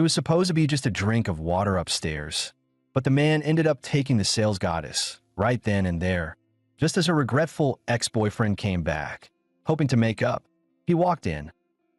It was supposed to be just a drink of water upstairs, but the man ended up taking the sales goddess right then and there, just as her regretful ex-boyfriend came back, hoping to make up. He walked in,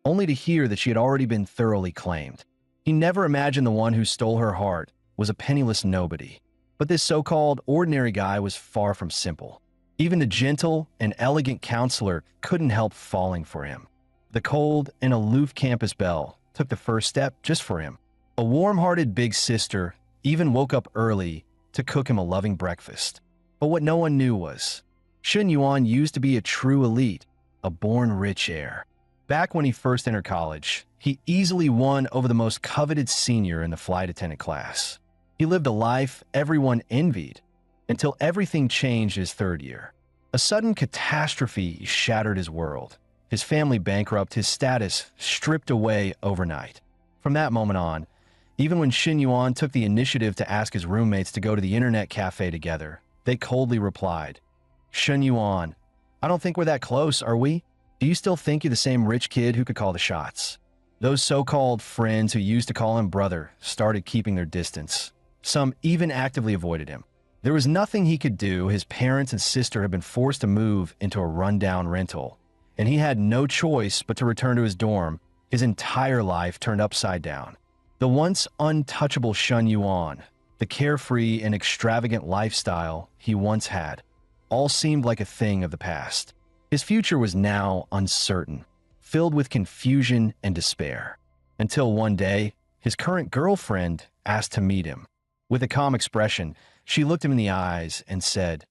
only to hear that she had already been thoroughly claimed. He never imagined the one who stole her heart was a penniless nobody. But this so-called ordinary guy was far from simple. Even the gentle and elegant counselor couldn't help falling for him. The cold and aloof campus belle took the first step just for him. A warm-hearted big sister even woke up early to cook him a loving breakfast. But what no one knew was, Shen Yuan used to be a true elite, a born rich heir. Back when he first entered college, he easily won over the most coveted senior in the flight attendant class. He lived a life everyone envied, until everything changed his third year. A sudden catastrophe shattered his world. His family bankrupt, his status stripped away overnight. From that moment on, even when Shen Yuan took the initiative to ask his roommates to go to the internet cafe together, they coldly replied, "Shen Yuan, I don't think we're that close, are we? Do you still think you're the same rich kid who could call the shots?" Those so-called friends who used to call him brother started keeping their distance. Some even actively avoided him. There was nothing he could do. His parents and sister had been forced to move into a rundown rental, and he had no choice but to return to his dorm. His entire life turned upside down. The once untouchable Shen Yuan, the carefree and extravagant lifestyle he once had, all seemed like a thing of the past. His future was now uncertain, filled with confusion and despair. Until one day, his current girlfriend asked to meet him. With a calm expression, she looked him in the eyes and said,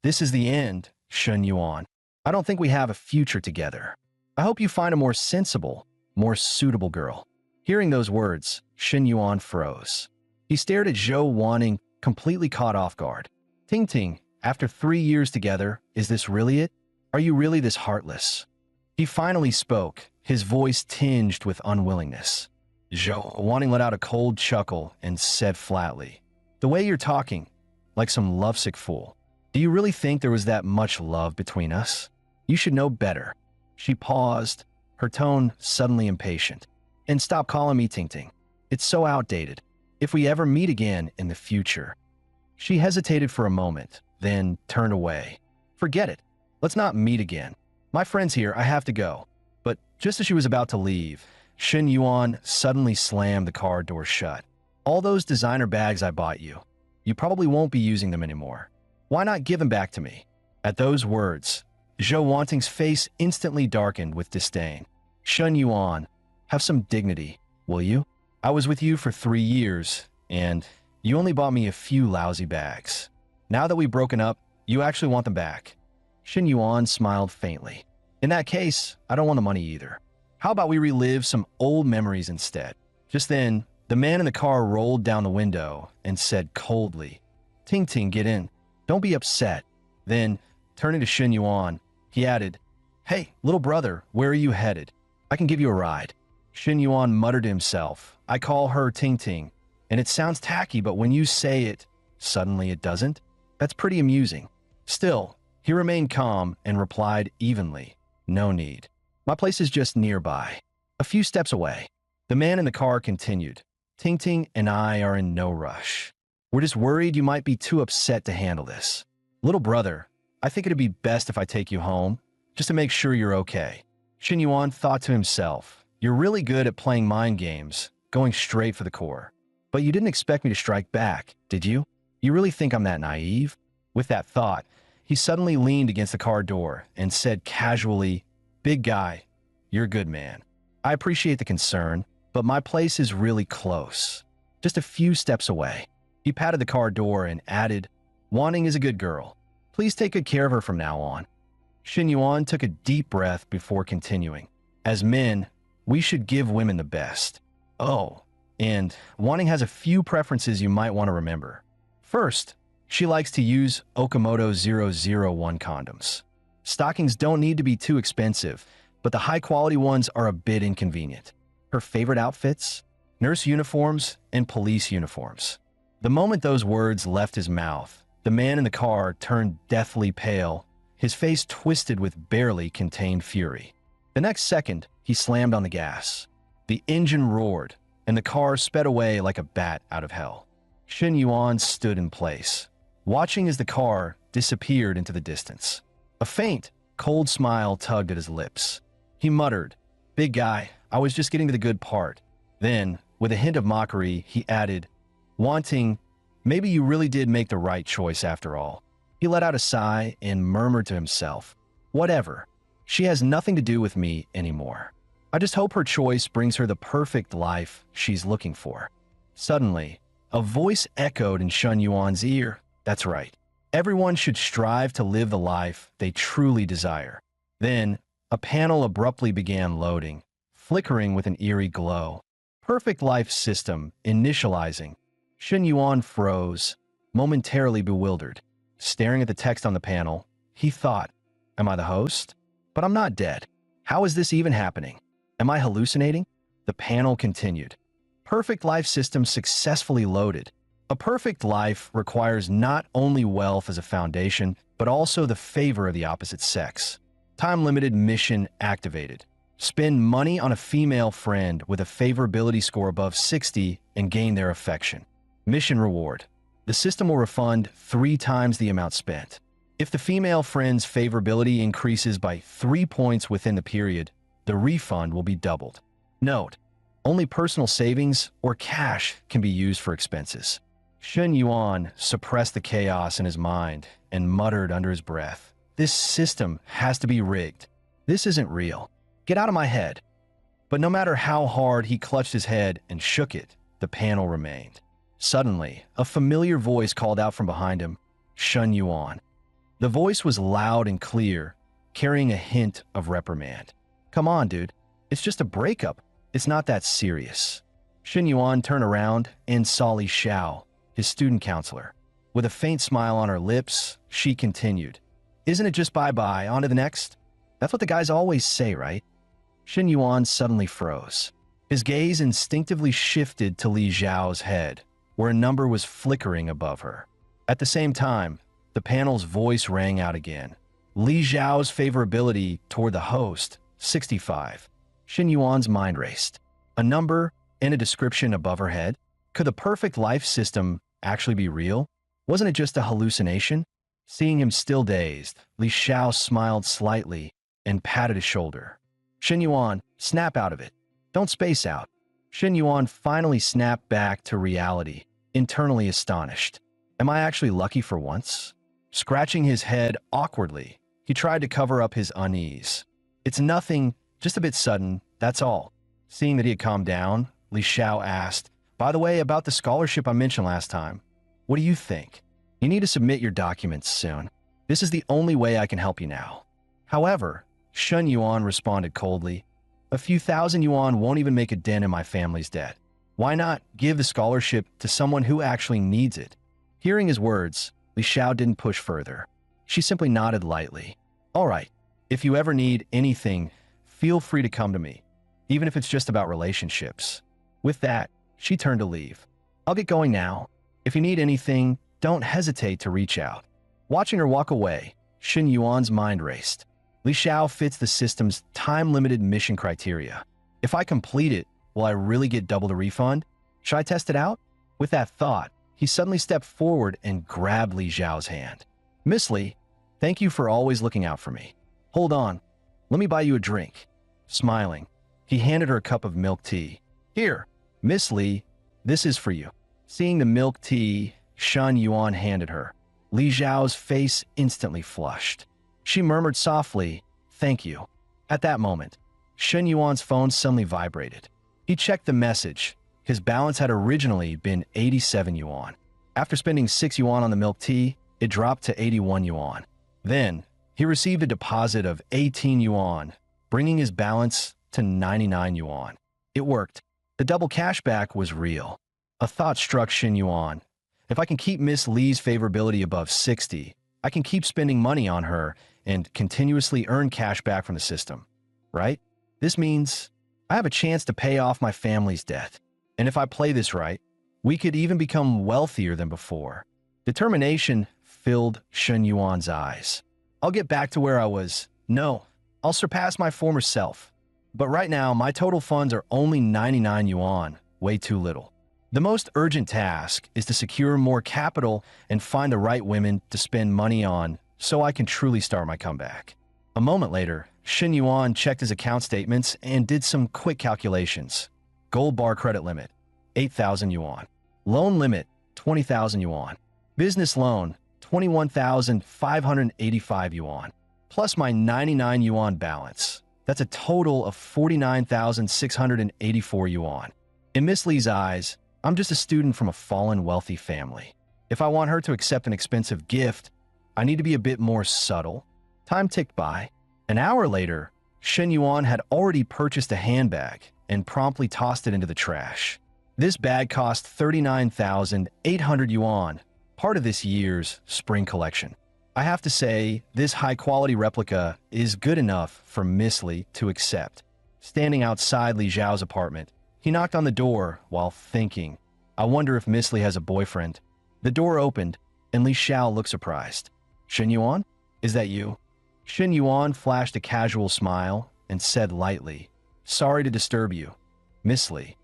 "This is the end, Shen Yuan. I don't think we have a future together. I hope you find a more sensible, more suitable girl." Hearing those words, Shen Yuan froze. He stared at Zhou Wanting, completely caught off guard. "Ting Ting, after 3 years together, is this really it? Are you really this heartless?" He finally spoke, his voice tinged with unwillingness. Zhou Wanting let out a cold chuckle and said flatly, "The way you're talking, like some lovesick fool. Do you really think there was that much love between us? You should know better." She paused, her tone suddenly impatient. "And stop calling me Ting Ting. It's so outdated. If we ever meet again in the future." She hesitated for a moment, then turned away. "Forget it. Let's not meet again. My friend's here, I have to go." But just as she was about to leave, Shen Yuan suddenly slammed the car door shut. "All those designer bags I bought you, you probably won't be using them anymore. Why not give them back to me?" At those words, Zhou Wanting's face instantly darkened with disdain. "Shen Yuan, have some dignity, will you? I was with you for 3 years, and you only bought me a few lousy bags. Now that we've broken up, you actually want them back." Shen Yuan smiled faintly. "In that case, I don't want the money either. How about we relive some old memories instead?" Just then, the man in the car rolled down the window and said coldly, "Ting Ting, get in. Don't be upset." Then, turning to Shen Yuan, he added, "Hey, little brother, where are you headed? I can give you a ride." Shen Yuan muttered to himself, "I call her Ting Ting, and it sounds tacky, but when you say it, suddenly it doesn't. That's pretty amusing." Still, he remained calm and replied evenly, "No need. My place is just nearby, a few steps away." The man in the car continued, "Ting Ting and I are in no rush. We're just worried you might be too upset to handle this. Little brother, I think it'd be best if I take you home, just to make sure you're okay." Shen Yuan thought to himself, "You're really good at playing mind games, going straight for the core. But you didn't expect me to strike back, did you? You really think I'm that naive?" With that thought, he suddenly leaned against the car door and said casually, "Big guy, you're a good man. I appreciate the concern, but my place is really close, just a few steps away." He patted the car door and added, "Wanting is a good girl. Please take good care of her from now on." Shen Yuan took a deep breath before continuing, "As men, we should give women the best. Oh, and Wanting has a few preferences you might want to remember. First, she likes to use Okamoto 001 condoms. Stockings don't need to be too expensive, but the high-quality ones are a bit inconvenient. Her favorite outfits? Nurse uniforms and police uniforms." The moment those words left his mouth, the man in the car turned deathly pale, his face twisted with barely contained fury. The next second, he slammed on the gas. The engine roared, and the car sped away like a bat out of hell. Shen Yuan stood in place, watching as the car disappeared into the distance. A faint, cold smile tugged at his lips. He muttered, "Big guy, I was just getting to the good part." Then, with a hint of mockery, he added, "Wanting, maybe you really did make the right choice after all." He let out a sigh and murmured to himself, "Whatever. She has nothing to do with me anymore. I just hope her choice brings her the perfect life she's looking for." Suddenly, a voice echoed in Shen Yuan's ear. "That's right. Everyone should strive to live the life they truly desire." Then, a panel abruptly began loading, flickering with an eerie glow. Perfect life system initializing. Shen Yuan froze, momentarily bewildered. Staring at the text on the panel, he thought, "Am I the host? But I'm not dead. How is this even happening? Am I hallucinating?" The panel continued. Perfect life system successfully loaded. A perfect life requires not only wealth as a foundation, but also the favor of the opposite sex. Time-limited mission activated. Spend money on a female friend with a favorability score above 60 and gain their affection. Mission reward. The system will refund 3 times the amount spent. If the female friend's favorability increases by 3 points within the period, the refund will be doubled. Note: only personal savings or cash can be used for expenses. Shen Yuan suppressed the chaos in his mind and muttered under his breath, "This system has to be rigged. This isn't real. Get out of my head." But no matter how hard he clutched his head and shook it, the panel remained. Suddenly, a familiar voice called out from behind him, "Shen Yuan." The voice was loud and clear, carrying a hint of reprimand. "Come on, dude. It's just a breakup. It's not that serious." Shen Yuan turned around and saw Li Xiao, his student counselor. With a faint smile on her lips, she continued, "Isn't it just bye-bye, on to the next? That's what the guys always say, right?" Shen Yuan suddenly froze. His gaze instinctively shifted to Li Xiao's head, where a number was flickering above her. At the same time, the panel's voice rang out again. Li Xiao's favorability toward the host, 65. Shen Yuan's mind raced. A number and a description above her head? Could the perfect life system actually be real? Wasn't it just a hallucination? Seeing him still dazed, Li Xiao smiled slightly and patted his shoulder. "Shen Yuan, snap out of it. Don't space out." Shen Yuan finally snapped back to reality, internally astonished. Am I actually lucky for once? Scratching his head awkwardly, he tried to cover up his unease. "It's nothing, just a bit sudden, that's all." Seeing that he had calmed down, Li Xiao asked, "By the way, about the scholarship I mentioned last time, what do you think? You need to submit your documents soon. This is the only way I can help you now." However, Shen Yuan responded coldly, "A few thousand yuan won't even make a dent in my family's debt. Why not give the scholarship to someone who actually needs it?" Hearing his words, Li Xiao didn't push further. She simply nodded lightly. "All right, if you ever need anything, feel free to come to me, even if it's just about relationships." With that, she turned to leave. "I'll get going now. If you need anything, don't hesitate to reach out." Watching her walk away, Shen Yuan's mind raced. Li Xiao fits the system's time-limited mission criteria. If I complete it, will I really get double the refund? Should I test it out? With that thought, he suddenly stepped forward and grabbed Li Xiao's hand. "Miss Li, thank you for always looking out for me. Hold on, let me buy you a drink." Smiling, he handed her a cup of milk tea. "Here, Miss Li, this is for you." Seeing the milk tea Shen Yuan handed her, Li Xiao's face instantly flushed. She murmured softly, "Thank you." At that moment, Shen Yuan's phone suddenly vibrated. He checked the message. His balance had originally been 87 yuan. After spending 6 yuan on the milk tea, it dropped to 81 yuan. Then, he received a deposit of 18 yuan, bringing his balance to 99 yuan. It worked. The double cashback was real. A thought struck Shen Yuan. If I can keep Miss Li's favorability above 60, I can keep spending money on her and continuously earn cash back from the system, right? This means I have a chance to pay off my family's debt. And if I play this right, we could even become wealthier than before. Determination filled Shen Yuan's eyes. I'll get back to where I was. No, I'll surpass my former self. But right now, my total funds are only 99 yuan, way too little. The most urgent task is to secure more capital and find the right women to spend money on so I can truly start my comeback. A moment later, Shin Yuan checked his account statements and did some quick calculations. Gold bar credit limit, 8,000 yuan. Loan limit, 20,000 yuan. Business loan, 21,585 yuan. Plus my 99 yuan balance. That's a total of 49,684 yuan. In Miss Lee's eyes, I'm just a student from a fallen wealthy family. If I want her to accept an expensive gift, I need to be a bit more subtle. Time ticked by. An hour later, Shen Yuan had already purchased a handbag and promptly tossed it into the trash. This bag cost 39,800 yuan, part of this year's spring collection. I have to say, this high-quality replica is good enough for Miss Lee to accept. Standing outside Li Zhao's apartment, he knocked on the door while thinking, I wonder if Miss Lee has a boyfriend. The door opened, and Li Xiao looked surprised. Shen Yuan? Is that you? Shen Yuan flashed a casual smile and said lightly, Sorry to disturb you. Miss Lee,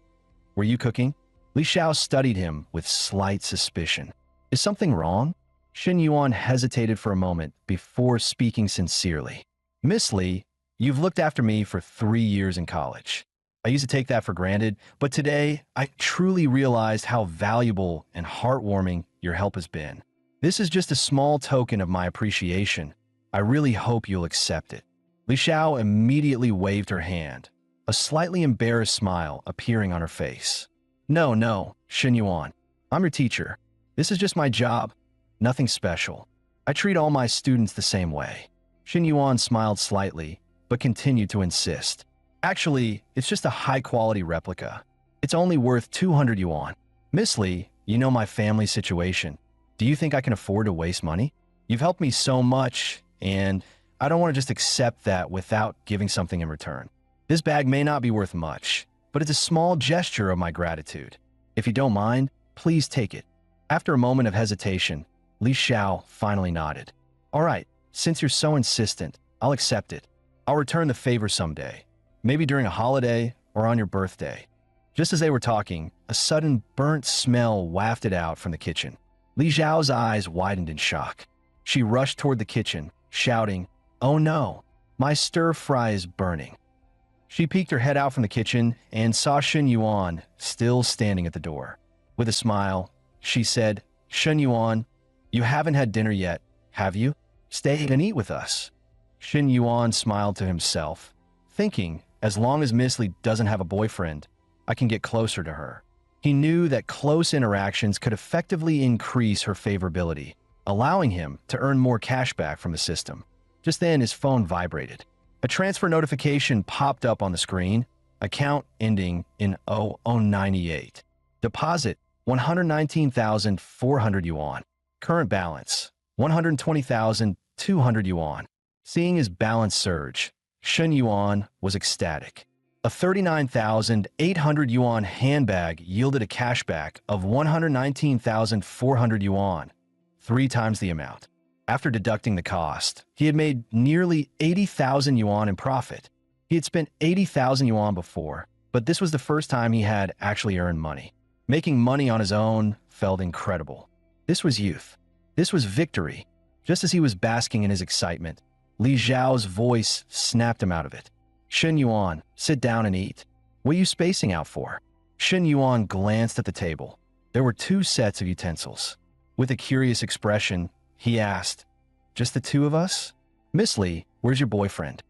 were you cooking? Li Xiao studied him with slight suspicion. Is something wrong? Shen Yuan hesitated for a moment before speaking sincerely. Miss Lee, you've looked after me for 3 years in college. I used to take that for granted, but today I truly realized how valuable and heartwarming your help has been. This is just a small token of my appreciation. I really hope you'll accept it. Li Xiao immediately waved her hand, a slightly embarrassed smile appearing on her face. No, Shen Yuan. I'm your teacher. This is just my job. Nothing special. I treat all my students the same way. Shen Yuan smiled slightly, but continued to insist. Actually, it's just a high-quality replica. It's only worth 200 yuan. Miss Lee, you know my family situation. Do you think I can afford to waste money? You've helped me so much, and I don't want to just accept that without giving something in return. This bag may not be worth much, but it's a small gesture of my gratitude. If you don't mind, please take it. After a moment of hesitation, Li Xiao finally nodded. All right, since you're so insistent, I'll accept it. I'll return the favor someday, maybe during a holiday or on your birthday. Just as they were talking, a sudden burnt smell wafted out from the kitchen. Li Xiao's eyes widened in shock. She rushed toward the kitchen, shouting, Oh no, my stir-fry is burning. She peeked her head out from the kitchen and saw Shen Yuan still standing at the door. With a smile, she said, Shen Yuan, you haven't had dinner yet, have you? Stay and eat with us. Shen Yuan smiled to himself, thinking, as long as Miss Lee doesn't have a boyfriend, I can get closer to her. He knew that close interactions could effectively increase her favorability, allowing him to earn more cash back from the system. Just then, his phone vibrated. A transfer notification popped up on the screen, account ending in 0098. Deposit, 119,400 yuan. Current balance, 120,200 yuan. Seeing his balance surge, Shen Yuan was ecstatic. A 39,800 yuan handbag yielded a cashback of 119,400 yuan, 3 times the amount. After deducting the cost, he had made nearly 80,000 yuan in profit. He had spent 80,000 yuan before, but this was the first time he had actually earned money. Making money on his own felt incredible. This was youth. This was victory. Just as he was basking in his excitement, Li Zhao's voice snapped him out of it. Shen Yuan, sit down and eat. What are you spacing out for? Shen Yuan glanced at the table. There were 2 sets of utensils. With a curious expression, he asked, Just the 2 of us? Miss Lee, where's your boyfriend?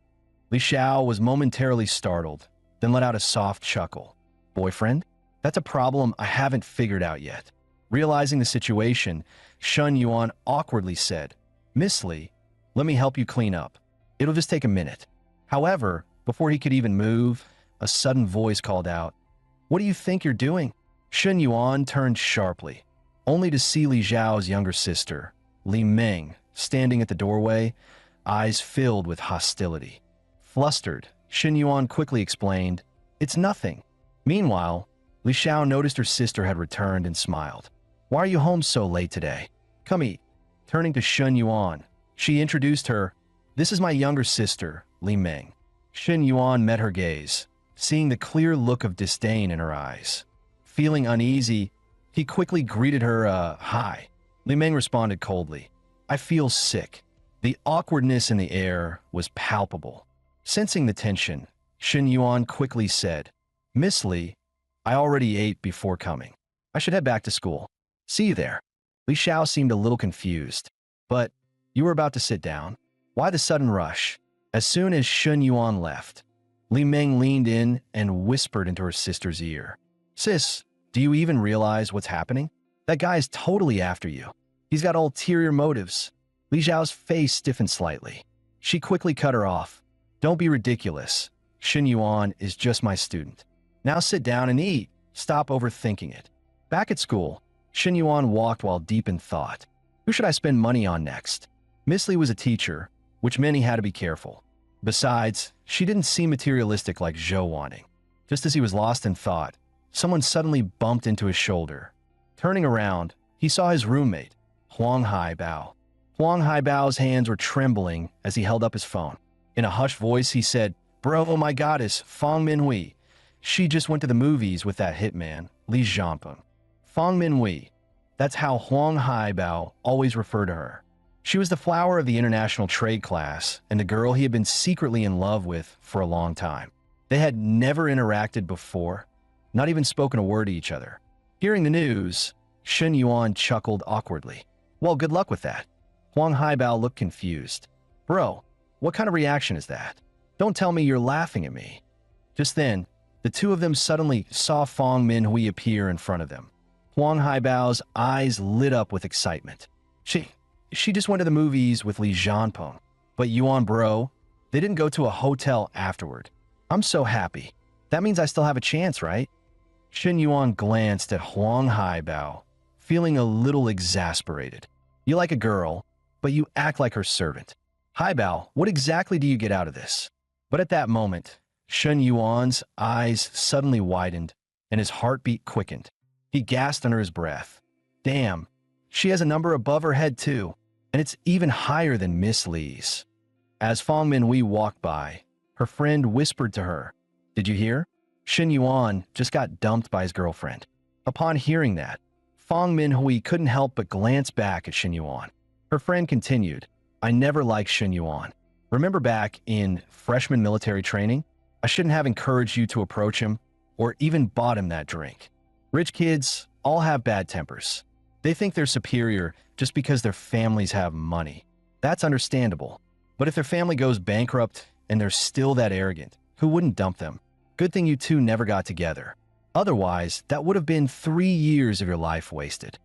Li Xiao was momentarily startled, then let out a soft chuckle. Boyfriend? That's a problem I haven't figured out yet. Realizing the situation, Shen Yuan awkwardly said, Miss Lee, let me help you clean up. It'll just take a minute. However, before he could even move, a sudden voice called out, What do you think you're doing? Shen Yuan turned sharply, only to see Li Zhao's younger sister, Li Meng, standing at the doorway, eyes filled with hostility. Flustered, Shen Yuan quickly explained, It's nothing. Meanwhile, Li Xiao noticed her sister had returned and smiled. Why are you home so late today? Come eat. Turning to Shen Yuan, she introduced her, This is my younger sister, Li Meng. Shen Yuan met her gaze, seeing the clear look of disdain in her eyes. Feeling uneasy, he quickly greeted her, hi. Li Meng responded coldly, I feel sick. The awkwardness in the air was palpable. Sensing the tension, Shen Yuan quickly said, Miss Li, I already ate before coming. I should head back to school. See you there. Li Xiao seemed a little confused. But you were about to sit down. Why the sudden rush? As soon as Shen Yuan left, Li Meng leaned in and whispered into her sister's ear. Sis, do you even realize what's happening? That guy is totally after you. He's got ulterior motives. Li Xiao's face stiffened slightly. She quickly cut her off. Don't be ridiculous. Shen Yuan is just my student. Now sit down and eat. Stop overthinking it. Back at school, Shen Yuan walked while deep in thought. Who should I spend money on next? Miss Li was a teacher, which meant he had to be careful. Besides, she didn't seem materialistic like Zhou wanting. Just as he was lost in thought, someone suddenly bumped into his shoulder. Turning around, he saw his roommate, Huang Haibao. Huang Haibao's hands were trembling as he held up his phone. In a hushed voice, he said, Bro, oh my goddess, Fang Minhui. She just went to the movies with that hitman, Li Jianpeng. Fang Minhui. That's how Huang Haibao always referred to her. She was the flower of the international trade class and the girl he had been secretly in love with for a long time. They had never interacted before, not even spoken a word to each other. Hearing the news, Shen Yuan chuckled awkwardly. Well, good luck with that. Huang Haibao looked confused. Bro, what kind of reaction is that? Don't tell me you're laughing at me. Just then, the two of them suddenly saw Fang Minhui appear in front of them. Huang Haibao's eyes lit up with excitement. She just went to the movies with Li Jianpeng. But Yuan bro, they didn't go to a hotel afterward. I'm so happy. That means I still have a chance, right? Shen Yuan glanced at Huang Haibao, feeling a little exasperated. You like a girl, but you act like her servant. Haibao, what exactly do you get out of this? But at that moment, Shen Yuan's eyes suddenly widened and his heartbeat quickened. He gasped under his breath. Damn, she has a number above her head too, and it's even higher than Miss Li's. As Fang Minhui walked by, her friend whispered to her, Did you hear? Shen Yuan just got dumped by his girlfriend. Upon hearing that, Fang Minhui couldn't help but glance back at Shen Yuan. Her friend continued, I never liked Shen Yuan. Remember back in freshman military training? I shouldn't have encouraged you to approach him or even bought him that drink. Rich kids all have bad tempers. They think they're superior just because their families have money. That's understandable. But if their family goes bankrupt and they're still that arrogant, who wouldn't dump them? Good thing you two never got together. Otherwise, that would have been 3 years of your life wasted.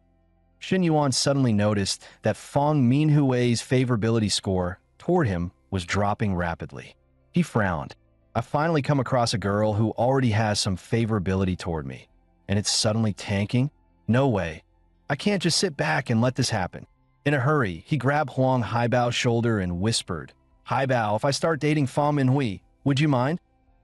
Shen Yuan suddenly noticed that Fang Minhui's favorability score toward him was dropping rapidly. He frowned. I finally come across a girl who already has some favorability toward me, and it's suddenly tanking? No way. I can't just sit back and let this happen. In a hurry, he grabbed Huang Haibao's shoulder and whispered, Haibao, if I start dating Fang Minhui, would you mind?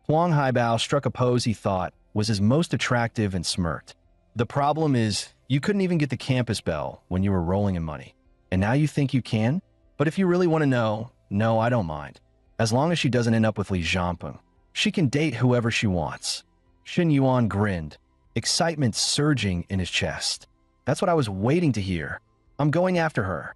Huang Haibao struck a pose he thought was his most attractive and smirked. The problem is, you couldn't even get the campus bell when you were rolling in money. And now you think you can? But if you really want to know, no, I don't mind. As long as she doesn't end up with Li Jianpeng, she can date whoever she wants. Shen Yuan grinned, excitement surging in his chest. That's what I was waiting to hear. I'm going after her.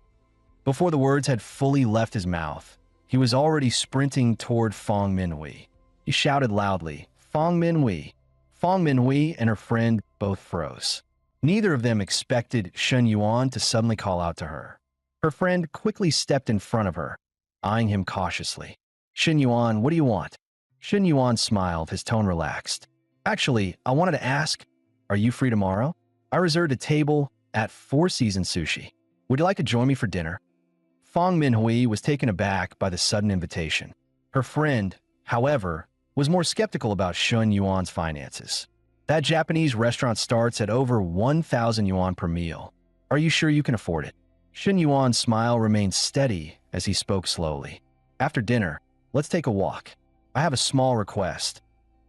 Before the words had fully left his mouth, he was already sprinting toward Fang Minhui. He shouted loudly, Fang Minhui. Fang Minhui and her friend both froze. Neither of them expected Shen Yuan to suddenly call out to her. Her friend quickly stepped in front of her, eyeing him cautiously. Shen Yuan, what do you want? Shen Yuan smiled, his tone relaxed. Actually, I wanted to ask, are you free tomorrow? I reserved a table at Four Seasons Sushi. Would you like to join me for dinner? Fang Minhui was taken aback by the sudden invitation. Her friend, however, was more skeptical about Shen Yuan's finances. That Japanese restaurant starts at over 1,000 yuan per meal. Are you sure you can afford it? Shen Yuan's smile remained steady as he spoke slowly. After dinner, let's take a walk. I have a small request.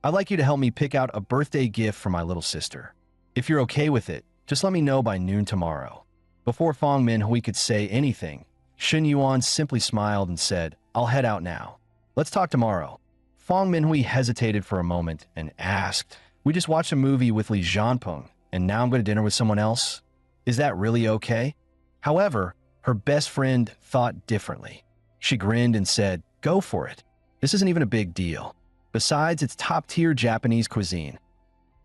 I'd like you to help me pick out a birthday gift for my little sister. If you're okay with it, just let me know by noon tomorrow. Before Fang Minhui could say anything, Shen Yuan simply smiled and said, I'll head out now. Let's talk tomorrow. Fang Minhui hesitated for a moment and asked, We just watched a movie with Lee Jianpeng, and now I'm going to dinner with someone else? Is that really okay? However, her best friend thought differently. She grinned and said, "Go for it. This isn't even a big deal. Besides, it's top-tier Japanese cuisine."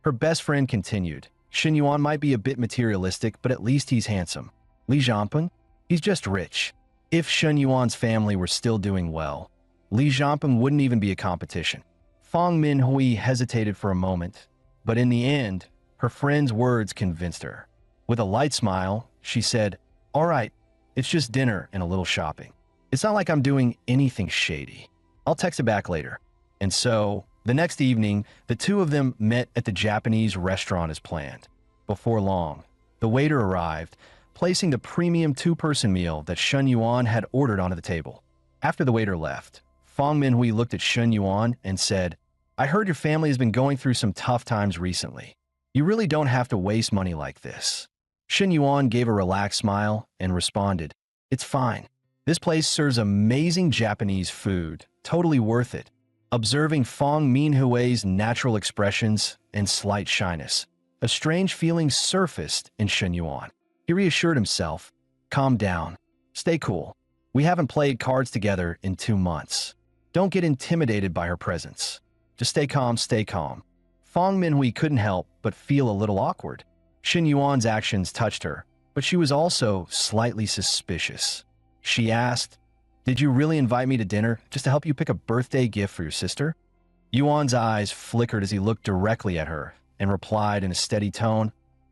Her best friend continued, "Shin Yuan might be a bit materialistic, but at least he's handsome. Li Jianpeng? He's just rich." If Shen Yuan's family were still doing well, Li Jianpeng wouldn't even be a competition. Fang Minhui hesitated for a moment, but in the end, her friend's words convinced her. With a light smile, she said, "All right, it's just dinner and a little shopping. It's not like I'm doing anything shady. I'll text it back later." And so, the next evening, the two of them met at the Japanese restaurant as planned. Before long, the waiter arrived, placing the premium two-person meal that Shen Yuan had ordered onto the table. After the waiter left, Fang Minhui looked at Shen Yuan and said, "I heard your family has been going through some tough times recently. You really don't have to waste money like this." Shen Yuan gave a relaxed smile and responded, "It's fine. This place serves amazing Japanese food, totally worth it." Observing Fang Minhui's natural expressions and slight shyness, a strange feeling surfaced in Shen Yuan. He reassured himself, "Calm down. Stay cool. We haven't played cards together in 2 months. Don't get intimidated by her presence. Just stay calm, stay calm." Fang Minhui couldn't help but feel a little awkward. Shen Yuan's actions touched her, but she was also slightly suspicious. She asked, "Did you really invite me to dinner just to help you pick a birthday gift for your sister?" Yuan's eyes flickered as he looked directly at her and replied in a steady tone,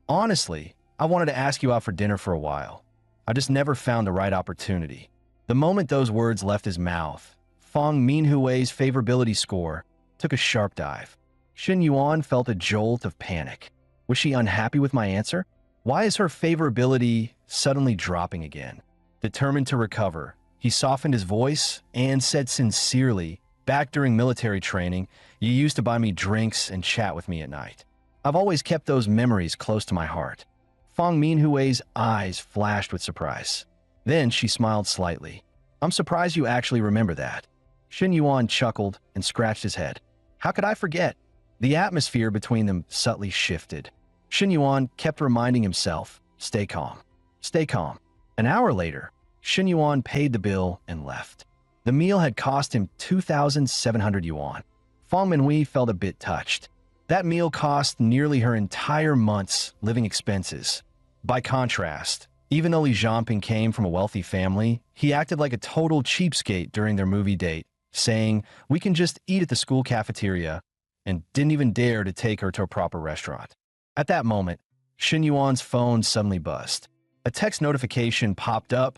"Honestly, I wanted to ask you out for dinner for a while. I just never found the right opportunity." The moment those words left his mouth, Fang Minhui's favorability score took a sharp dive. Shen Yuan felt a jolt of panic. Was she unhappy with my answer? Why is her favorability suddenly dropping again? Determined to recover, he softened his voice and said sincerely, "Back during military training, you used to buy me drinks and chat with me at night. I've always kept those memories close to my heart." Fang Minhui's eyes flashed with surprise. Then she smiled slightly. "I'm surprised you actually remember that." Shen Yuan chuckled and scratched his head. "How could I forget?" The atmosphere between them subtly shifted. Shen Yuan kept reminding himself, "Stay calm. Stay calm." An hour later, Shen Yuan paid the bill and left. The meal had cost him 2,700 yuan. Fang Minhui felt a bit touched. That meal cost nearly her entire month's living expenses. By contrast, even though Li Jianping came from a wealthy family, he acted like a total cheapskate during their movie date, saying, "We can just eat at the school cafeteria," and didn't even dare to take her to a proper restaurant. At that moment, Shen Yuan's phone suddenly buzzed. A text notification popped up.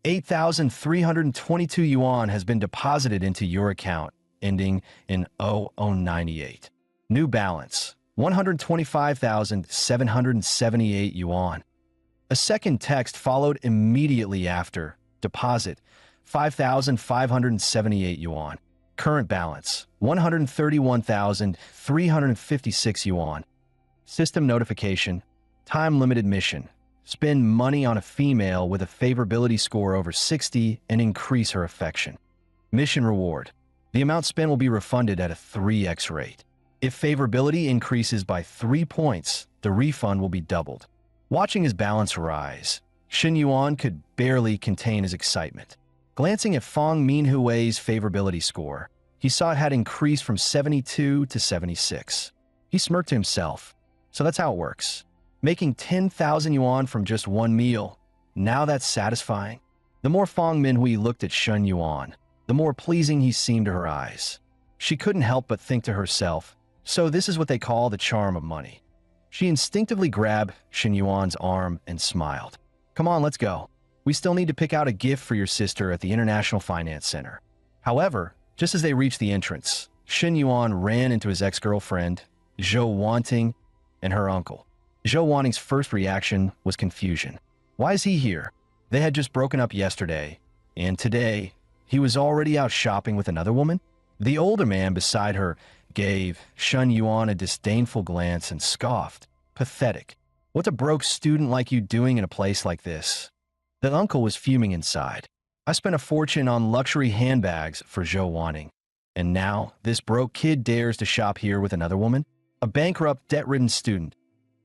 8,322 yuan has been deposited into your account, ending in 0098. New balance, 125,778 yuan. A second text followed immediately after. Deposit, 5,578 yuan. Current balance, 131,356 yuan. System notification, time-limited mission. Spend money on a female with a favorability score over 60 and increase her affection. Mission reward. The amount spent will be refunded at a 3x rate. If favorability increases by 3 points, the refund will be doubled. Watching his balance rise, Shen Yuan could barely contain his excitement. Glancing at Fang Minhui's favorability score, he saw it had increased from 72 to 76. He smirked to himself. So that's how it works. Making 10,000 yuan from just one meal. Now that's satisfying. The more Fang Minhui looked at Shen Yuan, the more pleasing he seemed to her eyes. She couldn't help but think to herself, so this is what they call the charm of money. She instinctively grabbed Shen Yuan's arm and smiled. "Come on, let's go. We still need to pick out a gift for your sister at the International Finance Center." However, just as they reached the entrance, Shen Yuan ran into his ex-girlfriend, Zhou Wanting, and her uncle. Zhou Wanting's first reaction was confusion. Why is he here? They had just broken up yesterday, and today, he was already out shopping with another woman? The older man beside her gave Shen Yuan a disdainful glance and scoffed. "Pathetic. What's a broke student like you doing in a place like this?" The uncle was fuming inside. "I spent a fortune on luxury handbags for Zhou Wanting, and now this broke kid dares to shop here with another woman? A bankrupt, debt-ridden student.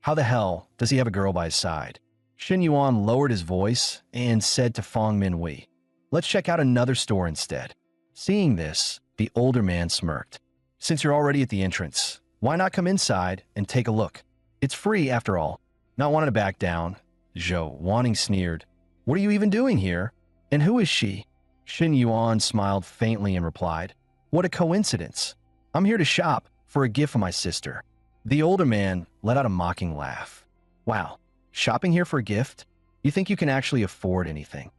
How the hell does he have a girl by his side? Shin Yuan lowered his voice and said to Fong Minhui, "Let's check out another store instead." Seeing this, the older man smirked. "Since you're already at the entrance, why not come inside and take a look? It's free after all." Not wanting to back down, Zhou Wanting sneered, "What are you even doing here? And who is she?" Shin Yuan smiled faintly and replied, "What a coincidence. I'm here to shop for a gift for my sister." The older man let out a mocking laugh. "Wow, shopping here for a gift? You think you can actually afford anything?"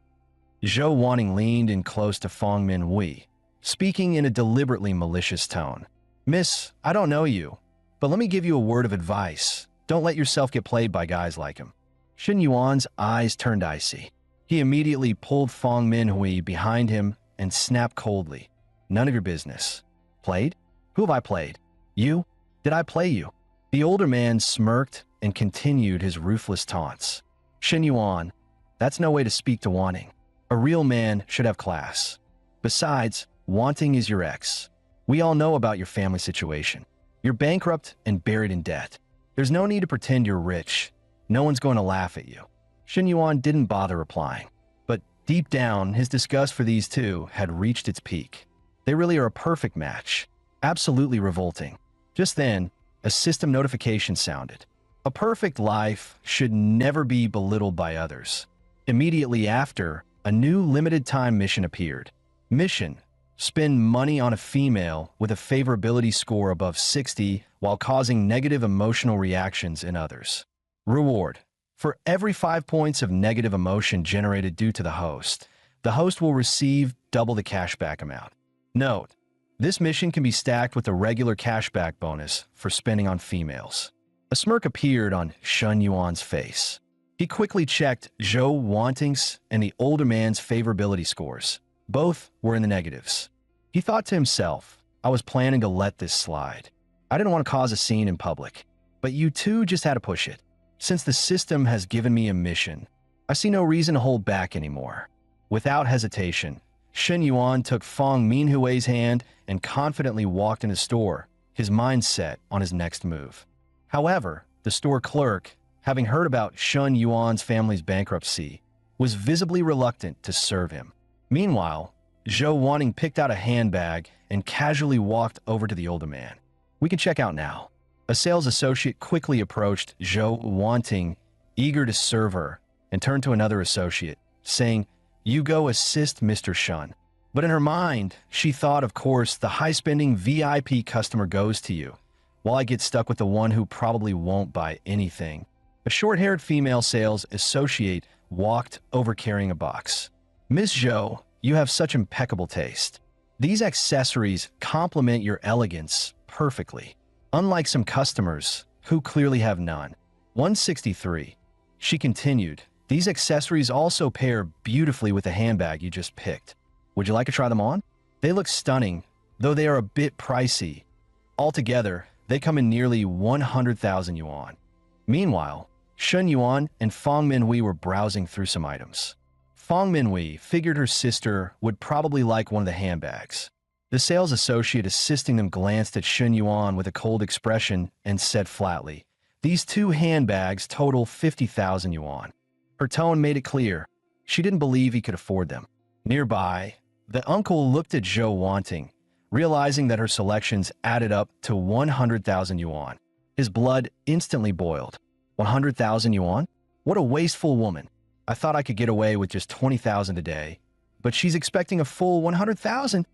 Zhou Wanting leaned in close to Fong Minhui, speaking in a deliberately malicious tone. "Miss, I don't know you, but let me give you a word of advice. Don't let yourself get played by guys like him." Shin Yuan's eyes turned icy. He immediately pulled Fong Minhui behind him and snapped coldly, "None of your business." "Played? Who have I played? You? Did I play you?" The older man smirked and continued his ruthless taunts. "Shin Yuan, that's no way to speak to Wanting. A real man should have class. Besides, Wanting is your ex. We all know about your family situation. You're bankrupt and buried in debt. There's no need to pretend you're rich. No one's going to laugh at you." Shin Yuan didn't bother replying, but deep down, his disgust for these two had reached its peak. They really are a perfect match. Absolutely revolting. Just then, a system notification sounded. A perfect life should never be belittled by others. Immediately after, a new limited-time mission appeared. Mission: spend money on a female with a favorability score above 60 while causing negative emotional reactions in others. Reward: for every 5 points of negative emotion generated due to the host will receive double the cashback amount. Note: this mission can be stacked with the regular cashback bonus for spending on females. A smirk appeared on Shin Yuan's face. He quickly checked Zhou Wanting's and the older man's favorability scores. Both were in the negatives. He thought to himself, "I was planning to let this slide. I didn't want to cause a scene in public, but you two just had to push it. Since the system has given me a mission, I see no reason to hold back anymore." Without hesitation, Shin Yuan took Fong Minhui's hand and confidently walked in the store, his mind set on his next move. However, the store clerk, having heard about Shin Yuan's family's bankruptcy, was visibly reluctant to serve him. Meanwhile, Zhou Wanting picked out a handbag and casually walked over to the older man. "We can check out now." A sales associate quickly approached Zhou Wanting, eager to serve her, and turned to another associate, saying, "You go assist Mr. Shun." But in her mind, she thought, of course, the high-spending VIP customer goes to you, while I get stuck with the one who probably won't buy anything. A short-haired female sales associate walked over carrying a box. "Miss Zhou, you have such impeccable taste. These accessories complement your elegance perfectly, unlike some customers who clearly have none." 163. She continued, "These accessories also pair beautifully with the handbag you just picked. Would you like to try them on? They look stunning, though they are a bit pricey. Altogether, they come in nearly 100,000 yuan." Meanwhile, Shin Yuan and Fong Minhui were browsing through some items. Fong Minhui figured her sister would probably like one of the handbags. The sales associate assisting them glanced at Shin Yuan with a cold expression and said flatly, "These two handbags total 50,000 yuan. Her tone made it clear. She didn't believe he could afford them. Nearby, the uncle looked at Zhou Wanting, realizing that her selections added up to 100,000 yuan. His blood instantly boiled. 100,000 yuan? What a wasteful woman. I thought I could get away with just 20,000 a day, but she's expecting a full 100,000.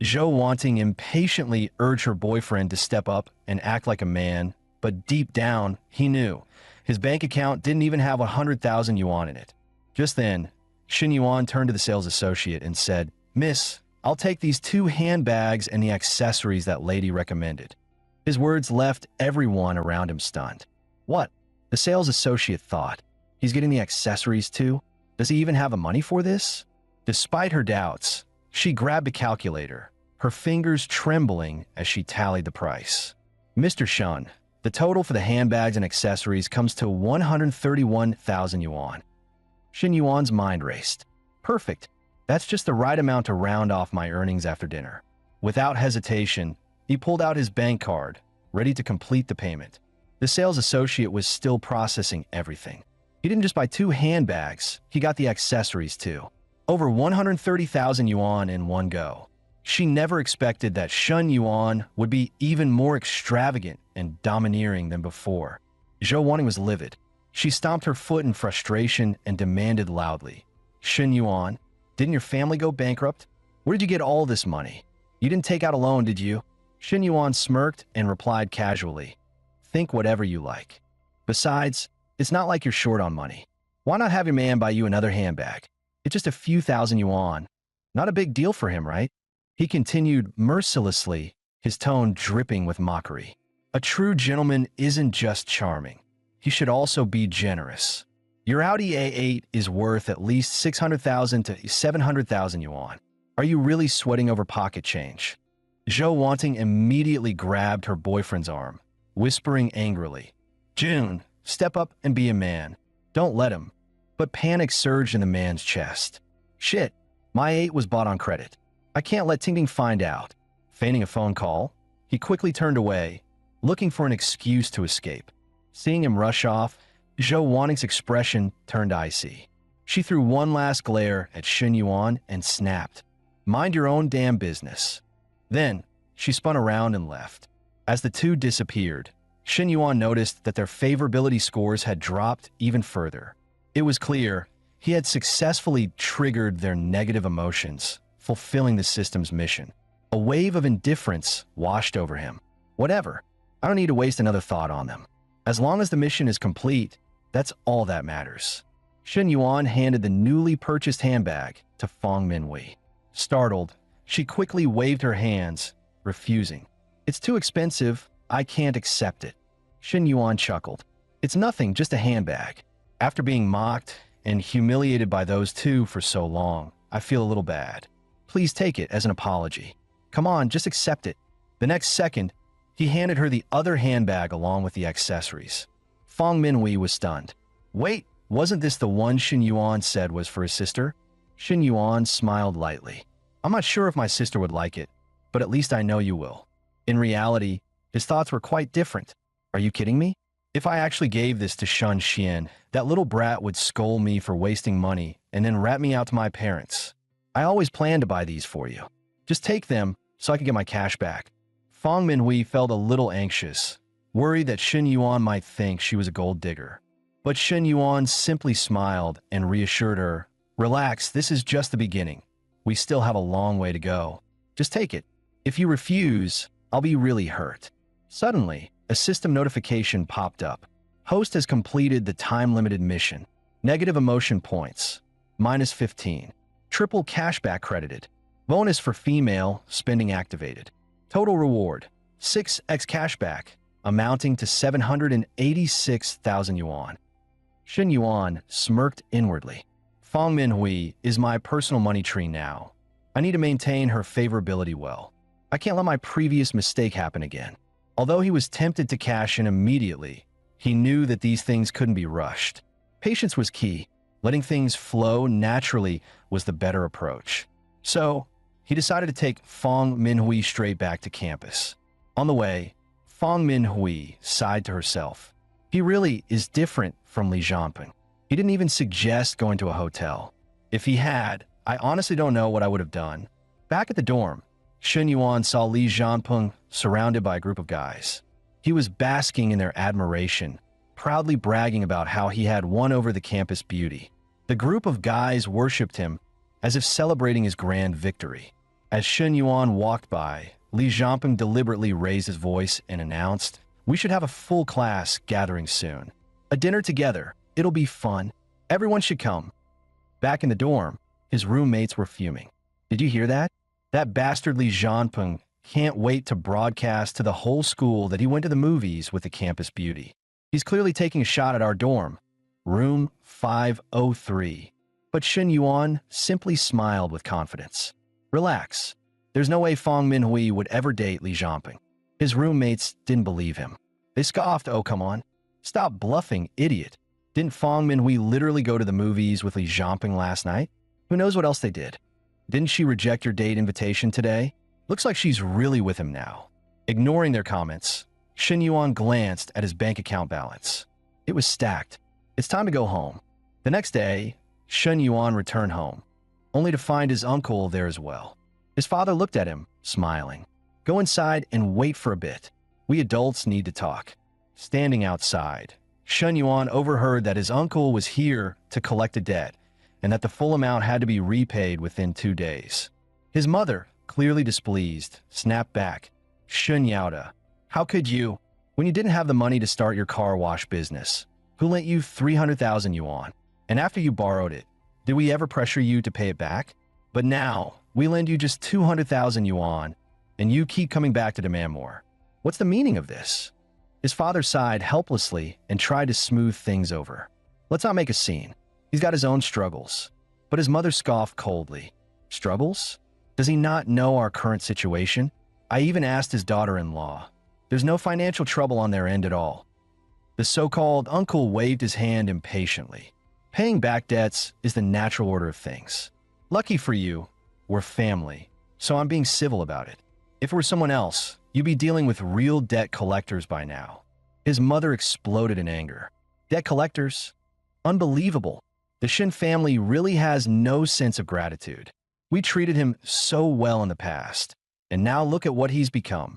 Zhou Wanting impatiently urged her boyfriend to step up and act like a man, but deep down, he knew. His bank account didn't even have 100,000 yuan in it. Just then, Shin Yuan turned to the sales associate and said, "Miss, I'll take these two handbags and the accessories that lady recommended." His words left everyone around him stunned. What? The sales associate thought. He's getting the accessories too? Does he even have the money for this? Despite her doubts, she grabbed a calculator, her fingers trembling as she tallied the price. "Mr. Shun, the total for the handbags and accessories comes to 131,000 yuan. Shin Yuan's mind raced. Perfect. That's just the right amount to round off my earnings after dinner. Without hesitation, he pulled out his bank card, ready to complete the payment. The sales associate was still processing everything. He didn't just buy 2 handbags, he got the accessories too. Over 130,000 yuan in one go. She never expected that Shun Yuan would be even more extravagant and domineering than before. Zhou Wanting was livid. She stomped her foot in frustration and demanded loudly, "Shun Yuan, didn't your family go bankrupt? Where did you get all this money? You didn't take out a loan, did you?" Shun Yuan smirked and replied casually, "Think whatever you like. Besides, it's not like you're short on money. Why not have your man buy you another handbag? It's just a few thousand yuan. Not a big deal for him, right?" He continued mercilessly, his tone dripping with mockery. A true gentleman isn't just charming. He should also be generous. Your Audi A8 is worth at least 600,000 to 700,000 yuan. Are you really sweating over pocket change? Zhou Wanting immediately grabbed her boyfriend's arm, whispering angrily, "June, step up and be a man. Don't let him." But panic surged in the man's chest. "Shit, my 8 was bought on credit. I can't let Ting Ting find out." Feigning a phone call, he quickly turned away, looking for an excuse to escape. Seeing him rush off, Zhou Wanting's expression turned icy. She threw one last glare at Shun Yuan and snapped, "Mind your own damn business." Then, she spun around and left. As the two disappeared, Shun Yuan noticed that their favorability scores had dropped even further. It was clear he had successfully triggered their negative emotions, fulfilling the system's mission. A wave of indifference washed over him. Whatever, I don't need to waste another thought on them. As long as the mission is complete, that's all that matters. Shun Yuan handed the newly purchased handbag to Fong Minhui. Startled, she quickly waved her hands, refusing. "It's too expensive, I can't accept it." Shun Yuan chuckled. "It's nothing, just a handbag. After being mocked and humiliated by those two for so long, I feel a little bad. Please take it as an apology. Come on, just accept it." The next second, he handed her the other handbag along with the accessories. Fong Minhui was stunned. "Wait, wasn't this the one Shun Yuan said was for his sister?" Shun Yuan smiled lightly. "I'm not sure if my sister would like it, but at least I know you will." In reality, his thoughts were quite different. "Are you kidding me? If I actually gave this to Shun Xian, that little brat would scold me for wasting money and then rat me out to my parents. I always planned to buy these for you. Just take them so I can get my cash back." Fong Minhui felt a little anxious, worried that Shun Yuan might think she was a gold digger. But Shun Yuan simply smiled and reassured her, "Relax, this is just the beginning. We still have a long way to go. Just take it. If you refuse, I'll be really hurt." Suddenly, a system notification popped up. "Host has completed the time-limited mission. Negative emotion points, -15. Triple cashback credited. Bonus for female, spending activated. Total reward, 6x cashback, amounting to 786,000 yuan. Shun Yuan smirked inwardly. "Fong Minhui is my personal money tree now. I need to maintain her favorability well. I can't let my previous mistake happen again." Although he was tempted to cash in immediately, he knew that these things couldn't be rushed. Patience was key. Letting things flow naturally was the better approach. So, he decided to take Fong Minhui straight back to campus. On the way, Fong Minhui sighed to herself. He really is different from Li Zhanping. He didn't even suggest going to a hotel. If he had, I honestly don't know what I would have done. Back at the dorm, Shun Yuan saw Li Zhanping surrounded by a group of guys. He was basking in their admiration, proudly bragging about how he had won over the campus beauty. The group of guys worshipped him as if celebrating his grand victory. As Shun Yuan walked by, Li Zhanping deliberately raised his voice and announced, "We should have a full class gathering soon. A dinner together. It'll be fun. Everyone should come." Back in the dorm, his roommates were fuming. "Did you hear that? That bastard Li Zhanping can't wait to broadcast to the whole school that he went to the movies with the campus beauty. He's clearly taking a shot at our dorm. Room 503. But Shun Yuan simply smiled with confidence. "Relax. There's no way Fong Minhui would ever date Li Zhanping." His roommates didn't believe him. They scoffed, "Oh, come on. Stop bluffing, idiot. Didn't Fong Minhui literally go to the movies with Li Zhanping last night? Who knows what else they did? Didn't she reject your date invitation today? Looks like she's really with him now." Ignoring their comments, Shen Yuan glanced at his bank account balance. It was stacked. It's time to go home. The next day, Shen Yuan returned home, only to find his uncle there as well. His father looked at him, smiling. Go inside and wait for a bit. We adults need to talk. Standing outside, Shen Yuan overheard that his uncle was here to collect a debt and that the full amount had to be repaid within 2 days. His mother, clearly displeased, snapped back. Shen Yaoda, how could you? When you didn't have the money to start your car wash business, who lent you 300,000 yuan? And after you borrowed it, did we ever pressure you to pay it back? But now, we lend you just 200,000 yuan, and you keep coming back to demand more. What's the meaning of this? His father sighed helplessly and tried to smooth things over. Let's not make a scene. He's got his own struggles. But his mother scoffed coldly. Struggles? Does he not know our current situation? I even asked his daughter-in-law. There's no financial trouble on their end at all. The so-called uncle waved his hand impatiently. Paying back debts is the natural order of things. Lucky for you, we're family, so I'm being civil about it. If it were someone else, you'd be dealing with real debt collectors by now. His mother exploded in anger. Debt collectors? Unbelievable. The Shen family really has no sense of gratitude. We treated him so well in the past, and now look at what he's become.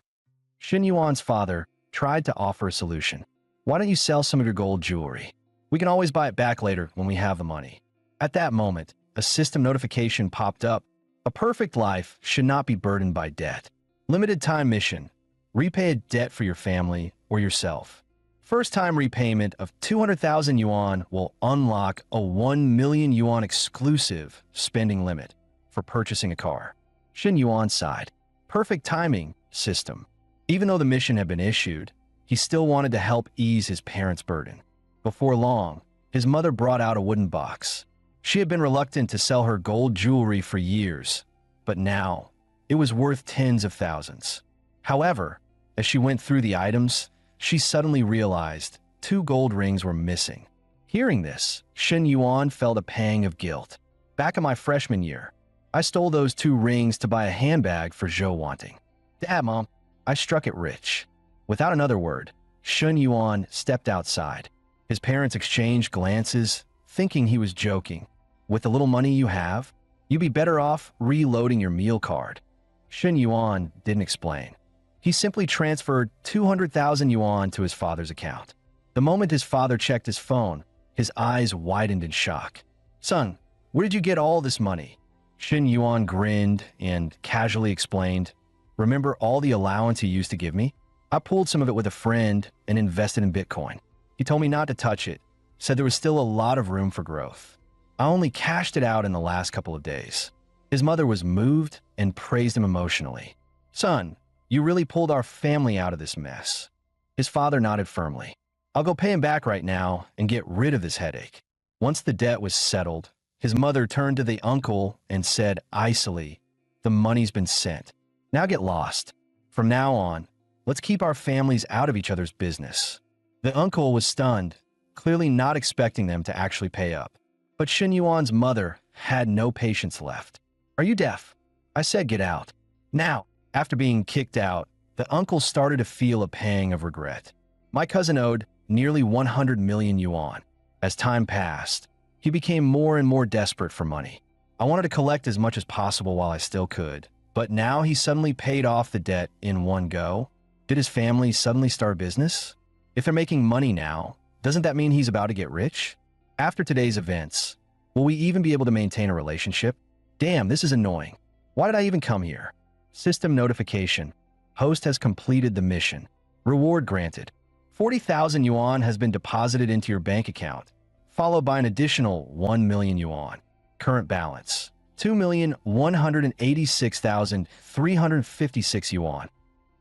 Shen Yuan's father tried to offer a solution. Why don't you sell some of your gold jewelry? We can always buy it back later when we have the money. At that moment, a system notification popped up. A perfect life should not be burdened by debt. Limited time mission. Repay a debt for your family or yourself. First time repayment of 200,000 yuan will unlock a 1 million yuan exclusive spending limit for purchasing a car. Shen Yuan sighed. Perfect timing, system. Even though the mission had been issued, he still wanted to help ease his parents' burden. Before long, his mother brought out a wooden box. She had been reluctant to sell her gold jewelry for years, but now it was worth tens of thousands. However, as she went through the items, she suddenly realized 2 gold rings were missing. Hearing this, Shen Yuan felt a pang of guilt. Back in my freshman year, I stole those 2 rings to buy a handbag for Zhou wanting. Dad, Mom, I struck it rich. Without another word, Shen Yuan stepped outside. His parents exchanged glances, thinking he was joking. With the little money you have, you'd be better off reloading your meal card. Shen Yuan didn't explain. He simply transferred 200,000 yuan to his father's account. The moment his father checked his phone, his eyes widened in shock. Son, where did you get all this money? Shen Yuan grinned and casually explained, remember all the allowance you used to give me? I pulled some of it with a friend and invested in Bitcoin. He told me not to touch it, said there was still a lot of room for growth. I only cashed it out in the last couple of days. His mother was moved and praised him emotionally. Son, you really pulled our family out of this mess. His father nodded firmly. I'll go pay him back right now and get rid of this headache. Once the debt was settled, his mother turned to the uncle and said icily, the money's been sent. Now get lost. From now on, let's keep our families out of each other's business. The uncle was stunned, clearly not expecting them to actually pay up. But Shen Yuan's mother had no patience left. Are you deaf? I said get out. Now, after being kicked out, the uncle started to feel a pang of regret. My cousin owed nearly 100 million yuan. As time passed, he became more and more desperate for money. I wanted to collect as much as possible while I still could, but now he suddenly paid off the debt in one go. Did his family suddenly start a business? If they're making money now, doesn't that mean he's about to get rich? After today's events, will we even be able to maintain a relationship? Damn, this is annoying. Why did I even come here? System notification. Host has completed the mission. Reward granted. 40,000 yuan has been deposited into your bank account, followed by an additional 1 million yuan. Current balance. 2,186,356 yuan.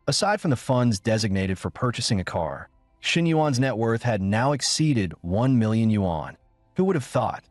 Aside from the funds designated for purchasing a car, Shen Yuan's net worth had now exceeded 1 million yuan. Who would have thought?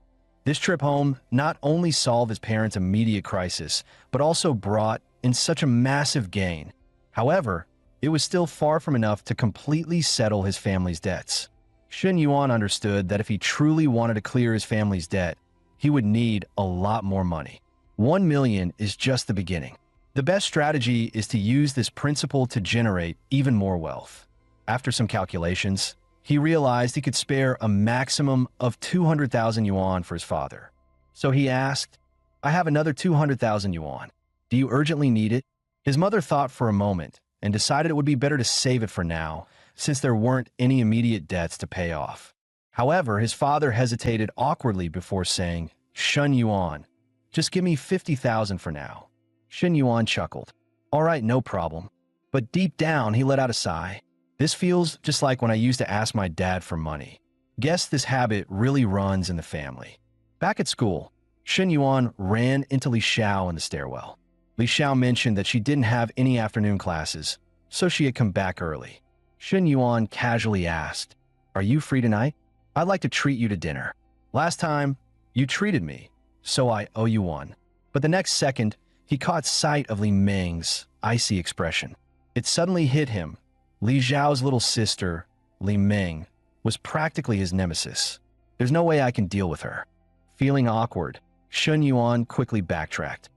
This trip home not only solved his parents' immediate crisis, but also brought in such a massive gain. However, it was still far from enough to completely settle his family's debts. Shen Yuan understood that if he truly wanted to clear his family's debt, he would need a lot more money. 1 million is just the beginning. The best strategy is to use this principle to generate even more wealth. After some calculations, he realized he could spare a maximum of 200,000 yuan for his father. So he asked, I have another 200,000 yuan. Do you urgently need it? His mother thought for a moment and decided it would be better to save it for now, since there weren't any immediate debts to pay off. However, his father hesitated awkwardly before saying, Shun Yuan, just give me 50,000 for now. Shen Yuan chuckled. All right, no problem. But deep down, he let out a sigh. This feels just like when I used to ask my dad for money. Guess this habit really runs in the family. Back at school, Shen Yuan ran into Li Xiao in the stairwell. Li Xiao mentioned that she didn't have any afternoon classes, so she had come back early. Shen Yuan casually asked, Are you free tonight? I'd like to treat you to dinner. Last time, you treated me, so I owe you one. But the next second, he caught sight of Li Ming's icy expression. It suddenly hit him. Li Zhao's little sister, Li Ming, was practically his nemesis. There's no way I can deal with her. Feeling awkward, Shen Yuan quickly backtracked.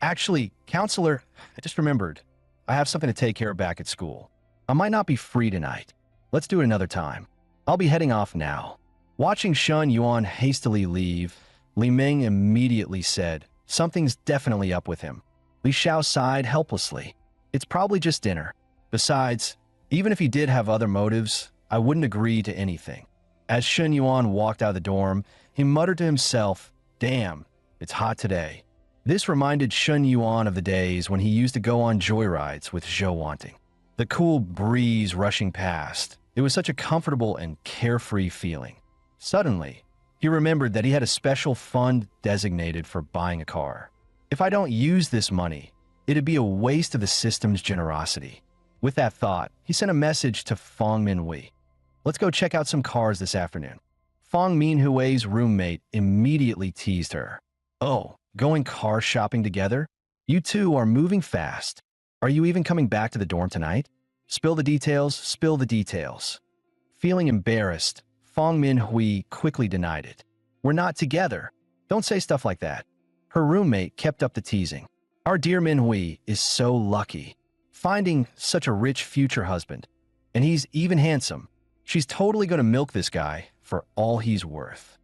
Actually, counselor, I just remembered. I have something to take care of back at school. I might not be free tonight. Let's do it another time. I'll be heading off now. Watching Shen Yuan hastily leave, Li Ming immediately said, Something's definitely up with him. Li Xiao sighed helplessly. It's probably just dinner. Besides, even if he did have other motives, I wouldn't agree to anything. As Shen Yuan walked out of the dorm, he muttered to himself, Damn, it's hot today. This reminded Shen Yuan of the days when he used to go on joyrides with Zhou Wanting. The cool breeze rushing past, it was such a comfortable and carefree feeling. Suddenly, he remembered that he had a special fund designated for buying a car. If I don't use this money, it'd be a waste of the system's generosity. With that thought, he sent a message to Fong Minhui. Let's go check out some cars this afternoon. Fong Minhui's roommate immediately teased her. Oh, going car shopping together? You two are moving fast. Are you even coming back to the dorm tonight? Spill the details, spill the details. Feeling embarrassed, Fong Minhui quickly denied it. We're not together. Don't say stuff like that. Her roommate kept up the teasing. Our dear Minhui is so lucky, finding such a rich future husband. And he's even handsome. She's totally going to milk this guy for all he's worth.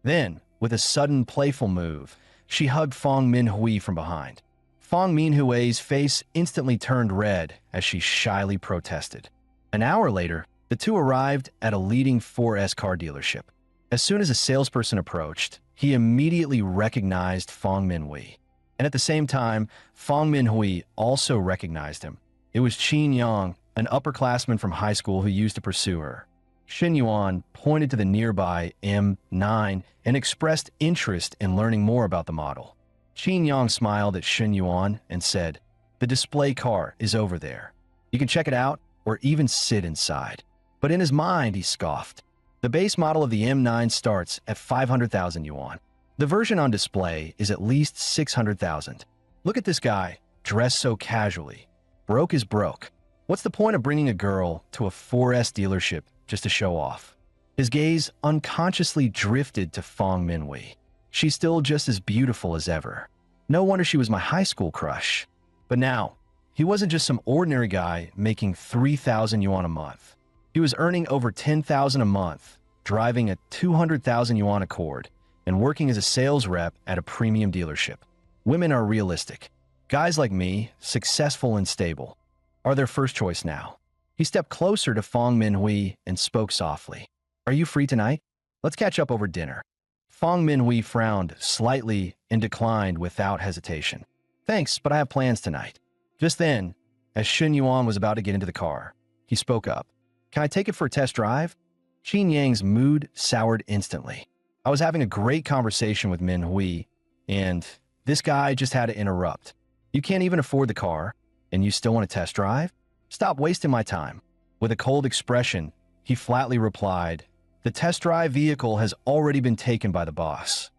Then, with a sudden playful move, she hugged Fong Minhui from behind. Fong Minhui's face instantly turned red as she shyly protested. An hour later, the two arrived at a leading 4S car dealership. As soon as a salesperson approached, he immediately recognized Fong Minhui. And at the same time, Fong Minhui also recognized him. It was Qin Yang, an upperclassman from high school who used to pursue her. Shen Yuan pointed to the nearby M9 and expressed interest in learning more about the model. Qin Yang smiled at Shen Yuan and said, The display car is over there. You can check it out or even sit inside. But in his mind, he scoffed. The base model of the M9 starts at 500,000 yuan. The version on display is at least 600,000. Look at this guy, dressed so casually. Broke is broke. What's the point of bringing a girl to a 4S dealership just to show off? His gaze unconsciously drifted to Fong Minhui. She's still just as beautiful as ever. No wonder she was my high school crush. But now, he wasn't just some ordinary guy making 3,000 yuan a month. He was earning over 10,000 a month, driving a 200,000 yuan Accord, and working as a sales rep at a premium dealership. Women are realistic. Guys like me, successful and stable, are their first choice now. He stepped closer to Fong Minhui and spoke softly. Are you free tonight? Let's catch up over dinner. Fong Minhui frowned slightly and declined without hesitation. Thanks, but I have plans tonight. Just then, as Shen Yuan was about to get into the car, he spoke up. Can I take it for a test drive? Qin Yang's mood soured instantly. I was having a great conversation with Minhui, and this guy just had to interrupt. You can't even afford the car, and you still want to test drive? Stop wasting my time. With a cold expression, he flatly replied, The test drive vehicle has already been taken by the boss.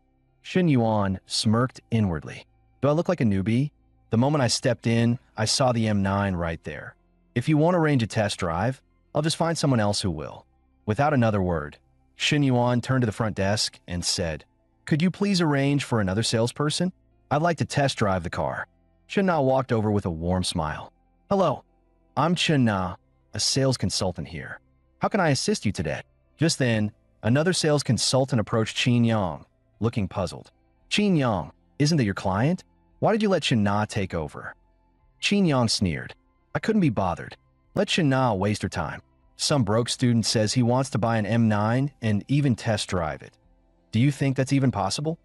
Shen Yuan smirked inwardly. Do I look like a newbie? The moment I stepped in, I saw the M9 right there. If you want to arrange a test drive, I'll just find someone else who will. Without another word, Shen Yuan turned to the front desk and said, Could you please arrange for another salesperson? I'd like to test drive the car. Chen Na walked over with a warm smile. Hello, I'm Chen Na. a sales consultant here. How can I assist you today? Just then, another sales consultant approached Qin Yang, looking puzzled. Qin Yang, isn't that your client? Why did you let Shin Na take over? Qin Yang sneered. I couldn't be bothered. Let Shin Na waste her time. Some broke student says he wants to buy an M9 and even test drive it. Do you think that's even possible?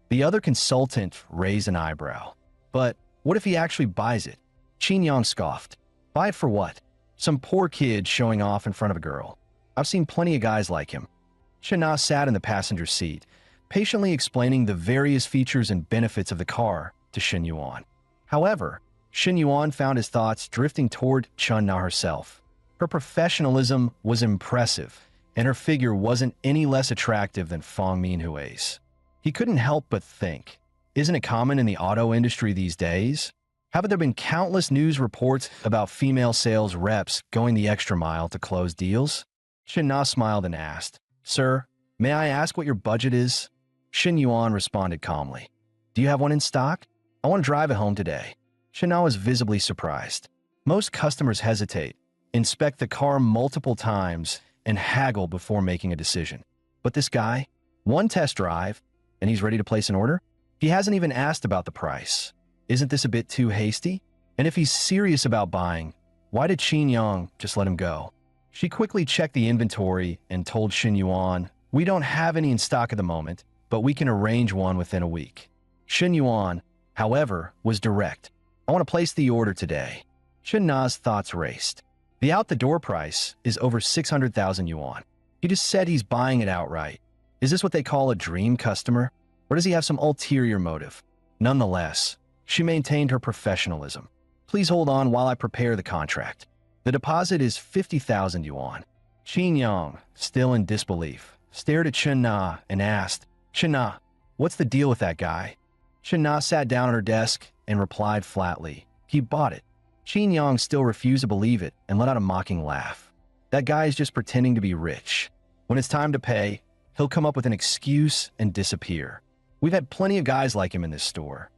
The other consultant raised an eyebrow. But what if he actually buys it? Qin Yang scoffed. Buy it for what? Some poor kid showing off in front of a girl. I've seen plenty of guys like him. Shin Na sat in the passenger seat, patiently explaining the various features and benefits of the car to Shin Yuan. However, Shin Yuan found his thoughts drifting toward Chun Na herself. Her professionalism was impressive, and her figure wasn't any less attractive than Fong Minhui's. He couldn't help but think, isn't it common in the auto industry these days? Haven't there been countless news reports about female sales reps going the extra mile to close deals? Shin Na smiled and asked, Sir, may I ask what your budget is? Shin Yuan responded calmly. Do you have one in stock? I want to drive it home today. Shin Na was visibly surprised. Most customers hesitate, inspect the car multiple times, and haggle before making a decision. But this guy, one test drive, and he's ready to place an order? He hasn't even asked about the price. Isn't this a bit too hasty? And if he's serious about buying, why did Qin Yang just let him go? She quickly checked the inventory and told Shin Yuan, we don't have any in stock at the moment, but we can arrange one within a week. Shin Yuan, however, was direct. I want to place the order today. Shin Na's thoughts raced. The out-the-door price is over 600,000 yuan. He just said he's buying it outright. Is this what they call a dream customer? Or does he have some ulterior motive? Nonetheless, she maintained her professionalism. Please hold on while I prepare the contract. The deposit is 50,000 yuan. Qin Yang, still in disbelief, stared at Shin Na and asked, Shin Na, what's the deal with that guy? Shin Na sat down at her desk and replied flatly, he bought it. Qin Yang still refused to believe it and let out a mocking laugh. That guy is just pretending to be rich. When it's time to pay, he'll come up with an excuse and disappear. We've had plenty of guys like him in this store.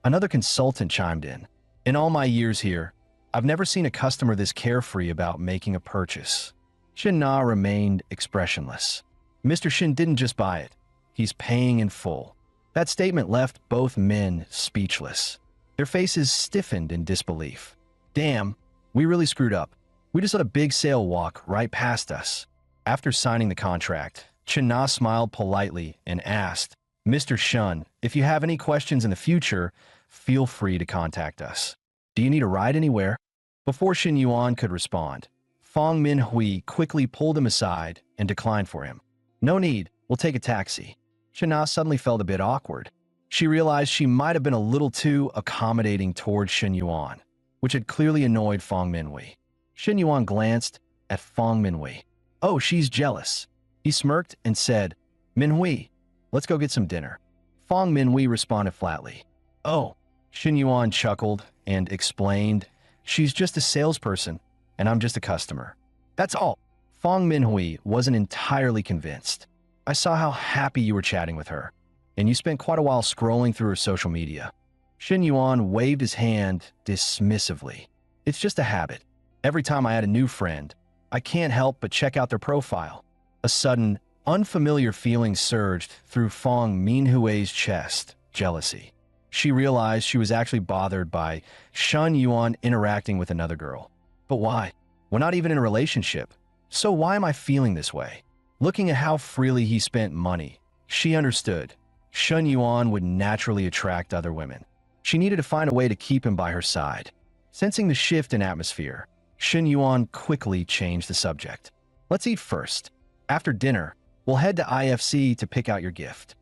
Another consultant chimed in. In all my years here, I've never seen a customer this carefree about making a purchase. Shin Na remained expressionless. Mr. Shin didn't just buy it. He's paying in full. That statement left both men speechless. Their faces stiffened in disbelief. Damn, we really screwed up. We just let a big sale walk right past us. After signing the contract, Chin Na smiled politely and asked, Mr. Shun, if you have any questions in the future, feel free to contact us. Do you need a ride anywhere? Before Shin Yuan could respond, Fong Minhui quickly pulled him aside and declined for him. No need, we'll take a taxi. Shin Na suddenly felt a bit awkward. She realized she might have been a little too accommodating towards Shin Yuan, which had clearly annoyed Fong Minhui. Shin Yuan glanced at Fong Minhui. Oh, she's jealous. He smirked and said, Minhui, let's go get some dinner. Fong Minhui responded flatly. Oh, Shin Yuan chuckled and explained, she's just a salesperson and I'm just a customer. That's all. Fong Minhui wasn't entirely convinced. I saw how happy you were chatting with her, and you spent quite a while scrolling through her social media. Shin Yuan waved his hand dismissively. It's just a habit. Every time I add a new friend, I can't help but check out their profile. A sudden, unfamiliar feeling surged through Fong Minhui's chest, jealousy. She realized she was actually bothered by Shin Yuan interacting with another girl. But why? We're not even in a relationship. So why am I feeling this way? Looking at how freely he spent money, she understood. Shin Yuan would naturally attract other women. She needed to find a way to keep him by her side. Sensing the shift in atmosphere, Shin Yuan quickly changed the subject. Let's eat first. After dinner, we'll head to IFC to pick out your gift.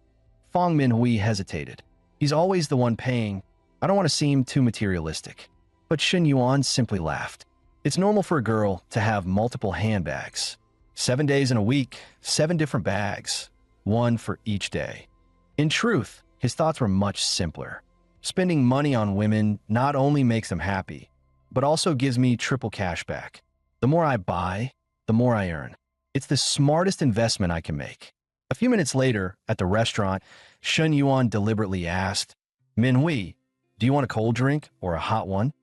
Fong Minhui hesitated. He's always the one paying. I don't want to seem too materialistic. But Shin Yuan simply laughed. It's normal for a girl to have multiple handbags. 7 days in a week, 7 different bags, one for each day. In truth, his thoughts were much simpler. Spending money on women not only makes them happy, but also gives me triple cash back. The more I buy, the more I earn. It's the smartest investment I can make. A few minutes later, at the restaurant, Shin Yuan deliberately asked, Minhui, do you want a cold drink or a hot one?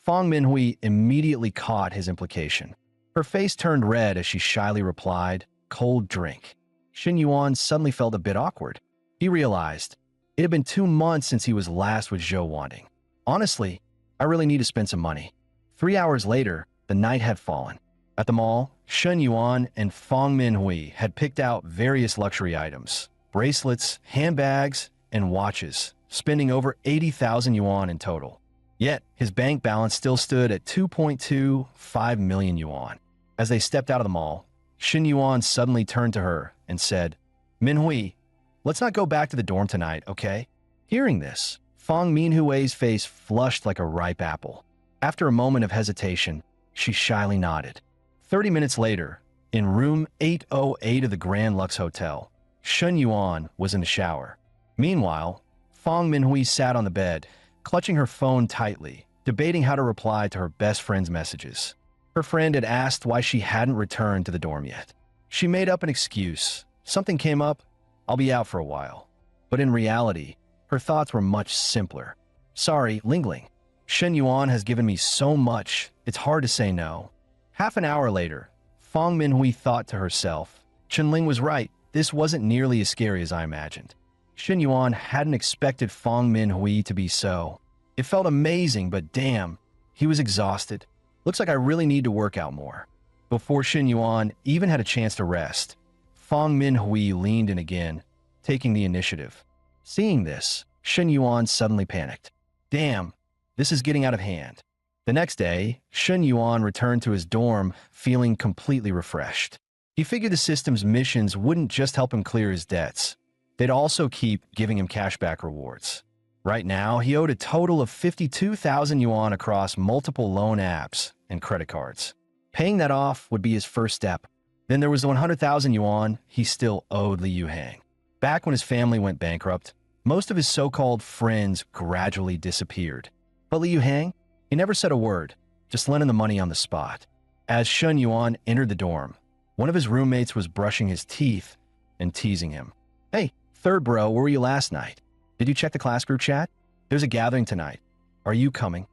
Fong Minhui immediately caught his implication. Her face turned red as she shyly replied, "Cold drink." Shin Yuan suddenly felt a bit awkward. He realized it had been 2 months since he was last with Zhou Wanting. "Honestly, I really need to spend some money." 3 hours later, the night had fallen. At the mall, Shen Yuan and Fong Minhui had picked out various luxury items, bracelets, handbags, and watches, spending over 80,000 yuan in total. Yet, his bank balance still stood at 2.25 million yuan. As they stepped out of the mall, Shen Yuan suddenly turned to her and said, "Minhui, let's not go back to the dorm tonight, okay?" Hearing this, Fong Minhui's face flushed like a ripe apple. After a moment of hesitation, she shyly nodded. 30 minutes later, in room 808 of the Grand Lux Hotel, Shen Yuan was in the shower. Meanwhile, Fong Minhui sat on the bed, clutching her phone tightly, debating how to reply to her best friend's messages. Her friend had asked why she hadn't returned to the dorm yet. She made up an excuse. "Something came up. I'll be out for a while." But in reality, her thoughts were much simpler. "Sorry, Lingling. Shen Yuan has given me so much, it's hard to say no." Half an hour later, Fong Minhui thought to herself, Chenling was right, this wasn't nearly as scary as I imagined. Shen Yuan hadn't expected Fong Minhui to be so. It felt amazing, but damn, he was exhausted. "Looks like I really need to work out more." Before Shen Yuan even had a chance to rest, Fong Minhui leaned in again, taking the initiative. Seeing this, Shen Yuan suddenly panicked. "Damn, this is getting out of hand." The next day, Shen Yuan returned to his dorm feeling completely refreshed. He figured the system's missions wouldn't just help him clear his debts. They'd also keep giving him cashback rewards. Right now, he owed a total of 52,000 yuan across multiple loan apps and credit cards. Paying that off would be his first step. Then there was the 100,000 yuan he still owed Li Yuhang. Back when his family went bankrupt, most of his so-called friends gradually disappeared. But Li Yuhang, he never said a word, just lent him the money on the spot. As Shen Yuan entered the dorm, one of his roommates was brushing his teeth and teasing him. "Hey, third bro, where were you last night? Did you check the class group chat? There's a gathering tonight. Are you coming?"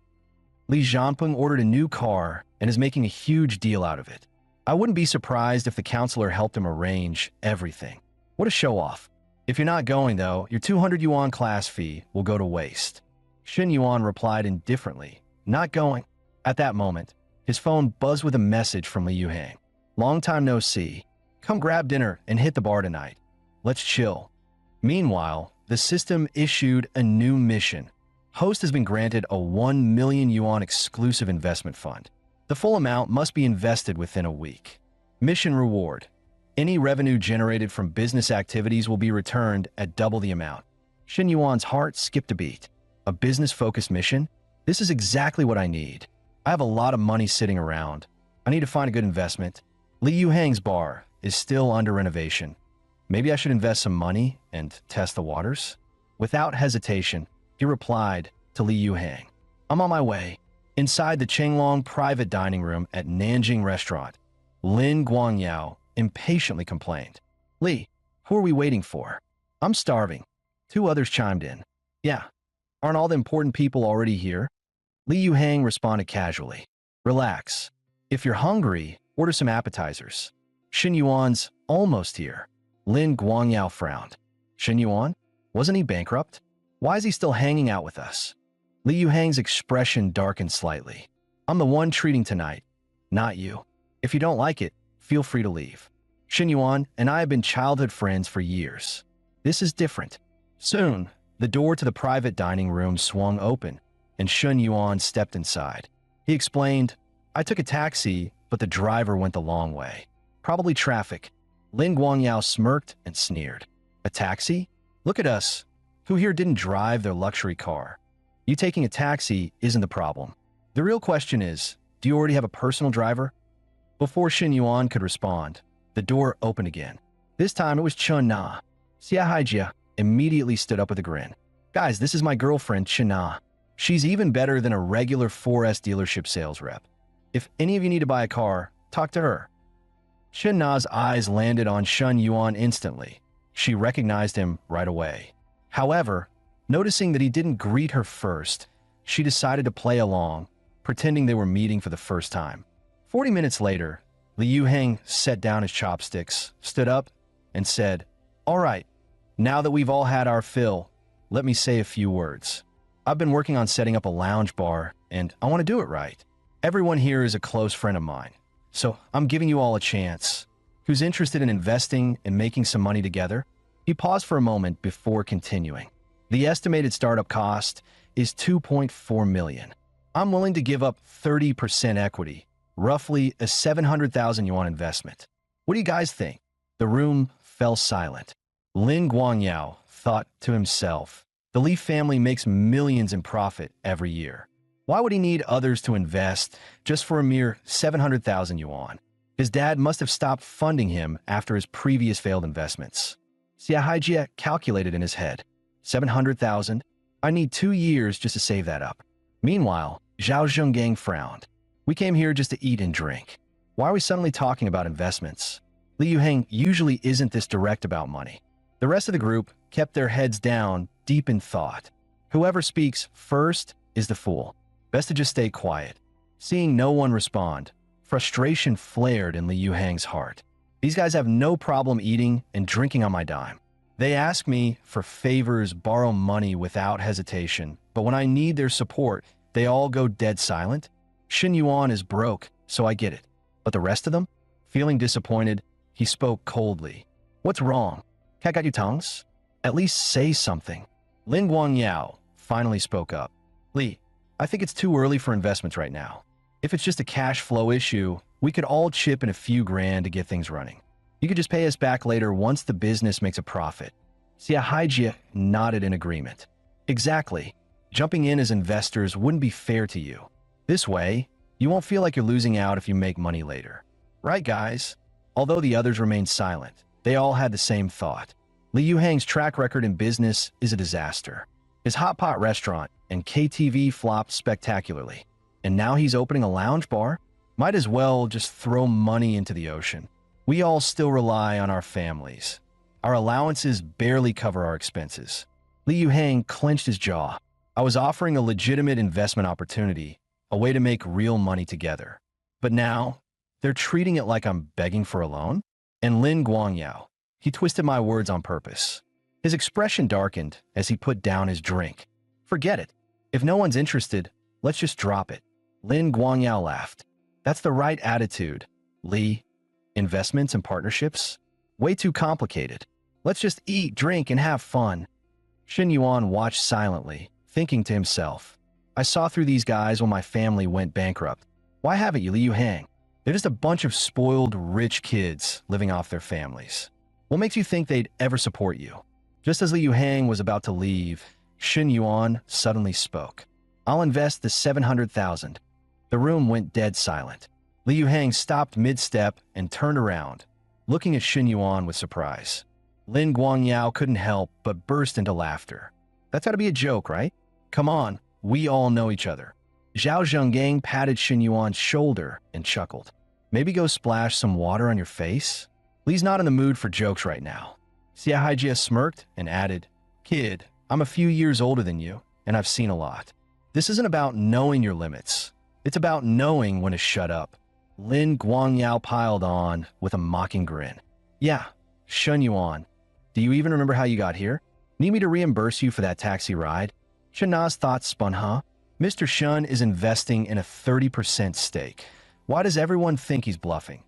Li Zhanpeng ordered a new car and is making a huge deal out of it. I wouldn't be surprised if the counselor helped him arrange everything. What a show-off. If you're not going, though, your 200 yuan class fee will go to waste. Shen Yuan replied indifferently, "Not going." At that moment, his phone buzzed with a message from Li Yuhang. "Long time no see. Come grab dinner and hit the bar tonight. Let's chill." Meanwhile, the system issued a new mission. Host has been granted a 1 million yuan exclusive investment fund. The full amount must be invested within a week. Mission reward. Any revenue generated from business activities will be returned at double the amount. Shen Yuan's heart skipped a beat. A business-focused mission? This is exactly what I need. I have a lot of money sitting around. I need to find a good investment. Li Yuhang's bar is still under renovation. Maybe I should invest some money and test the waters? Without hesitation, he replied to Li Yuhang, "I'm on my way." Inside the Chenglong private dining room at Nanjing Restaurant, Lin Guangyao impatiently complained. "Li, who are we waiting for? I'm starving." Two others chimed in. "Yeah, aren't all the important people already here?" Li Yuhang responded casually. "Relax. If you're hungry, order some appetizers. Shen Yuan's almost here." Lin Guangyao frowned. "Shen Yuan? Wasn't he bankrupt? Why is he still hanging out with us?" Li Yuhang's expression darkened slightly. "I'm the one treating tonight, not you. If you don't like it, feel free to leave. Shen Yuan and I have been childhood friends for years. This is different." Soon, the door to the private dining room swung open, and Shen Yuan stepped inside. He explained, "I took a taxi, but the driver went the long way. Probably traffic." Lin Guangyao smirked and sneered. "A taxi? Look at us. Who here didn't drive their luxury car? You taking a taxi isn't the problem. The real question is, do you already have a personal driver?" Before Shen Yuan could respond, the door opened again. This time it was Chen Na. Xia Haijia immediately stood up with a grin. "Guys, this is my girlfriend, Chen Na. She's even better than a regular 4S dealership sales rep. If any of you need to buy a car, talk to her." Chen Na's eyes landed on Shen Yuan instantly. She recognized him right away. However, noticing that he didn't greet her first, she decided to play along, pretending they were meeting for the first time. 40 minutes later, Li Yuheng set down his chopsticks, stood up, and said, "All right, now that we've all had our fill, let me say a few words. I've been working on setting up a lounge bar, and I want to do it right. Everyone here is a close friend of mine, so I'm giving you all a chance. Who's interested in investing and making some money together?" He paused for a moment before continuing. "The estimated startup cost is 2.4 million. I'm willing to give up 30% equity, roughly a 700,000 yuan investment. What do you guys think?" The room fell silent. Lin Guangyao thought to himself, the Li family makes millions in profit every year. Why would he need others to invest just for a mere 700,000 yuan? His dad must have stopped funding him after his previous failed investments. Xia Haijie calculated in his head. 700,000? I need 2 years just to save that up. Meanwhile, Zhao Zhonggang frowned. "We came here just to eat and drink. Why are we suddenly talking about investments?" Li Yuheng usually isn't this direct about money. The rest of the group kept their heads down, deep in thought. Whoever speaks first is the fool. Best to just stay quiet. Seeing no one respond, frustration flared in Li Yuheng's heart. These guys have no problem eating and drinking on my dime. They ask me for favors, borrow money without hesitation, but when I need their support, they all go dead silent. Shen Yuan is broke, so I get it. But the rest of them? Feeling disappointed, he spoke coldly. "What's wrong? Cat got you tongues? At least say something." Lin Guangyao finally spoke up. "Li, I think it's too early for investments right now. If it's just a cash flow issue, we could all chip in a few grand to get things running. You could just pay us back later once the business makes a profit." Xia Haijie nodded in agreement. "Exactly. Jumping in as investors wouldn't be fair to you. This way, you won't feel like you're losing out if you make money later. Right, guys?" Although the others remained silent, they all had the same thought. Li Yuheng's track record in business is a disaster. His hot pot restaurant and KTV flopped spectacularly. And now he's opening a lounge bar? Might as well just throw money into the ocean. We all still rely on our families. Our allowances barely cover our expenses. Li Yuheng clenched his jaw. I was offering a legitimate investment opportunity, a way to make real money together. But now, they're treating it like I'm begging for a loan? And Lin Guangyao, he twisted my words on purpose. His expression darkened as he put down his drink. "Forget it. If no one's interested, let's just drop it." Lin Guangyao laughed. "That's the right attitude, Li. Investments and partnerships? Way too complicated. Let's just eat, drink, and have fun." Shen Yuan watched silently, thinking to himself, "I saw through these guys when my family went bankrupt. Why haven't you, Li Yuheng? They're just a bunch of spoiled, rich kids living off their families. What makes you think they'd ever support you?" Just as Li Yuheng was about to leave, Shen Yuan suddenly spoke. "I'll invest the 700,000. The room went dead silent. Li Yuheng stopped mid-step and turned around, looking at Shen Yuan with surprise. Lin Guangyao couldn't help but burst into laughter. "That's got to be a joke, right? Come on, we all know each other." Zhao Zhonggang patted Shen Yuan's shoulder and chuckled. "Maybe go splash some water on your face?" Li's not in the mood for jokes right now. Xia Haijie smirked and added, "Kid, I'm a few years older than you, and I've seen a lot. This isn't about knowing your limits. It's about knowing when to shut up." Lin Guangyao piled on with a mocking grin. "Yeah, Shen Yuan. Do you even remember how you got here? Need me to reimburse you for that taxi ride?" Shen Na's thoughts spun, huh? Mr. Shun is investing in a 30% stake. Why does everyone think he's bluffing?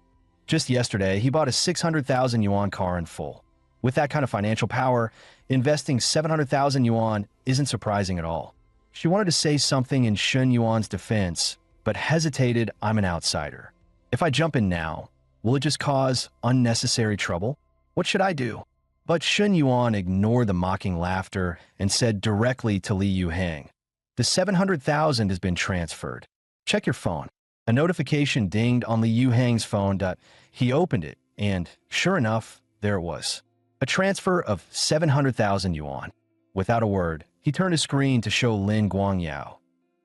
Just yesterday, he bought a 600,000 yuan car in full. With that kind of financial power, investing 700,000 yuan isn't surprising at all. She wanted to say something in Shen Yuan's defense, but hesitated. "I'm an outsider. If I jump in now, will it just cause unnecessary trouble? What should I do?" But Shen Yuan ignored the mocking laughter and said directly to Li Yuheng, "The 700,000 has been transferred. Check your phone." A notification dinged on Li Yuheng's phone. He opened it, and sure enough, there it was. A transfer of 700,000 yuan. Without a word, he turned his screen to show Lin Guangyao.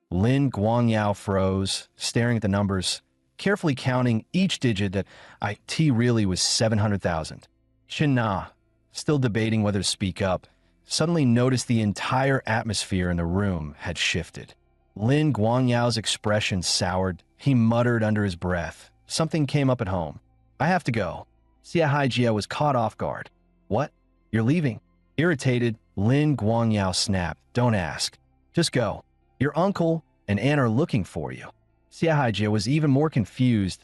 Lin Guangyao froze, staring at the numbers, carefully counting each digit. That it really was 700,000. Shen Na, still debating whether to speak up, suddenly noticed the entire atmosphere in the room had shifted. Lin Guangyao's expression soured. He muttered under his breath, something came up at home. I have to go. Xia Haijia was caught off guard. What? You're leaving? Irritated, Lin Guangyao snapped. Don't ask. Just go. Your uncle and aunt are looking for you. Xia Haijia was even more confused.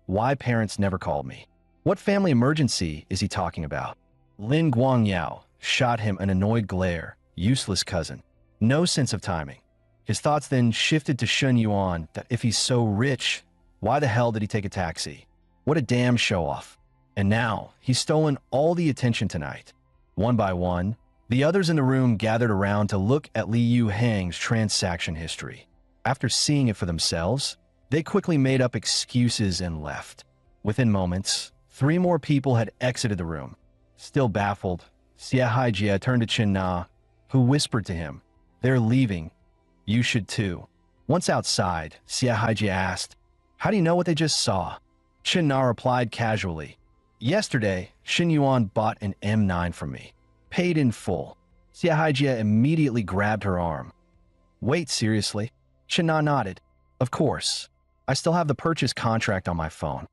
Why parents never called me? What family emergency is he talking about? Lin Guangyao shot him an annoyed glare. Useless cousin. No sense of timing. His thoughts then shifted to Shun Yuan. That if he's so rich, why the hell did he take a taxi? What a damn show-off. And now, he's stolen all the attention tonight. One by one, the others in the room gathered around to look at Li Yu Hang's transaction history. After seeing it for themselves, they quickly made up excuses and left. Within moments, 3 more people had exited the room. Still baffled, Xia Haijia turned to Chen Na, who whispered to him, "They're leaving. You should too." Once outside, Xia Haijia asked, "How do you know what they just saw?" Chen Na replied casually, "Yesterday, Xin Yuan bought an M9 from me. Paid in full." Xia Haijia immediately grabbed her arm. "Wait, seriously?" Chen Na nodded. "Of course. I still have the purchase contract on my phone."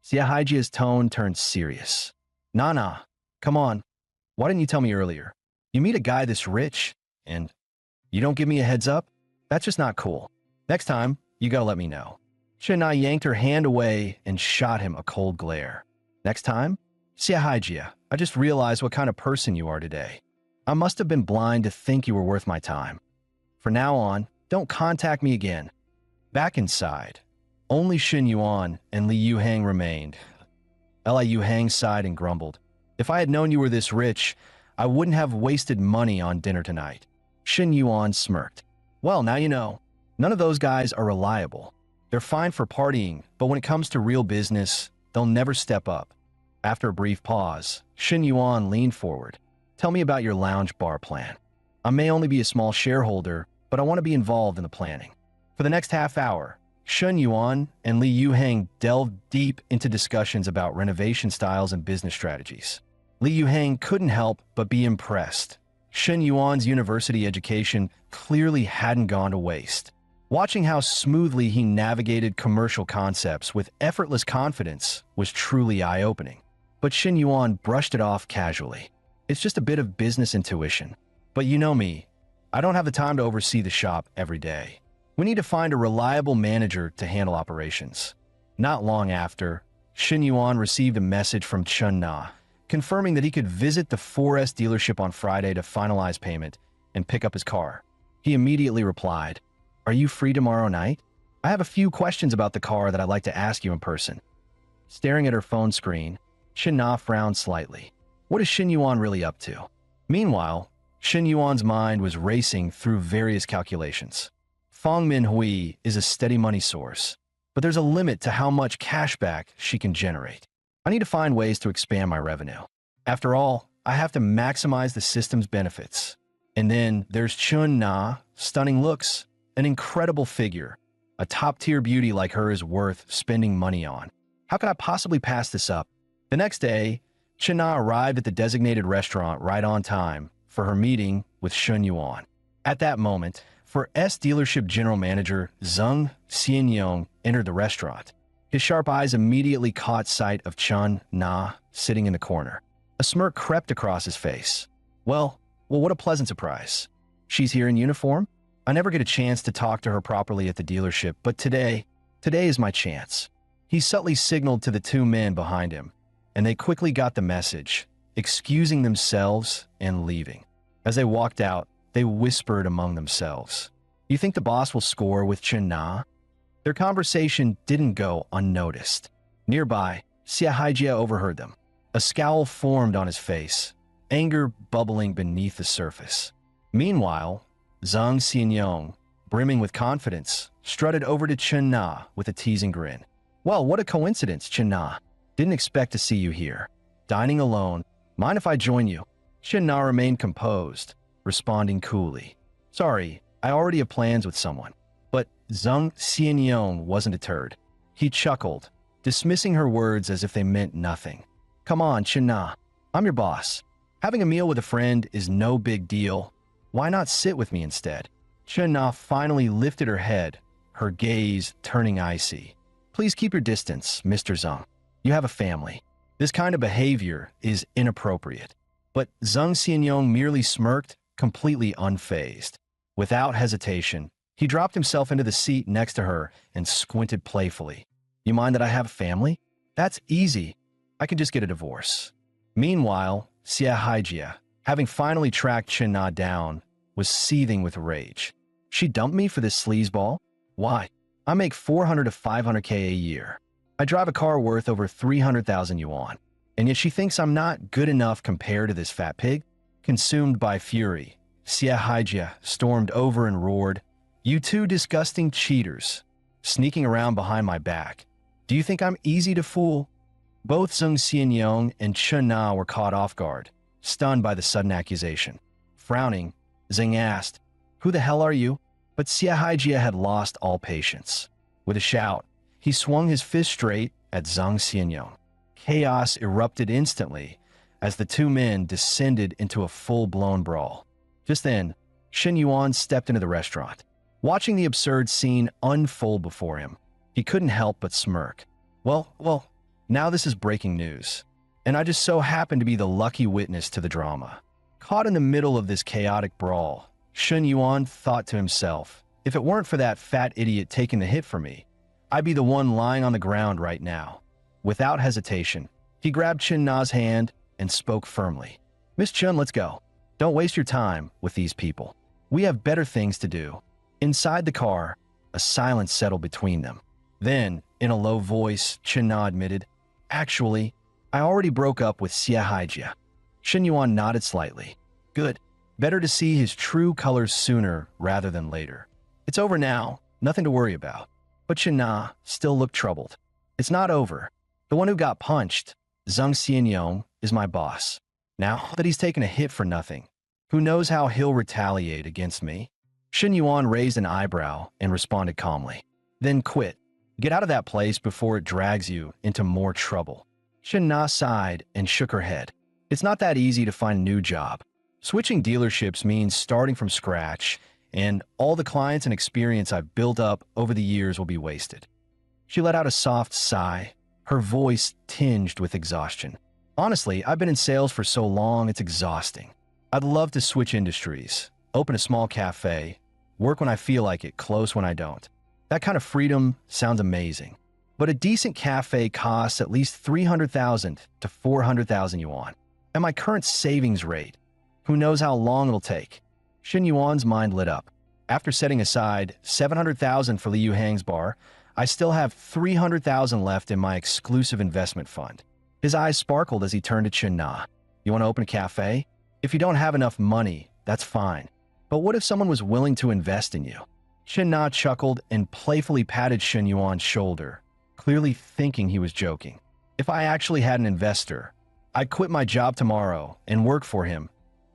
Xia Haijia's tone turned serious. "Nana, come on. Why didn't you tell me earlier? You meet a guy this rich, and you don't give me a heads up? That's just not cool. Next time, you gotta let me know." Chen Na yanked her hand away and shot him a cold glare. "Next time? Xia Haijia, I just realized what kind of person you are today. I must have been blind to think you were worth my time. From now on, don't contact me again." Back inside, only Xin Yuan and Li Yu Hang remained. Li Yu Hang sighed and grumbled. "If I had known you were this rich, I wouldn't have wasted money on dinner tonight." Xin Yuan smirked. "Well, now you know. None of those guys are reliable. They're fine for partying, but when it comes to real business, they'll never step up." After a brief pause, Xin Yuan leaned forward. "Tell me about your lounge bar plan. I may only be a small shareholder, but I want to be involved in the planning." For the next half hour, Shun Yuan and Li Yu Hang delved deep into discussions about renovation styles and business strategies. Li Yu Hang couldn't help but be impressed. Shun Yuan's university education clearly hadn't gone to waste. Watching how smoothly he navigated commercial concepts with effortless confidence was truly eye-opening. But Xin Yuan brushed it off casually. "It's just a bit of business intuition. But you know me, I don't have the time to oversee the shop every day. We need to find a reliable manager to handle operations." Not long after, Xin Yuan received a message from Chen Na, confirming that he could visit the 4S dealership on Friday to finalize payment and pick up his car. He immediately replied, "Are you free tomorrow night? I have a few questions about the car that I'd like to ask you in person." Staring at her phone screen, Chen Na frowned slightly. What is Xin Yuan really up to? Meanwhile, Xin Yuan's mind was racing through various calculations. Fang Minhui is a steady money source, but there's a limit to how much cashback she can generate. I need to find ways to expand my revenue. After all, I have to maximize the system's benefits. And then there's Chun Na, stunning looks, an incredible figure. A top-tier beauty like her is worth spending money on. How could I possibly pass this up? The next day, Chen Na arrived at the designated restaurant right on time for her meeting with Shun Yuan. At that moment, for S dealership general manager Zheng Xianyong entered the restaurant. His sharp eyes immediately caught sight of Chun Na sitting in the corner. A smirk crept across his face. Well, what a pleasant surprise. She's here in uniform? I never get a chance to talk to her properly at the dealership, but today is my chance. He subtly signaled to the 2 men behind him, and they quickly got the message, excusing themselves and leaving. As they walked out, they whispered among themselves, "You think the boss will score with Chen Na?" Their conversation didn't go unnoticed. Nearby, Xia Haijia overheard them. A scowl formed on his face, anger bubbling beneath the surface. Meanwhile, Zhang Xianyong, brimming with confidence, strutted over to Chen Na with a teasing grin. "Well, what a coincidence, Chen Na. Didn't expect to see you here. Dining alone. Mind if I join you?" Chen Na remained composed, responding coolly. "Sorry, I already have plans with someone." But Zhang Xianyong wasn't deterred. He chuckled, dismissing her words as if they meant nothing. "Come on, Chen Na. I'm your boss. Having a meal with a friend is no big deal. Why not sit with me instead?" Chen Na finally lifted her head, her gaze turning icy. Please keep your distance, Mr. Zhang. You have a family. This kind of behavior is inappropriate. But Zhang Xianyong merely smirked, completely unfazed. Without hesitation, he dropped himself into the seat next to her and squinted playfully. You mind that I have a family? That's easy. I can just get a divorce. Meanwhile, Xia Haijia, having finally tracked Chen Na down, was seething with rage. She dumped me for this sleazeball? Why? I make 400 to 500k a year. I drive a car worth over 300,000 yuan. And yet she thinks I'm not good enough compared to this fat pig? Consumed by fury, Xia Haijia stormed over and roared, You two disgusting cheaters, sneaking around behind my back. Do you think I'm easy to fool? Both Zhang Xianyong and Chen Na were caught off guard, stunned by the sudden accusation. Frowning, Zhang asked, Who the hell are you? But Xia Haijia had lost all patience. With a shout, he swung his fist straight at Zhang Xianyong. Chaos erupted instantly as the two men descended into a full-blown brawl. Just then, Shen Yuan stepped into the restaurant. Watching the absurd scene unfold before him, he couldn't help but smirk. Well, now this is breaking news, and I just so happen to be the lucky witness to the drama. Caught in the middle of this chaotic brawl, Shen Yuan thought to himself, if it weren't for that fat idiot taking the hit for me, I'd be the one lying on the ground right now. Without hesitation, he grabbed Chen Na's hand and spoke firmly. Miss Chen, let's go. Don't waste your time with these people. We have better things to do. Inside the car, a silence settled between them. Then, in a low voice, Chen Na admitted, Actually, I already broke up with Xia Haijia. Shen Yuan nodded slightly. Good. Better to see his true colors sooner rather than later. It's over now, nothing to worry about. But Chen Na still looked troubled. It's not over. The one who got punched, Zhang Xianyong, is my boss. Now that he's taken a hit for nothing, who knows how he'll retaliate against me? Shen Yuan raised an eyebrow and responded calmly. Then quit. Get out of that place before it drags you into more trouble. Shen Na sighed and shook her head. It's not that easy to find a new job. Switching dealerships means starting from scratch, and all the clients and experience I've built up over the years will be wasted. She let out a soft sigh, her voice tinged with exhaustion. Honestly, I've been in sales for so long, it's exhausting. I'd love to switch industries, open a small cafe, work when I feel like it, close when I don't. That kind of freedom sounds amazing. But a decent cafe costs at least 300,000 to 400,000 yuan. At my current savings rate, who knows how long it'll take? Shen Yuan's mind lit up. After setting aside 700,000 for Liu Hang's bar, I still have 300,000 left in my exclusive investment fund. His eyes sparkled as he turned to Chen Na. You want to open a cafe? If you don't have enough money, that's fine. But what if someone was willing to invest in you? Chen Na chuckled and playfully patted Shen Yuan's shoulder, clearly thinking he was joking. If I actually had an investor, I'd quit my job tomorrow and work for him.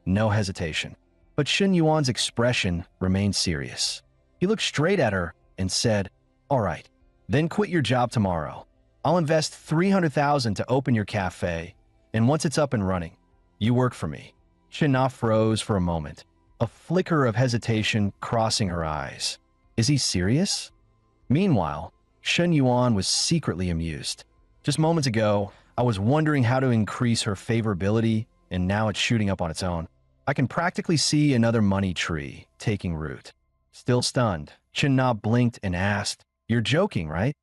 No hesitation. But Shen Yuan's expression remained serious. He looked straight at her and said, All right, then quit your job tomorrow. I'll invest 300,000 to open your cafe, and once it's up and running, you work for me. Shen Na froze for a moment, a flicker of hesitation crossing her eyes. Is he serious? Meanwhile, Shen Yuan was secretly amused. Just moments ago, I was wondering how to increase her favorability, and now it's shooting up on its own. I can practically see another money tree taking root. Still stunned, Chen Na blinked and asked, You're joking, right?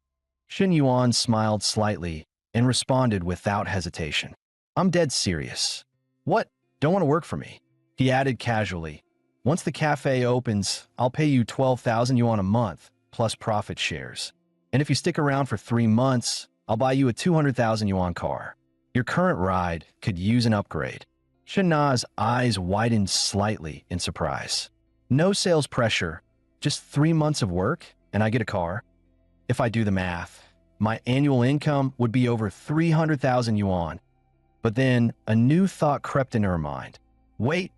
Shen Yuan smiled slightly and responded without hesitation. I'm dead serious. What? Don't want to work for me? He added casually, Once the cafe opens, I'll pay you 12,000 yuan a month, plus profit shares. And if you stick around for 3 months, I'll buy you a 200,000 yuan car. Your current ride could use an upgrade. Shen Na's eyes widened slightly in surprise. No sales pressure, just 3 months of work, and I get a car. If I do the math, my annual income would be over 300,000 yuan. But then a new thought crept into her mind. Wait,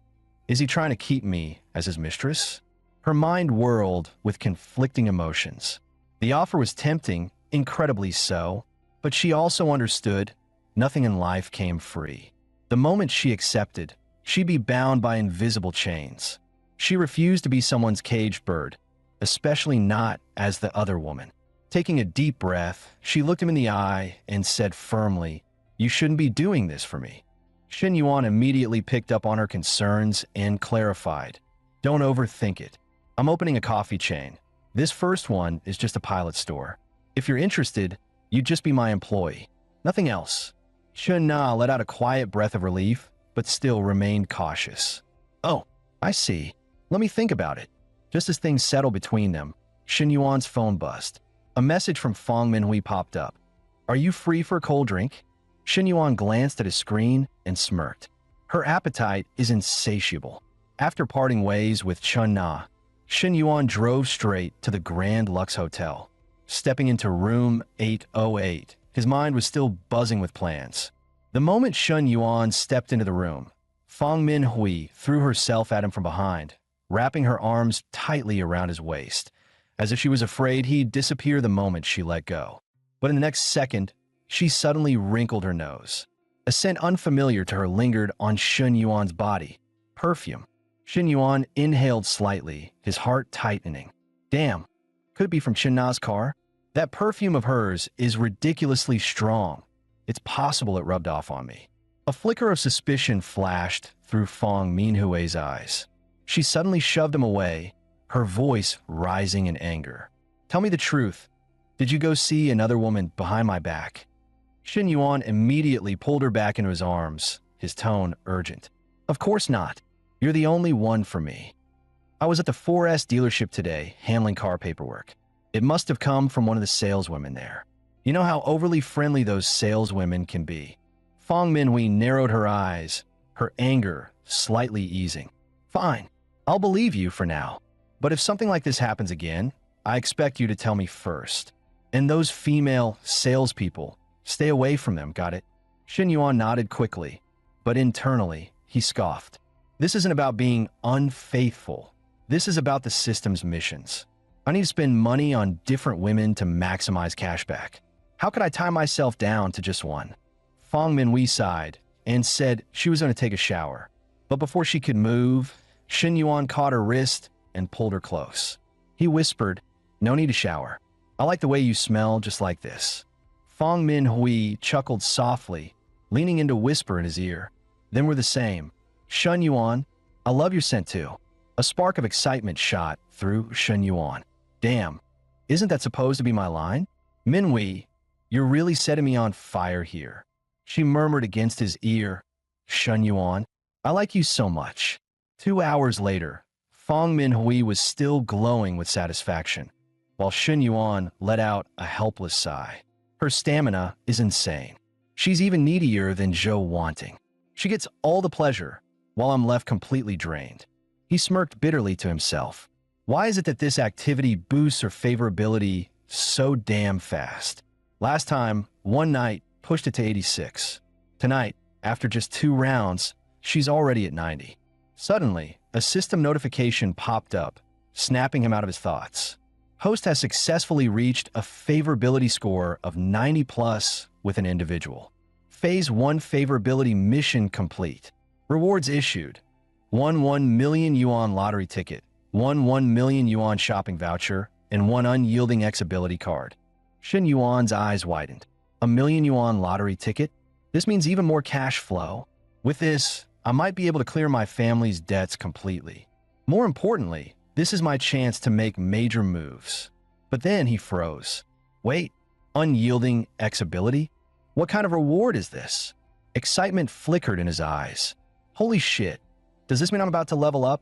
is he trying to keep me as his mistress? Her mind whirled with conflicting emotions. The offer was tempting, incredibly so, but she also understood nothing in life came free. The moment she accepted, she'd be bound by invisible chains. She refused to be someone's caged bird, especially not as the other woman. Taking a deep breath, she looked him in the eye and said firmly, "You shouldn't be doing this for me." Shen Yuan immediately picked up on her concerns and clarified, "Don't overthink it. I'm opening a coffee chain. This first one is just a pilot store. If you're interested, you'd just be my employee. Nothing else." Shen Na let out a quiet breath of relief, but still remained cautious. "Oh, I see. Let me think about it." Just as things settled between them, Shen Yuan's phone buzzed. A message from Fong Minhui popped up. "Are you free for a cold drink?" Shen Yuan glanced at his screen and smirked. Her appetite is insatiable. After parting ways with Chun Na, Shen Yuan drove straight to the Grand Lux Hotel. Stepping into room 808, his mind was still buzzing with plans. The moment Shen Yuan stepped into the room, Fong Minhui threw herself at him from behind, wrapping her arms tightly around his waist, as if she was afraid he'd disappear the moment she let go. But in the next second, she suddenly wrinkled her nose. A scent unfamiliar to her lingered on Shen Yuan's body. Perfume. Shen Yuan inhaled slightly, his heart tightening. Damn, could it be from Shen Na's car? That perfume of hers is ridiculously strong. It's possible it rubbed off on me. A flicker of suspicion flashed through Fong Minhui's eyes. She suddenly shoved him away, her voice rising in anger. "Tell me the truth. Did you go see another woman behind my back?" Shen Yuan immediately pulled her back into his arms, his tone urgent. "Of course not. You're the only one for me. I was at the 4S dealership today, handling car paperwork. It must have come from one of the saleswomen there. You know how overly friendly those saleswomen can be." Fong Minhui narrowed her eyes, her anger slightly easing. "Fine, I'll believe you for now. But if something like this happens again, I expect you to tell me first. And those female salespeople, stay away from them, got it?" Shen Yuan nodded quickly, but internally, he scoffed. "This isn't about being unfaithful. This is about the system's missions. I need to spend money on different women to maximize cashback. How could I tie myself down to just one?" Fong Minhui sighed and said she was going to take a shower. But before she could move, Shen Yuan caught her wrist and pulled her close. He whispered, "No need to shower. I like the way you smell just like this." Fong Minhui chuckled softly, leaning in to whisper in his ear. Then we're the same. "Shen Yuan, I love your scent too." A spark of excitement shot through Shen Yuan. "Damn, isn't that supposed to be my line?" "Minhui, you're really setting me on fire here." She murmured against his ear, "Shen Yuan, I like you so much." 2 hours later, Fong Minhui was still glowing with satisfaction, while Shen Yuan let out a helpless sigh. Her stamina is insane. She's even needier than Zhou wanting. She gets all the pleasure, while I'm left completely drained. He smirked bitterly to himself. Why is it that this activity boosts her favorability so damn fast? Last time, one night, pushed it to 86. Tonight, after just 2 rounds, she's already at 90. Suddenly, a system notification popped up, snapping him out of his thoughts. Host has successfully reached a favorability score of 90 plus with an individual. Phase 1 favorability mission complete. Rewards issued. 1 million yuan lottery ticket, 1 million yuan shopping voucher, and 1 unyielding X-ability card. Shen Yuan's eyes widened. 1 million yuan lottery ticket? This means even more cash flow. With this, I might be able to clear my family's debts completely. More importantly, this is my chance to make major moves. But then he froze. Wait, unyielding X-ability? What kind of reward is this? Excitement flickered in his eyes. Holy shit, does this mean I'm about to level up?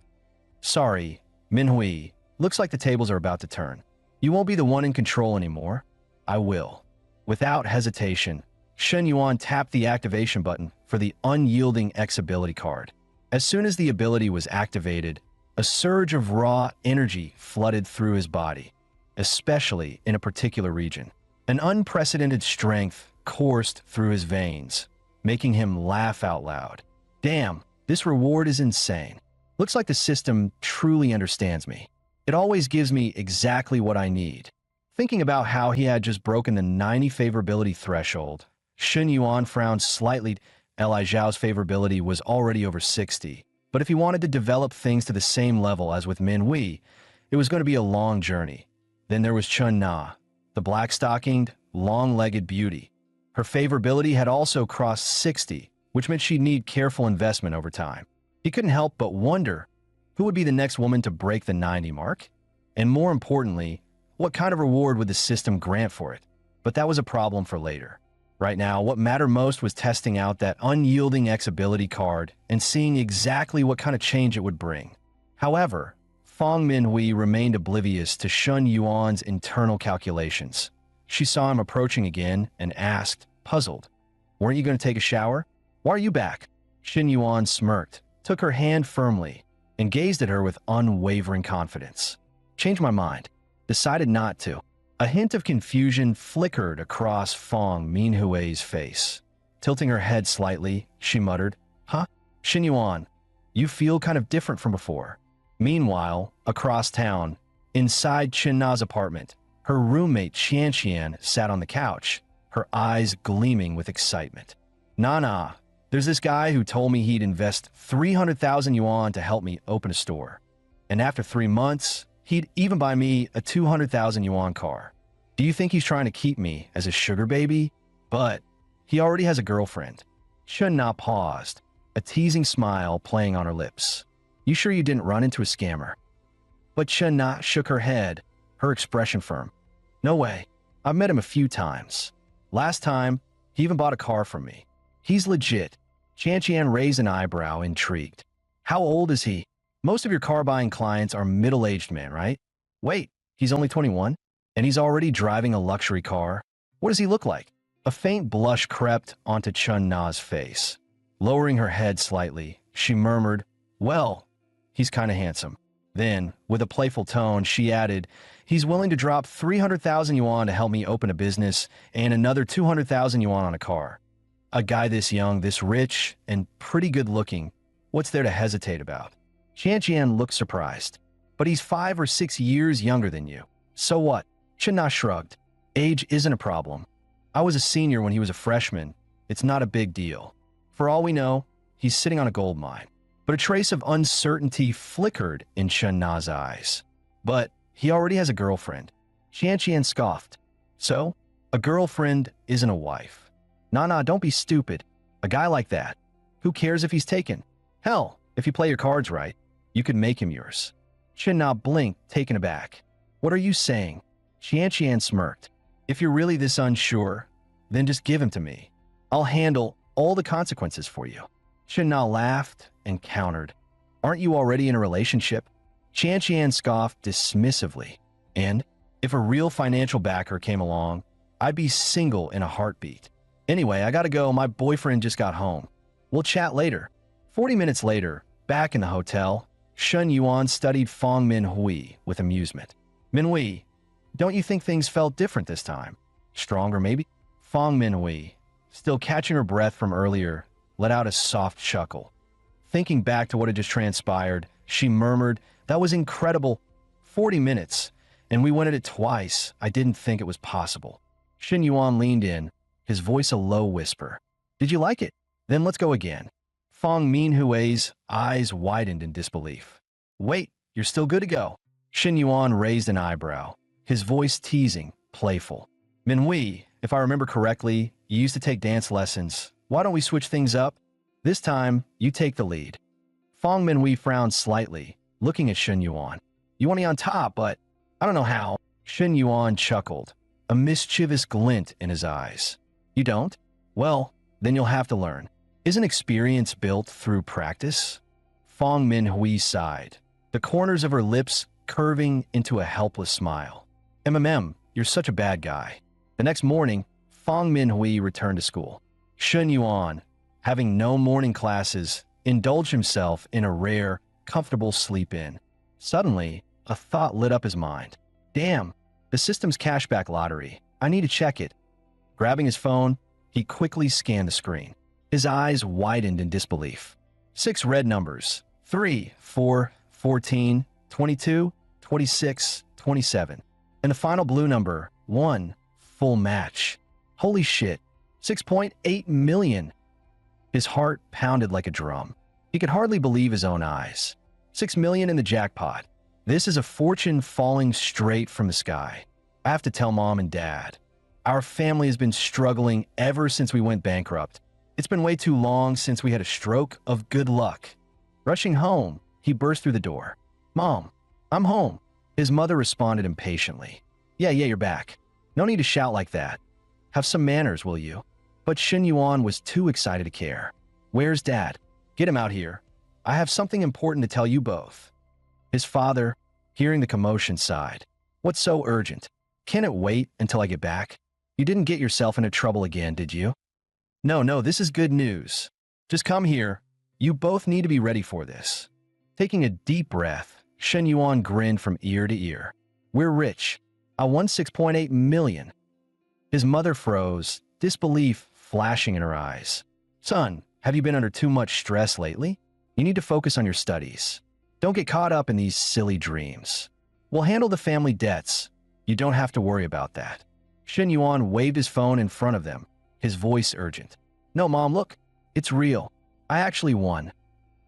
Sorry, Minhui, looks like the tables are about to turn. You won't be the one in control anymore. I will. Without hesitation, Shen Yuan tapped the activation button for the unyielding X-ability card. As soon as the ability was activated, a surge of raw energy flooded through his body, especially in a particular region. An unprecedented strength coursed through his veins, making him laugh out loud. Damn, this reward is insane. Looks like the system truly understands me. It always gives me exactly what I need. Thinking about how he had just broken the 90 favorability threshold, Shen Yuan frowned slightly. Li Zhao's favorability was already over 60, but if he wanted to develop things to the same level as with Minhui, it was going to be a long journey. Then there was Chun Na. the black-stockinged, long-legged beauty. Her favorability had also crossed 60, which meant she'd need careful investment over time. He couldn't help but wonder who would be the next woman to break the 90 mark, and more importantly, what kind of reward would the system grant for it? But that was a problem for later. Right now, what mattered most was testing out that unyielding ex-ability card and seeing exactly what kind of change it would bring. However, Fong Minhui remained oblivious to Shun Yuan's internal calculations. She saw him approaching again and asked, puzzled, "Weren't you going to take a shower? Why are you back?" Shin Yuan smirked, took her hand firmly, and gazed at her with unwavering confidence. "Changed my mind. Decided not to." A hint of confusion flickered across Fong Minhui's face. Tilting her head slightly, she muttered, "Huh? Shin Yuan, you feel kind of different from before." Meanwhile, across town, inside Chin Na's apartment, her roommate Qian sat on the couch, her eyes gleaming with excitement. "Nana, there's this guy who told me he'd invest 300,000 yuan to help me open a store. And after 3 months, he'd even buy me a 200,000 yuan car. Do you think he's trying to keep me as a sugar baby? But he already has a girlfriend." Chen Na paused, a teasing smile playing on her lips. "You sure you didn't run into a scammer?" But Chen Na shook her head, her expression firm. "No way. I've met him a few times. Last time, he even bought a car from me. He's legit." Qian raised an eyebrow, intrigued. "How old is he? Most of your car-buying clients are middle-aged men, right? Wait, he's only 21? And he's already driving a luxury car? What does he look like?" A faint blush crept onto Chun Na's face. Lowering her head slightly, she murmured, "Well, he's kinda handsome." Then, with a playful tone, she added, "He's willing to drop 300,000 yuan to help me open a business and another 200,000 yuan on a car. A guy this young, this rich, and pretty good-looking, what's there to hesitate about?" Qian looked surprised. "But he's 5 or 6 years younger than you. So what?" Chen Na shrugged. "Age isn't a problem. I was a senior when he was a freshman. It's not a big deal. For all we know, he's sitting on a gold mine." But a trace of uncertainty flickered in Chen Na's eyes. "But he already has a girlfriend." Qian scoffed. "So, a girlfriend isn't a wife. Nah, don't be stupid. A guy like that, who cares if he's taken? Hell, if you play your cards right, you could make him yours." Chen Na blinked, taken aback. "What are you saying?" Qian smirked. "If you're really this unsure, then just give him to me. I'll handle all the consequences for you." Chen Na laughed and countered, "Aren't you already in a relationship?" Qian scoffed dismissively. "And if a real financial backer came along, I'd be single in a heartbeat. Anyway, I gotta go. My boyfriend just got home. We'll chat later." 40 minutes later, back in the hotel, Shun Yuan studied Fong Minhui with amusement. "Minhui, don't you think things felt different this time? Stronger, maybe?" Fong Minhui, still catching her breath from earlier, let out a soft chuckle. Thinking back to what had just transpired, she murmured, "That was incredible. 40 minutes, and we went at it twice. I didn't think it was possible." Shin Yuan leaned in, his voice a low whisper. "Did you like it? Then let's go again." Fong Minhui's eyes widened in disbelief. "Wait, you're still good to go." Shin Yuan raised an eyebrow, his voice teasing, playful. "Minhui, if I remember correctly, you used to take dance lessons. Why don't we switch things up? This time, you take the lead." Fong Minhui frowned slightly, looking at Shin Yuan. "You want me on top, but I don't know how." Shin Yuan chuckled, a mischievous glint in his eyes. "You don't? Well, then you'll have to learn. Isn't experience built through practice?" Fong Minhui sighed, the corners of her lips curving into a helpless smile. You're such a bad guy." The next morning, Fong Minhui returned to school. Shun Yuan, having no morning classes, indulged himself in a rare, comfortable sleep-in. Suddenly, a thought lit up his mind. "Damn, the system's cashback lottery. I need to check it." Grabbing his phone, he quickly scanned the screen. His eyes widened in disbelief. 6 red numbers: 3, 4, 14, 22, 26, 27. And the final blue number, 1, full match. Holy shit, 6.8 million. His heart pounded like a drum. He could hardly believe his own eyes. 6 million in the jackpot. This is a fortune falling straight from the sky. I have to tell Mom and Dad. Our family has been struggling ever since we went bankrupt. It's been way too long since we had a stroke of good luck. Rushing home, he burst through the door. Mom, I'm home. His mother responded impatiently. Yeah, you're back. No need to shout like that. Have some manners, will you? But Shin Yuan was too excited to care. Where's Dad? Get him out here. I have something important to tell you both. His father, hearing the commotion, sighed. What's so urgent? Can it wait until I get back? You didn't get yourself into trouble again, did you? No, this is good news. Just come here. You both need to be ready for this. Taking a deep breath, Shen Yuan grinned from ear to ear. We're rich. I won 6.8 million. His mother froze, disbelief flashing in her eyes. Son, have you been under too much stress lately? You need to focus on your studies. Don't get caught up in these silly dreams. We'll handle the family debts. You don't have to worry about that. Shen Yuan waved his phone in front of them, his voice urgent. No, Mom, look. It's real. I actually won.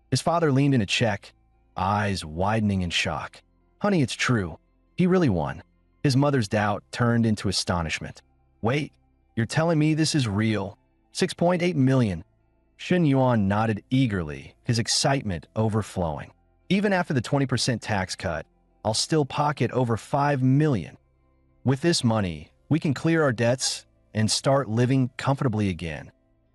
His father leaned in to check, eyes widening in shock. Honey, it's true. He really won. His mother's doubt turned into astonishment. Wait, you're telling me this is real? 6.8 million. Shen Yuan nodded eagerly, his excitement overflowing. Even after the 20% tax cut, I'll still pocket over 5 million. With this money, we can clear our debts and start living comfortably again.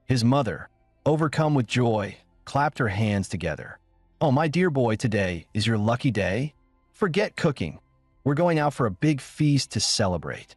His mother, overcome with joy, clapped her hands together. Oh, my dear boy, today is your lucky day. Forget cooking. We're going out for a big feast to celebrate.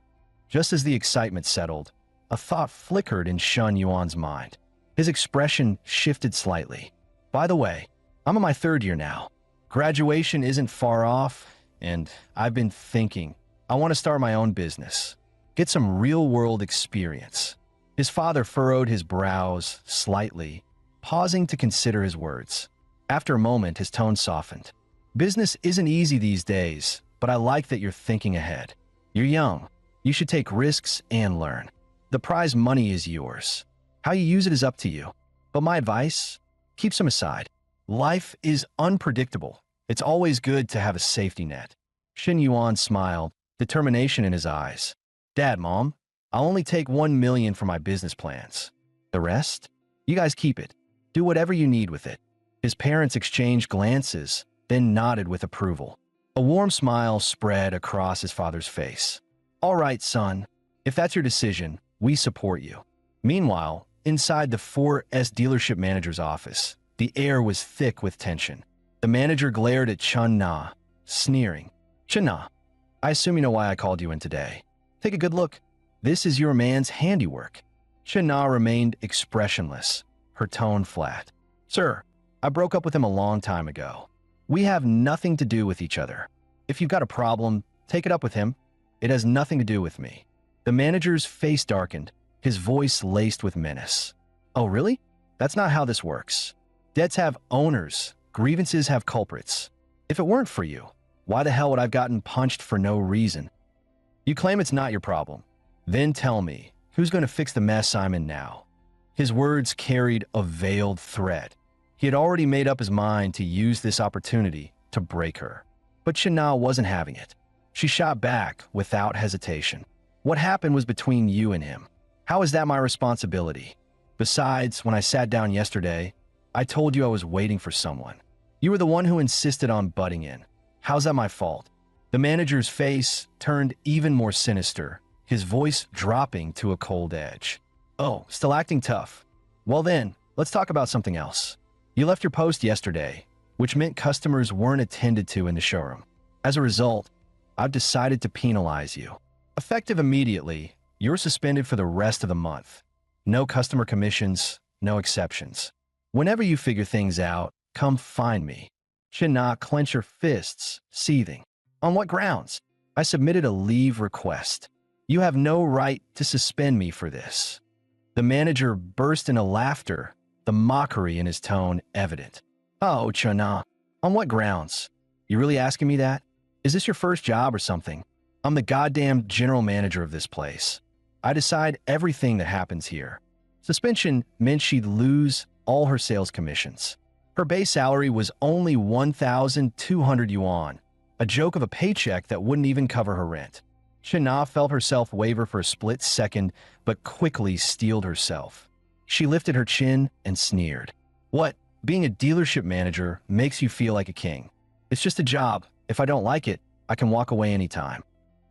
Just as the excitement settled, a thought flickered in Shen Yuan's mind. His expression shifted slightly. By the way, I'm in my third year now. Graduation isn't far off, and I've been thinking, I want to start my own business. Get some real-world experience. His father furrowed his brows slightly, pausing to consider his words. After a moment, his tone softened. Business isn't easy these days, but I like that you're thinking ahead. You're young. You should take risks and learn. The prize money is yours. How you use it is up to you. But my advice? Keep some aside. Life is unpredictable. It's always good to have a safety net. Shen Yuan smiled, determination in his eyes. Dad, Mom, I'll only take 1 million for my business plans. The rest? You guys keep it. Do whatever you need with it. His parents exchanged glances, then nodded with approval. A warm smile spread across his father's face. All right, son. If that's your decision, we support you. Meanwhile, inside the 4S dealership manager's office, the air was thick with tension. The manager glared at Chun Na, sneering. Chun Na, I assume you know why I called you in today. Take a good look. This is your man's handiwork. Chun Na remained expressionless, her tone flat. Sir, I broke up with him a long time ago. We have nothing to do with each other. If you've got a problem, take it up with him. It has nothing to do with me. The manager's face darkened, his voice laced with menace. Oh, really? That's not how this works. Debts have owners. Grievances have culprits. If it weren't for you, why the hell would I have gotten punched for no reason? You claim it's not your problem. Then tell me, who's going to fix the mess I'm in now? His words carried a veiled threat. He had already made up his mind to use this opportunity to break her. But Chanel wasn't having it. She shot back without hesitation. What happened was between you and him. How is that my responsibility? Besides, when I sat down yesterday, I told you I was waiting for someone. You were the one who insisted on butting in. How's that my fault? The manager's face turned even more sinister, his voice dropping to a cold edge. Oh, still acting tough. Well then, let's talk about something else. You left your post yesterday, which meant customers weren't attended to in the showroom. As a result, I've decided to penalize you. Effective immediately, you're suspended for the rest of the month. No customer commissions, no exceptions. Whenever you figure things out, come find me. China clenched her fists, seething. On what grounds? I submitted a leave request. You have no right to suspend me for this. The manager burst into laughter, the mockery in his tone evident. Oh, Chana, on what grounds? You really asking me that? Is this your first job or something? I'm the goddamn general manager of this place. I decide everything that happens here. Suspension meant she'd lose all her sales commissions. Her base salary was only 1,200 yuan, a joke of a paycheck that wouldn't even cover her rent. Shana felt herself waver for a split second, but quickly steeled herself. She lifted her chin and sneered. What? Being a dealership manager makes you feel like a king. It's just a job. If I don't like it, I can walk away anytime.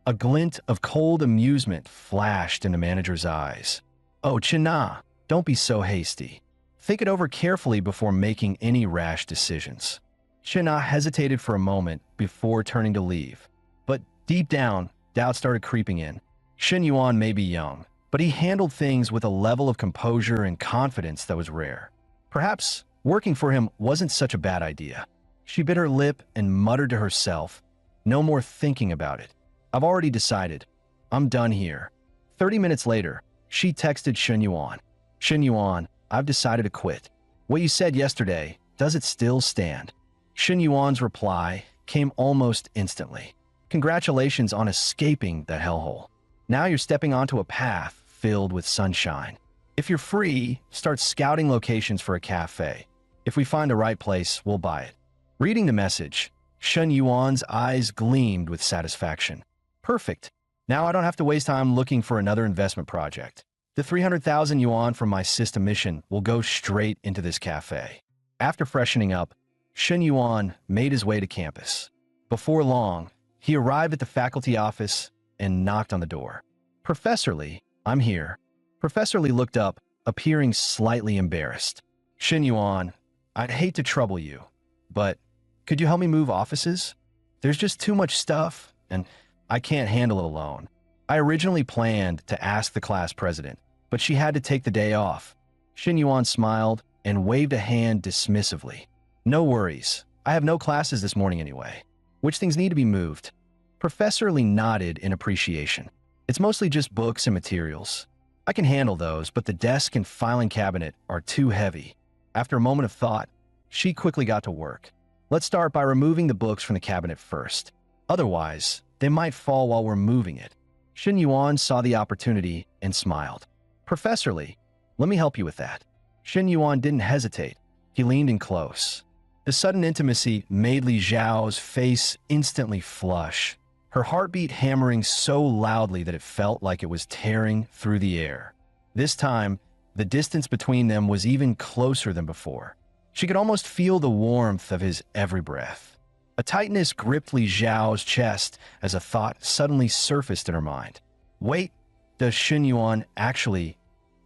A glint of cold amusement flashed in the manager's eyes. Oh, Chana, don't be so hasty. Think it over carefully before making any rash decisions. Chana hesitated for a moment before turning to leave. But deep down, doubt started creeping in. Shen Yuan may be young, but he handled things with a level of composure and confidence that was rare. Perhaps working for him wasn't such a bad idea. She bit her lip and muttered to herself, "No more thinking about it. I've already decided. I'm done here." 30 minutes later, she texted Shen Yuan. "Shen Yuan, I've decided to quit. What you said yesterday, does it still stand?" Shen Yuan's reply came almost instantly. "Congratulations on escaping that hellhole. Now you're stepping onto a path filled with sunshine. If you're free, start scouting locations for a cafe. If we find the right place, we'll buy it." Reading the message, Shen Yuan's eyes gleamed with satisfaction. Perfect. Now I don't have to waste time looking for another investment project. The 300,000 yuan from my system mission will go straight into this cafe. After freshening up, Shen Yuan made his way to campus. Before long, he arrived at the faculty office and knocked on the door. "Professor Lee, I'm here." Professor Lee looked up, appearing slightly embarrassed. "Shen Yuan, I'd hate to trouble you, but could you help me move offices? There's just too much stuff, and I can't handle it alone." I originally planned to ask the class president, but she had to take the day off. Shen Yuan smiled and waved a hand dismissively. "No worries. I have no classes this morning anyway. Which things need to be moved?" Professor Lee nodded in appreciation. "It's mostly just books and materials. I can handle those, but the desk and filing cabinet are too heavy." After a moment of thought, she quickly got to work. "Let's start by removing the books from the cabinet first. Otherwise, they might fall while we're moving it." Shen Yuan saw the opportunity and smiled. "Professor Lee, let me help you with that." Shen Yuan didn't hesitate. He leaned in close. The sudden intimacy made Li Zhao's face instantly flush, her heartbeat hammering so loudly that it felt like it was tearing through the air. This time, the distance between them was even closer than before. She could almost feel the warmth of his every breath. A tightness gripped Li Zhao's chest as a thought suddenly surfaced in her mind. "Wait, does Shen Yuan actually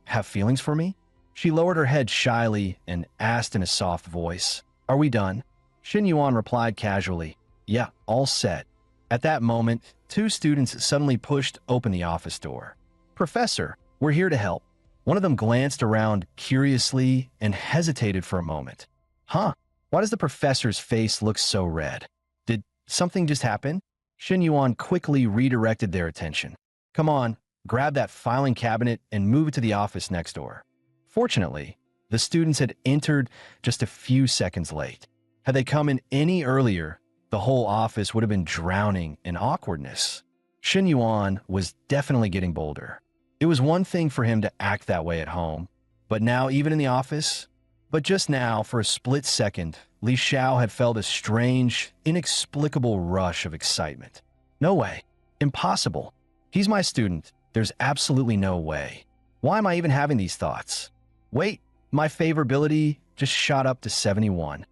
have feelings for me?" She lowered her head shyly and asked in a soft voice, "Are we done?" Shen Yuan replied casually, "Yeah, all set." At that moment, two students suddenly pushed open the office door. "Professor, we're here to help." One of them glanced around curiously and hesitated for a moment. "Huh? Why does the professor's face look so red? Did something just happen?" Shen Yuan quickly redirected their attention. "Come on, grab that filing cabinet and move it to the office next door." Fortunately, the students had entered just a few seconds late. Had they come in any earlier, the whole office would have been drowning in awkwardness. Shen Yuan was definitely getting bolder. It was one thing for him to act that way at home, but now even in the office? But just now, for a split second, Li Xiao had felt a strange, inexplicable rush of excitement. No way. Impossible. He's my student. There's absolutely no way. Why am I even having these thoughts? Wait, my favorability just shot up to 71.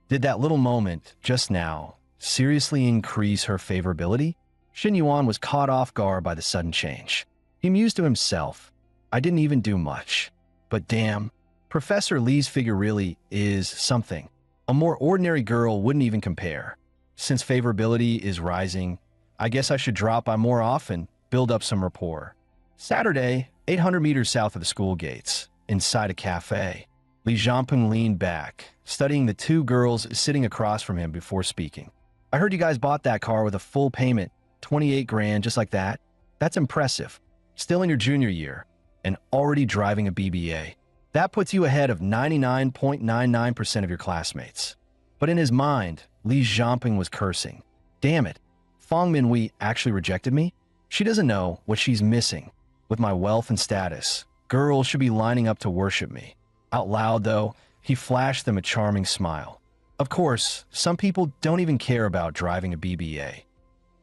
Did that little moment, just now, seriously increase her favorability? Shen Yuan was caught off guard by the sudden change. He mused to himself, "I didn't even do much. But damn, Professor Li's figure really is something. A more ordinary girl wouldn't even compare. Since favorability is rising, I guess I should drop by more often, build up some rapport." Saturday, 800 meters south of the school gates, inside a cafe, Li Zhaopeng leaned back, studying the two girls sitting across from him before speaking. "I heard you guys bought that car with a full payment, 28 grand, just like that. That's impressive. Still in your junior year, and already driving a BBA. That puts you ahead of 99.99% of your classmates." But in his mind, Li Zhaopeng was cursing. Damn it, Fang Minwei actually rejected me? She doesn't know what she's missing. With my wealth and status, girls should be lining up to worship me. Out loud, though, he flashed them a charming smile. Of course, some people don't even care about driving a BBA.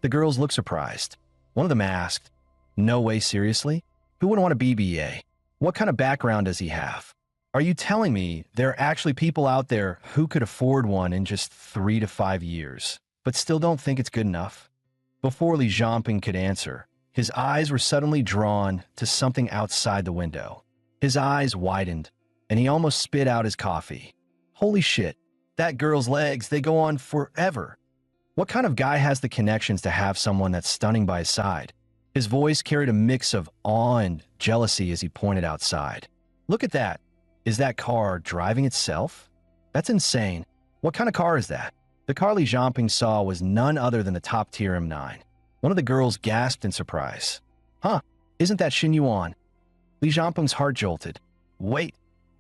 The girls looked surprised. One of them asked, "No way, seriously? Who wouldn't want a BBA? What kind of background does he have? Are you telling me there are actually people out there who could afford one in just 3 to 5 years, but still don't think it's good enough?" Before Li Jianping could answer, his eyes were suddenly drawn to something outside the window. His eyes widened, and he almost spit out his coffee. Holy shit, that girl's legs, they go on forever. What kind of guy has the connections to have someone that's stunning by his side? His voice carried a mix of awe and jealousy as he pointed outside. Look at that. Is that car driving itself? That's insane. What kind of car is that? The car Li Jianping saw was none other than the top-tier M9. One of the girls gasped in surprise. Huh, isn't that Xin Yuan? Li Jianping's heart jolted. Wait,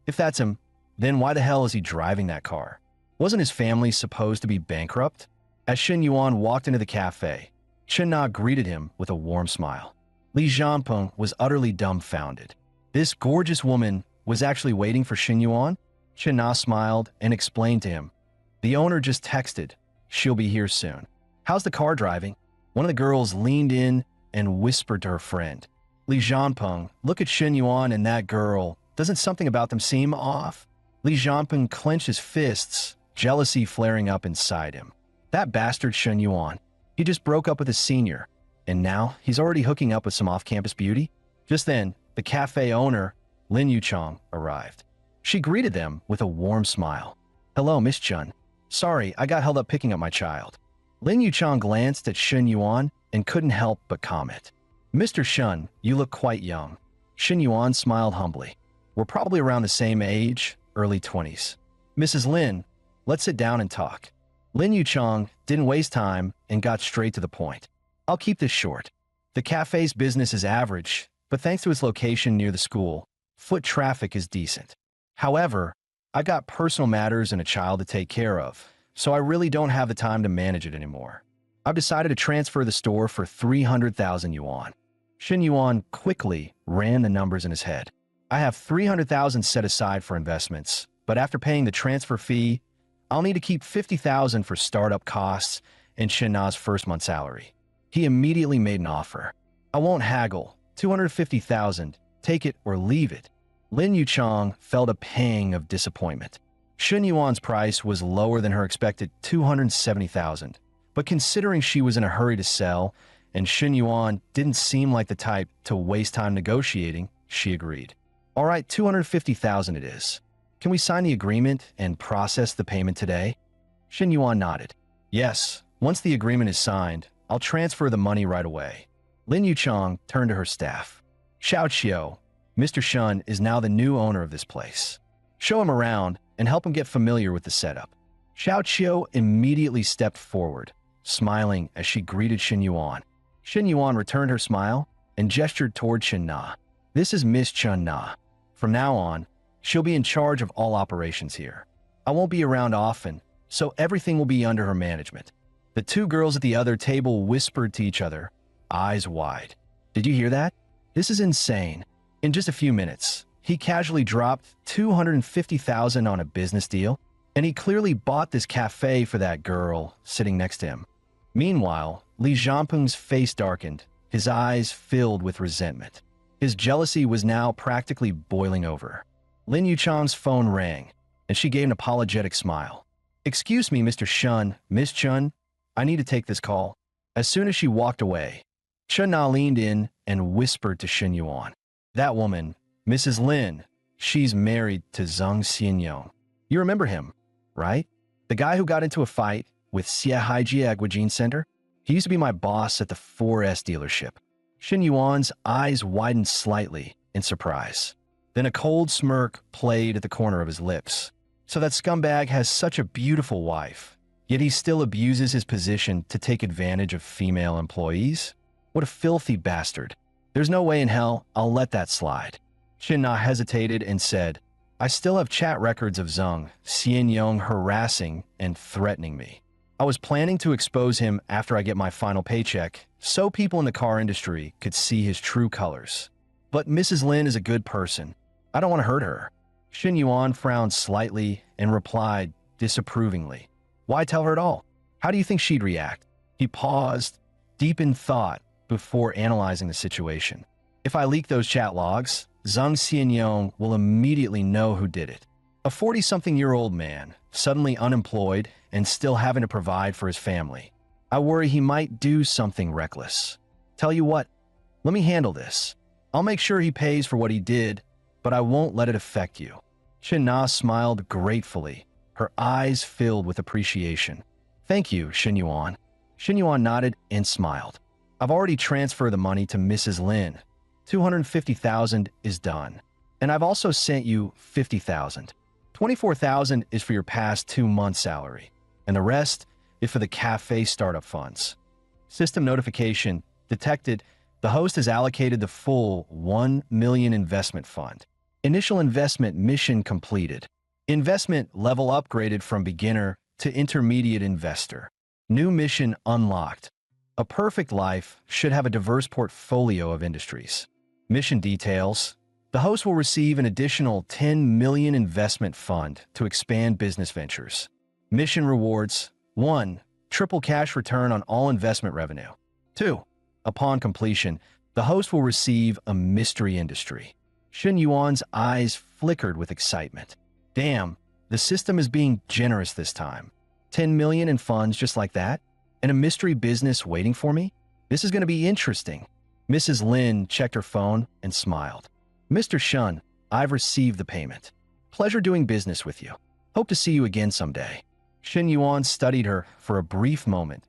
if that's him, then why the hell is he driving that car? Wasn't his family supposed to be bankrupt? As Xin Yuan walked into the cafe, Chen Na greeted him with a warm smile. Li Jianping was utterly dumbfounded. This gorgeous woman was actually waiting for Xin Yuan? Chen Na smiled and explained to him. The owner just texted. She'll be here soon. How's the car driving? One of the girls leaned in and whispered to her friend. Li Jianping, look at Xin Yuan and that girl. Doesn't something about them seem off? Li Jianping clenched his fists, jealousy flaring up inside him. That bastard Xin Yuan. He just broke up with his senior, and now he's already hooking up with some off-campus beauty? Just then, the cafe owner, Lin Yuchong, arrived. She greeted them with a warm smile. Hello, Miss Chun. Sorry, I got held up picking up my child. Lin Yuchong glanced at Xin Yuan and couldn't help but comment. Mr. Shun, you look quite young. Xin Yuan smiled humbly. We're probably around the same age, early 20s. Mrs. Lin, let's sit down and talk. Lin Yuchong didn't waste time and got straight to the point. I'll keep this short. The cafe's business is average, but thanks to its location near the school, foot traffic is decent. However, I've got personal matters and a child to take care of, so I really don't have the time to manage it anymore. I've decided to transfer the store for 300,000 yuan. Xin Yuan quickly ran the numbers in his head. I have 300,000 set aside for investments, but after paying the transfer fee, I'll need to keep 50,000 for startup costs and Shen Na's first month's salary. He immediately made an offer. I won't haggle. 250,000. Take it or leave it. Lin Yuchong felt a pang of disappointment. Xin Yuan's price was lower than her expected 270,000, but considering she was in a hurry to sell and Xin Yuan didn't seem like the type to waste time negotiating, she agreed. All right, 250,000 it is. Can we sign the agreement and process the payment today? Xin Yuan nodded. Yes, once the agreement is signed, I'll transfer the money right away. Lin Yuchong turned to her staff. Xiao Qiu, Mr. Shun is now the new owner of this place. Show him around and help him get familiar with the setup. Xiao Qiu immediately stepped forward, smiling as she greeted Xin Yuan. Xin Yuan returned her smile and gestured toward Chen Na. This is Miss Chun Na. From now on, she'll be in charge of all operations here. I won't be around often, so everything will be under her management. The two girls at the other table whispered to each other, eyes wide. Did you hear that? This is insane. In just a few minutes, he casually dropped 250,000 on a business deal, and he clearly bought this cafe for that girl sitting next to him. Meanwhile, Li Jianping's face darkened, his eyes filled with resentment. His jealousy was now practically boiling over. Lin Yuchong's phone rang, and she gave an apologetic smile. Excuse me, Mr. Shun, Miss Chun, I need to take this call. As soon as she walked away, Chen Na leaned in and whispered to Xin Yuan. That woman, Mrs. Lin, she's married to Zhang Xianyong. You remember him, right? The guy who got into a fight with Xie Haiji Agwajin Center? He used to be my boss at the 4S dealership. Xin Yuan's eyes widened slightly in surprise. Then a cold smirk played at the corner of his lips. So that scumbag has such a beautiful wife, yet he still abuses his position to take advantage of female employees? What a filthy bastard. There's no way in hell I'll let that slide. Chen Na hesitated and said, I still have chat records of Zhang Xianyong harassing and threatening me. I was planning to expose him after I get my final paycheck, so people in the car industry could see his true colors. But Mrs. Lin is a good person. I don't want to hurt her. Xin Yuan frowned slightly and replied disapprovingly. Why tell her at all? How do you think she'd react? He paused, deep in thought, before analyzing the situation. If I leak those chat logs, Zhang Xianyong will immediately know who did it. A 40-something-year-old man, suddenly unemployed and still having to provide for his family. I worry he might do something reckless. Tell you what, let me handle this. I'll make sure he pays for what he did, but I won't let it affect you. Chen Na smiled gratefully, her eyes filled with appreciation. Thank you, Shen Yuan. Shen Yuan nodded and smiled. I've already transferred the money to Mrs. Lin. 250,000 is done. And I've also sent you 50,000. 24,000 is for your past 2 months' salary. And the rest is for the cafe startup funds. System notification detected the host has allocated the full 1 million investment fund. Initial investment mission completed. Investment level upgraded from beginner to intermediate investor. New mission unlocked. A perfect life should have a diverse portfolio of industries. Mission details. The host will receive an additional 10 million investment fund to expand business ventures. Mission rewards. 1. Triple cash return on all investment revenue. 2. Upon completion, the host will receive a mystery industry. Shen Yuan's eyes flickered with excitement. Damn, the system is being generous this time. 10 million in funds just like that? And a mystery business waiting for me? This is going to be interesting. Mrs. Lin checked her phone and smiled. Mr. Shun, I've received the payment. Pleasure doing business with you. Hope to see you again someday. Shen Yuan studied her for a brief moment,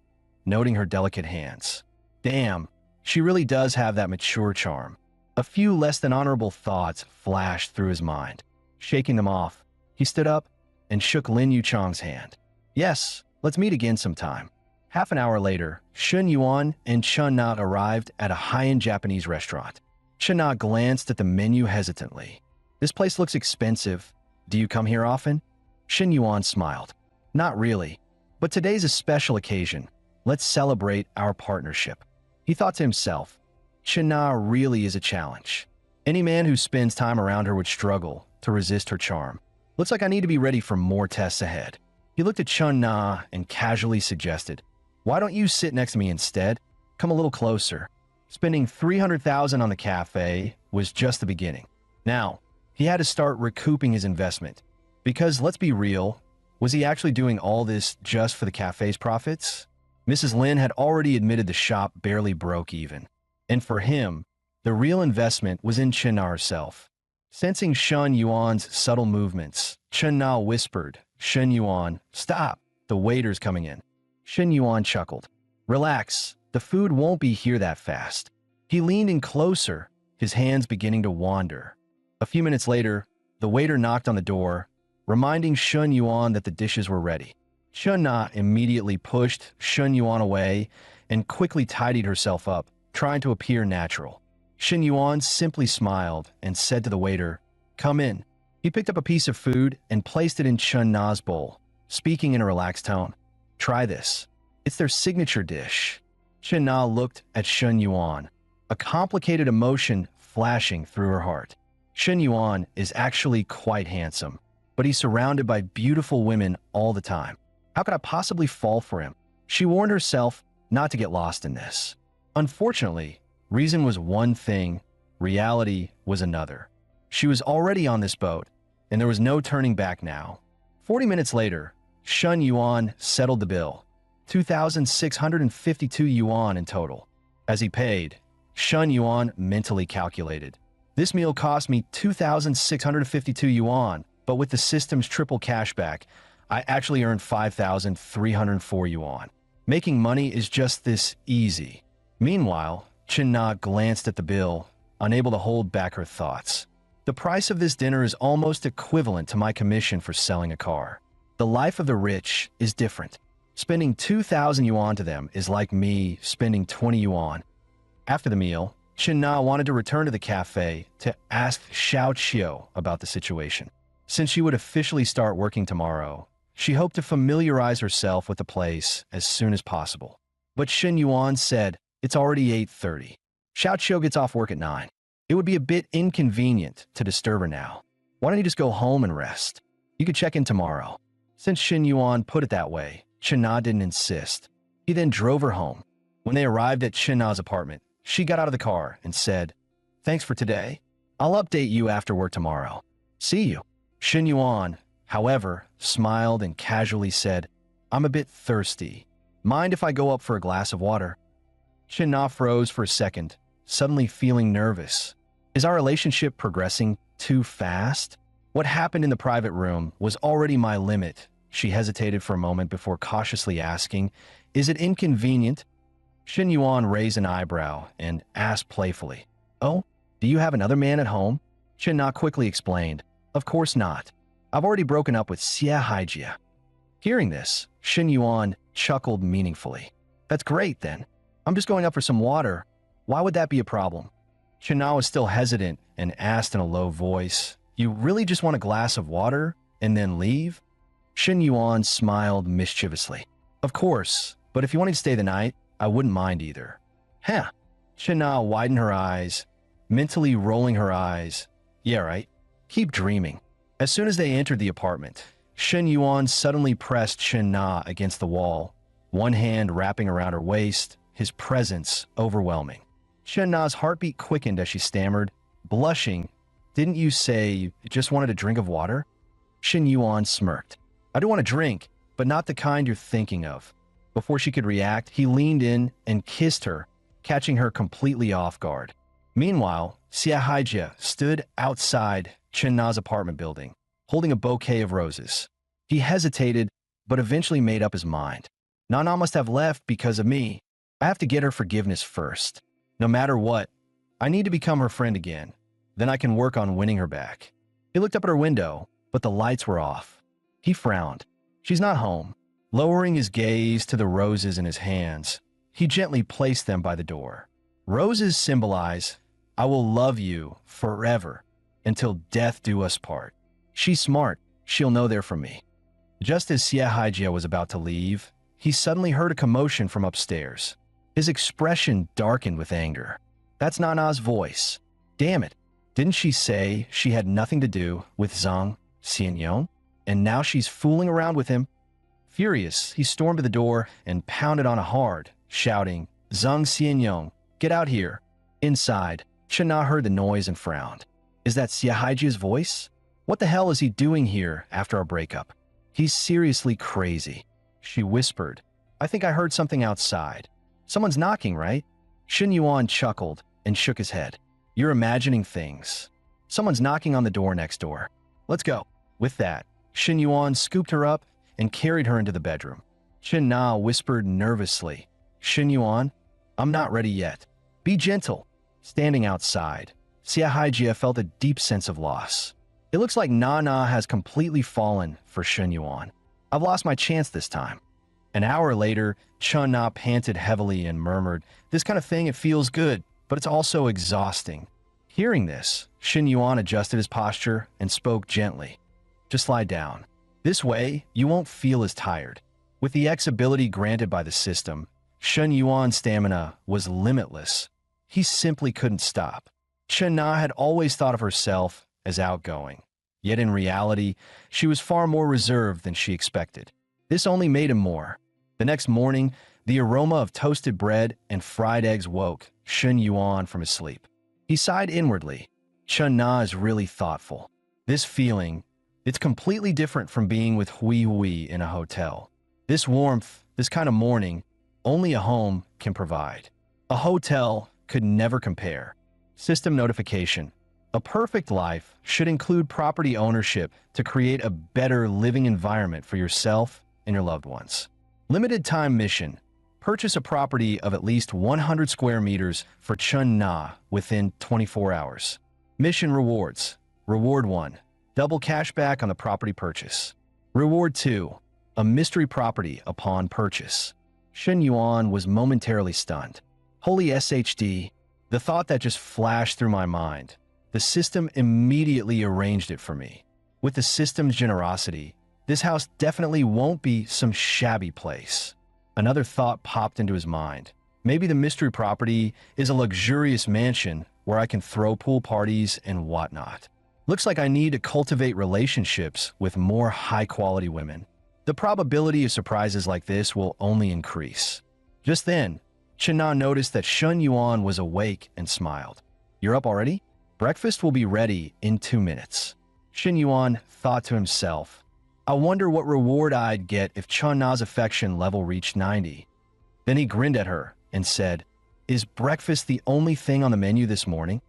noting her delicate hands. Damn, she really does have that mature charm. A few less than honorable thoughts flashed through his mind. Shaking them off, he stood up and shook Lin Yuchang's hand. Yes, let's meet again sometime. Half an hour later, Shen Yuan and Chen Na arrived at a high-end Japanese restaurant. Chen Na glanced at the menu hesitantly. This place looks expensive. Do you come here often? Shen Yuan smiled. Not really, but today's a special occasion. Let's celebrate our partnership. He thought to himself, Chen Na really is a challenge. Any man who spends time around her would struggle to resist her charm. Looks like I need to be ready for more tests ahead. He looked at Chen Na and casually suggested, why don't you sit next to me instead? Come a little closer. Spending 300,000 on the cafe was just the beginning. Now, he had to start recouping his investment. Because let's be real, was he actually doing all this just for the cafe's profits? Mrs. Lin had already admitted the shop barely broke even. And for him, the real investment was in Chen Na herself. Sensing Shen Yuan's subtle movements, Chen Na whispered, Shen Yuan, stop, the waiter's coming in. Shen Yuan chuckled. Relax, the food won't be here that fast. He leaned in closer, his hands beginning to wander. A few minutes later, the waiter knocked on the door, reminding Shen Yuan that the dishes were ready. Chen Na immediately pushed Shen Yuan away and quickly tidied herself up, trying to appear natural. Shen Yuan simply smiled and said to the waiter, come in. He picked up a piece of food and placed it in Chen Na's bowl, speaking in a relaxed tone. Try this. It's their signature dish. Chen Na looked at Shen Yuan, a complicated emotion flashing through her heart. Shen Yuan is actually quite handsome, but he's surrounded by beautiful women all the time. How could I possibly fall for him? She warned herself not to get lost in this. Unfortunately, reason was one thing, reality was another. She was already on this boat, and there was no turning back now. 40 minutes later, Shen Yuan settled the bill, 2,652 yuan in total. As he paid, Shen Yuan mentally calculated. This meal cost me 2,652 yuan, but with the system's triple cashback, I actually earned 5,304 yuan. Making money is just this easy. Meanwhile, Chen Na glanced at the bill, unable to hold back her thoughts. The price of this dinner is almost equivalent to my commission for selling a car. The life of the rich is different. Spending 2,000 yuan to them is like me spending 20 yuan. After the meal, Chen Na wanted to return to the cafe to ask Xiao Qiu about the situation. Since she would officially start working tomorrow, she hoped to familiarize herself with the place as soon as possible. But Shen Yuan said, it's already 8:30. Xiao Qiu gets off work at 9. It would be a bit inconvenient to disturb her now. Why don't you just go home and rest? You could check in tomorrow. Since Shen Yuan put it that way, Chen Na didn't insist. He then drove her home. When they arrived at Chen Na's apartment, She got out of the car and said, "Thanks for today. I'll update you after work tomorrow. See you." Shin Yuan, however, smiled and casually said, "I'm a bit thirsty. Mind if I go up for a glass of water?" Shin Na froze for a second, suddenly feeling nervous. Is our relationship progressing too fast? What happened in the private room was already my limit. She hesitated for a moment before cautiously asking, "Is it inconvenient?" Shin Yuan raised an eyebrow and asked playfully, "Oh, do you have another man at home?" Shin Na quickly explained, "Of course not. I've already broken up with Xie Haijia." Hearing this, Shin Yuan chuckled meaningfully. "That's great then. I'm just going up for some water. Why would that be a problem?" Shin Na was still hesitant and asked in a low voice, "You really just want a glass of water and then leave?" Shin Yuan smiled mischievously. "Of course, but if you wanted to stay the night, I wouldn't mind either." Huh. Shin Na widened her eyes, mentally rolling her eyes. "Yeah, right. Keep dreaming." As soon as they entered the apartment, Shin Yuan suddenly pressed Shin Na against the wall, one hand wrapping around her waist, his presence overwhelming. Shin Na's heartbeat quickened as she stammered, blushing, "Didn't you say you just wanted a drink of water?" Shin Yuan smirked. "I do want a drink, but not the kind you're thinking of." Before she could react, he leaned in and kissed her, catching her completely off guard. Meanwhile, Xie Haijia stood outside Shin Na's apartment building, holding a bouquet of roses. He hesitated, but eventually made up his mind. "Nana must have left because of me. I have to get her forgiveness first. No matter what, I need to become her friend again. Then I can work on winning her back." He looked up at her window, but the lights were off. He frowned. She's not home. Lowering his gaze to the roses in his hands, he gently placed them by the door. Roses symbolize, "I will love you forever, until death do us part." She's smart. She'll know they're from me. Just as Xie Haijia was about to leave, he suddenly heard a commotion from upstairs. His expression darkened with anger. "That's Nana's voice. Damn it. Didn't she say she had nothing to do with Zhang Xianyong? And now she's fooling around with him?" Furious, he stormed to the door and pounded on it hard, shouting, "Zhang Xianyong, get out here." Inside, Shin Na heard the noise and frowned. Is that Xie Haijia's voice? What the hell is he doing here after our breakup? He's seriously crazy. She whispered, "I think I heard something outside. Someone's knocking, right?" Shin Yuan chuckled and shook his head. "You're imagining things. Someone's knocking on the door next door. Let's go." With that, Shin Yuan scooped her up and carried her into the bedroom. Shin Na whispered nervously, "Shin Yuan, I'm not ready yet. Be gentle." Standing outside, Xie Haijia felt a deep sense of loss. It looks like Na has completely fallen for Shin Yuan. I've lost my chance this time. An hour later, Chun Na panted heavily and murmured, "This kind of thing, it feels good, but it's also exhausting." Hearing this, Shin Yuan adjusted his posture and spoke gently. "Just lie down. This way, you won't feel as tired." With the X ability granted by the system, Shin Yuan's stamina was limitless. He simply couldn't stop. Chen Na had always thought of herself as outgoing. Yet in reality, she was far more reserved than she expected. This only made him more. The next morning, the aroma of toasted bread and fried eggs woke Shin Yuan from his sleep. He sighed inwardly. Chen Na is really thoughtful. This feeling, it's completely different from being with Hui in a hotel. This warmth, this kind of morning, only a home can provide. A hotel could never compare. System notification. A perfect life should include property ownership to create a better living environment for yourself and your loved ones. Limited time mission. Purchase a property of at least 100 square meters for Chun Na within 24 hours. Mission rewards. Reward 1. Double cashback on the property purchase. Reward 2. A mystery property upon purchase. Shin Yuan was momentarily stunned. Holy SHD, the thought that just flashed through my mind. The system immediately arranged it for me. With the system's generosity, this house definitely won't be some shabby place. Another thought popped into his mind. Maybe the mystery property is a luxurious mansion where I can throw pool parties and whatnot. Looks like I need to cultivate relationships with more high-quality women. The probability of surprises like this will only increase. Just then, Chen-na noticed that Shun Yuan was awake and smiled. "You're up already? Breakfast will be ready in 2 minutes." Shin Yuan thought to himself, "I wonder what reward I'd get if Chen-na's affection level reached 90. Then he grinned at her and said, "Is breakfast the only thing on the menu this morning?"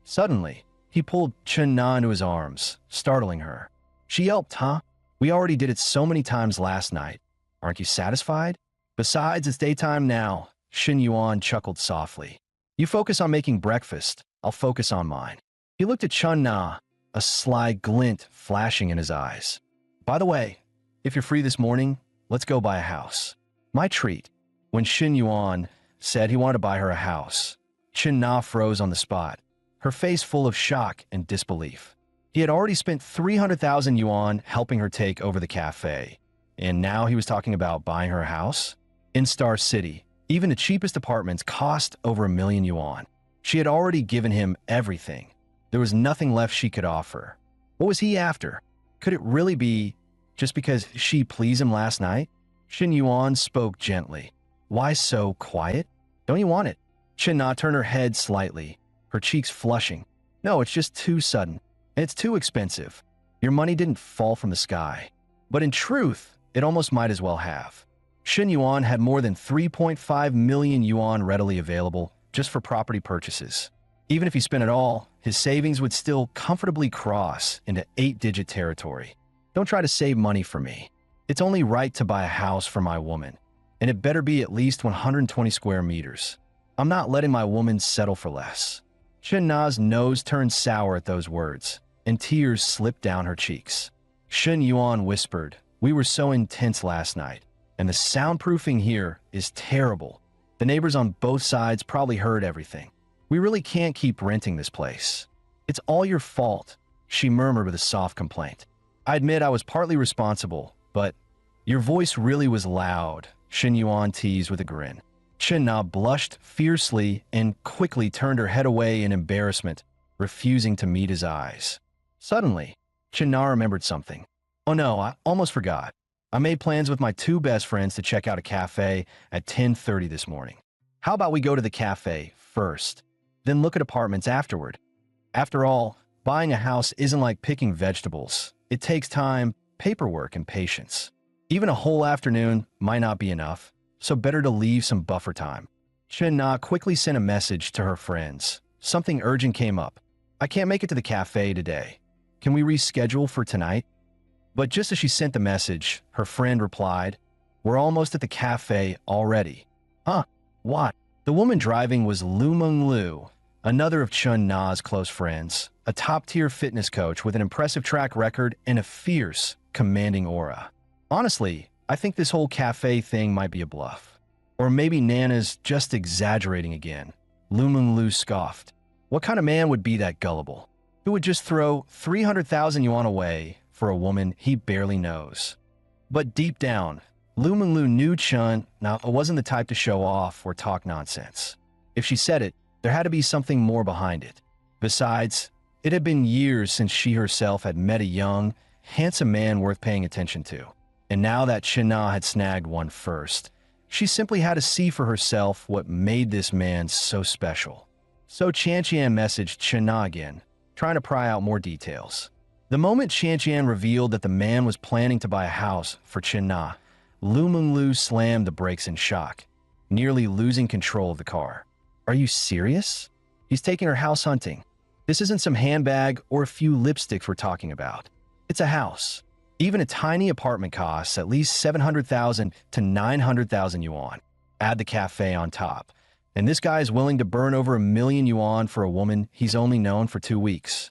Suddenly, he pulled Chen-na into his arms, startling her. She yelped, "Huh? We already did it so many times last night. Aren't you satisfied? Besides, it's daytime now." Shin Yuan chuckled softly. "You focus on making breakfast. I'll focus on mine." He looked at Chen-na, a sly glint flashing in his eyes. "By the way, if you're free this morning, let's go buy a house." "My treat." When Shin Yuan said he wanted to buy her a house, Chen-na froze on the spot, her face full of shock and disbelief. He had already spent 300,000 yuan helping her take over the cafe, and now he was talking about buying her a house? In Star City, even the cheapest apartments cost over 1 million yuan. She had already given him everything. There was nothing left she could offer. What was he after? Could it really be just because she pleased him last night? Shin Yuan spoke gently. "Why so quiet? Don't you want it?" Chen-na turned her head slightly, her cheeks flushing. "No, it's just too sudden. And it's too expensive. Your money didn't fall from the sky." But in truth, it almost might as well have. Shin Yuan had more than 3.5 million yuan readily available just for property purchases. Even if he spent it all, his savings would still comfortably cross into 8-digit territory. "Don't try to save money for me. It's only right to buy a house for my woman, and it better be at least 120 square meters. I'm not letting my woman settle for less." Chen-na's nose turned sour at those words, and tears slipped down her cheeks. Shin Yuan whispered, "We were so intense last night, and the soundproofing here is terrible. The neighbors on both sides probably heard everything. We really can't keep renting this place." "It's all your fault," she murmured with a soft complaint. "I admit I was partly responsible, but your voice really was loud," Shin Yuan teased with a grin. Chen-na blushed fiercely and quickly turned her head away in embarrassment, refusing to meet his eyes. Suddenly, Chen-na remembered something. "Oh no, I almost forgot. I made plans with my 2 best friends to check out a cafe at 10:30 this morning. How about we go to the cafe first, then look at apartments afterward? After all, buying a house isn't like picking vegetables. It takes time, paperwork, and patience. Even a whole afternoon might not be enough, so better to leave some buffer time." Chen-na quickly sent a message to her friends. Something urgent came up. "I can't make it to the cafe today. Can we reschedule for tonight?" But just as she sent the message, her friend replied, "We're almost at the cafe already." "Huh? What?" The woman driving was Lu Menglu, another of Chen-na's close friends, a top-tier fitness coach with an impressive track record and a fierce, commanding aura. "Honestly, I think this whole cafe thing might be a bluff. Or maybe Nana's just exaggerating again." Lu Menglu scoffed. "What kind of man would be that gullible? Who would just throw 300,000 yuan away for a woman he barely knows?" But deep down, Lu Menglu knew Chen-na wasn't the type to show off or talk nonsense. If she said it, there had to be something more behind it. Besides, it had been years since she herself had met a young, handsome man worth paying attention to. And now that Chen-na had snagged one first, she simply had to see for herself what made this man so special. So Qian messaged Chen-na again, trying to pry out more details. The moment Qian revealed that the man was planning to buy a house for Chen-na, Lu Menglu slammed the brakes in shock, nearly losing control of the car. "Are you serious? He's taking her house hunting. This isn't some handbag or a few lipsticks we're talking about. It's a house. Even a tiny apartment costs at least 700,000 to 900,000 yuan. Add the cafe on top. And this guy is willing to burn over 1 million yuan for a woman he's only known for 2 weeks.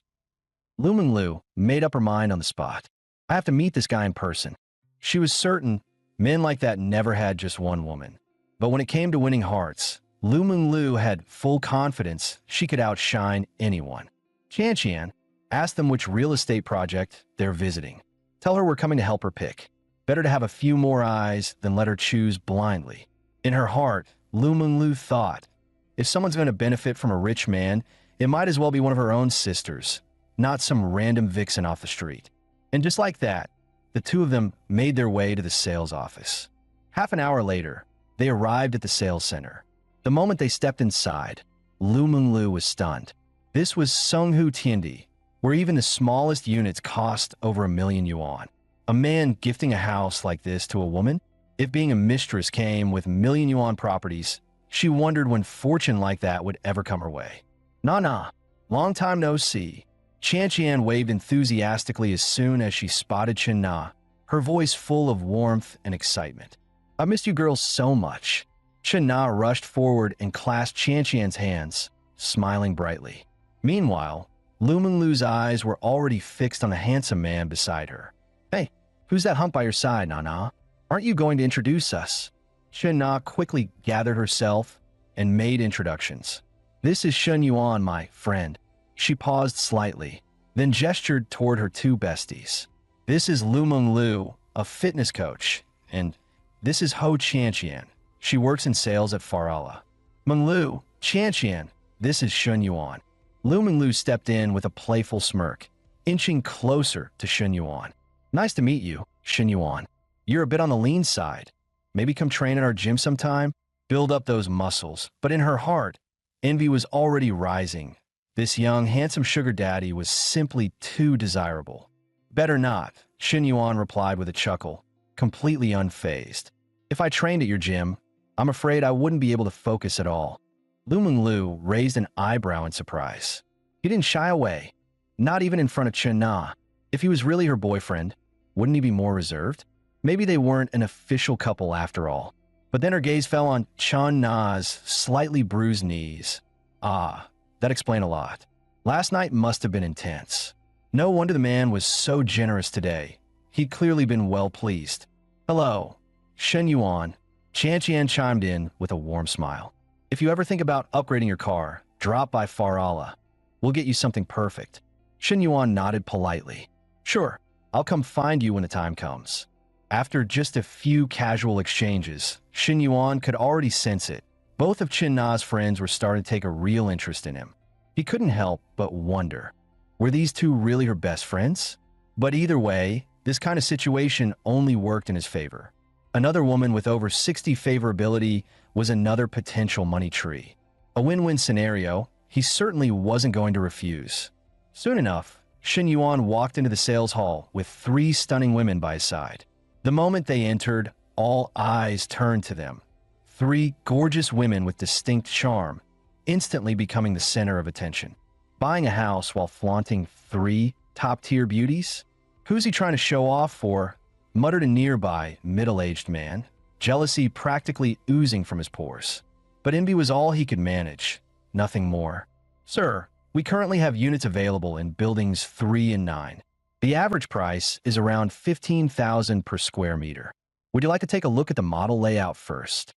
Lu Menglu made up her mind on the spot. "I have to meet this guy in person." She was certain men like that never had just one woman. But when it came to winning hearts, Lu Menglu had full confidence she could outshine anyone. Qian asked them which real estate project they're visiting. "Tell her we're coming to help her pick. Better to have a few more eyes than let her choose blindly." In her heart, Lu Menglu thought, if someone's going to benefit from a rich man, it might as well be one of her own sisters, not some random vixen off the street. And just like that, the two of them made their way to the sales office. Half an hour later, they arrived at the sales center. The moment they stepped inside, Lu Menglu was stunned. This was Sunghu Tiandi, where even the smallest units cost over 1 million yuan. A man gifting a house like this to a woman? If being a mistress came with 1 million yuan properties, she wondered when fortune like that would ever come her way. Nah, long time no see. Chan Qian waved enthusiastically as soon as she spotted Chen Na, her voice full of warmth and excitement. I missed you girls so much. Chen Na rushed forward and clasped Chan Qian's hands, smiling brightly. Meanwhile, Lu Menglu's eyes were already fixed on a handsome man beside her. Hey, who's that hump by your side, Nana? Aren't you going to introduce us? Chen Na quickly gathered herself and made introductions. This is Shen Yuan, my friend. She paused slightly, then gestured toward her two besties. This is Lu Menglu, a fitness coach, and this is Ho Qianqian. She works in sales at Farala. Menglu, Qianqian, this is Shen Yuan. Lu Menglu stepped in with a playful smirk, inching closer to Shen Yuan. Nice to meet you, Shen Yuan. You're a bit on the lean side. Maybe come train at our gym sometime? Build up those muscles. But in her heart, envy was already rising. This young, handsome sugar daddy was simply too desirable. Better not, Shen Yuan replied with a chuckle, completely unfazed. If I trained at your gym, I'm afraid I wouldn't be able to focus at all. Lu Menglu raised an eyebrow in surprise. He didn't shy away, not even in front of Chen Na. If he was really her boyfriend, wouldn't he be more reserved? Maybe they weren't an official couple after all. But then her gaze fell on Chen Na's slightly bruised knees. Ah, that explained a lot. Last night must have been intense. No wonder the man was so generous today. He'd clearly been well pleased. Hello, Shen Yuan. Chan Qian chimed in with a warm smile. If you ever think about upgrading your car, drop by Farala. We'll get you something perfect. Shen Yuan nodded politely. Sure, I'll come find you when the time comes. After just a few casual exchanges, Shen Yuan could already sense it. Both of Chen Na's friends were starting to take a real interest in him. He couldn't help but wonder, were these two really her best friends? But either way, this kind of situation only worked in his favor. Another woman with over 60 favorability was another potential money tree. A win-win scenario he certainly wasn't going to refuse. Soon enough, Shen Yuan walked into the sales hall with 3 stunning women by his side. The moment they entered, all eyes turned to them. 3 gorgeous women with distinct charm, instantly becoming the center of attention. Buying a house while flaunting 3 top-tier beauties? Who's he trying to show off for? Muttered a nearby, middle-aged man, jealousy practically oozing from his pores. But envy was all he could manage, nothing more. Sir, we currently have units available in buildings 3 and 9. The average price is around 15,000 per square meter. Would you like to take a look at the model layout first?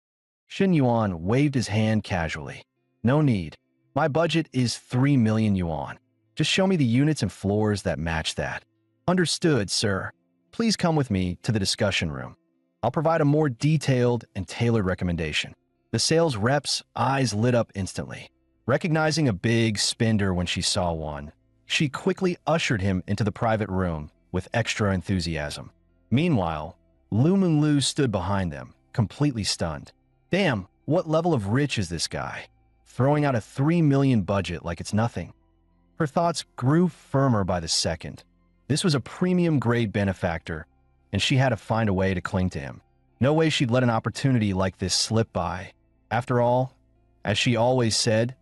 Shen Yuan waved his hand casually. No need. My budget is 3 million yuan. Just show me the units and floors that match that. Understood, sir. Please come with me to the discussion room. I'll provide a more detailed and tailored recommendation. The sales rep's eyes lit up instantly. Recognizing a big spender when she saw one, she quickly ushered him into the private room with extra enthusiasm. Meanwhile, Lu Menglu stood behind them, completely stunned. Damn, what level of rich is this guy? Throwing out a 3 million budget like it's nothing. Her thoughts grew firmer by the second. This was a premium-grade benefactor, and she had to find a way to cling to him. No way she'd let an opportunity like this slip by. After all, as she always said,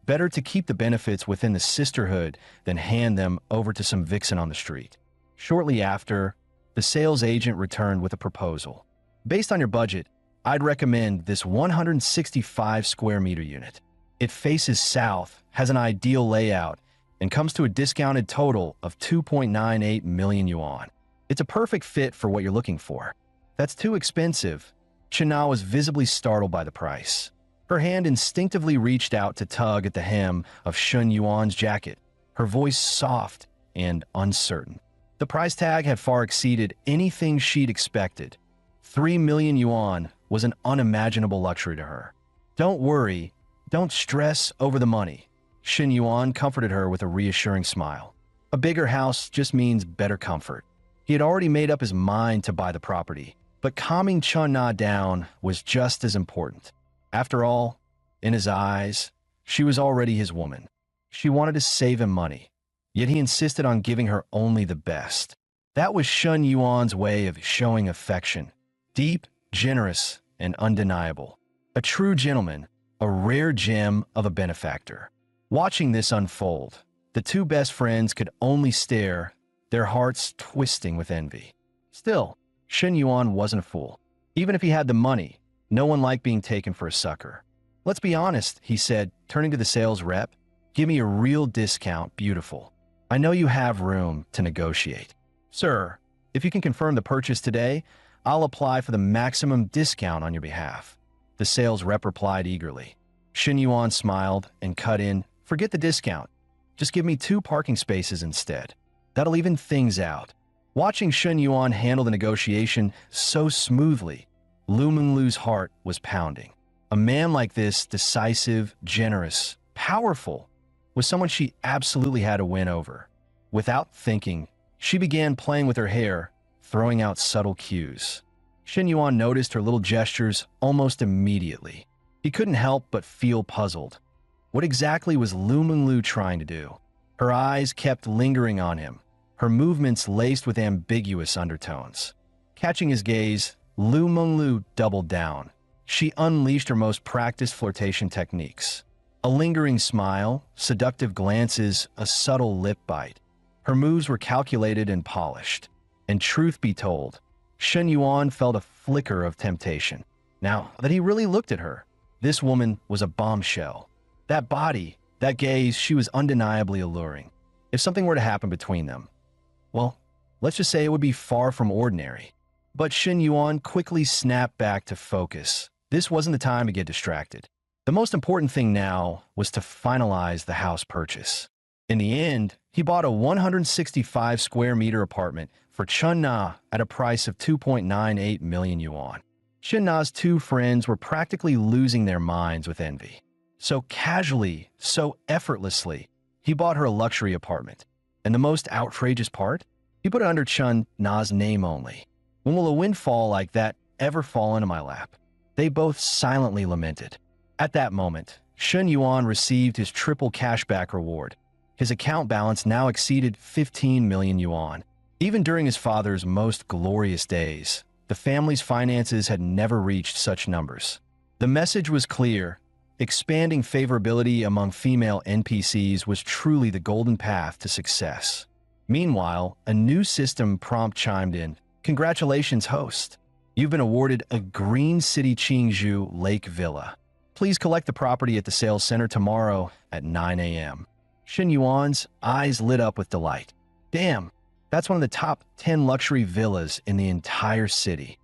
better to keep the benefits within the sisterhood than hand them over to some vixen on the street. Shortly after, the sales agent returned with a proposal. Based on your budget, I'd recommend this 165 square meter unit. It faces south, has an ideal layout, and comes to a discounted total of 2.98 million yuan. It's a perfect fit for what you're looking for. That's too expensive. Chen Na was visibly startled by the price. Her hand instinctively reached out to tug at the hem of Shen Yuan's jacket, her voice soft and uncertain. The price tag had far exceeded anything she'd expected. 3 million yuan was an unimaginable luxury to her. Don't worry, don't stress over the money. Shen Yuan comforted her with a reassuring smile. A bigger house just means better comfort. He had already made up his mind to buy the property, but calming Chen Na down was just as important. After all, In his eyes, she was already his woman. She wanted to save him money, yet he insisted on giving her only the best. That was Shun Yuan's way of showing affection. Deep, generous, and undeniable. A true gentleman, a rare gem of a benefactor. Watching this unfold, the two best friends could only stare, their hearts twisting with envy. Still, Shun Yuan wasn't a fool. Even if he had the money, no one liked being taken for a sucker. "Let's be honest," he said, turning to the sales rep. "Give me a real discount, beautiful. I know you have room to negotiate." "Sir, if you can confirm the purchase today, I'll apply for the maximum discount on your behalf," the sales rep replied eagerly. Shun Yuan smiled and cut in, "Forget the discount. Just give me 2 parking spaces instead. That'll even things out." Watching Shun Yuan handle the negotiation so smoothly, Lu Menglu's heart was pounding. A man like this, decisive, generous, powerful, was someone she absolutely had to win over. Without thinking, she began playing with her hair, throwing out subtle cues. Shun Yuan noticed her little gestures almost immediately. He couldn't help but feel puzzled. What exactly was Lu Menglu trying to do? Her eyes kept lingering on him, her movements laced with ambiguous undertones. Catching his gaze, Lu Menglu doubled down. She unleashed her most practiced flirtation techniques. A lingering smile, seductive glances, a subtle lip bite. Her moves were calculated and polished. And truth be told, Shun Yuan felt a flicker of temptation. Now that he really looked at her, this woman was a bombshell. That body, that gaze, she was undeniably alluring. If something were to happen between them, well, let's just say it would be far from ordinary. But Shun Yuan quickly snapped back to focus. This wasn't the time to get distracted. The most important thing now was to finalize the house purchase. In the end, he bought a 165 square meter apartment for Chun Na at a price of 2.98 million yuan. Chun Na's two friends were practically losing their minds with envy. So casually, so effortlessly, he bought her a luxury apartment. And the most outrageous part? He put it under Chun Na's name only. When will a windfall like that ever fall into my lap? They both silently lamented. At that moment, Shun Yuan received his triple cashback reward. His account balance now exceeded 15 million yuan. Even during his father's most glorious days, the family's finances had never reached such numbers. The message was clear. Expanding favorability among female NPCs was truly the golden path to success. Meanwhile, a new system prompt chimed in. Congratulations, host. You've been awarded a Green City Qingzhou Lake Villa. Please collect the property at the sales center tomorrow at 9 a.m. Shun Yuan's eyes lit up with delight. Damn, that's one of the top 10 luxury villas in the entire city.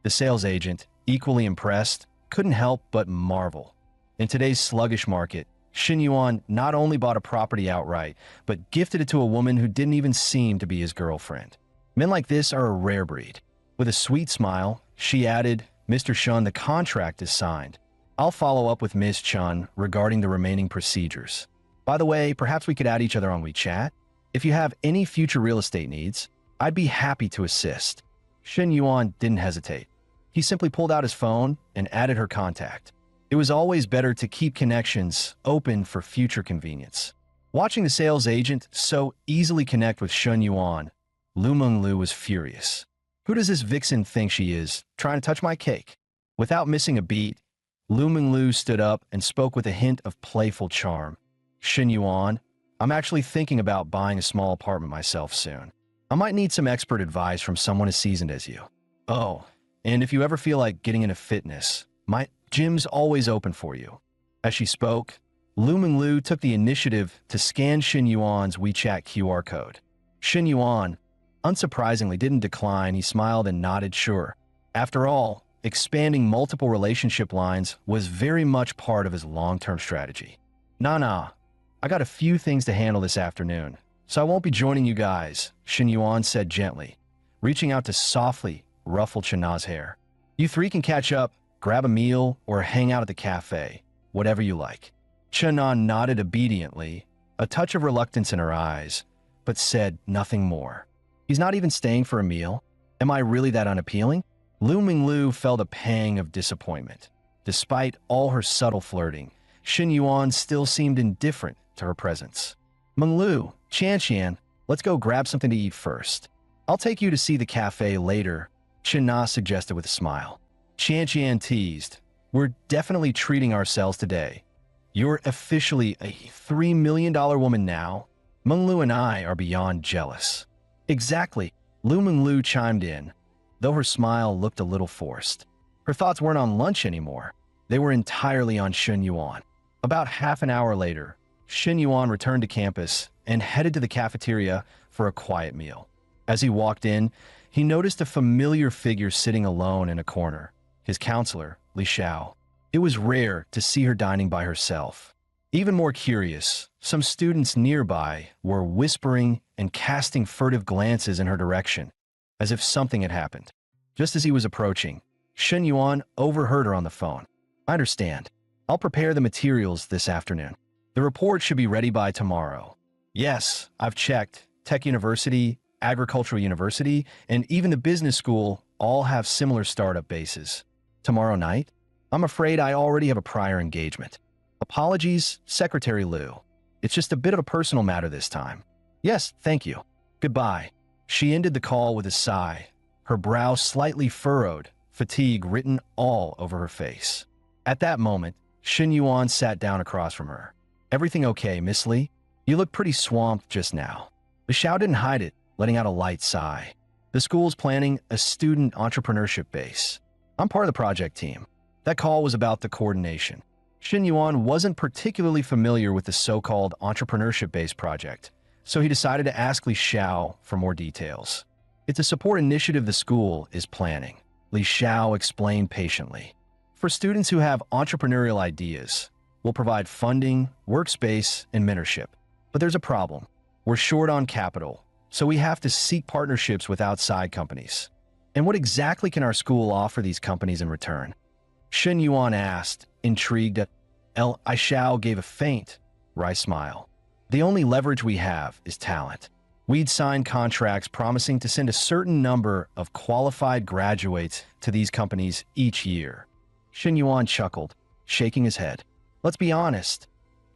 The sales agent, equally impressed, couldn't help but marvel. In today's sluggish market, Shun Yuan not only bought a property outright, but gifted it to a woman who didn't even seem to be his girlfriend. Men like this are a rare breed. With a sweet smile, she added, Mr. Shun, the contract is signed. I'll follow up with Ms. Chun regarding the remaining procedures. By the way, perhaps we could add each other on WeChat. If you have any future real estate needs, I'd be happy to assist. Shun Yuan didn't hesitate. He simply pulled out his phone and added her contact. It was always better to keep connections open for future convenience. Watching the sales agent so easily connect with Shun Yuan, Lu Menglu was furious. Who does this vixen think she is, trying to touch my cake? Without missing a beat, Lu Menglu stood up and spoke with a hint of playful charm. Shun Yuan, I'm actually thinking about buying a small apartment myself soon. I might need some expert advice from someone as seasoned as you. Oh, and if you ever feel like getting into fitness, my gym's always open for you. As she spoke, Lu Menglu took the initiative to scan Shun Yuan's WeChat QR code. Shun Yuan, unsurprisingly, didn't decline. He smiled and nodded sure. After all, expanding multiple relationship lines was very much part of his long-term strategy. Nah, I got a few things to handle this afternoon, so I won't be joining you guys, Shun Yuan said gently, reaching out to softly ruffle Chana's hair. You three can catch up, grab a meal, or hang out at the cafe, whatever you like. Chana nodded obediently, a touch of reluctance in her eyes, but said nothing more. He's not even staying for a meal? Am I really that unappealing? Lu Menglu felt a pang of disappointment. Despite all her subtle flirting, Shin Yuan still seemed indifferent to her presence. Menglu, Qian, let's go grab something to eat first. I'll take you to see the cafe later, Shin Na suggested with a smile. Qian teased, we're definitely treating ourselves today. You're officially a $3 million woman now. Menglu and I are beyond jealous. Exactly, Lu Menglu chimed in, though her smile looked a little forced. Her thoughts weren't on lunch anymore. They were entirely on Shin Yuan. About half an hour later, Shin Yuan returned to campus and headed to the cafeteria for a quiet meal. As he walked in, he noticed a familiar figure sitting alone in a corner, his counselor, Li Xiao. It was rare to see her dining by herself. Even more curious, some students nearby were whispering and casting furtive glances in her direction, as if something had happened. Just as he was approaching, Shin Yuan overheard her on the phone. I understand. I'll prepare the materials this afternoon. The report should be ready by tomorrow. Yes, I've checked. Tech University, Agricultural University, and even the business school all have similar startup bases. Tomorrow night? I'm afraid I already have a prior engagement. Apologies, Secretary Liu. It's just a bit of a personal matter this time. Yes, thank you. Goodbye. She ended the call with a sigh, her brow slightly furrowed, fatigue written all over her face. At that moment, Shin Yuan sat down across from her. Everything okay, Miss Li? You look pretty swamped just now. Li Xiao didn't hide it, letting out a light sigh. The school's planning a student entrepreneurship base. I'm part of the project team. That call was about the coordination. Shin Yuan wasn't particularly familiar with the so-called entrepreneurship-based project, so he decided to ask Li Xiao for more details. It's a support initiative the school is planning, Li Xiao explained patiently. For students who have entrepreneurial ideas, we'll provide funding, workspace, and mentorship. But there's a problem. We're short on capital, so we have to seek partnerships with outside companies. And what exactly can our school offer these companies in return? Shin Yuan asked, intrigued. Li Xiao gave a faint, wry smile. The only leverage we have is talent. We'd sign contracts promising to send a certain number of qualified graduates to these companies each year. Shin Yuan chuckled, shaking his head. Let's be honest.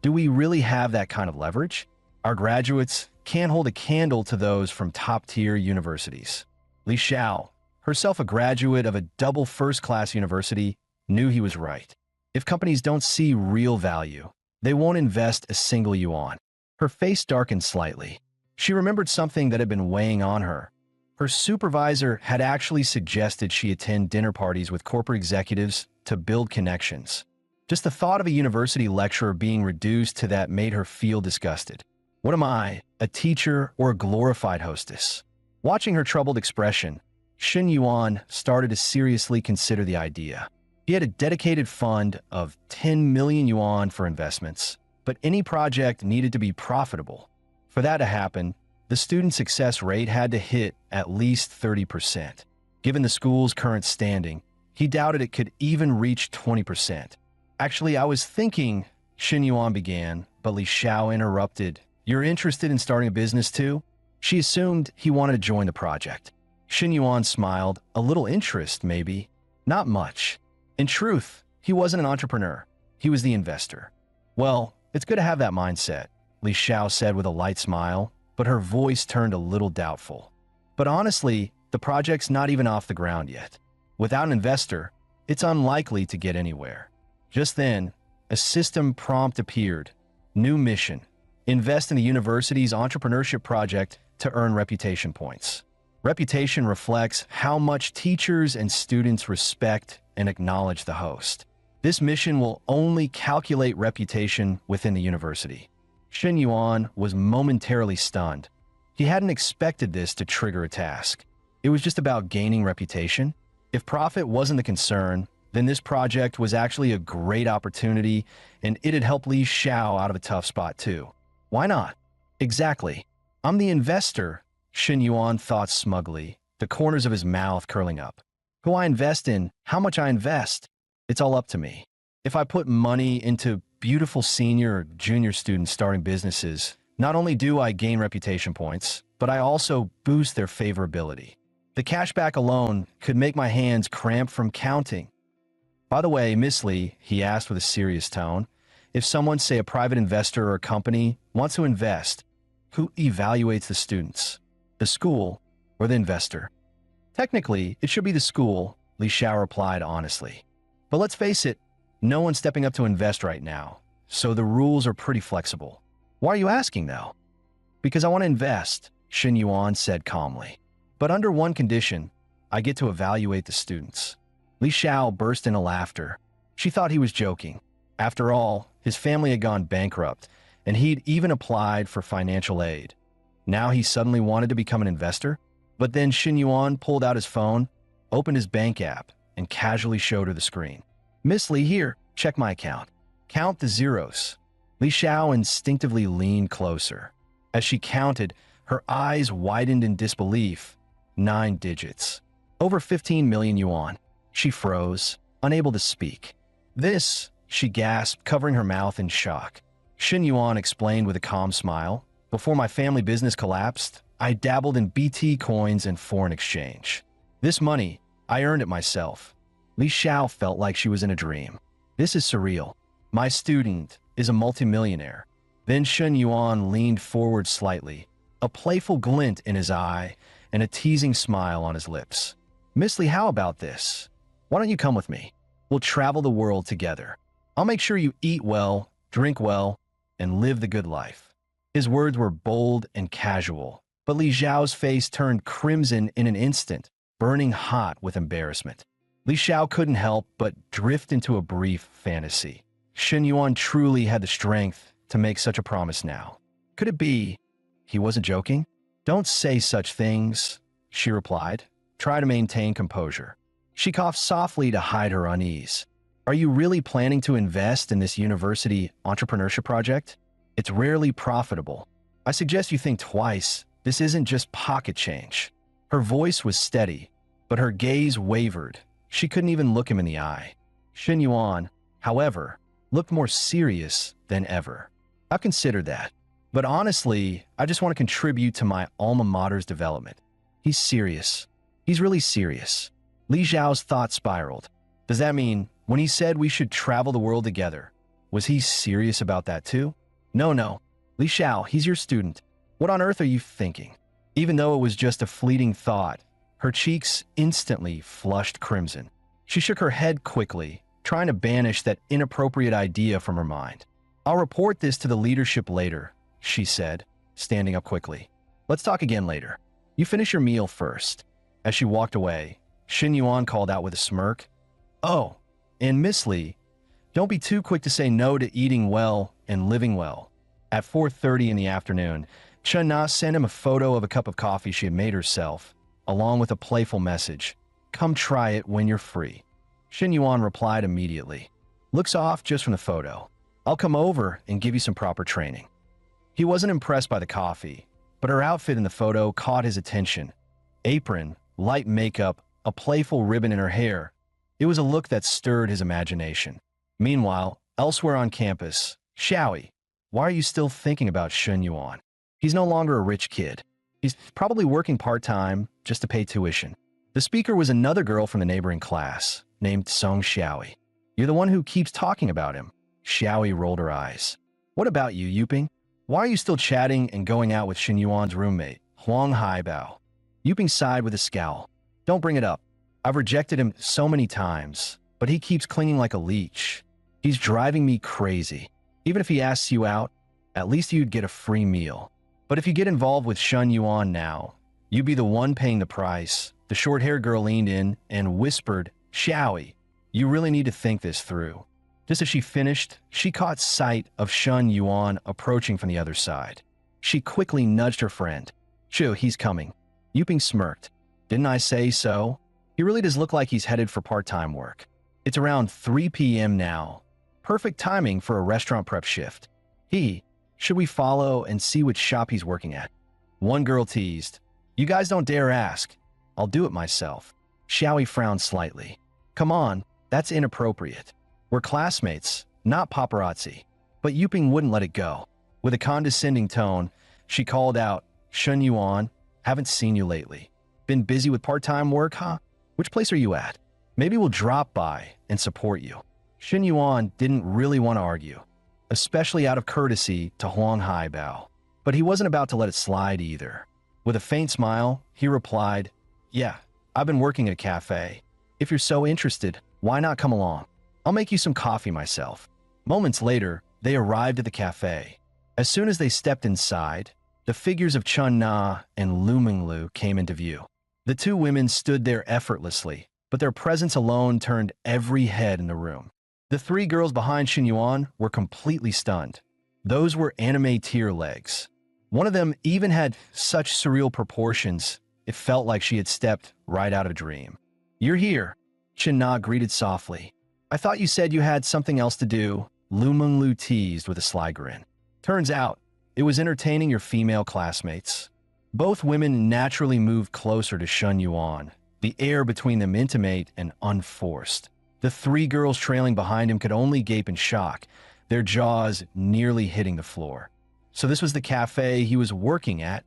Do we really have that kind of leverage? Our graduates can't hold a candle to those from top-tier universities. Li Xiao, herself a graduate of a double first-class university, knew he was right. If companies don't see real value, they won't invest a single yuan. Her face darkened slightly. She remembered something that had been weighing on her. Her supervisor had actually suggested she attend dinner parties with corporate executives to build connections. Just the thought of a university lecturer being reduced to that made her feel disgusted. What am I, a teacher or a glorified hostess? Watching her troubled expression, Shin Yuan started to seriously consider the idea. He had a dedicated fund of 10 million yuan for investments, but any project needed to be profitable. For that to happen, the student success rate had to hit at least 30%. Given the school's current standing, he doubted it could even reach 20%. Actually, I was thinking, Shin Yuan began, but Li Xiao interrupted. You're interested in starting a business too? She assumed he wanted to join the project. Shin Yuan smiled, a little interest maybe. Not much. In truth, he wasn't an entrepreneur. He was the investor. Well, it's good to have that mindset, Li Xiao said with a light smile, but her voice turned a little doubtful. But honestly, the project's not even off the ground yet. Without an investor, it's unlikely to get anywhere. Just then, a system prompt appeared. New mission. Invest in the university's entrepreneurship project to earn reputation points. Reputation reflects how much teachers and students respect and acknowledge the host. This mission will only calculate reputation within the university. Shin Yuan was momentarily stunned. He hadn't expected this to trigger a task. It was just about gaining reputation. If profit wasn't the concern, then this project was actually a great opportunity, and it'd help Li Xiao out of a tough spot too. Why not? Exactly. I'm the investor, Shin Yuan thought smugly, the corners of his mouth curling up. Who I invest in, how much I invest, it's all up to me. If I put money into beautiful senior or junior students starting businesses, not only do I gain reputation points, but I also boost their favorability. The cashback alone could make my hands cramp from counting. By the way, Miss Lee, he asked with a serious tone, if someone, say a private investor or a company, wants to invest, who evaluates the students? The school or the investor? Technically, it should be the school, Li Xiao replied honestly. But let's face it, no one's stepping up to invest right now, so the rules are pretty flexible. Why are you asking, though? Because I want to invest, Shen Yuan said calmly. But under one condition, I get to evaluate the students. Li Xiao burst into laughter. She thought he was joking. After all, his family had gone bankrupt, and he'd even applied for financial aid. Now he suddenly wanted to become an investor? But then Shen Yuan pulled out his phone, opened his bank app, and casually showed her the screen. Miss Li, here, check my account. Count the zeros. Li Xiao instinctively leaned closer. As she counted, her eyes widened in disbelief. 9 digits. Over 15 million yuan. She froze, unable to speak. This, she gasped, covering her mouth in shock. Shen Yuan explained with a calm smile. Before my family business collapsed, I dabbled in BT coins and foreign exchange. This money, I earned it myself. Li Xiao felt like she was in a dream. This is surreal. My student is a multimillionaire. Then Shen Yuan leaned forward slightly, a playful glint in his eye and a teasing smile on his lips. Miss Li, how about this? Why don't you come with me? We'll travel the world together. I'll make sure you eat well, drink well, and live the good life. His words were bold and casual, but Li Xiao's face turned crimson in an instant, burning hot with embarrassment. Li Xiao couldn't help but drift into a brief fantasy. Shen Yuan truly had the strength to make such a promise now. Could it be he wasn't joking? Don't say such things, she replied. Try to maintain composure. She coughed softly to hide her unease. Are you really planning to invest in this university entrepreneurship project? It's rarely profitable. I suggest you think twice. This isn't just pocket change. Her voice was steady, but her gaze wavered. She couldn't even look him in the eye. Shen Yuan, however, looked more serious than ever. I've considered that. But honestly, I just want to contribute to my alma mater's development. He's serious. He's really serious. Li Xiao's thoughts spiraled. Does that mean when he said we should travel the world together, was he serious about that too? No. Li Xiao, he's your student. What on earth are you thinking? Even though it was just a fleeting thought, her cheeks instantly flushed crimson. She shook her head quickly, trying to banish that inappropriate idea from her mind. I'll report this to the leadership later, she said, standing up quickly. Let's talk again later. You finish your meal first. As she walked away, Shen Yuan called out with a smirk. Oh, and Miss Li, don't be too quick to say no to eating well and living well. At 4:30 in the afternoon, Chen Na sent him a photo of a cup of coffee she had made herself, along with a playful message. Come try it when you're free. Shen Yuan replied immediately. Looks off just from the photo. I'll come over and give you some proper training. He wasn't impressed by the coffee, but her outfit in the photo caught his attention. Apron, light makeup, a playful ribbon in her hair. It was a look that stirred his imagination. Meanwhile, elsewhere on campus, Xiaoi, why are you still thinking about Shen Yuan? He's no longer a rich kid. He's probably working part-time just to pay tuition. The speaker was another girl from the neighboring class, named Song Xiaoi. You're the one who keeps talking about him. Xiaoi rolled her eyes. What about you, Yuping? Why are you still chatting and going out with Shen Yuan's roommate, Huang Haibao? Yuping sighed with a scowl. Don't bring it up. I've rejected him so many times, but he keeps clinging like a leech. He's driving me crazy. Even if he asks you out, at least you'd get a free meal. But if you get involved with Shen Yuan now, you'd be the one paying the price. The short-haired girl leaned in and whispered, Xiaoi, you really need to think this through. Just as she finished, she caught sight of Shen Yuan approaching from the other side. She quickly nudged her friend. Shoo, he's coming. Yuping smirked. Didn't I say so? He really does look like he's headed for part-time work. It's around 3 p.m. now. Perfect timing for a restaurant prep shift. Should we follow and see which shop he's working at? One girl teased. You guys don't dare ask. I'll do it myself. Xiaoi frowned slightly. Come on, that's inappropriate. We're classmates, not paparazzi. But Yuping wouldn't let it go. With a condescending tone, she called out, Shen Yuan, haven't seen you lately. Been busy with part-time work, huh? Which place are you at? Maybe we'll drop by and support you. Shin Yuan didn't really want to argue, especially out of courtesy to Huang Haibao. But he wasn't about to let it slide either. With a faint smile, he replied, "Yeah, I've been working at a cafe. If you're so interested, why not come along? I'll make you some coffee myself." Moments later, they arrived at the cafe. As soon as they stepped inside, the figures of Chun Na and Lu Minglu came into view. The two women stood there effortlessly, but their presence alone turned every head in the room. The three girls behind Shin Yuan were completely stunned. Those were anime tear legs. One of them even had such surreal proportions, it felt like she had stepped right out of a dream. "You're here," Chin Na greeted softly. "I thought you said you had something else to do," Lu Minglu teased with a sly grin. "Turns out, it was entertaining your female classmates." Both women naturally moved closer to Shun Yuan, the air between them intimate and unforced. The three girls trailing behind him could only gape in shock, their jaws nearly hitting the floor. So this was the cafe he was working at?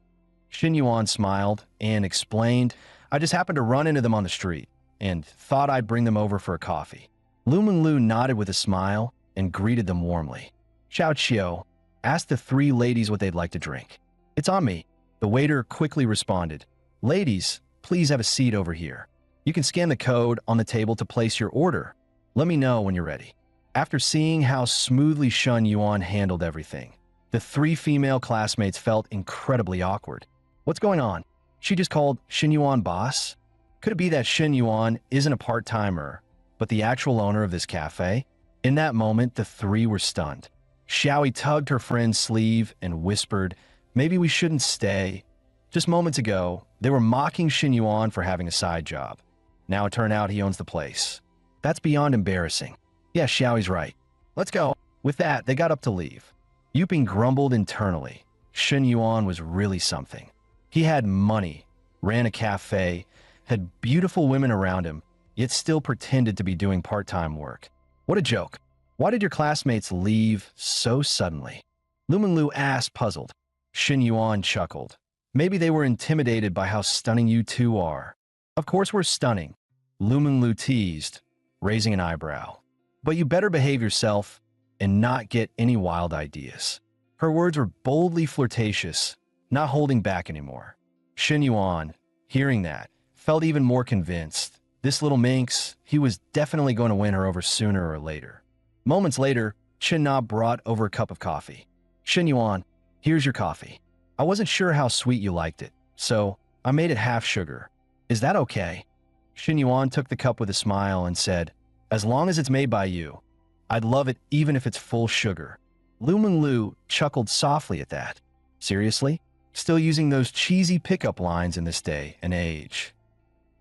Shin Yuan smiled and explained, "I just happened to run into them on the street and thought I'd bring them over for a coffee." Lu Minglu nodded with a smile and greeted them warmly. Xiao Qiu asked the three ladies what they'd like to drink. "It's on me," the waiter quickly responded. "Ladies, please have a seat over here. You can scan the code on the table to place your order. Let me know when you're ready." After seeing how smoothly Shun Yuan handled everything, the three female classmates felt incredibly awkward. What's going on? She just called Shin Yuan boss? Could it be that Shin Yuan isn't a part-timer, but the actual owner of this cafe? In that moment, the three were stunned. Xiaoi tugged her friend's sleeve and whispered, "Maybe we shouldn't stay." Just moments ago, they were mocking Shin Yuan for having a side job. Now it turned out he owns the place. That's beyond embarrassing. Yeah, Xiaoi's right. Let's go. With that, they got up to leave. Yuping grumbled internally. Shin Yuan was really something. He had money, ran a cafe, had beautiful women around him, yet still pretended to be doing part-time work. What a joke. Why did your classmates leave so suddenly? Lu Minglu asked, puzzled. Shin Yuan chuckled. Maybe they were intimidated by how stunning you two are. Of course we're stunning, Lu Minglu teased, raising an eyebrow. But you better behave yourself and not get any wild ideas. Her words were boldly flirtatious, not holding back anymore. Shin Yuan, hearing that, felt even more convinced. This little minx, he was definitely going to win her over sooner or later. Moments later, Chin Na brought over a cup of coffee. Shin Yuan, here's your coffee. I wasn't sure how sweet you liked it, so I made it half sugar. Is that okay? Shin Yuan took the cup with a smile and said, "As long as it's made by you, I'd love it even if it's full sugar." Lu Minglu chuckled softly at that. Seriously? Still using those cheesy pickup lines in this day and age.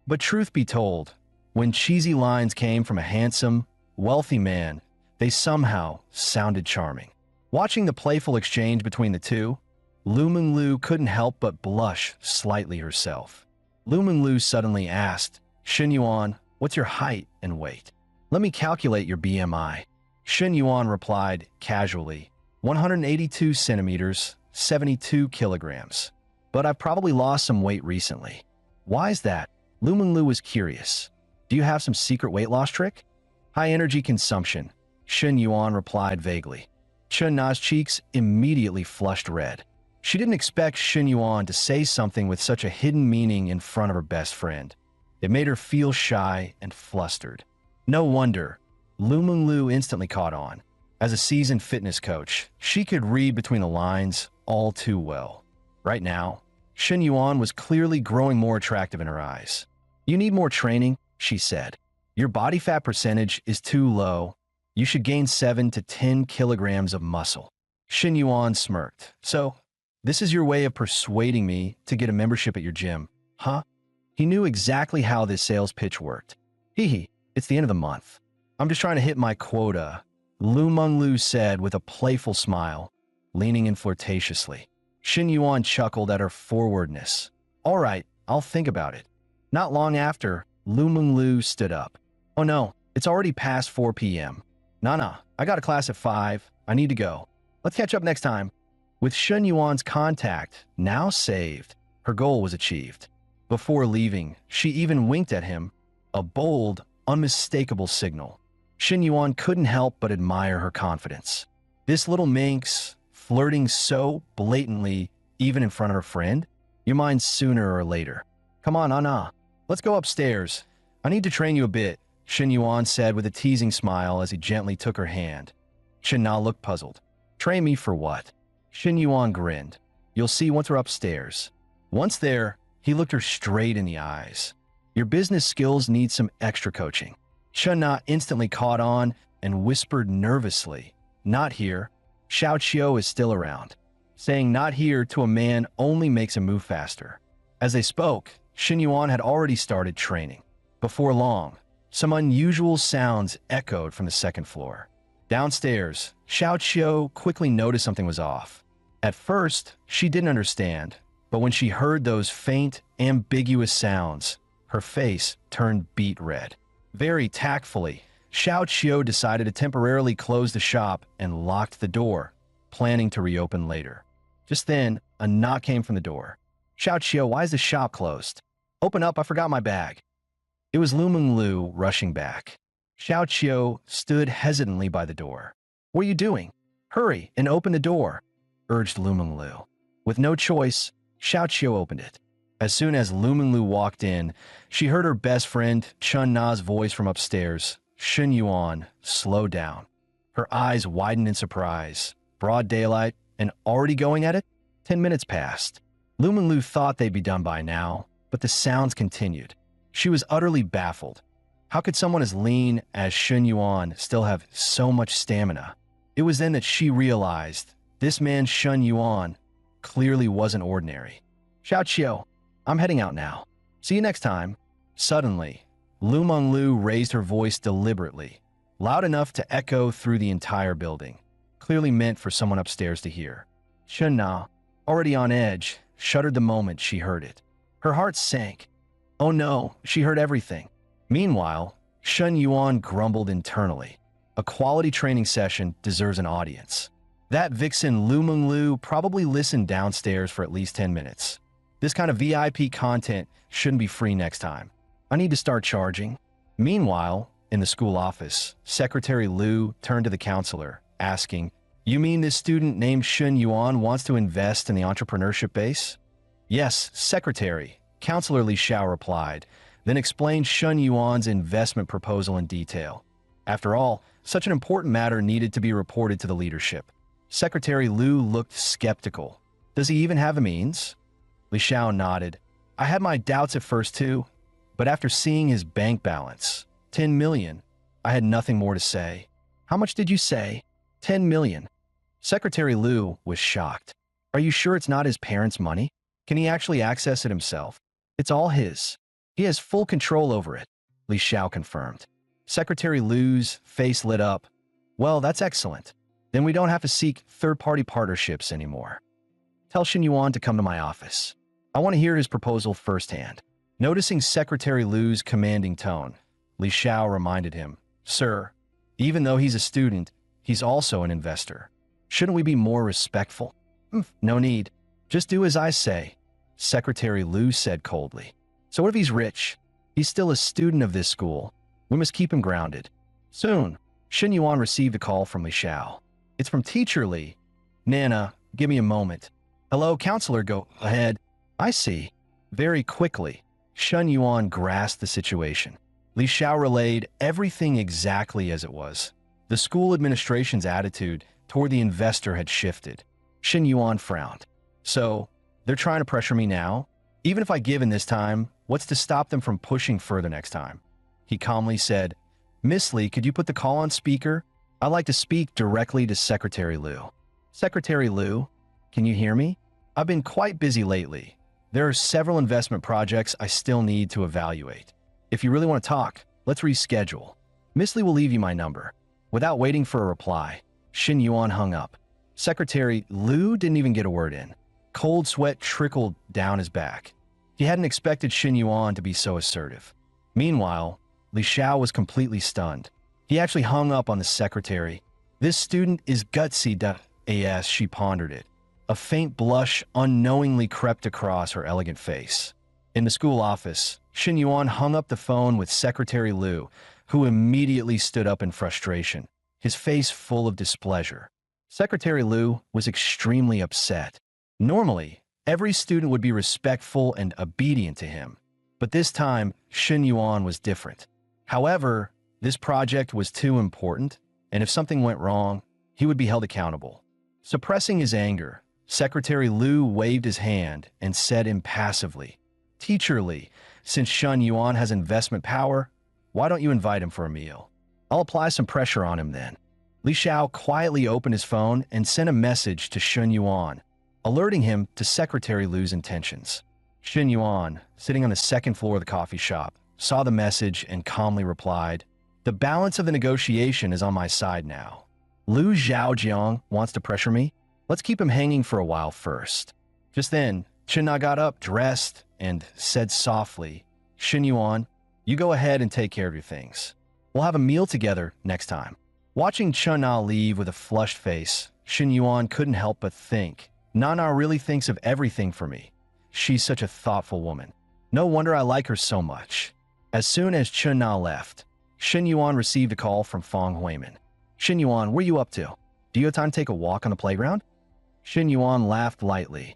But truth be told, when cheesy lines came from a handsome, wealthy man, they somehow sounded charming. Watching the playful exchange between the two, Lu Minglu couldn't help but blush slightly herself. Lu Minglu suddenly asked, "Shin Yuan, what's your height and weight? Let me calculate your BMI." Shin Yuan replied casually, 182 centimeters, 72 kilograms. "But I've probably lost some weight recently." "Why is that?" Lu Minglu was curious. "Do you have some secret weight loss trick?" "High energy consumption," Shin Yuan replied vaguely. Chun Na's cheeks immediately flushed red. She didn't expect Shin Yuan to say something with such a hidden meaning in front of her best friend. It made her feel shy and flustered. No wonder. Lu Minglu instantly caught on. As a seasoned fitness coach, she could read between the lines all too well. Right now, Shin Yuan was clearly growing more attractive in her eyes. "You need more training," she said. "Your body fat percentage is too low. You should gain 7 to 10 kilograms of muscle." Shin Yuan smirked. "So, this is your way of persuading me to get a membership at your gym, huh?" He knew exactly how this sales pitch worked. "Hee, it's the end of the month. I'm just trying to hit my quota," Lu Minglu said with a playful smile, leaning in flirtatiously. Shin Yuan chuckled at her forwardness. "All right, I'll think about it." Not long after, Lu Minglu stood up. "Oh no, it's already past 4 p.m. Nah, I got a class at 5. I need to go. Let's catch up next time." With Shin Yuan's contact now saved, her goal was achieved. Before leaving, she even winked at him, a bold, unmistakable signal. Shin Yuan couldn't help but admire her confidence. This little minx, flirting so blatantly even in front of her friend? You mind sooner or later. Come on, Anna. Let's go upstairs. I need to train you a bit, Shin Yuan said with a teasing smile as he gently took her hand. Shin Na looked puzzled. Train me for what? Shin Yuan grinned. You'll see once we're upstairs. Once there, he looked her straight in the eyes. Your business skills need some extra coaching. Shin Na instantly caught on and whispered nervously, Not here. Xiao Qiu is still around. Saying not here to a man only makes him move faster. As they spoke, Shin Yuan had already started training. Before long, some unusual sounds echoed from the second floor. Downstairs, Xiao Qiu quickly noticed something was off. At first, she didn't understand, but when she heard those faint, ambiguous sounds, her face turned beet red. Very tactfully, Xiao Qiu decided to temporarily close the shop and locked the door, planning to reopen later. Just then, a knock came from the door. Xiao Qiu, why is the shop closed? Open up, I forgot my bag. It was Lu Menglu rushing back. Xiao Qiu stood hesitantly by the door. What are you doing? Hurry and open the door, urged Lu Menglu. With no choice, Xiao Qiu opened it. As soon as Lu Menglu walked in, she heard her best friend Chun Na's voice from upstairs. Shin Yuan slowed down. Her eyes widened in surprise. Broad daylight and already going at it? 10 minutes passed. Lu Menglu thought they'd be done by now, but the sounds continued. She was utterly baffled. How could someone as lean as Shin Yuan still have so much stamina? It was then that she realized this man Shin Yuan clearly wasn't ordinary. Xiao Qiu, I'm heading out now. See you next time. Suddenly, Lu Menglu raised her voice deliberately, loud enough to echo through the entire building, clearly meant for someone upstairs to hear. Shin Na, already on edge, shuddered the moment she heard it. Her heart sank. Oh no, she heard everything. Meanwhile, Shin Yuan grumbled internally. A quality training session deserves an audience. That vixen Lu Menglu probably listened downstairs for at least 10 minutes. This kind of VIP content shouldn't be free next time. I need to start charging. Meanwhile, in the school office, Secretary Lu turned to the counselor, asking, You mean this student named Shin Yuan wants to invest in the entrepreneurship base? Yes, Secretary, Counselor Li Xiao replied, then explained Shin Yuan's investment proposal in detail. After all, such an important matter needed to be reported to the leadership. Secretary Lu looked skeptical. Does he even have the means? Li Xiao nodded. I had my doubts at first too, but after seeing his bank balance, 10 million, I had nothing more to say. How much did you say? 10 million. Secretary Lu was shocked. Are you sure it's not his parents' money? Can he actually access it himself? It's all his. He has full control over it, Li Xiao confirmed. Secretary Lu's face lit up. Well, that's excellent. Then we don't have to seek third-party partnerships anymore. Tell Shin Yuan to come to my office. I want to hear his proposal firsthand. Noticing Secretary Lu's commanding tone, Li Xiao reminded him, Sir, even though he's a student, he's also an investor. Shouldn't we be more respectful? No need. Just do as I say, Secretary Lu said coldly. So what if he's rich? He's still a student of this school. We must keep him grounded. Soon, Shin Yuan received a call from Li Xiao. It's from Teacher Li. Nana, give me a moment. Hello, counselor, go ahead. I see. Very quickly, Shin Yuan grasped the situation. Li Xiao relayed everything exactly as it was. The school administration's attitude toward the investor had shifted. Shin Yuan frowned. So, they're trying to pressure me now? Even if I give in this time, what's to stop them from pushing further next time? He calmly said, Miss Li, could you put the call on speaker? I'd like to speak directly to Secretary Lu. Secretary Lu, can you hear me? I've been quite busy lately. There are several investment projects I still need to evaluate. If you really want to talk, let's reschedule. Miss Li will leave you my number. Without waiting for a reply, Shin Yuan hung up. Secretary Lu didn't even get a word in. Cold sweat trickled down his back. He hadn't expected Shin Yuan to be so assertive. Meanwhile, Li Xiao was completely stunned. He actually hung up on the secretary. This student is gutsy as she pondered it. A faint blush unknowingly crept across her elegant face. In the school office, Shin Yuan hung up the phone with Secretary Liu, who immediately stood up in frustration, his face full of displeasure. Secretary Liu was extremely upset. Normally, every student would be respectful and obedient to him, but this time, Shin Yuan was different. However, this project was too important, and if something went wrong, he would be held accountable. Suppressing his anger, Secretary Liu waved his hand and said impassively, "Teacher Li, since Shin Yuan has investment power, why don't you invite him for a meal? I'll apply some pressure on him then." Li Xiao quietly opened his phone and sent a message to Shin Yuan, alerting him to Secretary Liu's intentions. Shin Yuan, sitting on the second floor of the coffee shop, saw the message and calmly replied, "The balance of the negotiation is on my side now. Liu Xiaojiang wants to pressure me? Let's keep him hanging for a while first." Just then, Chen Na got up, dressed, and said softly, "Shin Yuan, you go ahead and take care of your things. We'll have a meal together next time." Watching Chen Na leave with a flushed face, Shin Yuan couldn't help but think, "Nana really thinks of everything for me. She's such a thoughtful woman. No wonder I like her so much." As soon as Chen Na left, Shin Yuan received a call from Fong Huimin. "Shin Yuan, where are you up to? Do you have time to take a walk on the playground?" Shin Yuan laughed lightly.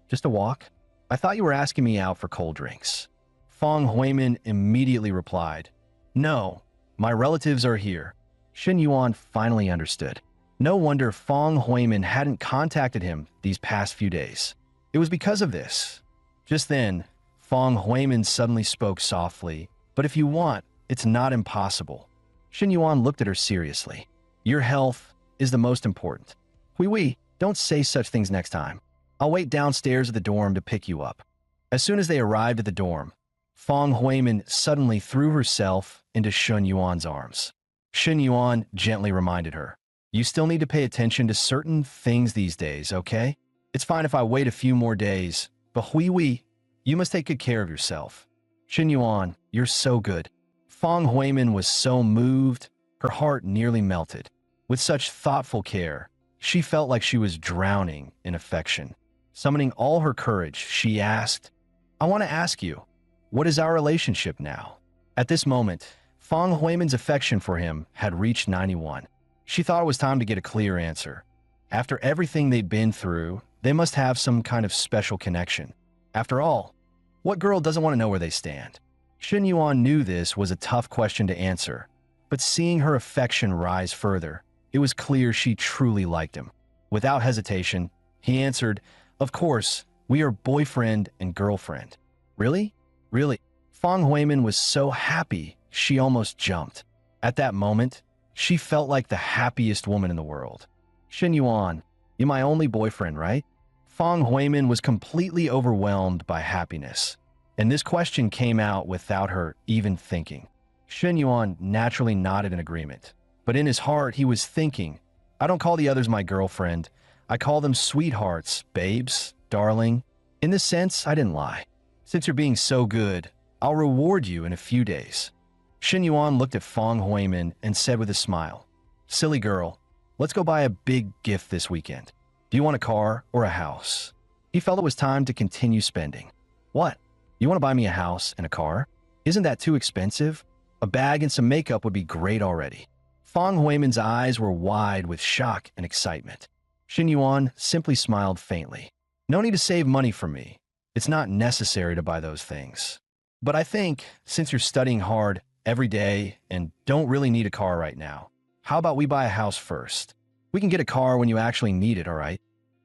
"Just a walk? I thought you were asking me out for cold drinks." Fong Huimin immediately replied, "No, my relatives are here." Shin Yuan finally understood. No wonder Fong Huimin hadn't contacted him these past few days. It was because of this. Just then, Fong Huimin suddenly spoke softly, "But if you want, it's not impossible." Shin Yuan looked at her seriously. "Your health is the most important. Hui, don't say such things next time. I'll wait downstairs at the dorm to pick you up." As soon as they arrived at the dorm, Fong Huimin suddenly threw herself into Shin Yuan's arms. Shin Yuan gently reminded her, "You still need to pay attention to certain things these days, okay? It's fine if I wait a few more days, but Hui, you must take good care of yourself." "Shin Yuan, you're so good." Fong Huimin was so moved, her heart nearly melted. With such thoughtful care, she felt like she was drowning in affection. Summoning all her courage, she asked, "I want to ask you, what is our relationship now?" At this moment, Fong Huimin's affection for him had reached 91. She thought it was time to get a clear answer. After everything they'd been through, they must have some kind of special connection. After all, what girl doesn't want to know where they stand? Shin Yuan knew this was a tough question to answer, but seeing her affection rise further, it was clear she truly liked him. Without hesitation, he answered, "Of course, we are boyfriend and girlfriend." "Really? Really?" Fong Huimin was so happy, she almost jumped. At that moment, she felt like the happiest woman in the world. "Shin Yuan, you're my only boyfriend, right?" Fong Huimin was completely overwhelmed by happiness, and this question came out without her even thinking. Shin Yuan naturally nodded in agreement, but in his heart he was thinking, "I don't call the others my girlfriend. I call them sweethearts, babes, darling. In this sense, I didn't lie. Since you're being so good, I'll reward you in a few days." Shin Yuan looked at Fong Huimin and said with a smile, "Silly girl, let's go buy a big gift this weekend. Do you want a car or a house?" He felt it was time to continue spending. "What? You want to buy me a house and a car? Isn't that too expensive? A bag and some makeup would be great already." Fong Huimin's eyes were wide with shock and excitement. Shin Yuan simply smiled faintly. "No need to save money for me. It's not necessary to buy those things. But I think, since you're studying hard every day and don't really need a car right now, how about we buy a house first? We can get a car when you actually need it, all right?"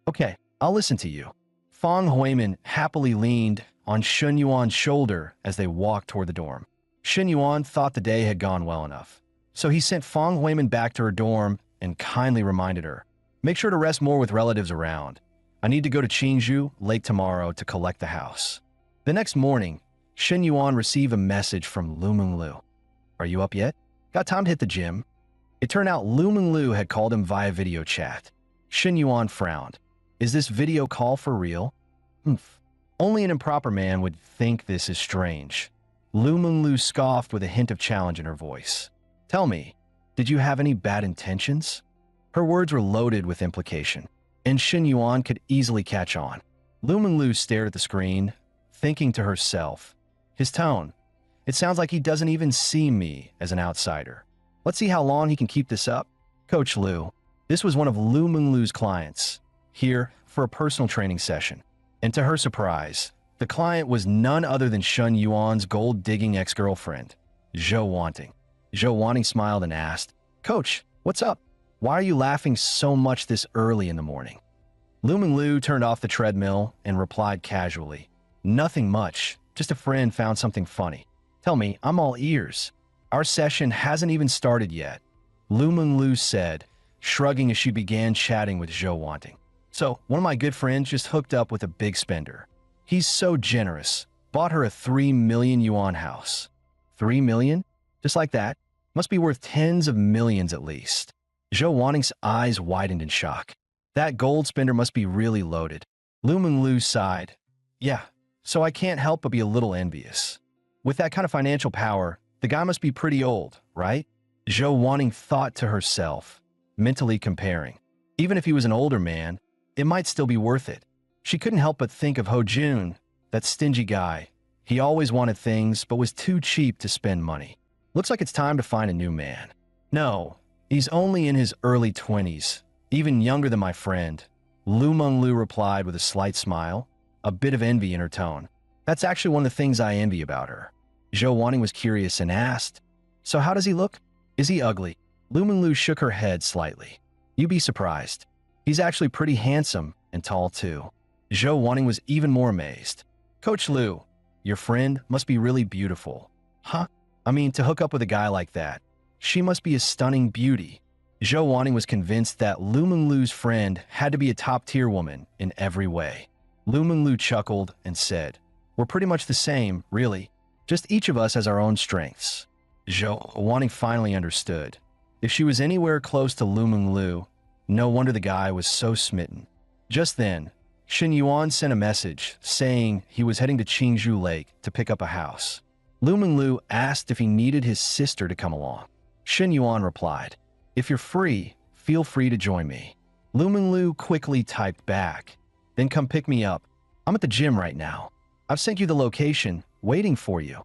"Okay, I'll listen to you." Fong Huimin happily leaned on Shin Yuan's shoulder as they walked toward the dorm. Shin Yuan thought the day had gone well enough, so he sent Fong Huimin back to her dorm and kindly reminded her, "Make sure to rest more with relatives around. I need to go to Qingzhou late tomorrow to collect the house." The next morning, Shin Yuan received a message from Lu Minglu. "Are you up yet? Got time to hit the gym?" It turned out Lu Minglu had called him via video chat. Shin Yuan frowned. "Is this video call for real?" "Humph. Only an improper man would think this is strange." Lu Minglu scoffed with a hint of challenge in her voice. "Tell me, did you have any bad intentions?" Her words were loaded with implication, and Shin Yuan could easily catch on. Lu Minglu stared at the screen, thinking to herself, His tone. It sounds like he doesn't even see me as an outsider. Let's see how long he can keep this up. Coach Liu. This was one of Lu Menglu's clients, here for a personal training session. And to her surprise, the client was none other than Shun Yuan's gold-digging ex-girlfriend, Zhou Wanting. Zhou Wanting smiled and asked, "Coach, what's up? Why are you laughing so much this early in the morning?" Lu Menglu turned off the treadmill and replied casually, "Nothing much, just a friend found something funny. Tell me, I'm all ears. Our session hasn't even started yet," Lu Menglu said, shrugging as she began chatting with Zhou Wanting. "So, one of my good friends just hooked up with a big spender. He's so generous, bought her a 3 million yuan house." 3 million? Just like that? Must be worth tens of millions at least. Zhou Wanting's eyes widened in shock. That gold spender must be really loaded. Lu Menglu sighed. "Yeah, so I can't help but be a little envious. With that kind of financial power, the guy must be pretty old, right?" Zhou Wanting thought to herself, mentally comparing. Even if he was an older man, it might still be worth it. She couldn't help but think of Ho Jun, that stingy guy. He always wanted things but was too cheap to spend money. Looks like it's time to find a new man. "No, he's only in his early 20s, even younger than my friend," Lu Menglu replied with a slight smile, a bit of envy in her tone. "That's actually one of the things I envy about her." Zhou Wanting was curious and asked, "So how does he look? Is he ugly?" Lu Menglu shook her head slightly. "You'd be surprised. He's actually pretty handsome and tall too." Zhou Wanting was even more amazed. "Coach Liu, your friend must be really beautiful." "Huh? I mean, to hook up with a guy like that, she must be a stunning beauty." Zhou Wanting was convinced that Lu Menglu's friend had to be a top-tier woman in every way. Lu Menglu chuckled and said, "We're pretty much the same, really. Just each of us has our own strengths." Zhou Wanting finally understood. If she was anywhere close to Lu Menglu, no wonder the guy was so smitten. Just then, Shen Yuan sent a message saying he was heading to Qingzhou Lake to pick up a house. Lu Menglu asked if he needed his sister to come along. Shen Yuan replied, "If you're free, feel free to join me." Lu Menglu quickly typed back, "Then come pick me up. I'm at the gym right now. I've sent you the location, waiting for you."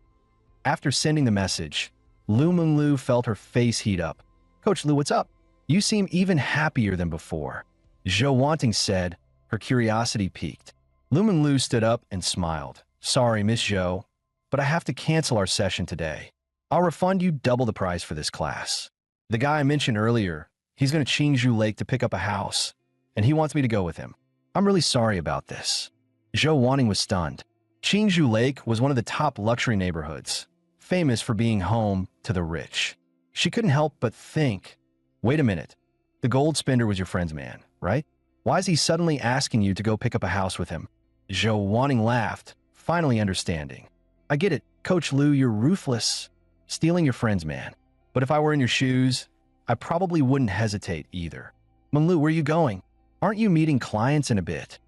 After sending the message, Lu Menglu felt her face heat up. "Coach Liu, what's up? You seem even happier than before," Zhou Wanting said, her curiosity piqued. Lu Menglu stood up and smiled. "Sorry, Miss Zhou, but I have to cancel our session today. I'll refund you double the price for this class. The guy I mentioned earlier, he's going to Qingzhou Lake to pick up a house, and he wants me to go with him. I'm really sorry about this." Zhou Wanting was stunned. Qingzhou Lake was one of the top luxury neighborhoods, famous for being home to the rich. She couldn't help but think, "Wait a minute. The gold spender was your friend's man, right? Why is he suddenly asking you to go pick up a house with him?" Zhou Wanting laughed, finally understanding. "I get it, Coach Liu, you're ruthless, stealing your friend's man. But if I were in your shoes, I probably wouldn't hesitate either. Menglu, where are you going? Aren't you meeting clients in a bit?"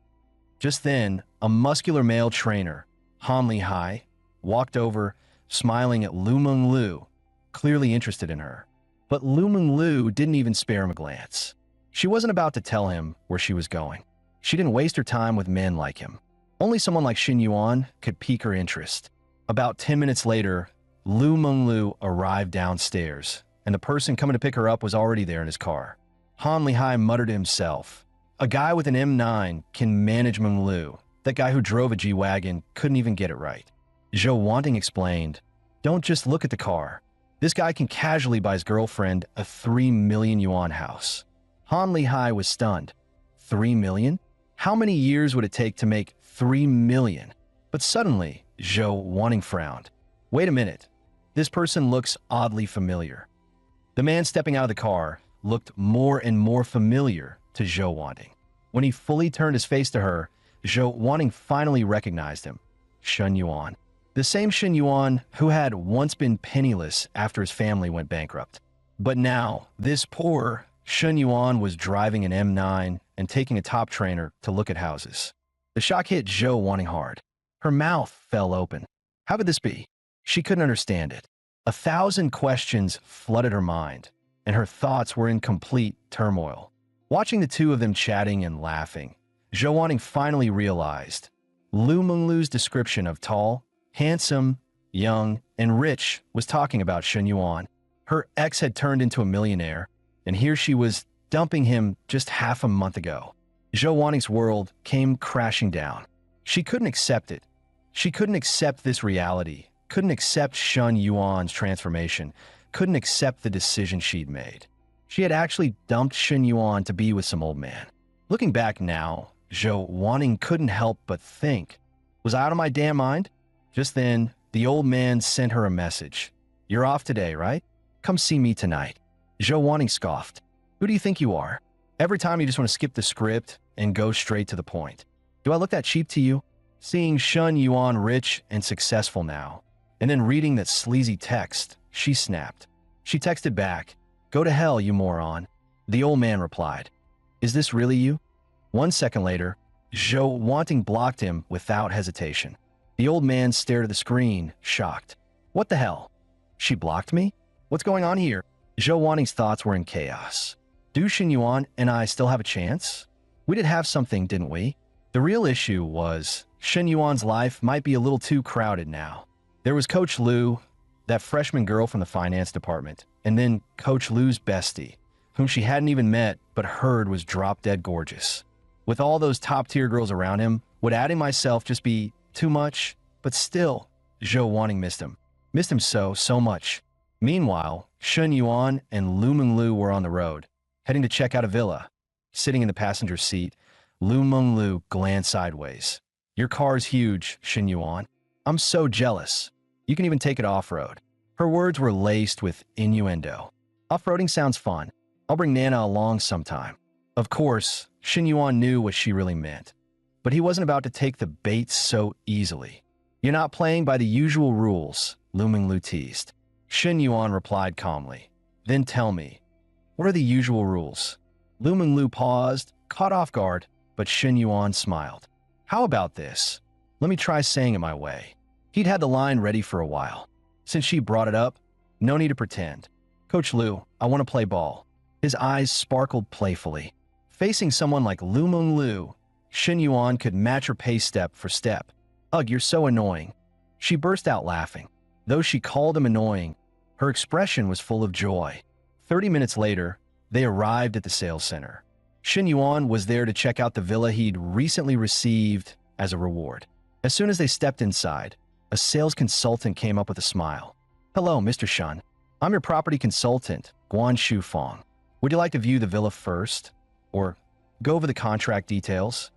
Just then, a muscular male trainer, Han Lihai, walked over, smiling at Lu Menglu, clearly interested in her. But Lu Menglu didn't even spare him a glance. She wasn't about to tell him where she was going. She didn't waste her time with men like him. Only someone like Xin Yuan could pique her interest. About 10 minutes later, Lu Menglu arrived downstairs, and the person coming to pick her up was already there in his car. Han Lihai muttered to himself, "A guy with an M9 can manage Menglu. That guy who drove a G-Wagon couldn't even get it right." Zhou Wanting explained, "Don't just look at the car. This guy can casually buy his girlfriend a 3 million yuan house." Han Lihai was stunned. 3 million? How many years would it take to make 3 million? But suddenly, Zhou Wanting frowned. "Wait a minute. This person looks oddly familiar." The man stepping out of the car looked more and more familiar to Zhou Wanting. When he fully turned his face to her, Zhou Wanting finally recognized him. Shen Yuan. The same Shen Yuan who had once been penniless after his family went bankrupt. But now, this poor Shen Yuan was driving an M9 and taking a top trainer to look at houses. The shock hit Zhou Wanting hard. Her mouth fell open. How could this be? She couldn't understand it. 1,000 questions flooded her mind, and her thoughts were in complete turmoil. Watching the two of them chatting and laughing, Zhou Wanting finally realized Lu Menglu's description of tall, handsome, young and rich, was talking about Shen Yuan. Her ex had turned into a millionaire, and here she was dumping him just half a month ago. Zhou Wanting's world came crashing down. She couldn't accept it. She couldn't accept this reality, couldn't accept Shen Yuan's transformation, couldn't accept the decision she'd made. She had actually dumped Shen Yuan to be with some old man. Looking back now, Zhou Wanting couldn't help but think, was I out of my damn mind? Just then, the old man sent her a message. You're off today, right? Come see me tonight. Zhou Wanting scoffed. Who do you think you are? Every time you just want to skip the script and go straight to the point. Do I look that cheap to you? Seeing Shen Yuan rich and successful now, and then reading that sleazy text, she snapped. She texted back, "Go to hell, you moron." The old man replied, "Is this really you?" 1 second later, Zhou Wanting blocked him without hesitation. The old man stared at the screen, shocked. What the hell? She blocked me? What's going on here? Zhou Wanting's thoughts were in chaos. Do Shen Yuan and I still have a chance? We did have something, didn't we? The real issue was Shen Yuan's life might be a little too crowded now. There was Coach Liu, that freshman girl from the finance department, and then Coach Liu's bestie, whom she hadn't even met but heard was drop-dead gorgeous. With all those top-tier girls around him, would adding myself just be too much? But still, Zhou Wanting missed him. Missed him so much. Meanwhile, Shen Yuan and Lu Menglu were on the road, heading to check out a villa. Sitting in the passenger seat, Lu Menglu glanced sideways. Your car's huge, Shen Yuan. I'm so jealous. You can even take it off-road. Her words were laced with innuendo. Off-roading sounds fun. I'll bring Nana along sometime. Of course, Shen Yuan knew what she really meant. But he wasn't about to take the bait so easily. You're not playing by the usual rules, Lu Menglu teased. Shen Yuan replied calmly. Then tell me, what are the usual rules? Lu Menglu paused, caught off guard, but Shen Yuan smiled. How about this? Let me try saying it my way. He'd had the line ready for a while. Since she brought it up, no need to pretend. Coach Liu, I want to play ball. His eyes sparkled playfully. Facing someone like Lu Menglu, Shen Yuan could match her pace step for step. Ugh, you're so annoying. She burst out laughing. Though she called him annoying, her expression was full of joy. 30 minutes later, they arrived at the sales center. Shen Yuan was there to check out the villa he'd recently received as a reward. As soon as they stepped inside, a sales consultant came up with a smile. Hello, Mr. Shen. I'm your property consultant, Guan Shufang. Would you like to view the villa first? Or go over the contract details?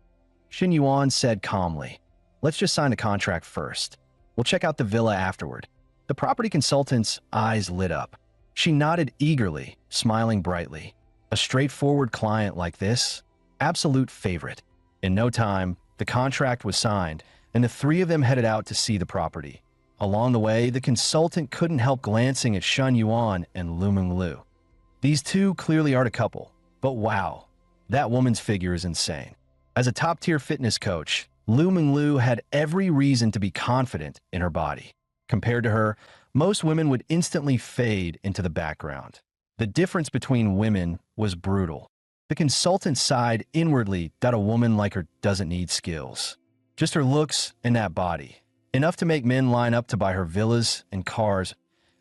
Shen Yuan said calmly. Let's just sign the contract first. We'll check out the villa afterward. The property consultant's eyes lit up. She nodded eagerly, smiling brightly. A straightforward client like this? Absolute favorite. In no time, the contract was signed, and the three of them headed out to see the property. Along the way, the consultant couldn't help glancing at Shen Yuan and Lu Menglu. These two clearly aren't a couple, but wow, that woman's figure is insane. As a top-tier fitness coach, Lu Menglu had every reason to be confident in her body. Compared to her, most women would instantly fade into the background. The difference between women was brutal. The consultant sighed inwardly that a woman like her doesn't need skills. Just her looks and that body. Enough to make men line up to buy her villas and cars.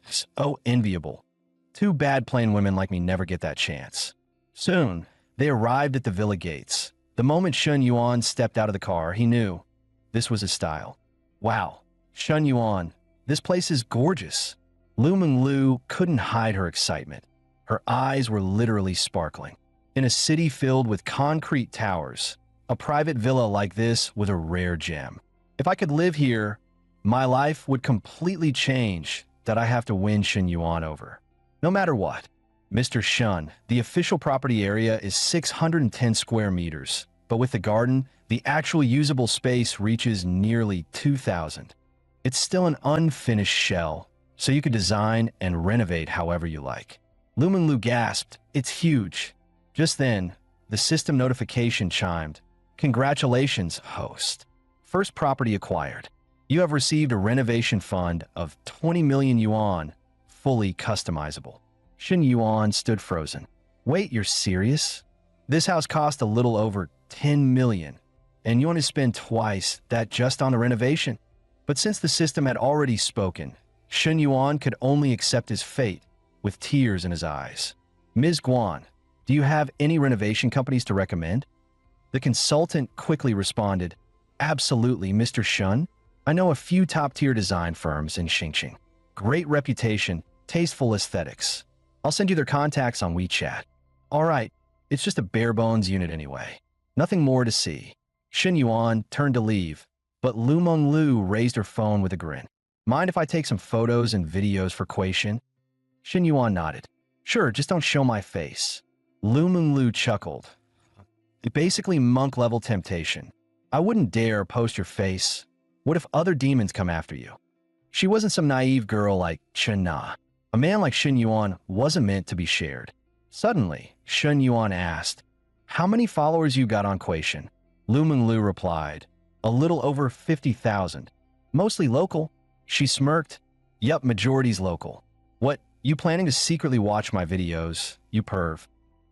So enviable. Too bad plain women like me never get that chance. Soon, they arrived at the villa gates. The moment Shen Yuan stepped out of the car, he knew this was his style. Wow, Shen Yuan, this place is gorgeous. Lu Menglu couldn't hide her excitement. Her eyes were literally sparkling. In a city filled with concrete towers, a private villa like this was a rare gem. If I could live here, my life would completely change that I have to win Shen Yuan over. No matter what. Mr. Shen, the official property area is 610 square meters, but with the garden, the actual usable space reaches nearly 2,000. It's still an unfinished shell, so you could design and renovate however you like. Lu Menglu gasped, it's huge. Just then, the system notification chimed. Congratulations, host. First property acquired. You have received a renovation fund of 20 million yuan, fully customizable. Shen Yuan stood frozen. Wait, you're serious? This house cost a little over 10 million, and you want to spend twice that just on the renovation? But since the system had already spoken, Shen Yuan could only accept his fate with tears in his eyes. Ms. Guan, do you have any renovation companies to recommend? The consultant quickly responded, Absolutely, Mr. Shun. I know a few top-tier design firms in Xingqing. Great reputation, tasteful aesthetics. I'll send you their contacts on WeChat. All right, it's just a bare-bones unit anyway. Nothing more to see. Shen Yuan turned to leave, but Lu Menglu raised her phone with a grin. Mind if I take some photos and videos for Kuei-shin? Shen Yuan nodded. Sure, just don't show my face. Lu Menglu chuckled. Basically monk-level temptation. I wouldn't dare post your face. What if other demons come after you? She wasn't some naive girl like Chen Na. A man like Shen Yuan wasn't meant to be shared. Suddenly, Shen Yuan asked, How many followers you got on Kuei-shin? Lu Menglu replied, A little over 50,000. Mostly local. She smirked. Yup, majority's local. What, you planning to secretly watch my videos, you perv?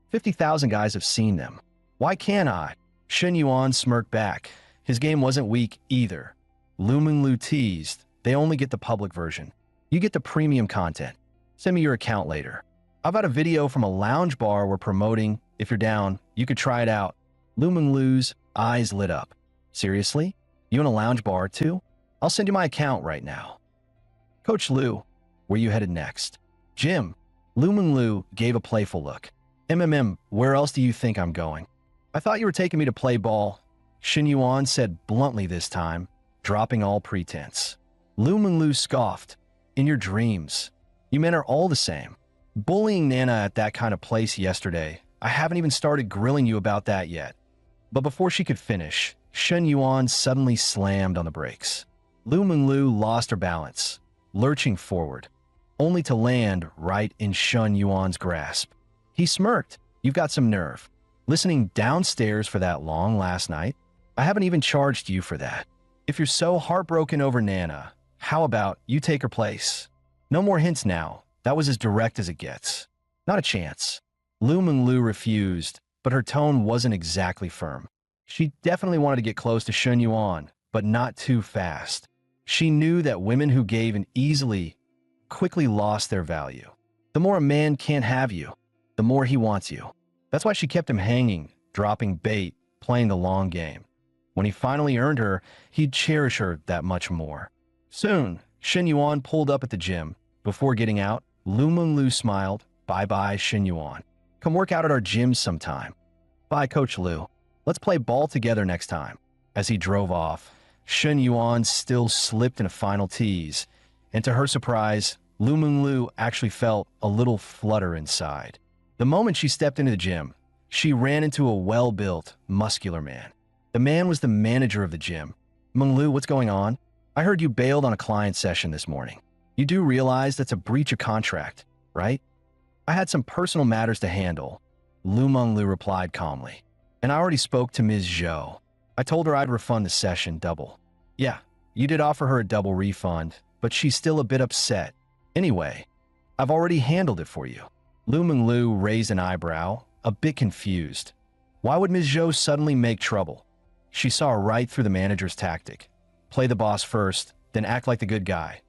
50,000 guys have seen them. Why can't I? Shen Yuan smirked back. His game wasn't weak either. Lu Menglu teased, They only get the public version. You get the premium content. Send me your account later. I've got a video from a lounge bar we're promoting. If you're down, you could try it out. Lu Menglu's eyes lit up. Seriously? You in a lounge bar too? I'll send you my account right now. Coach Lu, where you headed next? Gym. Lu Menglu gave a playful look. Where else do you think I'm going? I thought you were taking me to play ball. Shen Yuan said bluntly this time, dropping all pretense. Lu Menglu scoffed. In your dreams. You men are all the same. Bullying Nana at that kind of place yesterday. I haven't even started grilling you about that yet. But before she could finish, Shen Yuan suddenly slammed on the brakes. Lu Menglu lost her balance, lurching forward, only to land right in Shen Yuan's grasp. He smirked. You've got some nerve. Listening downstairs for that long last night? I haven't even charged you for that. If you're so heartbroken over Nana, how about you take her place? No more hints now. That was as direct as it gets. Not a chance. Lu Menglu refused, but her tone wasn't exactly firm. She definitely wanted to get close to Shen Yuan, but not too fast. She knew that women who gave in easily quickly lost their value. The more a man can't have you, the more he wants you. That's why she kept him hanging, dropping bait, playing the long game. When he finally earned her, he'd cherish her that much more. Soon, Shen Yuan pulled up at the gym. Before getting out, Lu Menglu smiled. Bye-bye, Shen Yuan. Come work out at our gym sometime. Bye, Coach Lu. Let's play ball together next time. As he drove off, Shen Yuan still slipped in a final tease, and to her surprise, Lu Menglu actually felt a little flutter inside. The moment she stepped into the gym, she ran into a well-built, muscular man. The man was the manager of the gym. Menglu, what's going on? I heard you bailed on a client session this morning. You do realize that's a breach of contract, right? I had some personal matters to handle, Lu Menglu replied calmly. And I already spoke to Ms. Zhou. I told her I'd refund the session double. Yeah, you did offer her a double refund, but she's still a bit upset. Anyway, I've already handled it for you. Lu Menglu raised an eyebrow, a bit confused. Why would Ms. Zhou suddenly make trouble? She saw right through the manager's tactic. Play the boss first, then act like the good guy.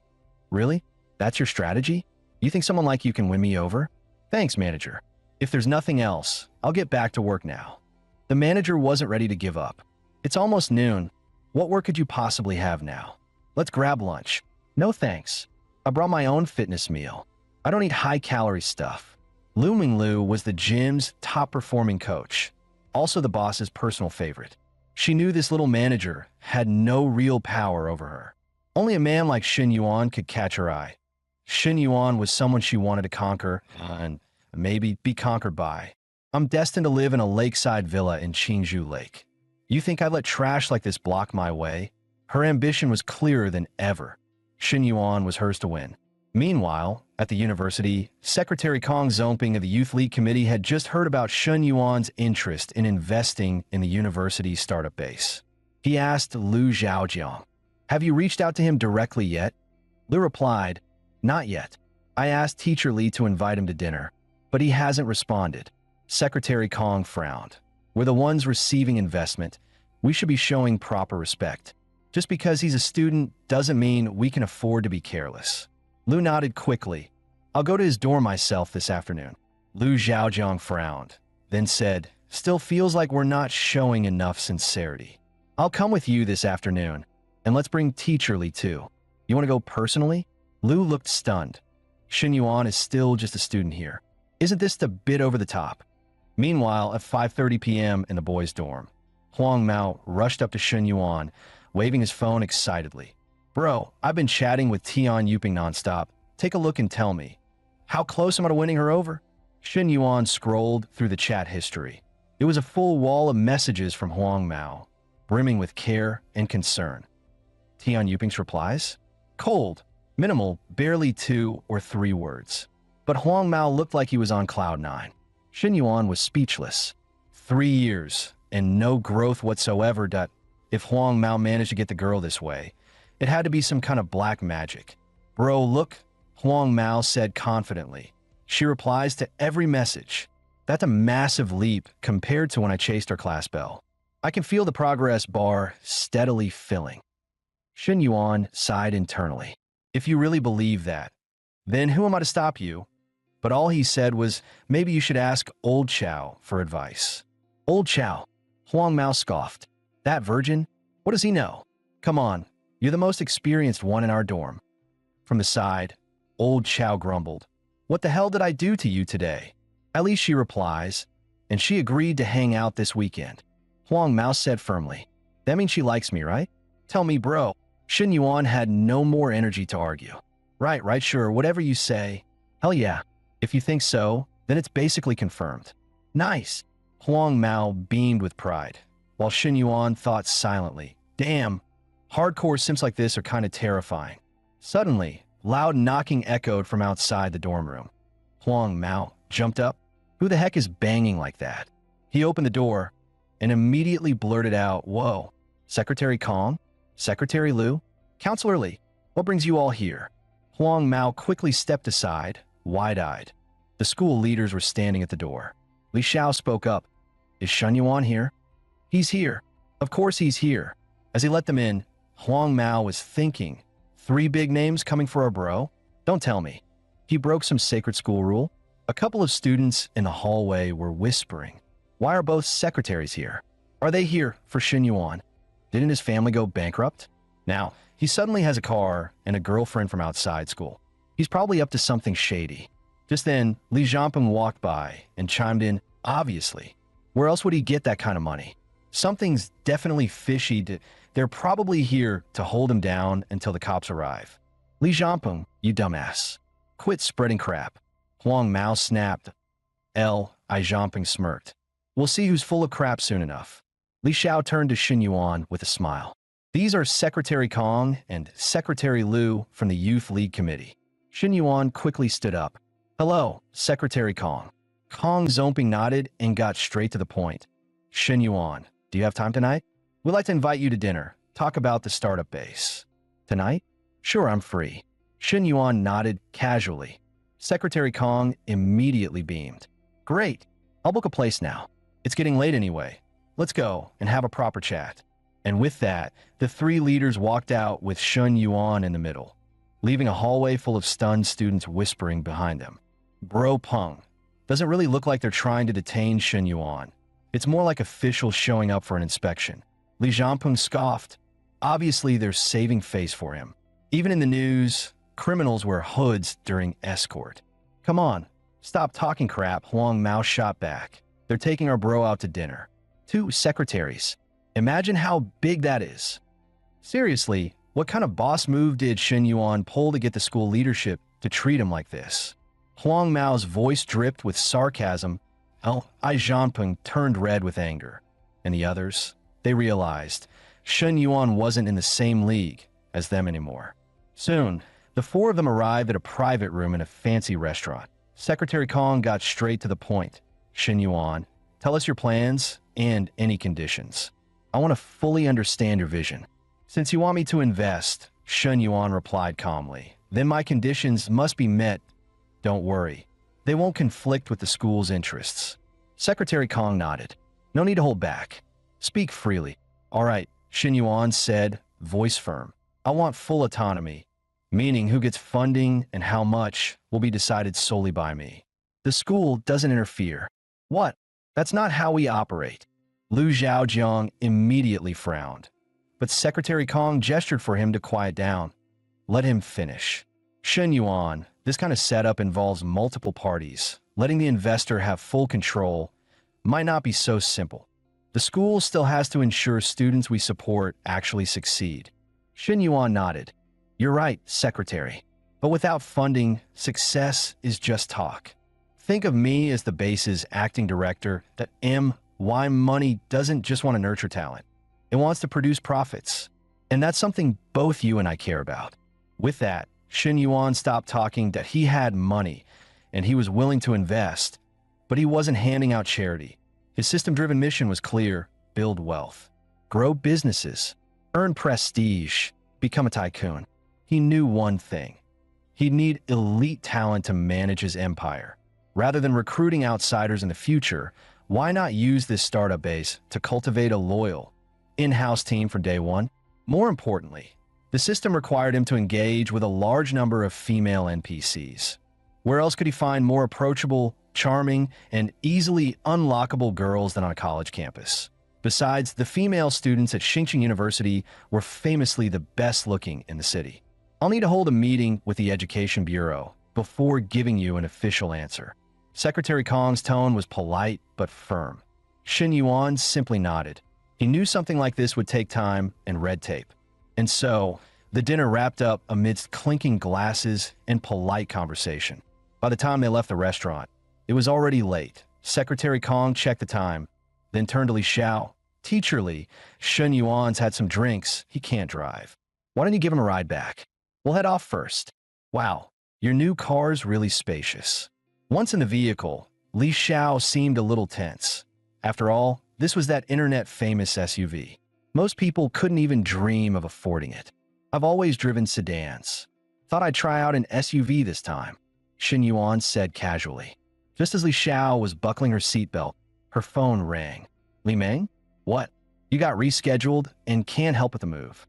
Really? That's your strategy? You think someone like you can win me over? Thanks, manager. If there's nothing else, I'll get back to work now. The manager wasn't ready to give up. It's almost noon. What work could you possibly have now? Let's grab lunch. No thanks. I brought my own fitness meal. I don't eat high-calorie stuff. Lu Menglu was the gym's top-performing coach, also the boss's personal favorite. She knew this little manager had no real power over her. Only a man like Shen Yuan could catch her eye. Shen Yuan was someone she wanted to conquer and maybe be conquered by. I'm destined to live in a lakeside villa in Qingzhou Lake. You think I'd let trash like this block my way? Her ambition was clearer than ever. Shen Yuan was hers to win. Meanwhile, at the university, Secretary Kong Zongping of the Youth League Committee had just heard about Shen Yuan's interest in investing in the university's startup base. He asked Lu Zhaojiang, "Have you reached out to him directly yet?" Lu replied, "Not yet. I asked Teacher Li to invite him to dinner, but he hasn't responded." Secretary Kong frowned. "We're the ones receiving investment. We should be showing proper respect. Just because he's a student doesn't mean we can afford to be careless. Lu nodded quickly. I'll go to his dorm myself this afternoon. Lu Zhaojiang frowned, then said, still feels like we're not showing enough sincerity. I'll come with you this afternoon, and let's bring Teacher Li too. You want to go personally? Lu looked stunned. Shen Yuan is still just a student here. Isn't this a bit over the top? Meanwhile, at 5:30 p.m. in the boys' dorm, Huang Mao rushed up to Shen Yuan, waving his phone excitedly. Bro, I've been chatting with Tian Yuping nonstop. Take a look and tell me. How close am I to winning her over? Shen Yuan scrolled through the chat history. It was a full wall of messages from Huang Mao, brimming with care and concern. Tian Yuping's replies? Cold, minimal, barely 2 or 3 words. But Huang Mao looked like he was on cloud 9. Shen Yuan was speechless. 3 years, and no growth whatsoever. If Huang Mao managed to get the girl this way, it had to be some kind of black magic. Bro, look, Huang Mao said confidently. She replies to every message. That's a massive leap compared to when I chased her class bell. I can feel the progress bar steadily filling. Shen Yuan sighed internally. If you really believe that, then who am I to stop you? But all he said was, maybe you should ask Old Chow for advice. Old Chow? Huang Mao scoffed. That virgin? What does he know? Come on, you're the most experienced one in our dorm. From the side, Old Chow grumbled. What the hell did I do to you today? At least she replies, and she agreed to hang out this weekend. Huang Mao said firmly. That means she likes me, right? Tell me, bro. Shen Yuan had no more energy to argue. Right, sure, whatever you say. Hell yeah. If you think so, then it's basically confirmed. Nice. Huang Mao beamed with pride, while Shen Yuan thought silently. Damn, hardcore sims like this are kind of terrifying. Suddenly, loud knocking echoed from outside the dorm room. Huang Mao jumped up. Who the heck is banging like that? He opened the door and immediately blurted out, Whoa, Secretary Kong? Secretary Liu? Counselor Li, what brings you all here? Huang Mao quickly stepped aside, wide-eyed. The school leaders were standing at the door. Li Xiao spoke up. Is Shen Yuan here? He's here. Of course he's here. As he let them in, Huang Mao was thinking, 3 big names coming for our bro? Don't tell me. He broke some sacred school rule? A couple of students in the hallway were whispering. Why are both secretaries here? Are they here for Shen Yuan? Didn't his family go bankrupt? Now, he suddenly has a car and a girlfriend from outside school. He's probably up to something shady. Just then, Li Jianping walked by and chimed in, obviously. Where else would he get that kind of money? Something's definitely fishy. They're probably here to hold him down until the cops arrive. Li Jianping, you dumbass. Quit spreading crap. Huang Mao snapped. Li Jianping smirked. We'll see who's full of crap soon enough. Li Xiao turned to Shen Yuan with a smile. These are Secretary Kong and Secretary Liu from the Youth League Committee. Shen Yuan quickly stood up. Hello, Secretary Kong. Kong Zomping nodded and got straight to the point. Shen Yuan, do you have time tonight? We'd like to invite you to dinner. Talk about the startup base. Tonight? Sure, I'm free. Shen Yuan nodded casually. Secretary Kong immediately beamed. Great. I'll book a place now. It's getting late anyway. Let's go and have a proper chat. And with that, the 3 leaders walked out with Shen Yuan in the middle, leaving a hallway full of stunned students whispering behind them. Bro Peng. Doesn't really look like they're trying to detain Shen Yuan. It's more like officials showing up for an inspection. Li Jianping scoffed. Obviously, they're saving face for him. Even in the news, criminals wear hoods during escort. Come on, stop talking crap, Huang Mao shot back. They're taking our bro out to dinner. 2 secretaries. Imagine how big that is. Seriously, what kind of boss move did Shen Yuan pull to get the school leadership to treat him like this? Huang Mao's voice dripped with sarcasm. Li Jianping turned red with anger. And the others? They realized Shen Yuan wasn't in the same league as them anymore. Soon, the 4 of them arrived at a private room in a fancy restaurant. Secretary Kong got straight to the point. Shen Yuan, tell us your plans and any conditions. I want to fully understand your vision. Since you want me to invest, Shen Yuan replied calmly, then my conditions must be met. Don't worry. They won't conflict with the school's interests. Secretary Kong nodded. No need to hold back. Speak freely. All right, Shen Yuan said, voice firm. I want full autonomy, meaning who gets funding and how much will be decided solely by me. The school doesn't interfere. What? That's not how we operate. Lu Zhaojiang immediately frowned, but Secretary Kong gestured for him to quiet down. Let him finish. Shen Yuan, this kind of setup involves multiple parties. Letting the investor have full control might not be so simple. The school still has to ensure students we support actually succeed. Shen Yuan nodded. You're right, Secretary. But without funding, success is just talk. Think of me as the base's acting director that why money doesn't just want to nurture talent. It wants to produce profits. And that's something both you and I care about. With that, Shen Yuan stopped talking that he had money and he was willing to invest, but he wasn't handing out charity. His system-driven mission was clear: build wealth, grow businesses, earn prestige, become a tycoon. He knew one thing. He'd need elite talent to manage his empire. Rather than recruiting outsiders in the future, why not use this startup base to cultivate a loyal, in-house team from day one? More importantly, the system required him to engage with a large number of female NPCs. Where else could he find more approachable, charming, and easily unlockable girls than on a college campus? Besides, the female students at Xingqing University were famously the best-looking in the city. I'll need to hold a meeting with the Education Bureau before giving you an official answer. Secretary Kong's tone was polite but firm. Shen Yuan simply nodded. He knew something like this would take time and red tape. And so, the dinner wrapped up amidst clinking glasses and polite conversation. By the time they left the restaurant, it was already late. Secretary Kong checked the time, then turned to Li Xiao. Teacher Li, Shen Yuan's had some drinks. He can't drive. Why don't you give him a ride back? We'll head off first. Wow, your new car's really spacious. Once in the vehicle, Li Xiao seemed a little tense. After all, this was that internet-famous SUV. Most people couldn't even dream of affording it. I've always driven sedans. Thought I'd try out an SUV this time, Shen Yuan said casually. Just as Li Xiao was buckling her seatbelt, her phone rang. Li Meng? What? You got rescheduled and can't help with the move.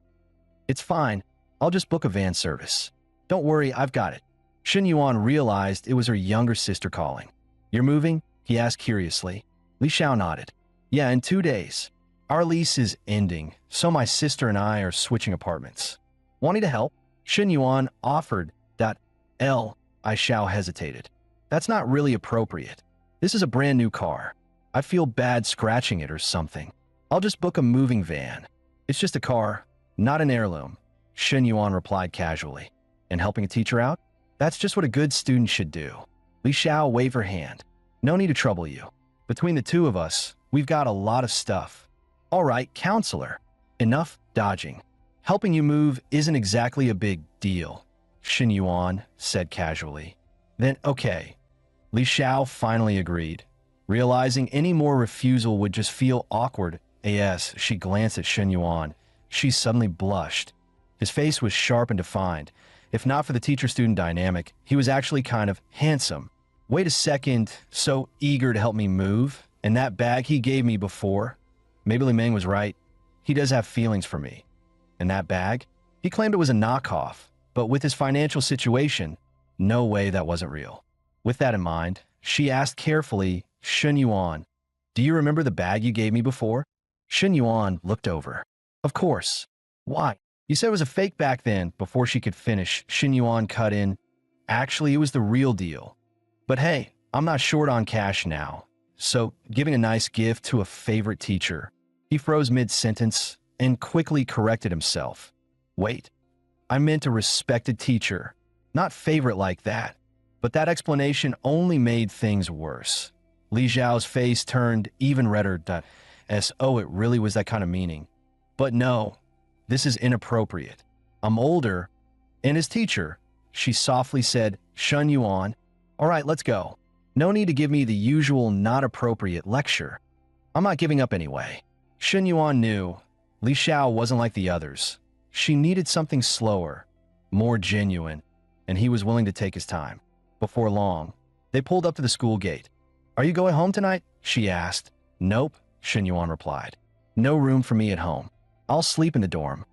It's fine. I'll just book a van service. Don't worry, I've got it. Shen Yuan realized it was her younger sister calling. You're moving? He asked curiously. Li Xiao nodded. Yeah, in 2 days. Our lease is ending, so my sister and I are switching apartments. Wanting to help? Shen Yuan offered. Li Xiao hesitated. That's not really appropriate. This is a brand new car. I feel bad scratching it or something. I'll just book a moving van. It's just a car, not an heirloom, Shen Yuan replied casually. And helping a teacher out? That's just what a good student should do. Li Xiao waved her hand. No need to trouble you. Between the two of us, we've got a lot of stuff. All right, counselor. Enough dodging. Helping you move isn't exactly a big deal, Shen Yuan said casually. Then, okay. Li Xiao finally agreed. Realizing any more refusal would just feel awkward, as she glanced at Shen Yuan, she suddenly blushed. His face was sharp and defined. If not for the teacher-student dynamic, he was actually kind of handsome. Wait a second, so eager to help me move? And that bag he gave me before? Maybe Li Meng was right. He does have feelings for me. And that bag? He claimed it was a knockoff, but with his financial situation, no way that wasn't real. With that in mind, she asked carefully, Shen Yuan, do you remember the bag you gave me before? Shen Yuan looked over. Of course. Why? You said it was a fake back then. Before she could finish, Shen Yuan cut in. Actually, it was the real deal. But hey, I'm not short on cash now. So, giving a nice gift to a favorite teacher. He froze mid-sentence and quickly corrected himself. Wait, I meant a respected teacher, not favorite like that. But that explanation only made things worse. Li Xiao's face turned even redder. Oh, it really was that kind of meaning. But no. This is inappropriate. I'm older, and his teacher, she softly said, Shen Yuan, all right, let's go. No need to give me the usual not appropriate lecture. I'm not giving up anyway. Shen Yuan knew Li Xiao wasn't like the others. She needed something slower, more genuine, and he was willing to take his time. Before long, they pulled up to the school gate. Are you going home tonight? She asked. Nope, Shen Yuan replied. No room for me at home. I'll sleep in the dorm.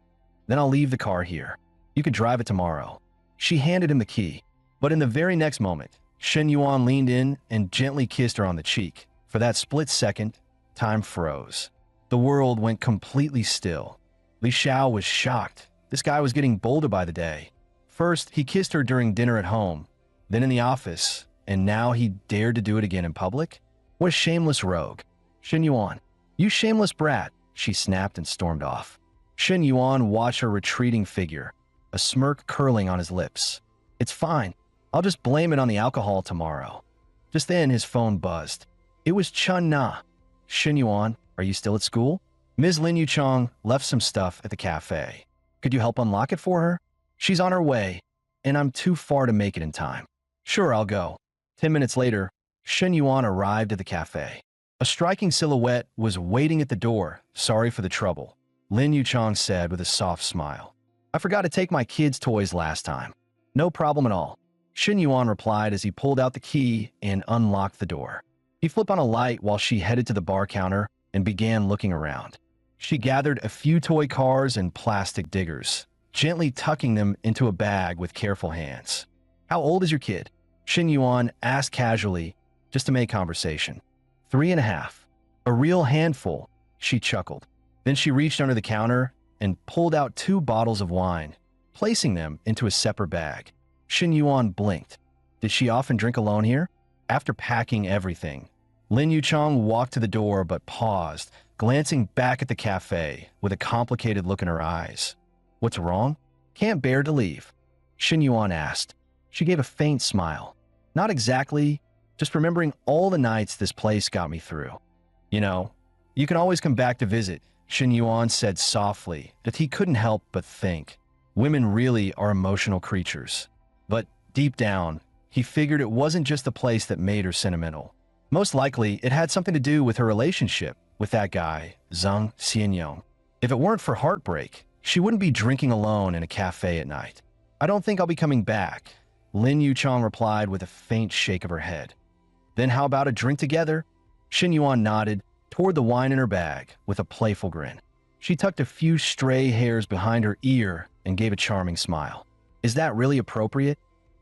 Then I'll leave the car here. You could drive it tomorrow. She handed him the key. But in the very next moment, Shen Yuan leaned in and gently kissed her on the cheek. For that split second, time froze. The world went completely still. Li Xiao was shocked. This guy was getting bolder by the day. First, he kissed her during dinner at home, then in the office, and now he dared to do it again in public? What a shameless rogue. Shen Yuan, you shameless brat, she snapped and stormed off. Shen Yuan watched her retreating figure, a smirk curling on his lips. It's fine. I'll just blame it on the alcohol tomorrow. Just then, his phone buzzed. It was Chun Na. Shen Yuan, are you still at school? Ms. Lin Yuchong left some stuff at the cafe. Could you help unlock it for her? She's on her way, and I'm too far to make it in time. Sure, I'll go. 10 minutes later, Shen Yuan arrived at the cafe. A striking silhouette was waiting at the door. Sorry for the trouble, Lin Yuchong said with a soft smile. I forgot to take my kids' toys last time. No problem at all, Shen Yuan replied as he pulled out the key and unlocked the door. He flipped on a light while she headed to the bar counter and began looking around. She gathered a few toy cars and plastic diggers, gently tucking them into a bag with careful hands. How old is your kid? Shen Yuan asked casually, just to make conversation. 3.5. A real handful, she chuckled. Then she reached under the counter and pulled out 2 bottles of wine, placing them into a separate bag. Shen Yuan blinked. Did she often drink alone here? After packing everything, Lin Yuchong walked to the door but paused, glancing back at the cafe with a complicated look in her eyes. What's wrong? Can't bear to leave, Shen Yuan asked. She gave a faint smile. Not exactly, just remembering all the nights this place got me through. You know, you can always come back to visit, Shen Yuan said softly, that he couldn't help but think. Women really are emotional creatures. But deep down, he figured it wasn't just the place that made her sentimental. Most likely, it had something to do with her relationship with that guy, Zhang Xianyong. If it weren't for heartbreak, she wouldn't be drinking alone in a cafe at night. I don't think I'll be coming back, Lin Yuchong replied with a faint shake of her head. Then how about a drink together? Shen Yuan nodded toward the wine in her bag with a playful grin. She tucked a few stray hairs behind her ear and gave a charming smile. Is that really appropriate?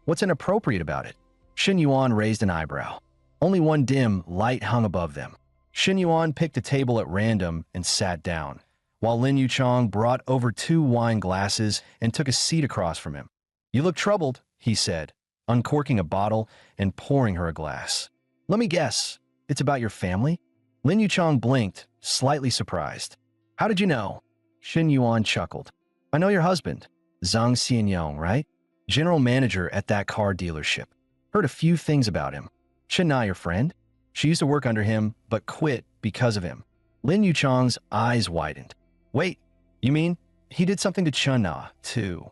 What's inappropriate about it? Shen Yuan raised an eyebrow. Only one dim light hung above them. Shen Yuan picked a table at random and sat down, while Lin Yuchong brought over 2 wine glasses and took a seat across from him. You look troubled, he said, uncorking a bottle and pouring her a glass. Let me guess, it's about your family? Lin Yuchong blinked, slightly surprised. How did you know? Shen Yuan chuckled. I know your husband, Zhang Xianyong, right? General manager at that car dealership. Heard a few things about him. Shen Na your friend? She used to work under him, but quit because of him. Lin Yuchong's eyes widened. Wait, you mean he did something to Chun Na, too?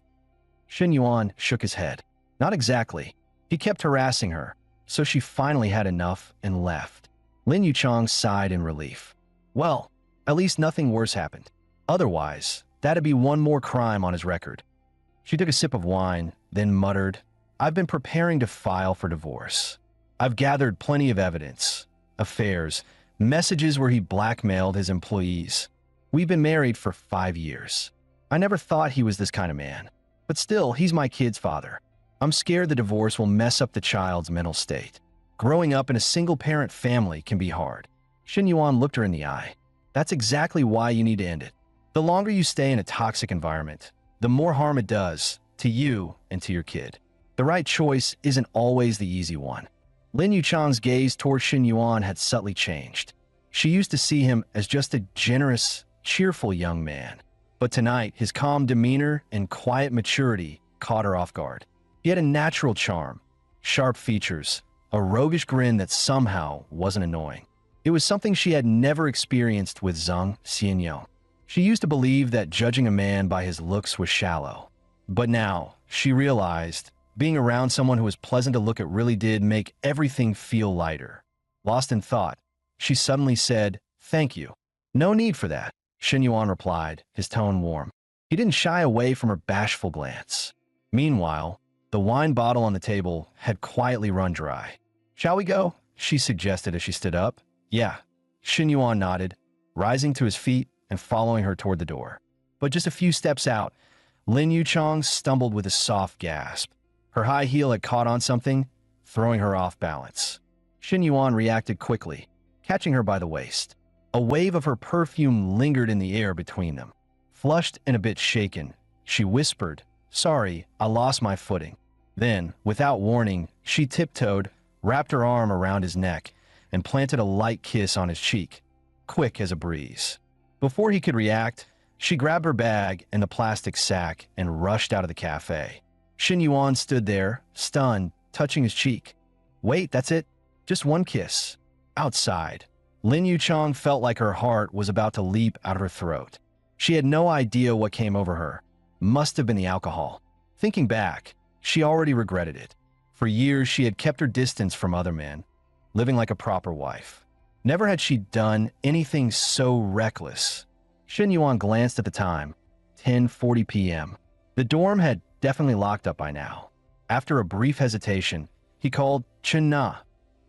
Shen Yuan shook his head. Not exactly. He kept harassing her, so she finally had enough and left. Lin Yuchong sighed in relief. Well, at least nothing worse happened. Otherwise, that'd be one more crime on his record. She took a sip of wine, then muttered, I've been preparing to file for divorce. I've gathered plenty of evidence, affairs, messages where he blackmailed his employees. We've been married for 5 years. I never thought he was this kind of man. But still, he's my kid's father. I'm scared the divorce will mess up the child's mental state. Growing up in a single-parent family can be hard. Shen Yuan looked her in the eye. That's exactly why you need to end it. The longer you stay in a toxic environment, the more harm it does to you and to your kid. The right choice isn't always the easy one. Lin Yuchong's gaze toward Shen Yuan had subtly changed. She used to see him as just a generous, cheerful young man. But tonight, his calm demeanor and quiet maturity caught her off guard. He had a natural charm, sharp features, a roguish grin that somehow wasn't annoying. It was something she had never experienced with Zhang Xianyong. She used to believe that judging a man by his looks was shallow. But now, she realized being around someone who was pleasant to look at really did make everything feel lighter. Lost in thought, she suddenly said, Thank you. No need for that, Shen Yuan replied, his tone warm. He didn't shy away from her bashful glance. Meanwhile, the wine bottle on the table had quietly run dry. Shall we go? She suggested as she stood up. Yeah, Shen Yuan nodded, rising to his feet and following her toward the door. But just a few steps out, Lin Yuchong stumbled with a soft gasp. Her high heel had caught on something, throwing her off balance. Shin Yuan reacted quickly, catching her by the waist. A wave of her perfume lingered in the air between them. Flushed and a bit shaken, she whispered, "Sorry, I lost my footing." Then, without warning, she tiptoed, wrapped her arm around his neck, and planted a light kiss on his cheek, quick as a breeze. Before he could react, she grabbed her bag and the plastic sack and rushed out of the cafe. Shin Yuan stood there, stunned, touching his cheek. "Wait, that's it? Just one kiss." Outside, Lin Yuchong felt like her heart was about to leap out of her throat. She had no idea what came over her. Must have been the alcohol. Thinking back, she already regretted it. For years, she had kept her distance from other men, living like a proper wife. Never had she done anything so reckless. Shin Yuan glanced at the time, 10:40 p.m. The dorm had definitely locked up by now. After a brief hesitation, he called Chen Na.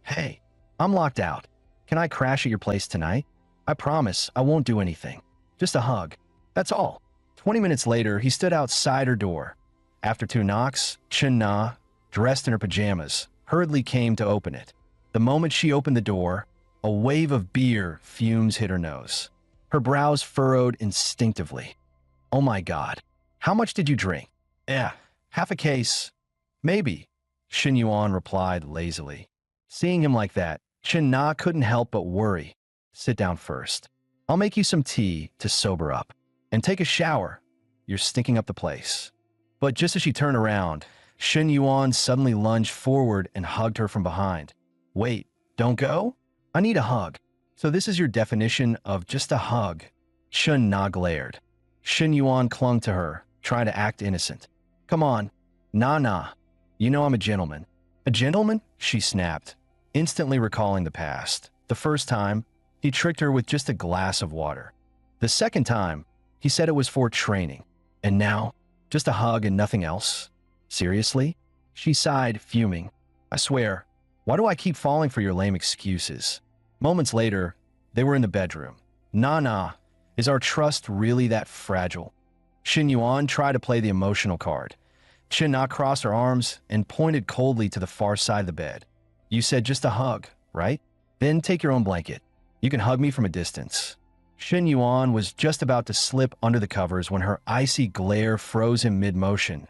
"Hey, I'm locked out. Can I crash at your place tonight? I promise I won't do anything. Just a hug. That's all." 20 minutes later, he stood outside her door. After 2 knocks, Chen Na, dressed in her pajamas, hurriedly came to open it. The moment she opened the door, a wave of beer fumes hit her nose. Her brows furrowed instinctively. "Oh my God, how much did you drink?" Half a case. Maybe," Shin Yuan replied lazily. Seeing him like that, Chen Na couldn't help but worry. "Sit down first. I'll make you some tea to sober up. And take a shower. You're stinking up the place." But just as she turned around, Shin Yuan suddenly lunged forward and hugged her from behind. "Wait, don't go? I need a hug." "So this is your definition of just a hug?" Chen Na glared. Shin Yuan clung to her, trying to act innocent. "Come on. Nah. You know I'm a gentleman." "A gentleman?" she snapped, instantly recalling the past. The first time, he tricked her with just a glass of water. The second time, he said it was for training. And now, just a hug and nothing else? Seriously? She sighed, fuming. "I swear, why do I keep falling for your lame excuses?" Moments later, they were in the bedroom. Nah, is our trust really that fragile?" Shin Yuan tried to play the emotional card. Chen Na crossed her arms and pointed coldly to the far side of the bed. "You said just a hug, right? Then take your own blanket. You can hug me from a distance." Shin Yuan was just about to slip under the covers when her icy glare froze him mid-motion.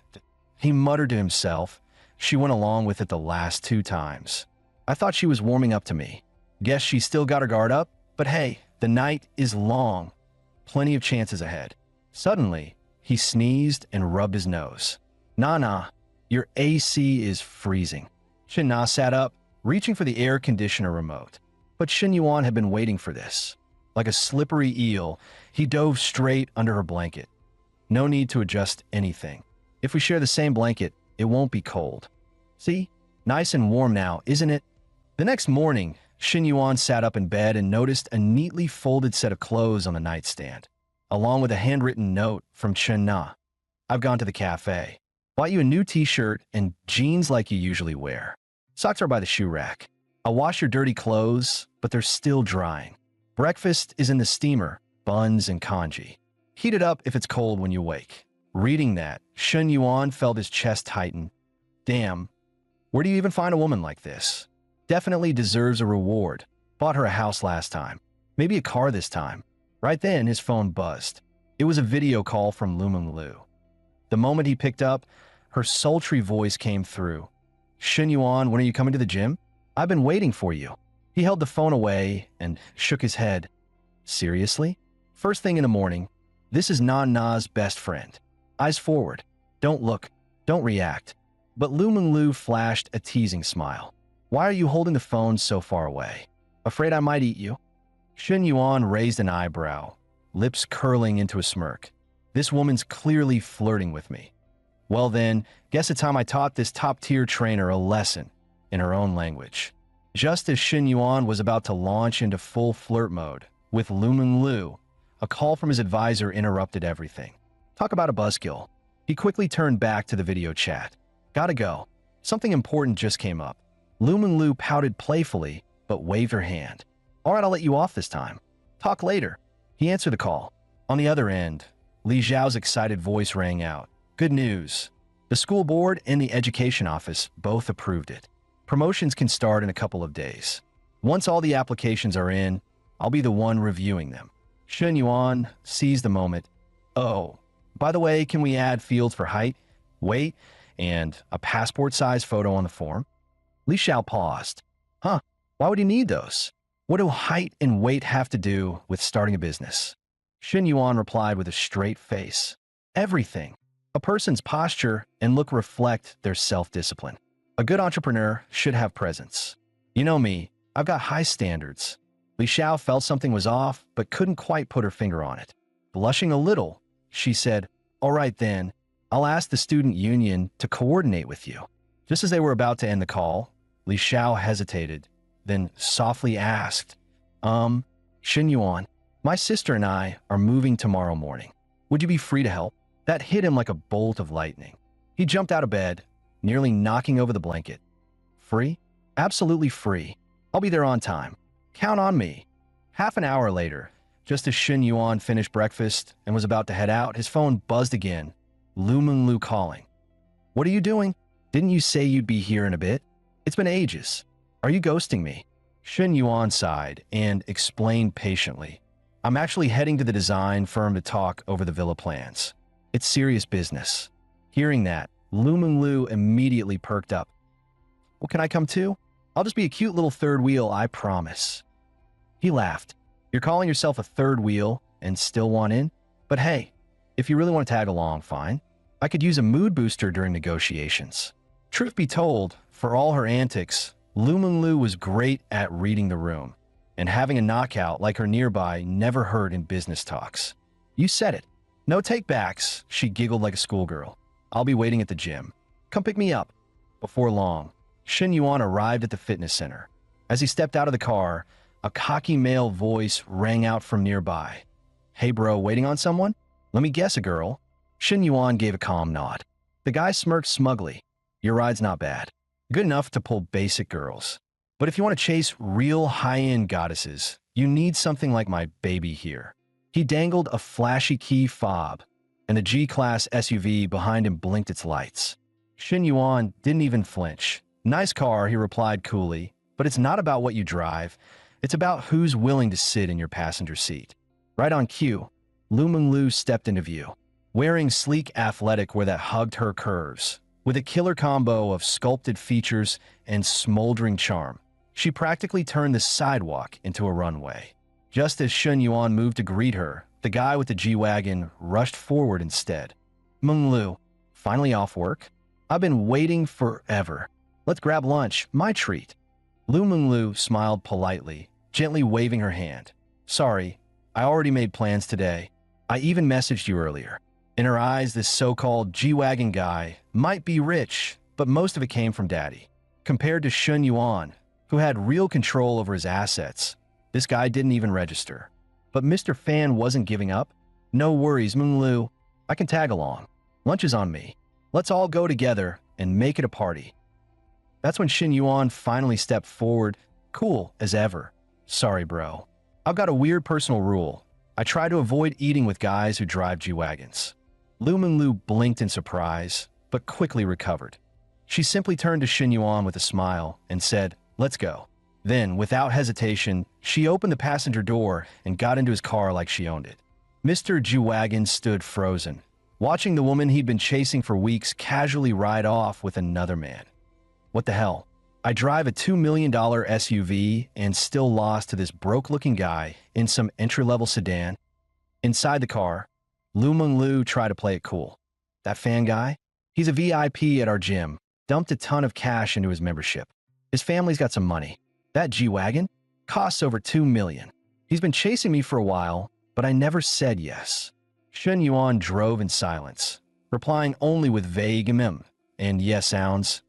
He muttered to himself. She went along with it the last 2 times. "I thought she was warming up to me. Guess she still got her guard up, but hey, the night is long. Plenty of chances ahead." Suddenly, he sneezed and rubbed his nose. Nah, your AC is freezing." Shin Na sat up, reaching for the air conditioner remote. But Shin Yuan had been waiting for this. Like a slippery eel, he dove straight under her blanket. "No need to adjust anything. If we share the same blanket, it won't be cold. See? Nice and warm now, isn't it?" The next morning, Shin Yuan sat up in bed and noticed a neatly folded set of clothes on the nightstand, along with a handwritten note from Chen Na. "I've gone to the cafe. Bought you a new t-shirt and jeans like you usually wear. Socks are by the shoe rack. I'll wash your dirty clothes, but they're still drying. Breakfast is in the steamer, buns and congee. Heat it up if it's cold when you wake." Reading that, Shin Yuan felt his chest tighten. Damn, where do you even find a woman like this? Definitely deserves a reward. Bought her a house last time. Maybe a car this time. Right then, his phone buzzed. It was a video call from Lumeng Lu. The moment he picked up, her sultry voice came through. "Shin Yuan, when are you coming to the gym? I've been waiting for you." He held the phone away and shook his head. "Seriously? First thing in the morning. This is Na's best friend. Eyes forward. Don't look. Don't react." But Lumeng Lu flashed a teasing smile. "Why are you holding the phone so far away? Afraid I might eat you?" Shin Yuan raised an eyebrow, lips curling into a smirk. "This woman's clearly flirting with me. Well then, guess it's time I taught this top-tier trainer a lesson in her own language." Just as Shin Yuan was about to launch into full flirt mode with Lumeng Lu, a call from his advisor interrupted everything. Talk about a buzzkill. He quickly turned back to the video chat. "Gotta go. Something important just came up." Lumeng Lu pouted playfully, but waved her hand. "All right, I'll let you off this time. Talk later." He answered the call. On the other end, Li Zhao's excited voice rang out. Good news. The school board and the education office both approved it. Promotions can start in a couple of days. Once all the applications are in, I'll be the one reviewing them. Shen Yuan seized the moment. Oh, by the way, can we add fields for height, weight, and a passport-size photo on the form? Li Xiao paused. Huh, why would he need those? What do height and weight have to do with starting a business? Shen Yuan replied with a straight face. Everything. A person's posture and look reflect their self-discipline. A good entrepreneur should have presence. You know me, I've got high standards. Li Xiao felt something was off, but couldn't quite put her finger on it. Blushing a little, she said, All right then, I'll ask the student union to coordinate with you. Just as they were about to end the call, Li Xiao hesitated, then softly asked, Shen Yuan, my sister and I are moving tomorrow morning. Would you be free to help? That hit him like a bolt of lightning. He jumped out of bed, nearly knocking over the blanket. Free? Absolutely free. I'll be there on time. Count on me. Half an hour later, just as Shen Yuan finished breakfast and was about to head out, his phone buzzed again. Lu Menglu calling. What are you doing? Didn't you say you'd be here in a bit? It's been ages. Are you ghosting me? Shen Yuan sighed and explained patiently. I'm actually heading to the design firm to talk over the villa plans. It's serious business. Hearing that, Lu Menglu immediately perked up. Well, can I come too? I'll just be a cute little third wheel, I promise. He laughed. You're calling yourself a third wheel and still want in? But hey, if you really want to tag along, fine. I could use a mood booster during negotiations. Truth be told, for all her antics, Lu Menglu was great at reading the room, and having a knockout like her nearby never hurt in business talks. You said it. No take-backs, she giggled like a schoolgirl. I'll be waiting at the gym. Come pick me up. Before long, Shen Yuan arrived at the fitness center. As he stepped out of the car, a cocky male voice rang out from nearby. Hey bro, waiting on someone? Let me guess, a girl. Shen Yuan gave a calm nod. The guy smirked smugly. Your ride's not bad. Good enough to pull basic girls. But if you want to chase real high-end goddesses, you need something like my baby here. He dangled a flashy key fob, and the G-Class SUV behind him blinked its lights. Shen Yuan didn't even flinch. Nice car, he replied coolly, but it's not about what you drive. It's about who's willing to sit in your passenger seat. Right on cue, Lu Menglu stepped into view, wearing sleek athletic that hugged her curves. With a killer combo of sculpted features and smoldering charm, she practically turned the sidewalk into a runway. Just as Shen Yuan moved to greet her, the guy with the G-Wagon rushed forward instead. Menglu, finally off work? I've been waiting forever. Let's grab lunch, my treat. Lu Menglu smiled politely, gently waving her hand. Sorry, I already made plans today. I even messaged you earlier. In her eyes, this so-called G-Wagon guy might be rich, but most of it came from daddy. Compared to Shen Yuan, who had real control over his assets, this guy didn't even register. But Mr. Fan wasn't giving up. No worries, Menglu. I can tag along. Lunch is on me. Let's all go together and make it a party. That's when Shen Yuan finally stepped forward, cool as ever. Sorry, bro. I've got a weird personal rule. I try to avoid eating with guys who drive G-Wagons. Lu Menglu blinked in surprise, but quickly recovered. She simply turned to Shen Yuan with a smile and said, Let's go. Then, without hesitation, she opened the passenger door and got into his car like she owned it. Mr. G-Wagon stood frozen, watching the woman he'd been chasing for weeks casually ride off with another man. What the hell? I drive a $2 million SUV and still lost to this broke-looking guy in some entry-level sedan. Inside the car, Lu Menglu tried to play it cool. That fan guy? He's a VIP at our gym, dumped a ton of cash into his membership. His family's got some money. That G-Wagon costs over $2 million. He's been chasing me for a while, but I never said yes. Shen Yuan drove in silence, replying only with vague and yes sounds.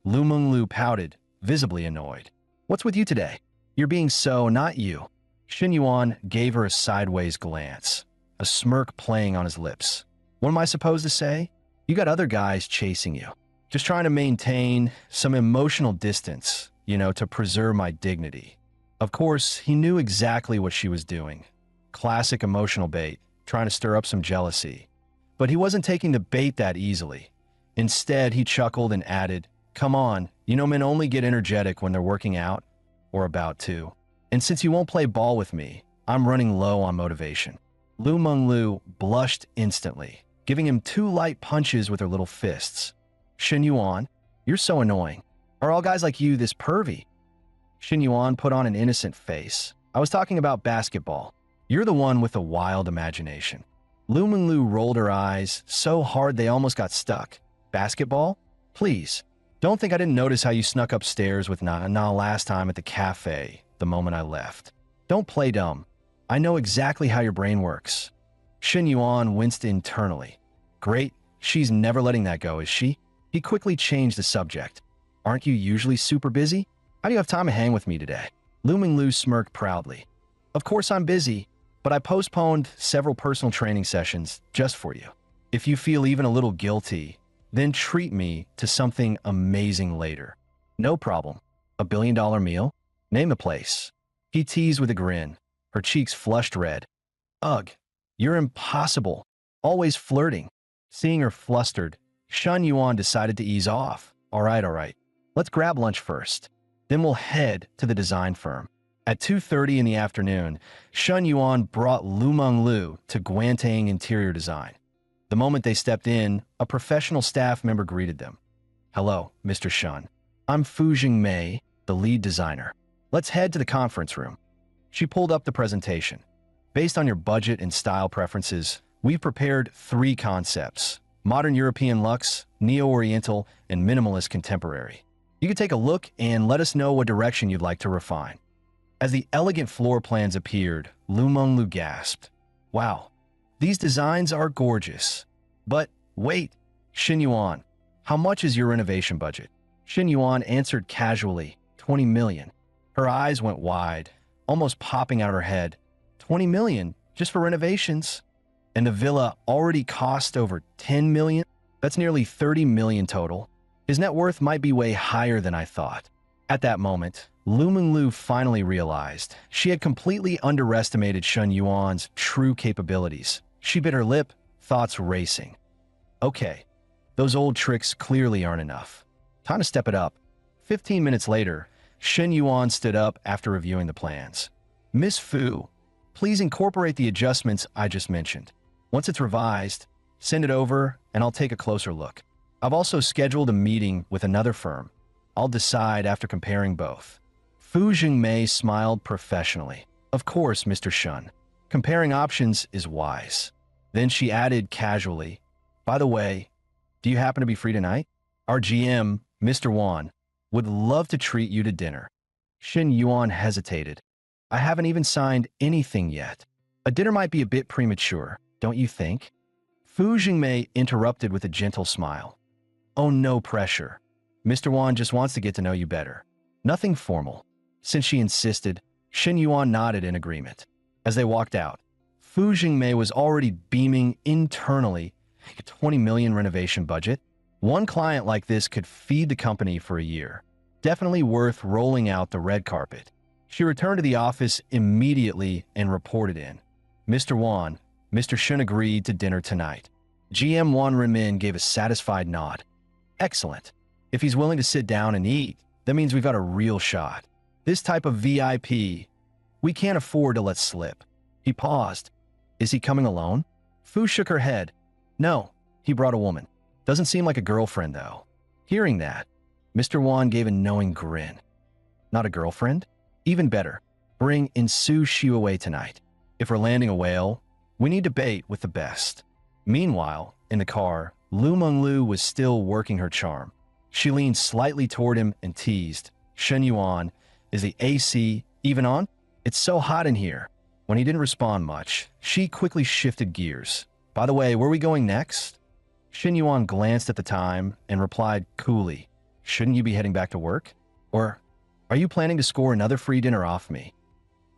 Lu Menglu pouted, visibly annoyed. What's with you today? You're being so not you. Shen Yuan gave her a sideways glance, a smirk playing on his lips. What am I supposed to say? You got other guys chasing you. Just trying to maintain some emotional distance, to preserve my dignity. Of course, he knew exactly what she was doing. Classic emotional bait, trying to stir up some jealousy. But he wasn't taking the bait that easily. Instead, he chuckled and added, "Come on, you know men only get energetic when they're working out, or about to. And since you won't play ball with me, I'm running low on motivation." Lu Menglu blushed instantly, giving him 2 light punches with her little fists. "Shen Yuan, you're so annoying. Are all guys like you this pervy?" Shen Yuan put on an innocent face. "I was talking about basketball. You're the one with a wild imagination." Lu Menglu rolled her eyes so hard they almost got stuck. "Basketball? Please. Don't think I didn't notice how you snuck upstairs with Na last time at the cafe the moment I left. Don't play dumb. I know exactly how your brain works." Shen Yuan winced internally. "Great, she's never letting that go, is she?" He quickly changed the subject. "Aren't you usually super busy? How do you have time to hang with me today?" Lu Menglu smirked proudly. "Of course I'm busy, but I postponed several personal training sessions just for you. If you feel even a little guilty, then treat me to something amazing later." "No problem. $1 billion meal? Name the place." He teased with a grin, her cheeks flushed red. "Ugh, you're impossible. Always flirting." Seeing her flustered, Shen Yuan decided to ease off. All right. Let's grab lunch first. Then we'll head to the design firm." At 2:30 in the afternoon, Shen Yuan brought Lu Menglu to Guantang Interior Design. The moment they stepped in, a professional staff member greeted them. "Hello, Mr. Shen. I'm Fu Jingmei, the lead designer. Let's head to the conference room." She pulled up the presentation. "Based on your budget and style preferences, we've prepared 3 concepts: modern European luxe, neo-oriental, and minimalist contemporary. You can take a look and let us know what direction you'd like to refine." As the elegant floor plans appeared, Lu Menglu gasped. "Wow, these designs are gorgeous. But wait, Shen Yuan, how much is your renovation budget?" Shen Yuan answered casually, 20 million. Her eyes went wide, almost popping out of her head. 20 million just for renovations? And the villa already cost over 10 million? That's nearly 30 million total. His net worth might be way higher than I thought. At that moment, Lu Menglu finally realized she had completely underestimated Shen Yuan's true capabilities. She bit her lip, thoughts racing. Okay, those old tricks clearly aren't enough. Time to step it up. 15 minutes later, Shen Yuan stood up after reviewing the plans. "Miss Fu, please incorporate the adjustments I just mentioned. Once it's revised, send it over and I'll take a closer look. I've also scheduled a meeting with another firm. I'll decide after comparing both." Fu Jingmei smiled professionally. "Of course, Mr. Shen. Comparing options is wise." Then she added casually, "By the way, do you happen to be free tonight? Our GM, Mr. Wan, would love to treat you to dinner." Shen Yuan hesitated. "I haven't even signed anything yet. A dinner might be a bit premature, don't you think?" Fu Jingmei interrupted with a gentle smile. "Oh, no pressure. Mr. Wan just wants to get to know you better. Nothing formal." Since she insisted, Shen Yuan nodded in agreement. As they walked out, Fu Jingmei was already beaming internally. A 20 million renovation budget? One client like this could feed the company for a year. Definitely worth rolling out the red carpet. She returned to the office immediately and reported in. "Mr. Wan, Mr. Shen agreed to dinner tonight." GM Wan Renmin gave a satisfied nod. "Excellent. If he's willing to sit down and eat, that means we've got a real shot. This type of VIP, we can't afford to let slip." He paused. "Is he coming alone?" Fu shook her head. "No, he brought a woman. Doesn't seem like a girlfriend, though." Hearing that, Mr. Wan gave a knowing grin. "Not a girlfriend? Even better. Bring Insu Shiawei tonight. If we're landing a whale, we need to bait with the best." Meanwhile, in the car, Lu Menglu was still working her charm. She leaned slightly toward him and teased, "Shen Yuan, is the AC even on? It's so hot in here." When he didn't respond much, she quickly shifted gears. "By the way, where are we going next?" Shen Yuan glanced at the time and replied coolly, "Shouldn't you be heading back to work? Or are you planning to score another free dinner off me?"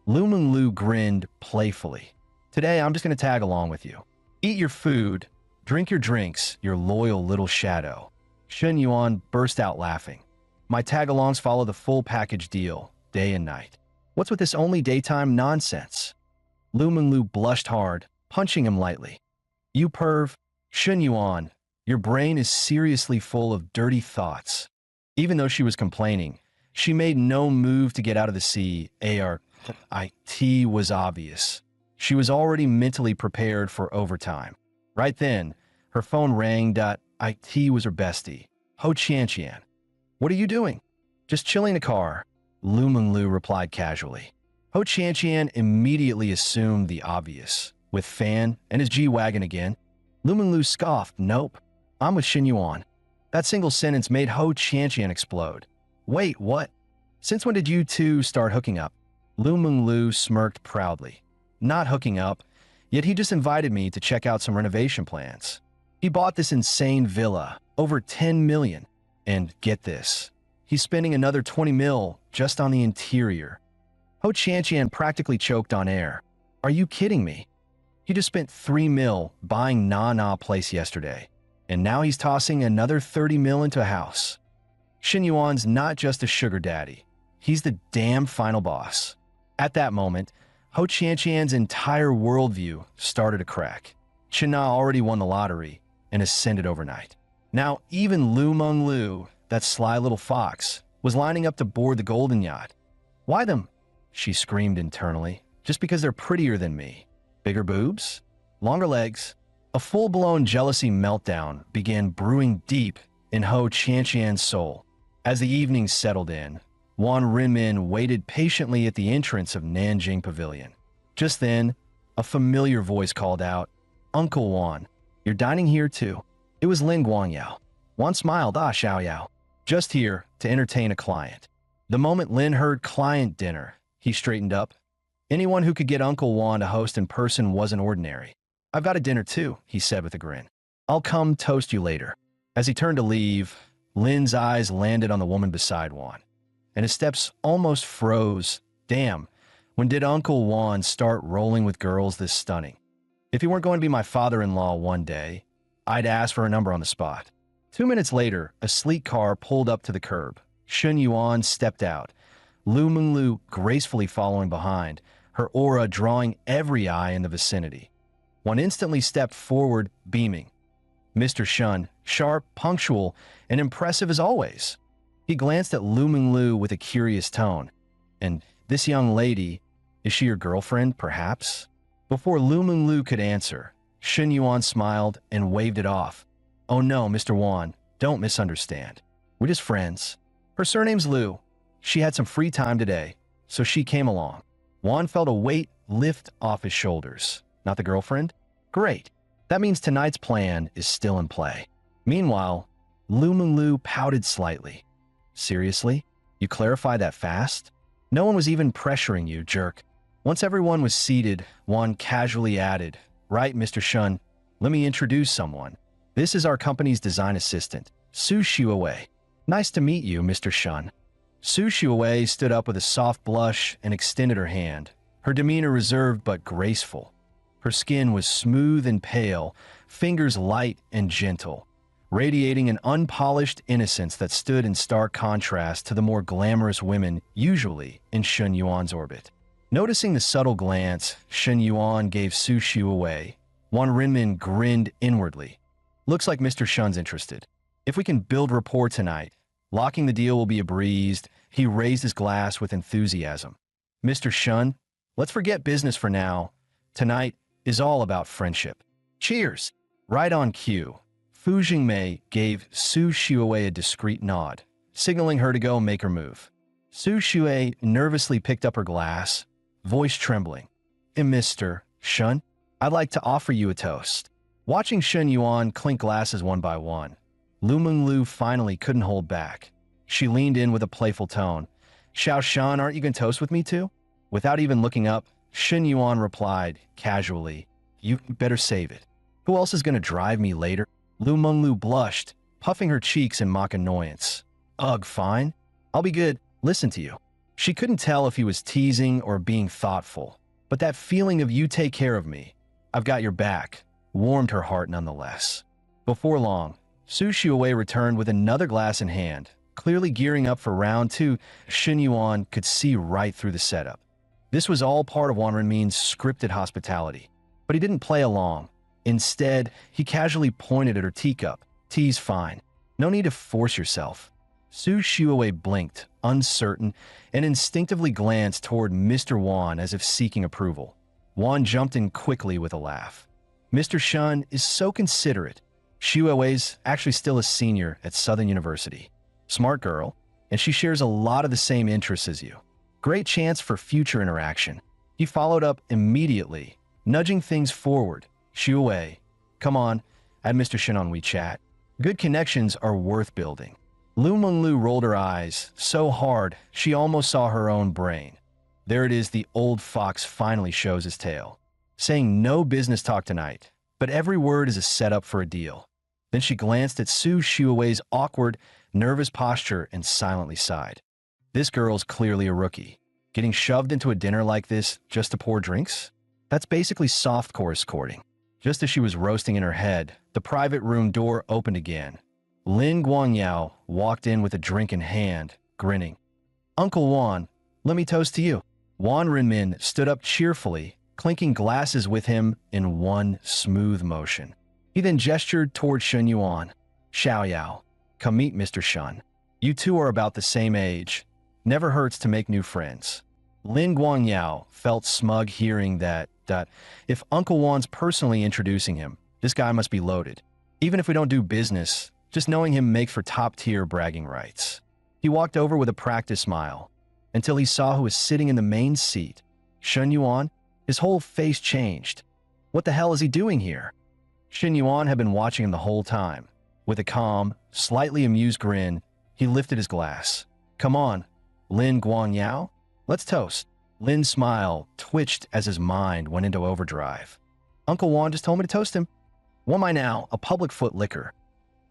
Lu Menglu grinned playfully. "Today, I'm just going to tag along with you. Eat your food, drink your drinks, your loyal little shadow." Shen Yuan burst out laughing. "My tag-alongs follow the full package deal, day and night. What's with this only daytime nonsense?" Lu Menglu blushed hard, punching him lightly. You perv, Shun Yuan, your brain is seriously full of dirty thoughts. Even though she was complaining, she made no move to get out of the sea. ARIT was obvious. She was already mentally prepared for overtime. Right then, her phone rang. IT was her bestie, Ho Qianqian. What are you doing? Just chilling in the car, Lu Menglu replied casually. Ho Qianqian immediately assumed the obvious. With Fan and his G-Wagon again, Lu Menglu scoffed. Nope, I'm with Xin Yuan. That single sentence made Ho Qianqian explode. Wait, what? Since when did you two start hooking up? Lu Menglu smirked proudly. Not hooking up, yet he just invited me to check out some renovation plans. He bought this insane villa, over 10 million. And get this, he's spending another 20 mil just on the interior. Ho Qianqian practically choked on air. Are you kidding me? He just spent 3 mil buying Na Place yesterday, and now he's tossing another 30 mil into a house. Xin Yuan's not just a sugar daddy, he's the damn final boss. At that moment, Ho Qianqian's entire worldview started to crack. China already won the lottery and ascended overnight. Now even Lu Menglu, that sly little fox, was lining up to board the golden yacht. Why them? She screamed internally. Just because they're prettier than me. Bigger boobs? Longer legs? A full-blown jealousy meltdown began brewing deep in Ho Qianqian's soul. As the evening settled in, Wan Rinmin waited patiently at the entrance of Nanjing Pavilion. Just then, a familiar voice called out, Uncle Wan, you're dining here too. It was Lin Guangyao. Wan smiled, Xiao Yao. Just here to entertain a client. The moment Lin heard client dinner, he straightened up. Anyone who could get Uncle Wan to host in person wasn't ordinary. I've got a dinner too, he said with a grin. I'll come toast you later. As he turned to leave, Lin's eyes landed on the woman beside Wan, and his steps almost froze. Damn, when did Uncle Wan start rolling with girls this stunning? If he weren't going to be my father-in-law one day, I'd ask for a number on the spot. 2 minutes later, a sleek car pulled up to the curb. Shun Yuan stepped out, Lu Menglu gracefully following behind, her aura drawing every eye in the vicinity. One instantly stepped forward, beaming. Mr. Shun, sharp, punctual, and impressive as always. He glanced at Lu Menglu with a curious tone. And this young lady, is she your girlfriend, perhaps? Before Lu Menglu could answer, Shun Yuan smiled and waved it off. Oh no, Mr. Wan, don't misunderstand. We're just friends. Her surname's Lu. She had some free time today, so she came along. Wan felt a weight lift off his shoulders. Not the girlfriend? Great. That means tonight's plan is still in play. Meanwhile, Lu Menglu pouted slightly. Seriously? You clarify that fast? No one was even pressuring you, jerk. Once everyone was seated, Wan casually added, Right, Mr. Shun, let me introduce someone. This is our company's design assistant, Su Xuewei. Nice to meet you, Mr. Shun. Su Xuewei stood up with a soft blush and extended her hand, her demeanor reserved but graceful. Her skin was smooth and pale, fingers light and gentle, radiating an unpolished innocence that stood in stark contrast to the more glamorous women usually in Shun Yuan's orbit. Noticing the subtle glance Shun Yuan gave Su Xuewei, Wan Rinmin grinned inwardly. Looks like Mr. Shun's interested. If we can build rapport tonight, locking the deal will be a breeze. He raised his glass with enthusiasm. Mr. Shun, let's forget business for now. Tonight is all about friendship. Cheers! Right on cue, Fu Jingmei gave Su Xuewei a discreet nod, signaling her to go make her move. Su Xuewei nervously picked up her glass, voice trembling. Mr. Shun, I'd like to offer you a toast. Watching Shun Yuan clink glasses one by one, Lu Menglu finally couldn't hold back. She leaned in with a playful tone. Xiao Shan, aren't you going to toast with me too? Without even looking up, Shun Yuan replied, casually, You better save it. Who else is going to drive me later? Lu Menglu blushed, puffing her cheeks in mock annoyance. Ugh, fine. I'll be good. Listen to you. She couldn't tell if he was teasing or being thoughtful, but that feeling of you take care of me, I've got your back, warmed her heart nonetheless. Before long, Su Xuewei returned with another glass in hand, clearly gearing up for round two. Shun Yuan could see right through the setup. This was all part of Wan Renmin's scripted hospitality. But he didn't play along. Instead, he casually pointed at her teacup. "Tea's fine. No need to force yourself." Su Xiuwei blinked, uncertain, and instinctively glanced toward Mr. Wan as if seeking approval. Wan jumped in quickly with a laugh. "Mr. Shun is so considerate. Xiuwei's actually still a senior at Southern University. Smart girl, and she shares a lot of the same interests as you. Great chance for future interaction." He followed up immediately, nudging things forward. "Xiuwei, come on, add Mr. Shin on WeChat. Good connections are worth building." Lu Menglu rolled her eyes so hard she almost saw her own brain. There it is, the old fox finally shows his tail. Saying no business talk tonight, but every word is a setup for a deal. Then she glanced at Su Xiuwei's awkward, nervous posture and silently sighed. This girl's clearly a rookie. Getting shoved into a dinner like this just to pour drinks? That's basically softcore escorting. Just as she was roasting in her head, the private room door opened again. Lin Guangyao walked in with a drink in hand, grinning. "Uncle Wan, let me toast to you." Wan Renmin stood up cheerfully, clinking glasses with him in one smooth motion. He then gestured toward Shun Yuan. "Xiaoyao, come meet Mr. Shun. You two are about the same age. Never hurts to make new friends." Lin Guangyao felt smug hearing that, if Uncle Wan's personally introducing him, this guy must be loaded. Even if we don't do business, just knowing him makes for top-tier bragging rights. He walked over with a practiced smile, until he saw who was sitting in the main seat. Shun Yuan, his whole face changed. What the hell is he doing here? Shin Yuan had been watching him the whole time. With a calm, slightly amused grin, he lifted his glass. "Come on, Lin Guangyao, let's toast." Lin's smile twitched as his mind went into overdrive. "Uncle Wan just told me to toast him. What am I now, a public foot liquor?"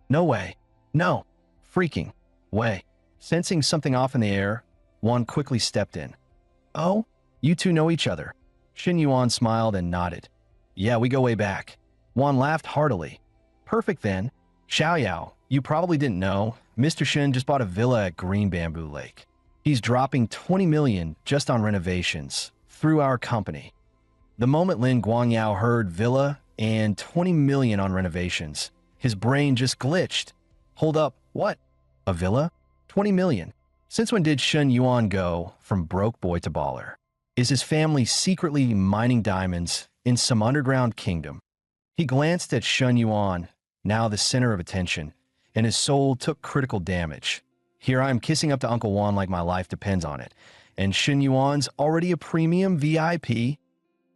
"No way. No. Freaking way." Sensing something off in the air, Wan quickly stepped in. "Oh, you two know each other." Shin Yuan smiled and nodded. "Yeah, we go way back." Wan laughed heartily. "Perfect then. Xiaoyao, you probably didn't know, Mr. Shin just bought a villa at Green Bamboo Lake. He's dropping 20 million just on renovations through our company." The moment Lin Guangyao heard villa and 20 million on renovations, his brain just glitched. Hold up, what? A villa? 20 million? Since when did Shun Yuan go from broke boy to baller? Is his family secretly mining diamonds in some underground kingdom? He glanced at Shun Yuan, now the center of attention, and his soul took critical damage. Here I am kissing up to Uncle Wan like my life depends on it, and Shun Yuan's already a premium VIP?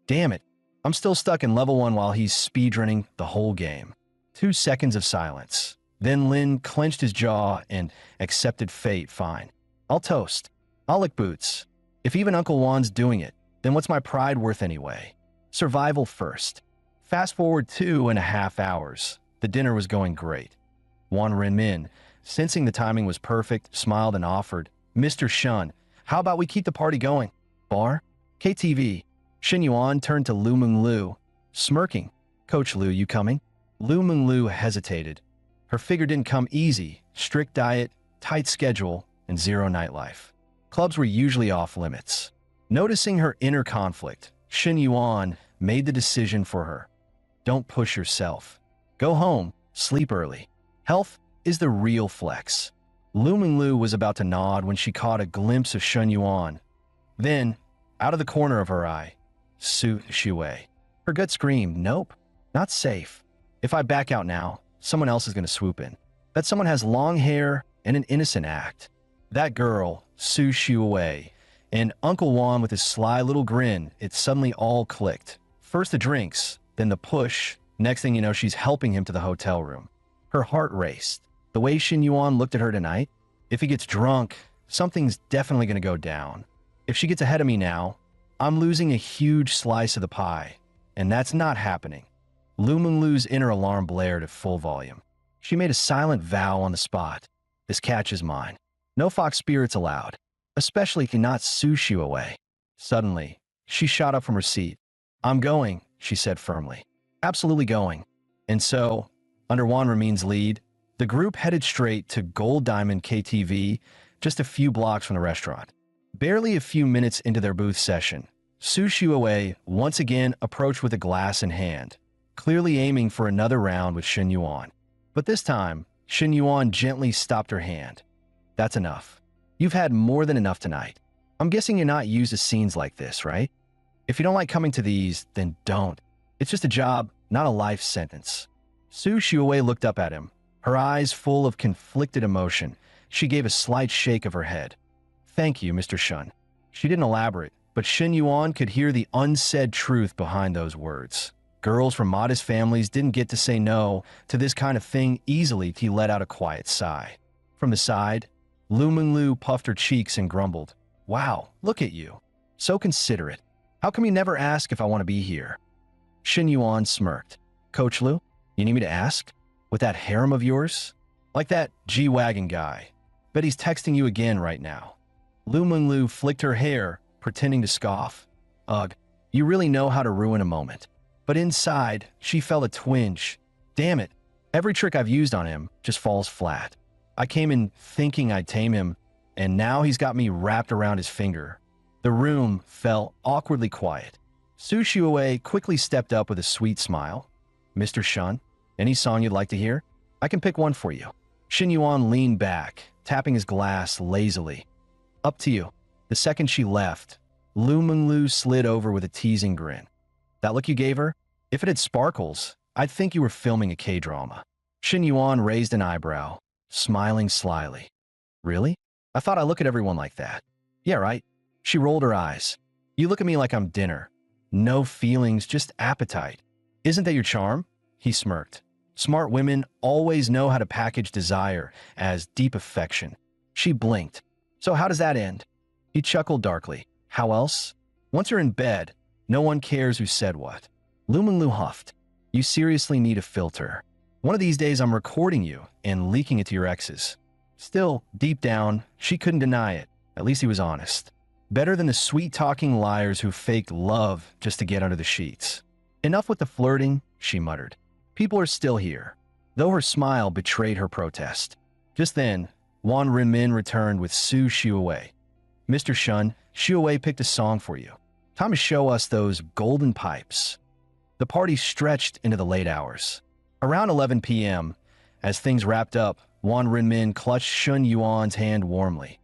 Damn it, I'm still stuck in level 1 while he's speedrunning the whole game. 2 seconds of silence. Then Lin clenched his jaw and accepted fate. Fine. I'll toast. I'll lick boots. If even Uncle Wan's doing it, then what's my pride worth anyway? Survival first. Fast forward 2.5 hours. The dinner was going great. Wan Renmin, sensing the timing was perfect, smiled and offered, "Mr. Shun, how about we keep the party going? Bar? KTV." Shin Yuan turned to Lu Menglu, smirking. "Coach Lu, you coming?" Lu Menglu hesitated. Her figure didn't come easy. Strict diet, tight schedule, and zero nightlife. Clubs were usually off limits. Noticing her inner conflict, Shin Yuan made the decision for her. Don't push yourself. Go home, sleep early. Health is the real flex. Lu Menglu was about to nod when she caught a glimpse of Shun Yuan. Then, out of the corner of her eye, Su Xiuwei. Her gut screamed, "Nope, not safe. If I back out now, someone else is going to swoop in. That someone has long hair and an innocent act. That girl, Su Xiuwei, and Uncle Wan with his sly little grin, it suddenly all clicked. First the drinks, then the push. Next thing you know, she's helping him to the hotel room. Her heart raced. The way Shin Yuan looked at her tonight, if he gets drunk, something's definitely going to go down. If she gets ahead of me now, I'm losing a huge slice of the pie, and that's not happening. Lu Menglu's inner alarm blared at full volume. She made a silent vow on the spot. This catch is mine. No fox spirits allowed, especially not Su Xiuwei. Suddenly, she shot up from her seat. I'm going, she said firmly. Absolutely going. And so, under Wan Ramin's lead, the group headed straight to Gold Diamond KTV, just a few blocks from the restaurant. Barely a few minutes into their booth session, Su Shuai once again approached with a glass in hand, clearly aiming for another round with Shen Yuan. But this time, Shen Yuan gently stopped her hand. That's enough. You've had more than enough tonight. I'm guessing you're not used to scenes like this, right? If you don't like coming to these, then don't. It's just a job, not a life sentence. Su Shuai looked up at him, her eyes full of conflicted emotion. She gave a slight shake of her head. Thank you, Mr. Shun. She didn't elaborate, but Shen Yuan could hear the unsaid truth behind those words. Girls from modest families didn't get to say no to this kind of thing easily. He let out a quiet sigh. From the side, Lu Menglu puffed her cheeks and grumbled, Wow, look at you. So considerate. How come you never ask if I want to be here? Shen Yuan smirked. Coach Lu, you need me to ask? With that harem of yours? Like that G-Wagon guy. Bet he's texting you again right now. Lu Menglu flicked her hair, pretending to scoff. Ugh, you really know how to ruin a moment. But inside, she felt a twinge. Damn it, every trick I've used on him just falls flat. I came in thinking I'd tame him, and now he's got me wrapped around his finger. The room fell awkwardly quiet. Su Shuai quickly stepped up with a sweet smile. Mr. Shun, any song you'd like to hear? I can pick one for you. Shen Yuan leaned back, tapping his glass lazily. Up to you. The second she left, Lu Menglu slid over with a teasing grin. That look you gave her? If it had sparkles, I'd think you were filming a K-drama. Shen Yuan raised an eyebrow, smiling slyly. Really? I thought I look at everyone like that. Yeah, right. She rolled her eyes. You look at me like I'm dinner. No feelings, just appetite. Isn't that your charm? He smirked. Smart women always know how to package desire as deep affection. She blinked. So how does that end? He chuckled darkly. How else? Once you're in bed, no one cares who said what. Lu Menglu huffed. You seriously need a filter. One of these days I'm recording you and leaking it to your exes. Still, deep down, she couldn't deny it. At least he was honest. Better than the sweet-talking liars who faked love just to get under the sheets. Enough with the flirting, she muttered. People are still here, though her smile betrayed her protest. Just then, Wan Renmin returned with Su Shuai. Mr. Shun, Shuai picked a song for you. Time to show us those golden pipes. The party stretched into the late hours. Around 11 p.m., as things wrapped up, Wan Renmin clutched Shen Yuan's hand warmly.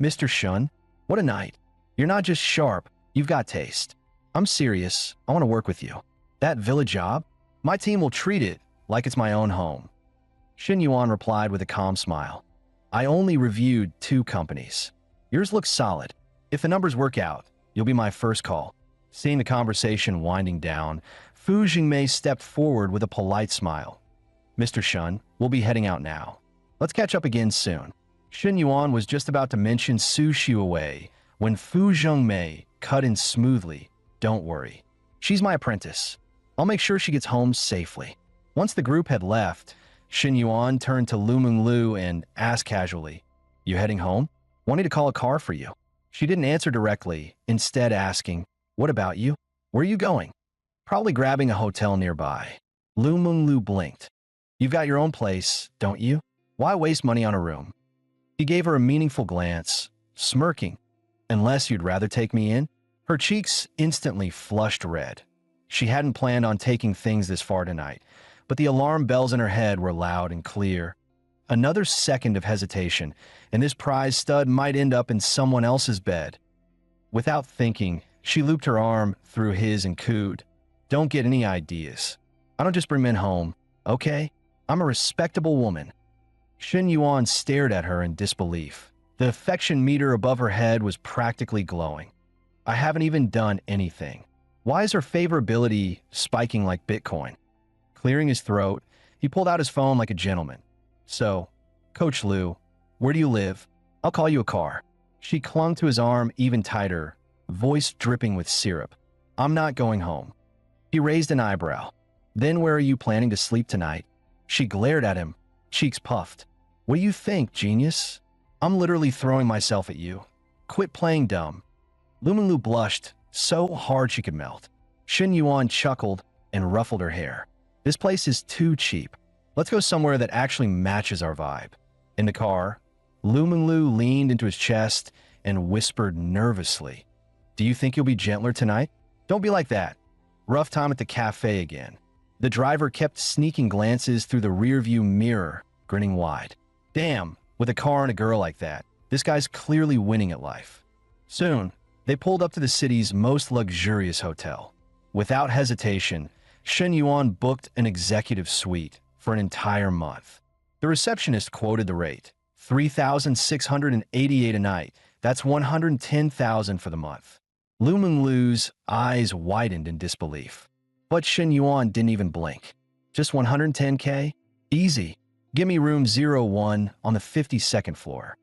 Mr. Shun, what a night. You're not just sharp, you've got taste. I'm serious, I want to work with you. That villa job? My team will treat it like it's my own home. Shen Yuan replied with a calm smile. I only reviewed 2 companies. Yours looks solid. If the numbers work out, you'll be my first call. Seeing the conversation winding down, Fu Jingmei stepped forward with a polite smile. Mr. Shun, we'll be heading out now. Let's catch up again soon. Shen Yuan was just about to mention Su Shuai when Fu Jingmei cut in smoothly. Don't worry. She's my apprentice. I'll make sure she gets home safely. Once the group had left, Shen Yuan turned to Lu Menglu and asked casually, You heading home? Wanting to call a car for you. She didn't answer directly, instead asking, What about you? Where are you going? Probably grabbing a hotel nearby. Lu Menglu blinked. You've got your own place, don't you? Why waste money on a room? He gave her a meaningful glance, smirking. Unless you'd rather take me in? Her cheeks instantly flushed red. She hadn't planned on taking things this far tonight, but the alarm bells in her head were loud and clear. Another second of hesitation, and this prize stud might end up in someone else's bed. Without thinking, she looped her arm through his and cooed. Don't get any ideas. I don't just bring men home, okay? I'm a respectable woman. Shen Yuan stared at her in disbelief. The affection meter above her head was practically glowing. I haven't even done anything. Why is her favorability spiking like Bitcoin? Clearing his throat, he pulled out his phone like a gentleman. So, Coach Lu, where do you live? I'll call you a car. She clung to his arm even tighter, voice dripping with syrup. I'm not going home. He raised an eyebrow. Then where are you planning to sleep tonight? She glared at him, cheeks puffed. What do you think, genius? I'm literally throwing myself at you. Quit playing dumb. Lu Menglu blushed so hard she could melt. Shen Yuan chuckled and ruffled her hair. This place is too cheap. Let's go somewhere that actually matches our vibe. In the car, Lu Menglu leaned into his chest and whispered nervously. Do you think you'll be gentler tonight? Don't be like that. Rough time at the cafe again. The driver kept sneaking glances through the rearview mirror, grinning wide. Damn, with a car and a girl like that, this guy's clearly winning at life. Soon, they pulled up to the city's most luxurious hotel. Without hesitation, Shen Yuan booked an executive suite for an entire month. The receptionist quoted the rate, $3,688 a night. That's $110,000 for the month. Lu Menglu's eyes widened in disbelief. But Shen Yuan didn't even blink. Just $110K? Easy. Give me room 01 on the 52nd floor.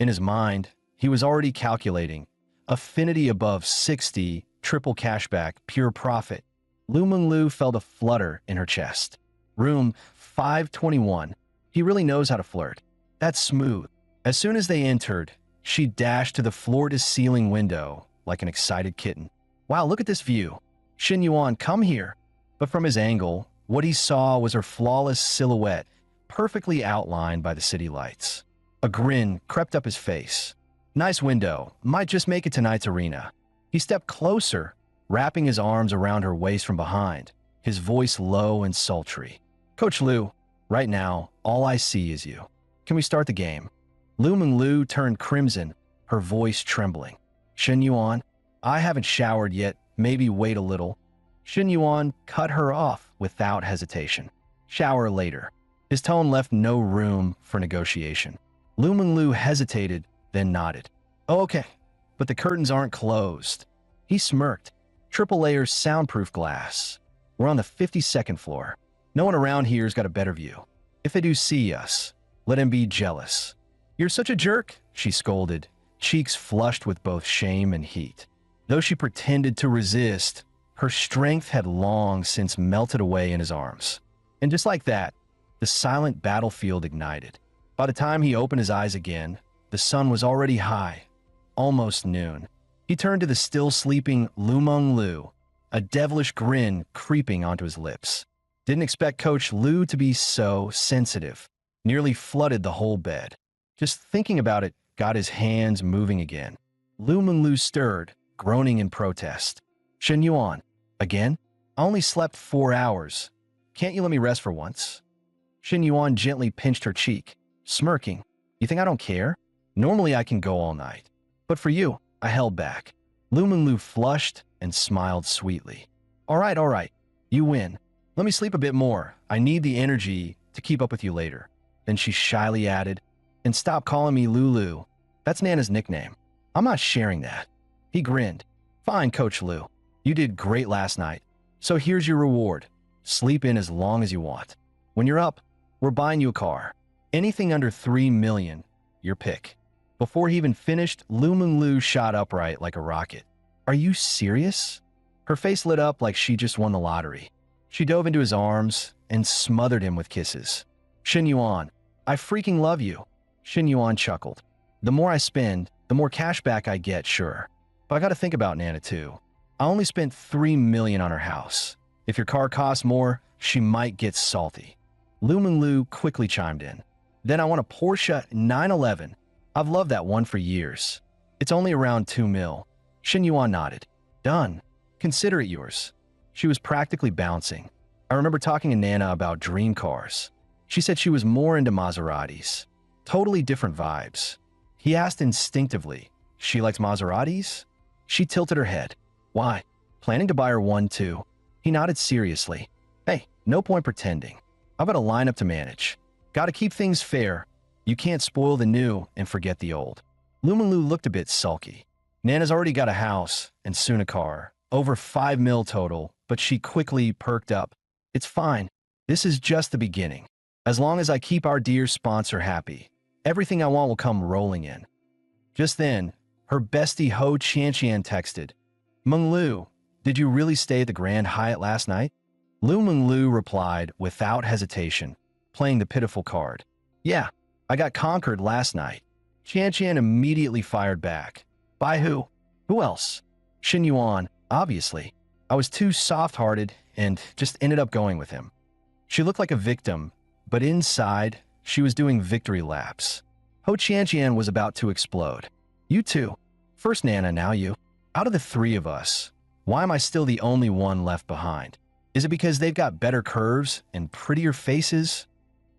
In his mind, he was already calculating affinity above 60, triple cashback, pure profit. Lu Menglu felt a flutter in her chest. Room 521. He really knows how to flirt. That's smooth. As soon as they entered, she dashed to the floor-to-ceiling window like an excited kitten. Wow, look at this view. Shen Yuan, come here. But from his angle, what he saw was her flawless silhouette, perfectly outlined by the city lights. A grin crept up his face. Nice window. Might just make it tonight's arena. He stepped closer, wrapping his arms around her waist from behind, his voice low and sultry. Coach Lu, right now, all I see is you. Can we start the game? Lu Menglu turned crimson, her voice trembling. Shen Yuan, I haven't showered yet. Maybe wait a little. Shen Yuan cut her off without hesitation. Shower later. His tone left no room for negotiation. Lu Menglu hesitated, then nodded. Oh, okay, but the curtains aren't closed. He smirked. Triple layer soundproof glass. We're on the 52nd floor. No one around here's got a better view. If they do see us, let him be jealous. You're such a jerk, she scolded, cheeks flushed with both shame and heat. Though she pretended to resist, her strength had long since melted away in his arms. And just like that, the silent battlefield ignited. By the time he opened his eyes again, the sun was already high, almost noon. He turned to the still sleeping Lu Menglu, a devilish grin creeping onto his lips. Didn't expect Coach Lu to be so sensitive. Nearly flooded the whole bed. Just thinking about it got his hands moving again. Lu Menglu stirred, groaning in protest. Shen Yuan, again? I only slept 4 hours. Can't you let me rest for once? Shen Yuan gently pinched her cheek, smirking. You think I don't care? Normally I can go all night. But for you, I held back. Lu Menglu flushed and smiled sweetly. All right. You win. Let me sleep a bit more. I need the energy to keep up with you later. Then she shyly added, and stop calling me Lulu. That's Nana's nickname. I'm not sharing that. He grinned. Fine, Coach Lu. You did great last night. So here's your reward. Sleep in as long as you want. When you're up, we're buying you a car. Anything under $3 million, your pick. Before he even finished, Lu Menglu shot upright like a rocket. Are you serious? Her face lit up like she just won the lottery. She dove into his arms and smothered him with kisses. Shen Yuan, I freaking love you. Shen Yuan chuckled. The more I spend, the more cash back I get, sure. But I gotta think about Nana too. I only spent $3 million on her house. If your car costs more, she might get salty. Lu Menglu quickly chimed in. Then I want a Porsche 911. I've loved that one for years. It's only around $2 million. Shen Yuan nodded. Done. Consider it yours. She was practically bouncing. I remember talking to Nana about dream cars. She said she was more into Maseratis. Totally different vibes. He asked instinctively, she likes Maseratis? She tilted her head. Why? Planning to buy her one too. He nodded seriously. Hey, no point pretending. I've got a lineup to manage. Gotta keep things fair. You can't spoil the new and forget the old. Lu Menglu looked a bit sulky. Nana's already got a house and soon a car. Over $5 million total, but she quickly perked up. It's fine. This is just the beginning. As long as I keep our dear sponsor happy, everything I want will come rolling in. Just then, her bestie Ho Qianqian texted, Menglu, did you really stay at the Grand Hyatt last night? Lu Menglu replied without hesitation, playing the pitiful card. Yeah, I got conquered last night. Qianqian immediately fired back. By who? Who else? Shen Yuan, obviously. I was too soft-hearted and just ended up going with him. She looked like a victim, but inside, she was doing victory laps. Ho Qianqian was about to explode. You too. First Nana, now you. Out of the three of us, why am I still the only one left behind? Is it because they've got better curves and prettier faces?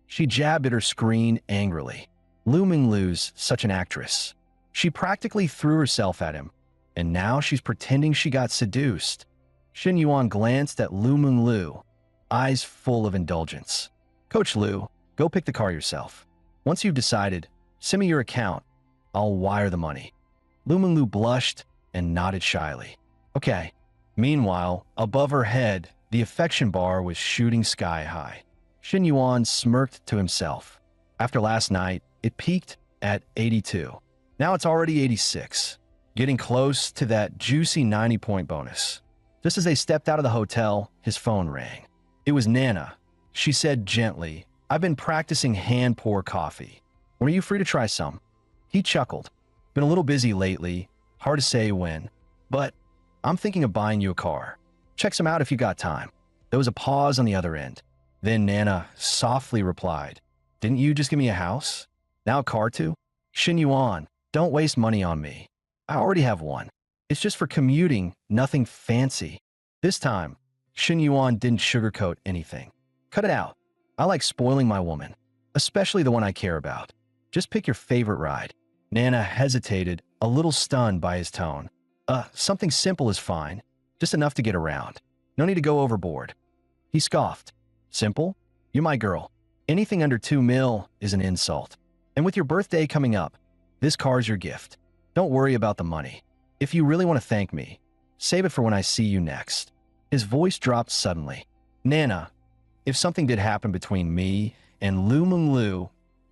She jabbed at her screen angrily. Lu Minglu's such an actress. She practically threw herself at him, and now she's pretending she got seduced. Shen Yuan glanced at Lu Minglu, eyes full of indulgence. Coach Lu, go pick the car yourself. Once you've decided, send me your account. I'll wire the money. Lu Minglu blushed and nodded shyly. Okay. Meanwhile, above her head, the affection bar was shooting sky high. Shen Yuan smirked to himself. After last night, it peaked at 82. Now it's already 86, getting close to that juicy 90-point bonus. Just as they stepped out of the hotel, his phone rang. It was Nana. She said gently, I've been practicing hand-pour coffee. Were you free to try some? He chuckled. Been a little busy lately, hard to say when, but I'm thinking of buying you a car. Check some out if you got time. There was a pause on the other end. Then Nana softly replied, Didn't you just give me a house? Now a car too? Shen Yuan, don't waste money on me. I already have one. It's just for commuting, nothing fancy. This time, Shen Yuan didn't sugarcoat anything. Cut it out. I like spoiling my woman, especially the one I care about. Just pick your favorite ride. Nana hesitated, a little stunned by his tone. Something simple is fine. Just enough to get around. No need to go overboard. He scoffed. Simple? You're my girl. Anything under 2 mil is an insult. And with your birthday coming up, this car's your gift. Don't worry about the money. If you really want to thank me, save it for when I see you next. His voice dropped suddenly. Nana, if something did happen between me and Lu Minglu,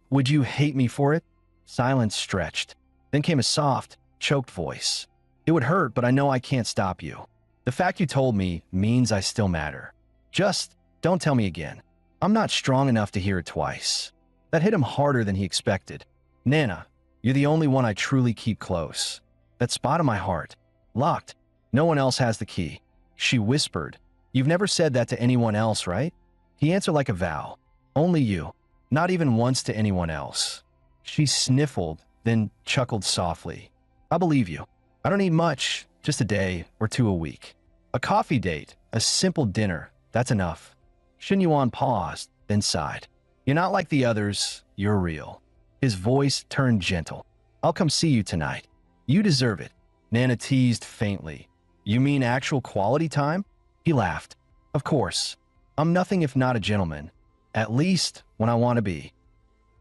would you hate me for it? Silence stretched. Then came a soft, choked voice. It would hurt, but I know I can't stop you. The fact you told me means I still matter. Just don't tell me again. I'm not strong enough to hear it twice. That hit him harder than he expected. Nana, you're the only one I truly keep close. That spot in my heart. Locked. No one else has the key. She whispered. You've never said that to anyone else, right? He answered like a vow. Only you. Not even once to anyone else. She sniffled, then chuckled softly. I believe you. I don't need much, just a day or two a week. A coffee date, a simple dinner, that's enough. Shen Yuan paused, then sighed. You're not like the others, you're real. His voice turned gentle. I'll come see you tonight. You deserve it. Nana teased faintly. You mean actual quality time? He laughed. Of course. I'm nothing if not a gentleman. At least when I want to be.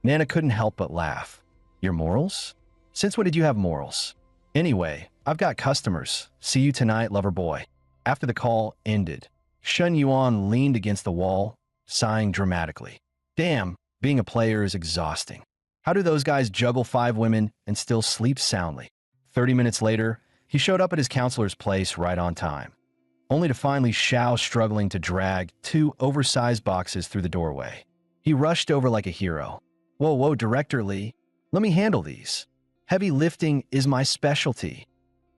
Nana couldn't help but laugh. Your morals? Since when did you have morals? Anyway, I've got customers. See you tonight, lover boy. After the call ended, Shen Yuan leaned against the wall, sighing dramatically. Damn, being a player is exhausting. How do those guys juggle 5 women and still sleep soundly? 30 minutes later, he showed up at his counselor's place right on time, only to find Li Xiao struggling to drag 2 oversized boxes through the doorway. He rushed over like a hero. Whoa, Director Li, let me handle these. Heavy lifting is my specialty.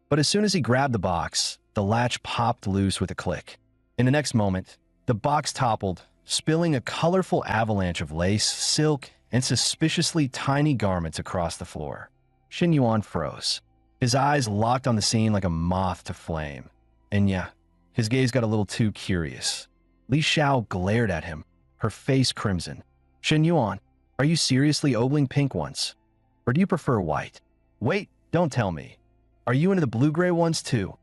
But as soon as he grabbed the box, the latch popped loose with a click. In the next moment, the box toppled, spilling a colorful avalanche of lace, silk, and suspiciously tiny garments across the floor. Shen Yuan froze. His eyes locked on the scene like a moth to flame. And yeah, his gaze got a little too curious. Li Xiao glared at him, her face crimson. Shen Yuan, are you seriously ogling pink ones? Or do you prefer white? Wait, don't tell me. Are you into the blue-gray ones too?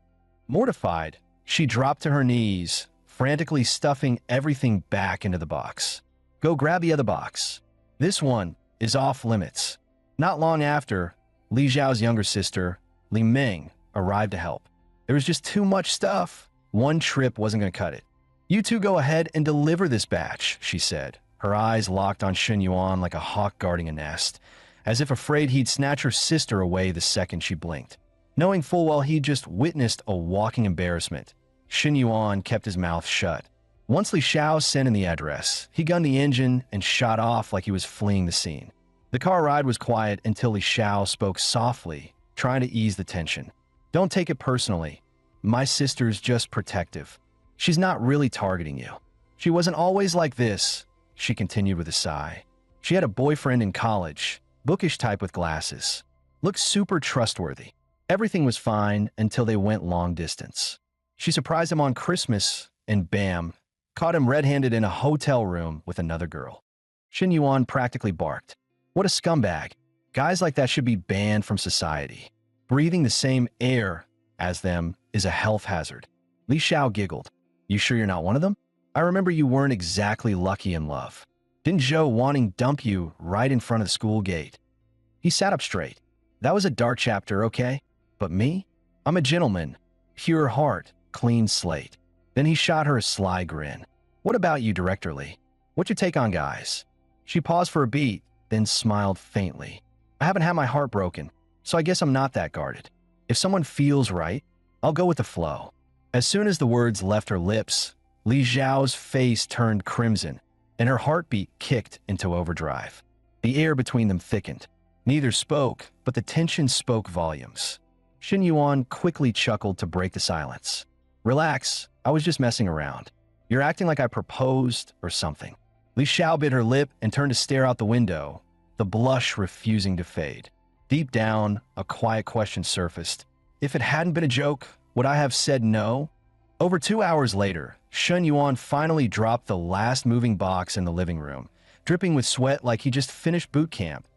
Mortified, she dropped to her knees, frantically stuffing everything back into the box. Go grab the other box. This one is off limits. Not long after, Li Xiao's younger sister, Li Ming, arrived to help. There was just too much stuff. One trip wasn't going to cut it. You two go ahead and deliver this batch, she said, her eyes locked on Shen Yuan like a hawk guarding a nest, as if afraid he'd snatch her sister away the second she blinked. Knowing full well he'd just witnessed a walking embarrassment, Shen Yuan kept his mouth shut. Once Li Xiao sent in the address, he gunned the engine and shot off like he was fleeing the scene. The car ride was quiet until Li Xiao spoke softly, trying to ease the tension. Don't take it personally. My sister's just protective. She's not really targeting you. She wasn't always like this, she continued with a sigh. She had a boyfriend in college, bookish type with glasses. Looked super trustworthy. Everything was fine until they went long distance. She surprised him on Christmas, and bam, caught him red-handed in a hotel room with another girl. Shin Yuan practically barked. What a scumbag. Guys like that should be banned from society. Breathing the same air as them is a health hazard. Li Xiao giggled. You sure you're not one of them? I remember you weren't exactly lucky in love. Didn't Zhou wanting dump you right in front of the school gate? He sat up straight. That was a dark chapter, okay? But me? I'm a gentleman. Pure heart, clean slate. Then he shot her a sly grin. What about you, Director Lee? What's your take on guys? She paused for a beat, then smiled faintly. I haven't had my heart broken, so I guess I'm not that guarded. If someone feels right, I'll go with the flow. As soon as the words left her lips, Li Xiao's face turned crimson, and her heartbeat kicked into overdrive. The air between them thickened. Neither spoke, but the tension spoke volumes. Shin Yuan quickly chuckled to break the silence. Relax, I was just messing around. You're acting like I proposed or something. Li Xiao bit her lip and turned to stare out the window, the blush refusing to fade. Deep down, a quiet question surfaced. If it hadn't been a joke, would I have said no? Over 2 hours later, Shen Yuan finally dropped the last moving box in the living room, dripping with sweat like he just finished boot camp.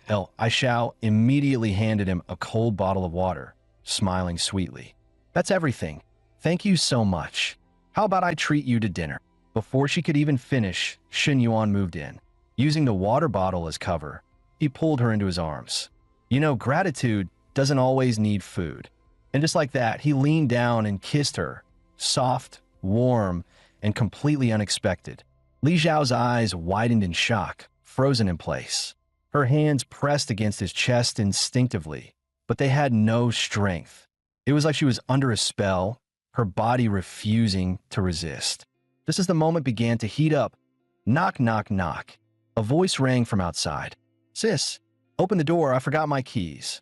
Aishao immediately handed him a cold bottle of water, smiling sweetly. That's everything. Thank you so much. How about I treat you to dinner? Before she could even finish, Shen Yuan moved in. Using the water bottle as cover, he pulled her into his arms. You know, gratitude doesn't always need food. And just like that, he leaned down and kissed her, soft, warm, and completely unexpected. Li Xiao's eyes widened in shock, frozen in place. Her hands pressed against his chest instinctively, but they had no strength. It was like she was under a spell, her body refusing to resist. Just as the moment began to heat up, knock, knock, knock. A voice rang from outside. Sis, open the door, I forgot my keys.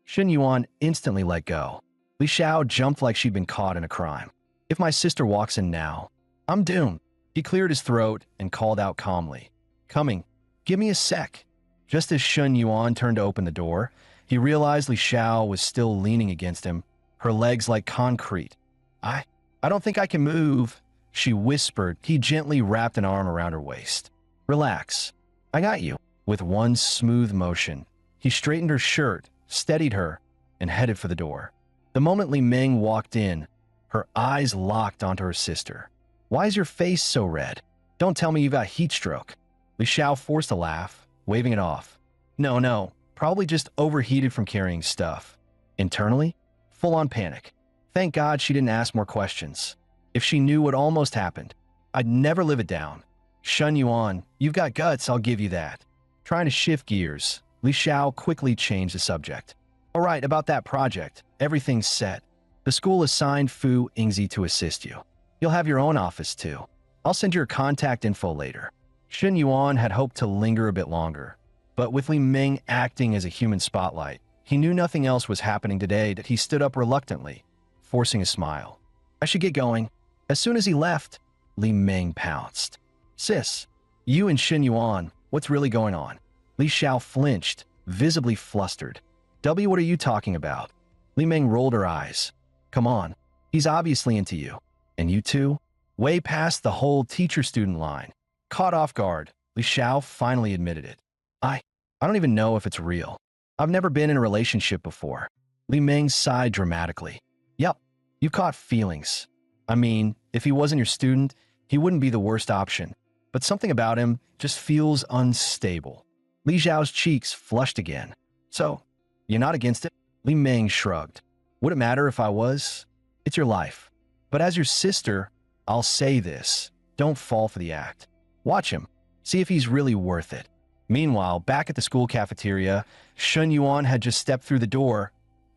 Shen Yuan instantly let go. Li Xiao jumped like she'd been caught in a crime. If my sister walks in now, I'm doomed. He cleared his throat and called out calmly. Coming, give me a sec. Just as Shen Yuan turned to open the door, he realized Li Xiao was still leaning against him, her legs like concrete. I don't think I can move, she whispered. He gently wrapped an arm around her waist. Relax, I got you. With one smooth motion, he straightened her shirt, steadied her, and headed for the door. The moment Li Meng walked in, her eyes locked onto her sister. Why is your face so red? Don't tell me you've got heat stroke. Li Xiao forced a laugh, waving it off. No, probably just overheated from carrying stuff. Internally, full-on panic. Thank God she didn't ask more questions. If she knew what almost happened, I'd never live it down. Shen Yuan, you've got guts, I'll give you that. Trying to shift gears, Li Xiao quickly changed the subject. All right, about that project, everything's set. The school assigned Fu Yingzi to assist you. You'll have your own office too. I'll send your contact info later. Shen Yuan had hoped to linger a bit longer, but with Li Meng acting as a human spotlight, he knew nothing else was happening today that he stood up reluctantly, forcing a smile. I should get going. As soon as he left, Li Meng pounced. Sis, you and Shen Yuan, what's really going on? Li Xiao flinched, visibly flustered. W, what are you talking about? Li Meng rolled her eyes. Come on, he's obviously into you. And you two? Way past the whole teacher-student line. Caught off guard, Li Xiao finally admitted it. I don't even know if it's real. I've never been in a relationship before. Li Meng sighed dramatically. Yup, you've caught feelings. I mean, if he wasn't your student, he wouldn't be the worst option. But something about him just feels unstable. Li Xiao's cheeks flushed again. So, you're not against it? Li Meng shrugged. Would it matter if I was? It's your life. But as your sister, I'll say this. Don't fall for the act. Watch him. See if he's really worth it. Meanwhile, back at the school cafeteria, Shen Yuan had just stepped through the door,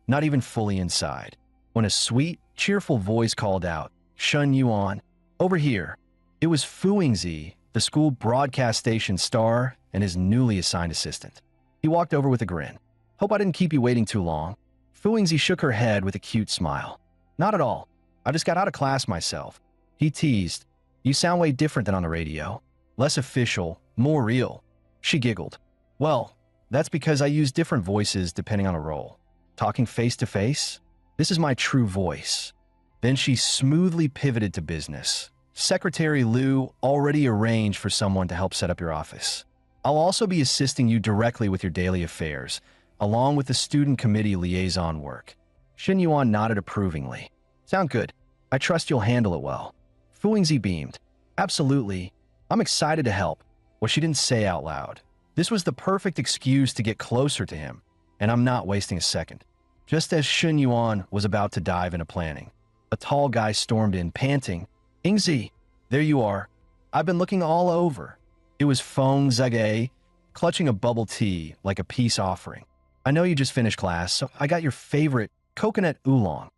not even fully inside, when a sweet, cheerful voice called out, Shen Yuan, over here. It was Fu Yingzi, the school broadcast station star and his newly assigned assistant. He walked over with a grin. Hope I didn't keep you waiting too long. Fu Yingzi shook her head with a cute smile. Not at all. I just got out of class myself. He teased. You sound way different than on the radio. Less official, more real. She giggled. Well, that's because I use different voices depending on a role. Talking face to face? This is my true voice. Then she smoothly pivoted to business. Secretary Liu already arranged for someone to help set up your office. I'll also be assisting you directly with your daily affairs, along with the student committee liaison work. Shen Yuan nodded approvingly. Sound good. I trust you'll handle it well. Fu Yingzi beamed. Absolutely. I'm excited to help. What she didn't say out loud. This was the perfect excuse to get closer to him, and I'm not wasting a second. Just as Shen Yuan was about to dive into planning, a tall guy stormed in, panting. Yingzi, there you are. I've been looking all over. It was Feng Zege, clutching a bubble tea like a peace offering. I know you just finished class, so I got your favorite coconut oolong.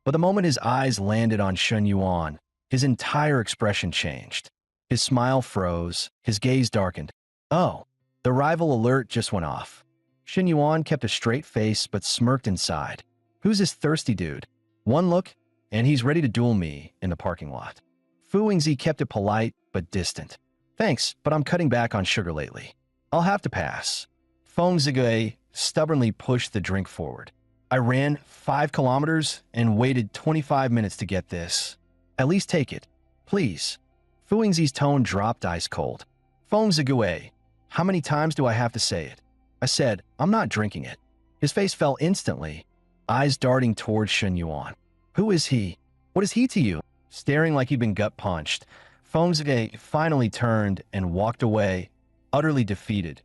But the moment his eyes landed on Shen Yuan, his entire expression changed. His smile froze, his gaze darkened. Oh, the rival alert just went off. Shen Yuan kept a straight face but smirked inside. Who's this thirsty dude? One look, and he's ready to duel me in the parking lot. Fu Yingzi kept it polite but distant. Thanks, but I'm cutting back on sugar lately. I'll have to pass. Feng Zige stubbornly pushed the drink forward. I ran 5 kilometers and waited 25 minutes to get this. At least take it, please. Fu Yingzi's tone dropped ice cold. Feng Zige, how many times do I have to say it? I said, I'm not drinking it. His face fell instantly, eyes darting towards Shen Yuan. Who is he? What is he to you? Staring like he'd been gut-punched, Feng Zige finally turned and walked away, utterly defeated.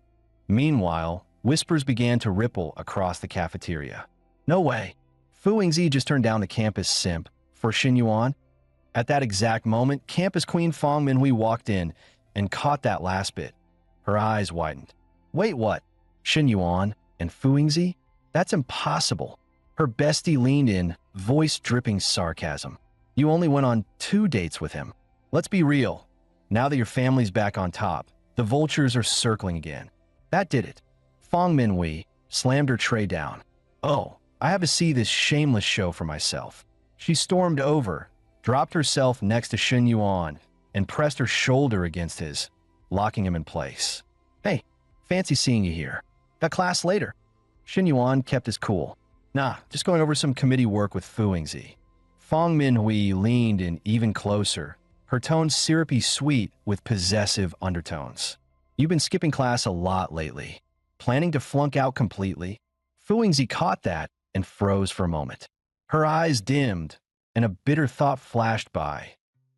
Meanwhile, whispers began to ripple across the cafeteria. No way. Fu Yingzi just turned down the campus simp for Shen Yuan. At that exact moment, campus queen Feng Minhui walked in and caught that last bit. Her eyes widened. Wait, what? Shen Yuan and Fu Yingzi? That's impossible. Her bestie leaned in, voice dripping sarcasm. You only went on 2 dates with him. Let's be real. Now that your family's back on top, the vultures are circling again. That did it. Feng Minhui slammed her tray down. Oh, I have to see this shameless show for myself. She stormed over, dropped herself next to Shen Yuan, and pressed her shoulder against his, locking him in place. Hey, fancy seeing you here. Got class later. Shen Yuan kept his cool. Nah, just going over some committee work with Fu Yingzi. Feng Minhui leaned in even closer, her tone syrupy sweet with possessive undertones. You've been skipping class a lot lately. Planning to flunk out completely? Fu Yingzi caught that and froze for a moment. Her eyes dimmed, and a bitter thought flashed by.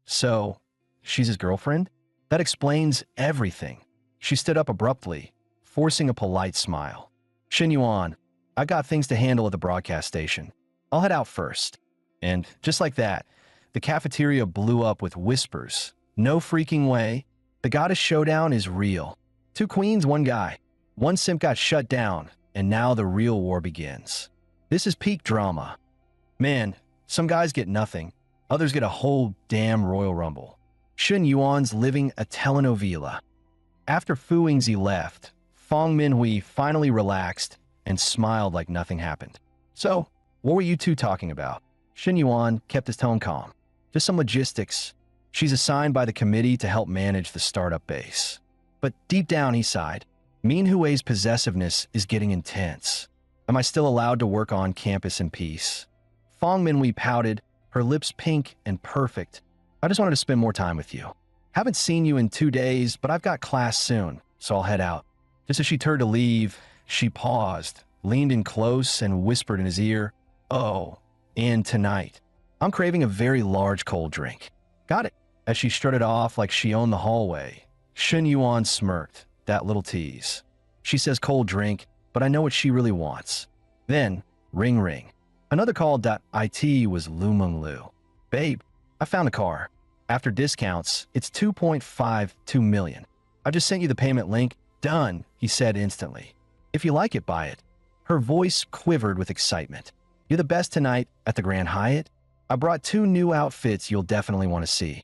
So, she's his girlfriend? That explains everything. She stood up abruptly, forcing a polite smile. Shen Yuan, I got things to handle at the broadcast station. I'll head out first. And just like that, the cafeteria blew up with whispers. No freaking way. The goddess showdown is real. 2 queens, 1 guy. 1 simp got shut down, and now the real war begins. This is peak drama. Man, some guys get nothing. Others get a whole damn Royal Rumble. Shen Yuan's living a telenovela. After Fu Yingzi left, Feng Minhui finally relaxed and smiled like nothing happened. So, what were you two talking about? Shen Yuan kept his tone calm. Just some logistics. She's assigned by the committee to help manage the startup base. But deep down, he sighed. Min Hui's possessiveness is getting intense. Am I still allowed to work on campus in peace? Feng Minhui pouted, her lips pink and perfect. I just wanted to spend more time with you. Haven't seen you in 2 days, but I've got class soon, so I'll head out. Just as she turned to leave, she paused, leaned in close, and whispered in his ear, Oh, and tonight, I'm craving a very large cold drink. Got it. As she strutted off like she owned the hallway, Shen Yuan smirked, that little tease. She says cold drink, but I know what she really wants. Then, ring ring. Another call.it was Lu Meng Lu. Babe, I found a car. After discounts, it's 2.52 million. I just sent you the payment link. Done, he said instantly. If you like it, buy it. Her voice quivered with excitement. You're the best tonight at the Grand Hyatt. I brought 2 new outfits you'll definitely want to see.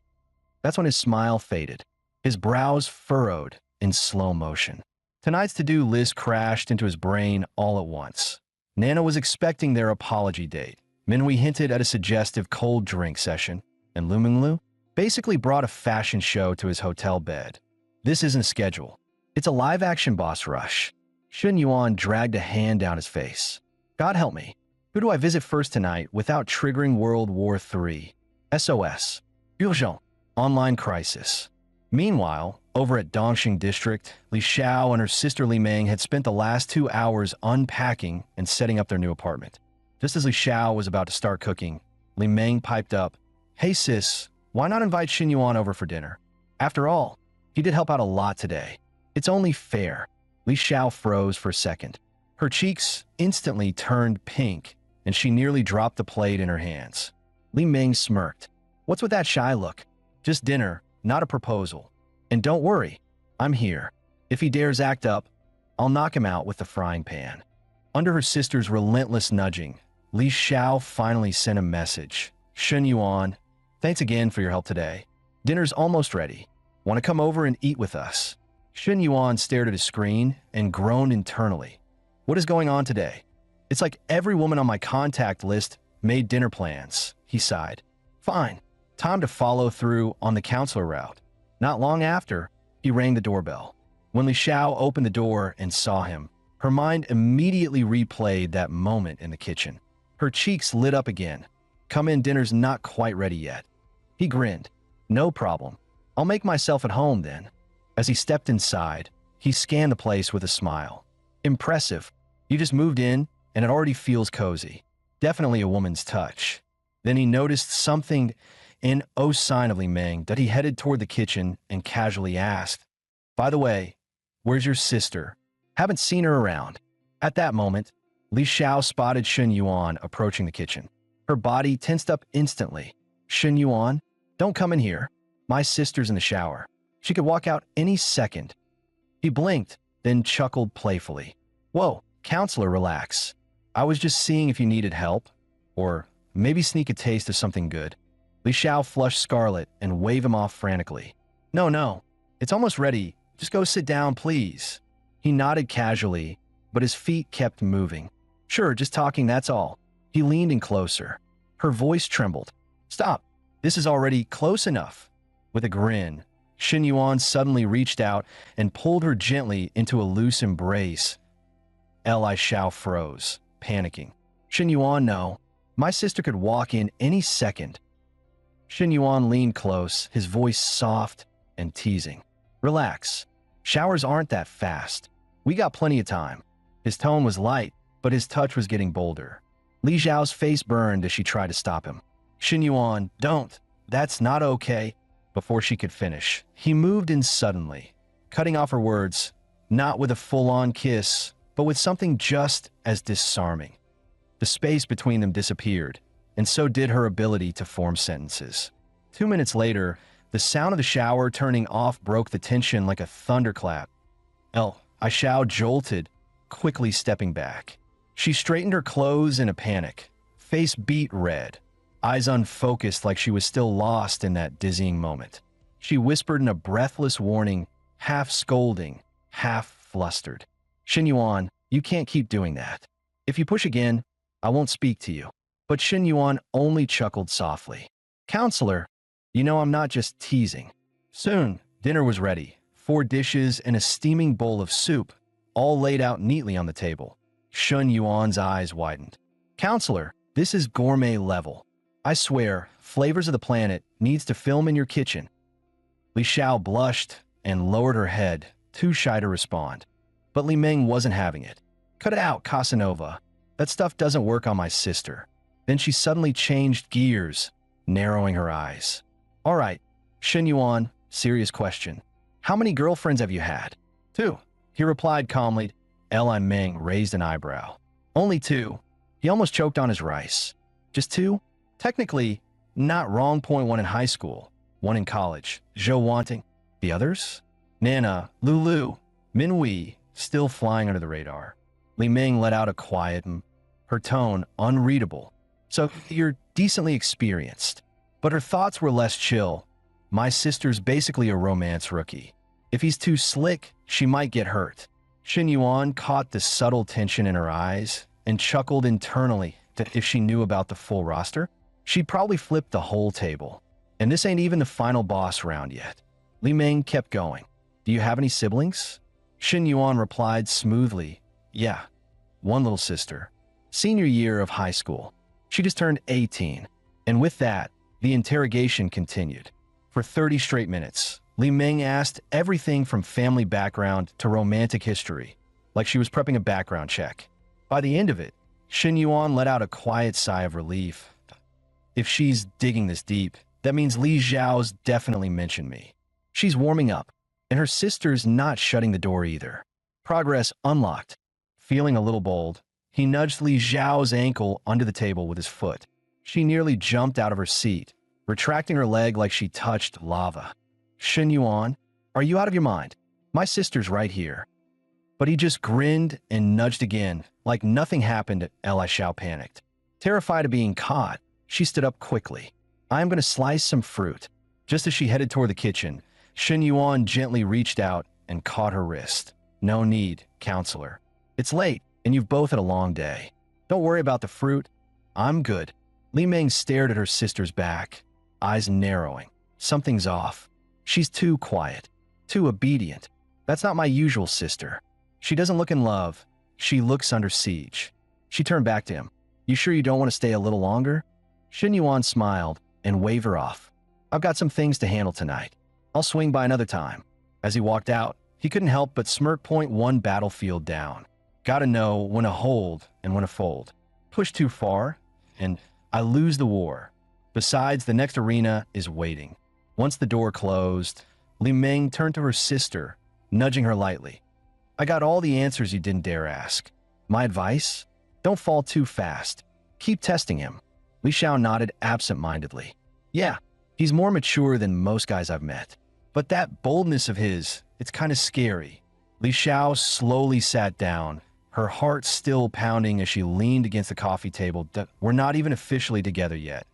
That's when his smile faded. His brows furrowed in slow motion. Tonight's to-do list crashed into his brain all at once. Nana was expecting their apology date. Minhui hinted at a suggestive cold drink session, and Lu Menglu basically brought a fashion show to his hotel bed. This isn't a schedule. It's a live-action boss rush. Shen Yuan dragged a hand down his face. God help me. Who do I visit first tonight without triggering World War III? SOS. Urgent. Online crisis. Meanwhile, over at Dongxing District, Li Xiao and her sister Li Meng had spent the last 2 hours unpacking and setting up their new apartment. Just as Li Xiao was about to start cooking, Li Meng piped up, "Hey sis, why not invite Xin Yuan over for dinner? After all, he did help out a lot today. It's only fair." Li Xiao froze for a second. Her cheeks instantly turned pink, and she nearly dropped the plate in her hands. Li Meng smirked. "What's with that shy look? Just dinner, not a proposal. And don't worry, I'm here. If he dares act up, I'll knock him out with the frying pan." Under her sister's relentless nudging, Li Xiao finally sent a message. "Shen Yuan, thanks again for your help today. Dinner's almost ready. Want to come over and eat with us?" Shen Yuan stared at his screen and groaned internally. "What is going on today? It's like every woman on my contact list made dinner plans," he sighed. "Fine, time to follow through on the counselor route." Not long after, he rang the doorbell. When Li Xiao opened the door and saw him, her mind immediately replayed that moment in the kitchen. Her cheeks lit up again. "Come in, dinner's not quite ready yet." He grinned. "No problem. I'll make myself at home then." As he stepped inside, he scanned the place with a smile. "Impressive. You just moved in, and it already feels cozy. Definitely a woman's touch." Then he noticed something in sign of Li Meng that he headed toward the kitchen and casually asked, "By the way, where's your sister? Haven't seen her around." At that moment, Li Xiao spotted Shen Yuan approaching the kitchen. Her body tensed up instantly. "Shen Yuan, don't come in here. My sister's in the shower. She could walk out any second." He blinked, then chuckled playfully. "Whoa, counselor, relax. I was just seeing if you needed help, or maybe sneak a taste of something good." Li Xiao flushed scarlet and waved him off frantically. No, it's almost ready. Just go sit down, please." He nodded casually, but his feet kept moving. "Sure, just talking, that's all." He leaned in closer. Her voice trembled. "Stop. This is already close enough." With a grin, Shen Yuan suddenly reached out and pulled her gently into a loose embrace. Li Xiao froze, panicking. "Shen Yuan, no. My sister could walk in any second." Shen Yuan leaned close, his voice soft and teasing. "Relax. Showers aren't that fast. We got plenty of time." His tone was light, but his touch was getting bolder. Li Xiao's face burned as she tried to stop him. "Shen Yuan, don't. That's not okay." Before she could finish, he moved in suddenly, cutting off her words, not with a full-on kiss, but with something just as disarming. The space between them disappeared, and so did her ability to form sentences. 2 minutes later, the sound of the shower turning off broke the tension like a thunderclap. Li Xiao jolted, quickly stepping back. She straightened her clothes in a panic, face beet red, eyes unfocused like she was still lost in that dizzying moment. She whispered in a breathless warning, half scolding, half flustered. "Shen Yuan, you can't keep doing that. If you push again, I won't speak to you." But Shen Yuan only chuckled softly. "Counselor, you know I'm not just teasing." Soon, dinner was ready. 4 dishes and a steaming bowl of soup, all laid out neatly on the table. Shen Yuan's eyes widened. "Counselor, this is gourmet level. I swear, Flavors of the Planet needs to film in your kitchen." Li Xiao blushed and lowered her head, too shy to respond. But Li Meng wasn't having it. "Cut it out, Casanova. That stuff doesn't work on my sister." Then she suddenly changed gears, narrowing her eyes. "All right, Shen Yuan, serious question. How many girlfriends have you had?" "2," he replied calmly. Li Meng raised an eyebrow. "Only 2." He almost choked on his rice. "Just 2? Technically, not wrong. Point 1 in high school, 1 in college. Zhou wanting. The others? Nana, Lulu, Minhui, still flying under the radar." Li Meng let out a quiet her tone unreadable. "So you're decently experienced." But her thoughts were less chill. "My sister's basically a romance rookie. If he's too slick, she might get hurt." Shen Yuan caught the subtle tension in her eyes and chuckled internally that if she knew about the full roster, she'd probably flip the whole table. And this ain't even the final boss round yet. Li Meng kept going. "Do you have any siblings?" Shen Yuan replied smoothly, "Yeah, 1 little sister." Senior year of high school. She just turned 18. And with that, the interrogation continued. For 30 straight minutes, Li Meng asked everything from family background to romantic history, like she was prepping a background check. By the end of it, Shen Yuan let out a quiet sigh of relief. If she's digging this deep, that means Li Zhao's definitely mentioned me. She's warming up, and her sister's not shutting the door either. Progress unlocked. Feeling a little bold, he nudged Li Zhao's ankle under the table with his foot. She nearly jumped out of her seat, retracting her leg like she touched lava. Shen Yuan, are you out of your mind? My sister's right here. But he just grinned and nudged again, like nothing happened. Li Xiao panicked. Terrified of being caught, she stood up quickly. I am going to slice some fruit. Just as she headed toward the kitchen, Shen Yuan gently reached out and caught her wrist. No need, counselor. It's late, and you've both had a long day. Don't worry about the fruit. I'm good. Li Meng stared at her sister's back, eyes narrowing. Something's off. She's too quiet, too obedient. That's not my usual sister. She doesn't look in love. She looks under siege. She turned back to him. You sure you don't want to stay a little longer? Shen Yuan smiled and waved her off. I've got some things to handle tonight. I'll swing by another time. As he walked out, he couldn't help but smirk. Point one battlefield down. Gotta know when to hold and when to fold. Push too far, and I lose the war. Besides, the next arena is waiting. Once the door closed, Li Meng turned to her sister, nudging her lightly. I got all the answers you didn't dare ask. My advice? Don't fall too fast. Keep testing him. Li Xiao nodded absent-mindedly. Yeah, he's more mature than most guys I've met. But that boldness of his, it's kind of scary. Li Xiao slowly sat down, her heart still pounding as she leaned against the coffee table. We're not even officially together yet.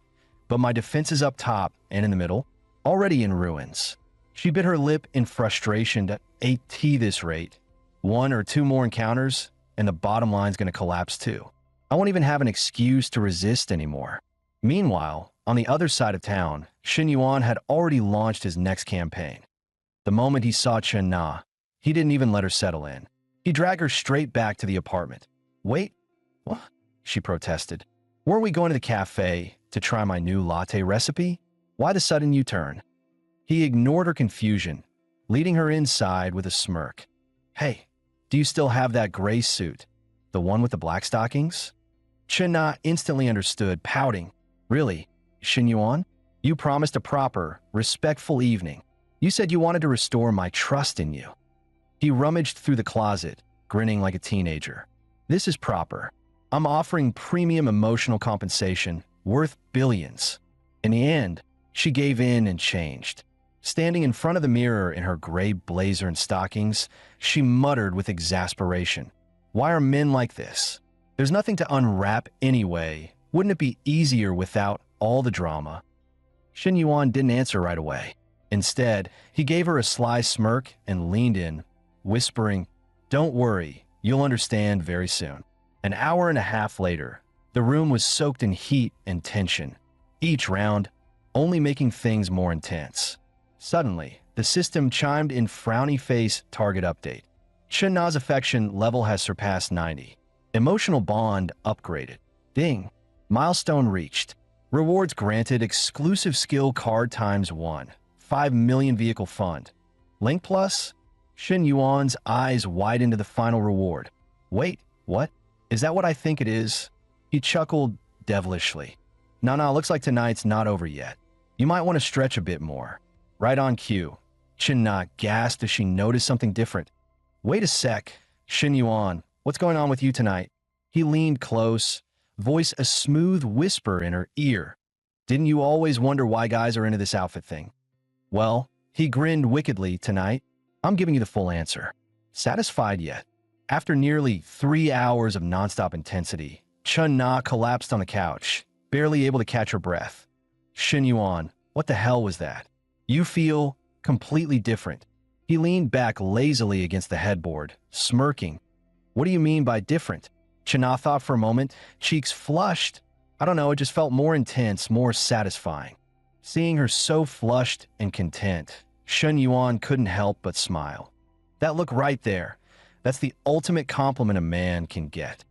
But my defenses up top and in the middle, already in ruins. She bit her lip in frustration. At this rate, 1 or 2 more encounters, and the bottom line's going to collapse too. I won't even have an excuse to resist anymore. Meanwhile, on the other side of town, Shen Yuan had already launched his next campaign. The moment he saw Chen Na, he didn't even let her settle in. He dragged her straight back to the apartment. Wait, what? She protested. Weren't we going to the cafe to try my new latte recipe? Why the sudden U-turn? He ignored her confusion, leading her inside with a smirk. Hey, do you still have that gray suit? The one with the black stockings? Chen Na instantly understood, pouting. Really, Shen Yuan? You promised a proper, respectful evening. You said you wanted to restore my trust in you. He rummaged through the closet, grinning like a teenager. This is proper. I'm offering premium emotional compensation, worth billions. In the end, she gave in and changed. Standing in front of the mirror in her gray blazer and stockings, she muttered with exasperation. Why are men like this? There's nothing to unwrap anyway. Wouldn't it be easier without all the drama? Shen Yuan didn't answer right away. Instead, he gave her a sly smirk and leaned in, whispering, Don't worry, you'll understand very soon. An hour and a half later, the room was soaked in heat and tension, each round only making things more intense. Suddenly, the system chimed in frowny face target update. Chen Na's affection level has surpassed 90. Emotional bond upgraded. Ding. Milestone reached. Rewards granted exclusive skill card ×1. 5 million vehicle fund. Link plus? Shen Yuan's eyes widened to the final reward. Wait, what? Is that what I think it is? He chuckled devilishly. Nah, looks like tonight's not over yet. You might want to stretch a bit more. Right on cue. Chen Na gasped as she noticed something different. Wait a sec, Shen Yuan, what's going on with you tonight? He leaned close, voice a smooth whisper in her ear. Didn't you always wonder why guys are into this outfit thing? Well, he grinned wickedly tonight. I'm giving you the full answer. Satisfied yet? After nearly 3 hours of nonstop intensity, Chen Na collapsed on the couch, barely able to catch her breath. Shen Yuan, what the hell was that? You feel completely different. He leaned back lazily against the headboard, smirking. What do you mean by different? Chen Na thought for a moment, cheeks flushed. I don't know, it just felt more intense, more satisfying. Seeing her so flushed and content, Shen Yuan couldn't help but smile. That look right there, that's the ultimate compliment a man can get.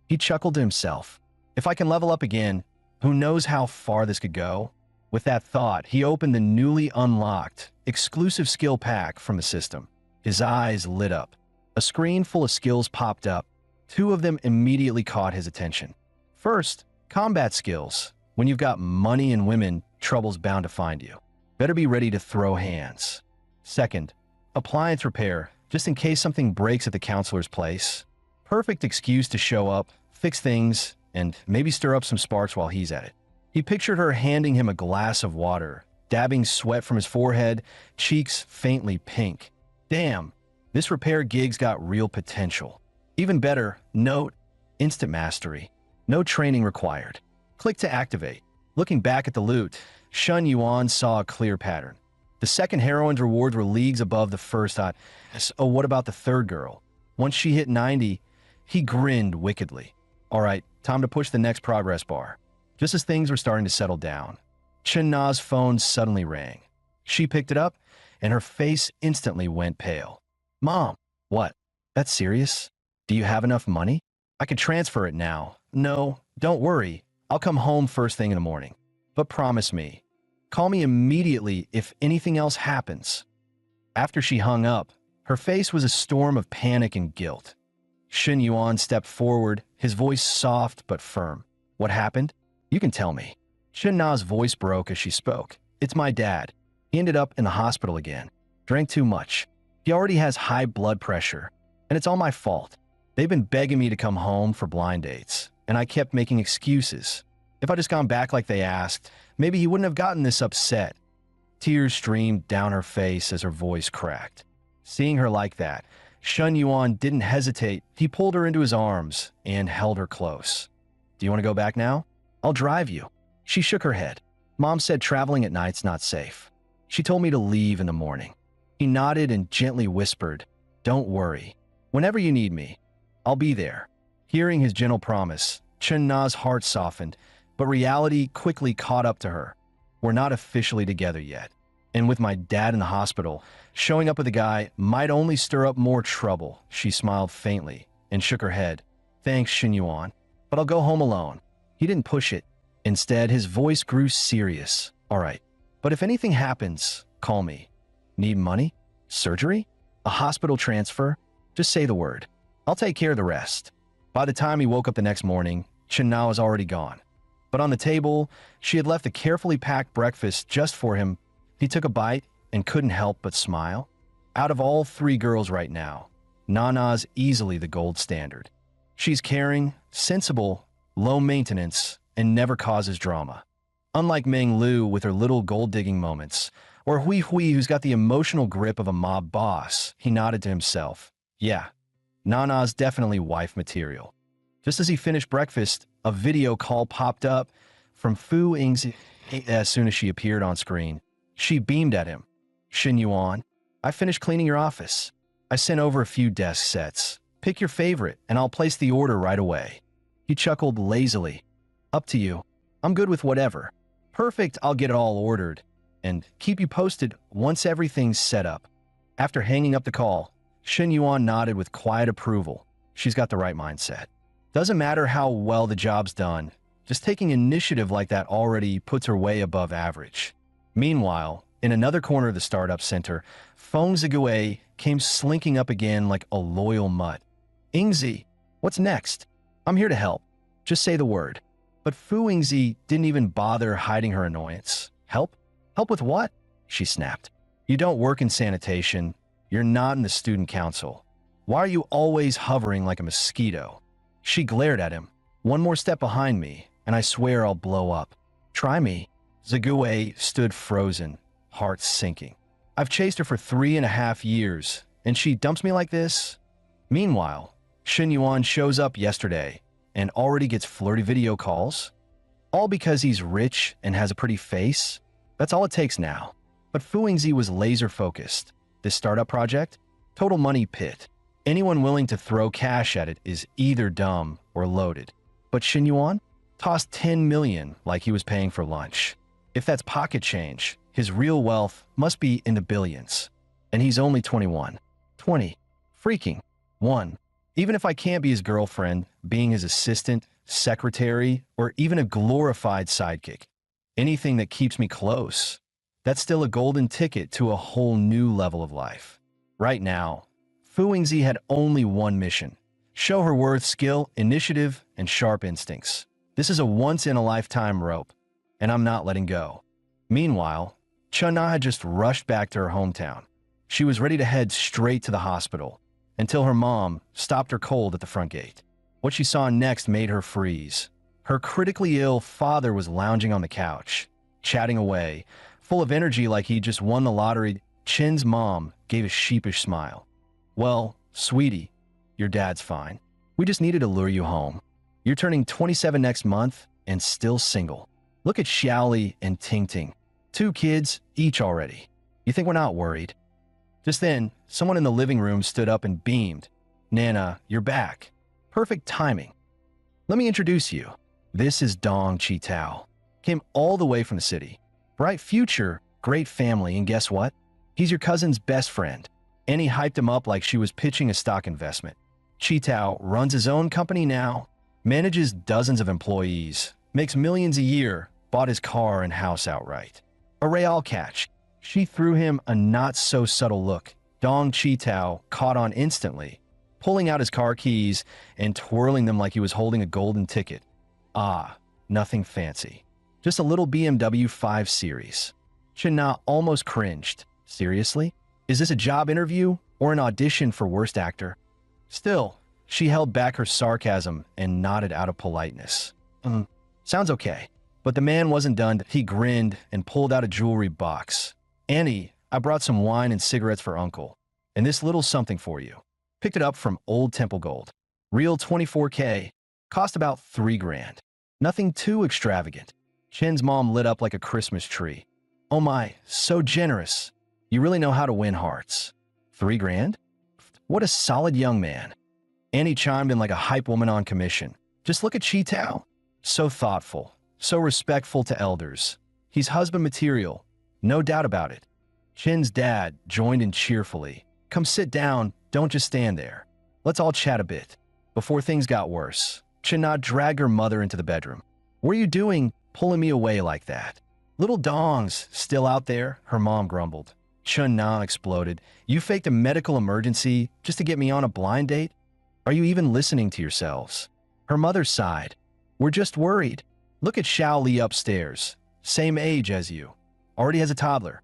He chuckled to himself. If I can level up again, who knows how far this could go? With that thought, he opened the newly unlocked, exclusive skill pack from the system. His eyes lit up. A screen full of skills popped up. Two of them immediately caught his attention. First, combat skills. When you've got money and women, trouble's bound to find you. Better be ready to throw hands. Second, appliance repair, just in case something breaks at the counselor's place. Perfect excuse to show up, fix things, and maybe stir up some sparks while he's at it. He pictured her handing him a glass of water, dabbing sweat from his forehead, cheeks faintly pink. Damn, this repair gig's got real potential. Even better, note, instant mastery. No training required. Click to activate. Looking back at the loot, Shun Yuan saw a clear pattern. The second heroine's rewards were leagues above the first. Oh, what about the third girl? Once she hit 90, he grinned wickedly. All right, time to push the next progress bar. Just as things were starting to settle down, Chen Na's phone suddenly rang. She picked it up, and her face instantly went pale. Mom, what? That's serious? Do you have enough money? I could transfer it now. No, don't worry. I'll come home first thing in the morning. But promise me, call me immediately if anything else happens. After she hung up, her face was a storm of panic and guilt. Shen Yuan stepped forward, his voice soft but firm. What happened? You can tell me. Shen Na's voice broke as she spoke. It's my dad. He ended up in the hospital again. Drank too much. He already has high blood pressure, and it's all my fault. They've been begging me to come home for blind dates, and I kept making excuses. If I just gone back like they asked, maybe he wouldn't have gotten this upset. Tears streamed down her face as her voice cracked. Seeing her like that, Shun Yuan didn't hesitate. He pulled her into his arms and held her close. Do you want to go back now? I'll drive you. She shook her head. Mom said traveling at night's not safe. She told me to leave in the morning. He nodded and gently whispered, Don't worry. Whenever you need me, I'll be there. Hearing his gentle promise, Chen Na's heart softened, but reality quickly caught up to her. We're not officially together yet. And with my dad in the hospital, showing up with a guy might only stir up more trouble. She smiled faintly and shook her head. Thanks, Shen Yuan, but I'll go home alone. He didn't push it. Instead, his voice grew serious. All right, but if anything happens, call me. Need money? Surgery? A hospital transfer? Just say the word. I'll take care of the rest. By the time he woke up the next morning, Chen Na was already gone. But on the table, she had left a carefully packed breakfast just for him. He took a bite and couldn't help but smile. Out of all three girls right now, Nana's easily the gold standard. She's caring, sensible, low maintenance, and never causes drama. Unlike Meng Lu with her little gold-digging moments, or Hui Hui who's got the emotional grip of a mob boss, he nodded to himself. Yeah, Nana's definitely wife material. Just as he finished breakfast, a video call popped up from Fu Yingzi. As soon as she appeared on screen, she beamed at him. Shen Yuan, I finished cleaning your office. I sent over a few desk sets. Pick your favorite, and I'll place the order right away. He chuckled lazily. Up to you. I'm good with whatever. Perfect, I'll get it all ordered. And keep you posted once everything's set up. After hanging up the call, Shen Yuan nodded with quiet approval. She's got the right mindset. Doesn't matter how well the job's done, just taking initiative like that already puts her way above average. Meanwhile, in another corner of the startup center, Feng Zigue came slinking up again like a loyal mutt. Yingzi, what's next? I'm here to help. Just say the word. But Fu Yingzi didn't even bother hiding her annoyance. Help? Help with what? She snapped. You don't work in sanitation. You're not in the student council. Why are you always hovering like a mosquito? She glared at him. One more step behind me, and I swear I'll blow up. Try me. Zigue stood frozen, heart sinking. I've chased her for 3.5 years, and she dumps me like this? Meanwhile, Shen Yuan shows up yesterday and already gets flirty video calls. All because he's rich and has a pretty face? That's all it takes now. But Fu Yingzi was laser-focused. This startup project? Total money pit. Anyone willing to throw cash at it is either dumb or loaded. But Shen Yuan tossed 10 million like he was paying for lunch. If that's pocket change, his real wealth must be in the billions. And he's only 21. 20. Freaking. 1. Even if I can't be his girlfriend, being his assistant, secretary, or even a glorified sidekick, anything that keeps me close, that's still a golden ticket to a whole new level of life. Right now, Fu Yingzi had only one mission: show her worth, skill, initiative, and sharp instincts. This is a once-in-a-lifetime rope, and I'm not letting go. Meanwhile, Chen Na had just rushed back to her hometown. She was ready to head straight to the hospital, until her mom stopped her cold at the front gate. What she saw next made her freeze. Her critically ill father was lounging on the couch, chatting away, full of energy like he just won the lottery. Chen's mom gave a sheepish smile. "Well, sweetie, your dad's fine. We just needed to lure you home. You're turning 27 next month and still single. Look at Xiaoli and Ting Ting. 2 kids each already. You think we're not worried?" Just then, someone in the living room stood up and beamed. "Nana, you're back. Perfect timing. Let me introduce you. This is Dong Chi-Tao. Came all the way from the city. Bright future, great family, and guess what? He's your cousin's best friend." Annie hyped him up like she was pitching a stock investment. Chi-Tao runs his own company now, manages dozens of employees, makes millions a year, bought his car and house outright. A real catch. She threw him a not-so-subtle look. Dong Chi-Tao caught on instantly, pulling out his car keys and twirling them like he was holding a golden ticket. Ah, nothing fancy. Just a little BMW 5 Series. Chen Na almost cringed. Seriously? Is this a job interview or an audition for worst actor? Still, she held back her sarcasm and nodded out of politeness. Sounds okay." But the man wasn't done. He grinned and pulled out a jewelry box. "Annie, I brought some wine and cigarettes for Uncle, and this little something for you. Picked it up from Old Temple Gold. Real 24K. Cost about 3 grand. Nothing too extravagant." Chen's mom lit up like a Christmas tree. "Oh my, so generous. You really know how to win hearts. 3 grand? What a solid young man." Annie chimed in like a hype woman on commission. "Just look at Chi-Tao. So thoughtful, so respectful to elders. He's husband material, no doubt about it." Chen's dad joined in cheerfully. "Come sit down, don't just stand there. Let's all chat a bit." Before things got worse, Chen Na dragged her mother into the bedroom. "What are you doing pulling me away like that?" "Little Dong's still out there," her mom grumbled. Chen Na exploded. "You faked a medical emergency just to get me on a blind date? Are you even listening to yourselves?" Her mother sighed. "We're just worried. Look at Xiao Li upstairs. Same age as you. Already has a toddler.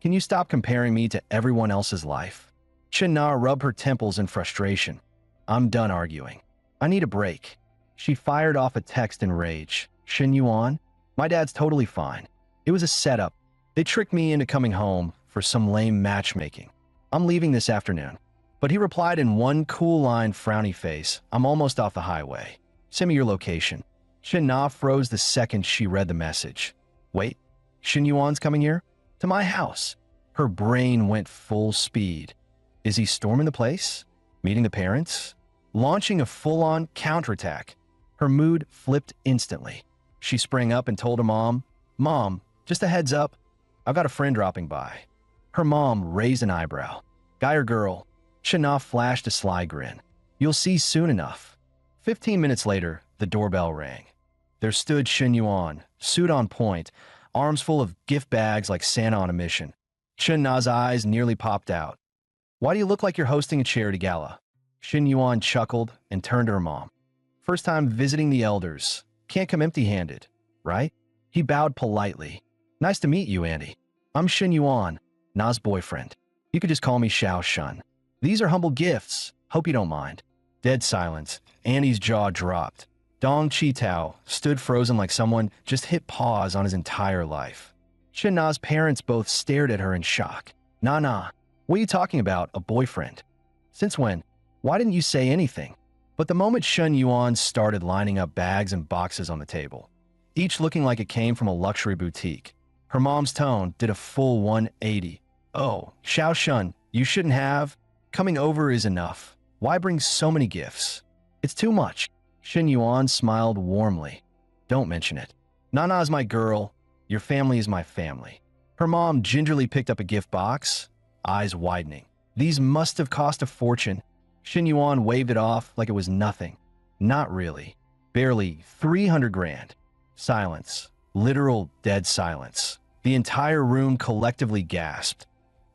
Can you stop comparing me to everyone else's life?" Chen Na rubbed her temples in frustration. "I'm done arguing. I need a break." She fired off a text in rage. "Shen Yuan? My dad's totally fine. It was a setup. They tricked me into coming home for some lame matchmaking. I'm leaving this afternoon." But he replied in one cool line, frowny face. "I'm almost off the highway. Send me your location." Chen Na froze the second she read the message. "Wait, Shen Yuan's coming here? To my house?" Her brain went full speed. Is he storming the place? Meeting the parents? Launching a full-on counterattack? Her mood flipped instantly. She sprang up and told her mom, "Mom, just a heads up, I've got a friend dropping by." Her mom raised an eyebrow. "Guy or girl?" Chen Na flashed a sly grin. "You'll see soon enough." 15 minutes later, the doorbell rang. There stood Shen Yuan, suit on point, arms full of gift bags like Santa on a mission. Chen Na's eyes nearly popped out. "Why do you look like you're hosting a charity gala?" Shen Yuan chuckled and turned to her mom. "First time visiting the elders. Can't come empty-handed, right?" He bowed politely. "Nice to meet you, Andy. I'm Shen Yuan, Na's boyfriend. You could just call me Xiao Shun. These are humble gifts. Hope you don't mind." Dead silence. Annie's jaw dropped. Dong Chi-Tao stood frozen like someone just hit pause on his entire life. Chen Na's parents both stared at her in shock. Nah, what are you talking about, a boyfriend? Since when? Why didn't you say anything?" But the moment Shen Yuan started lining up bags and boxes on the table, each looking like it came from a luxury boutique, her mom's tone did a full 180. "Oh, Xiao Shun, you shouldn't have. Coming over is enough. Why bring so many gifts? It's too much." Shen Yuan smiled warmly. "Don't mention it. Nana is my girl. Your family is my family." Her mom gingerly picked up a gift box, eyes widening. "These must have cost a fortune. Shin Yuan waved it off like it was nothing. Not really. Barely 300 grand. Silence. Literal dead silence. The entire room collectively gasped.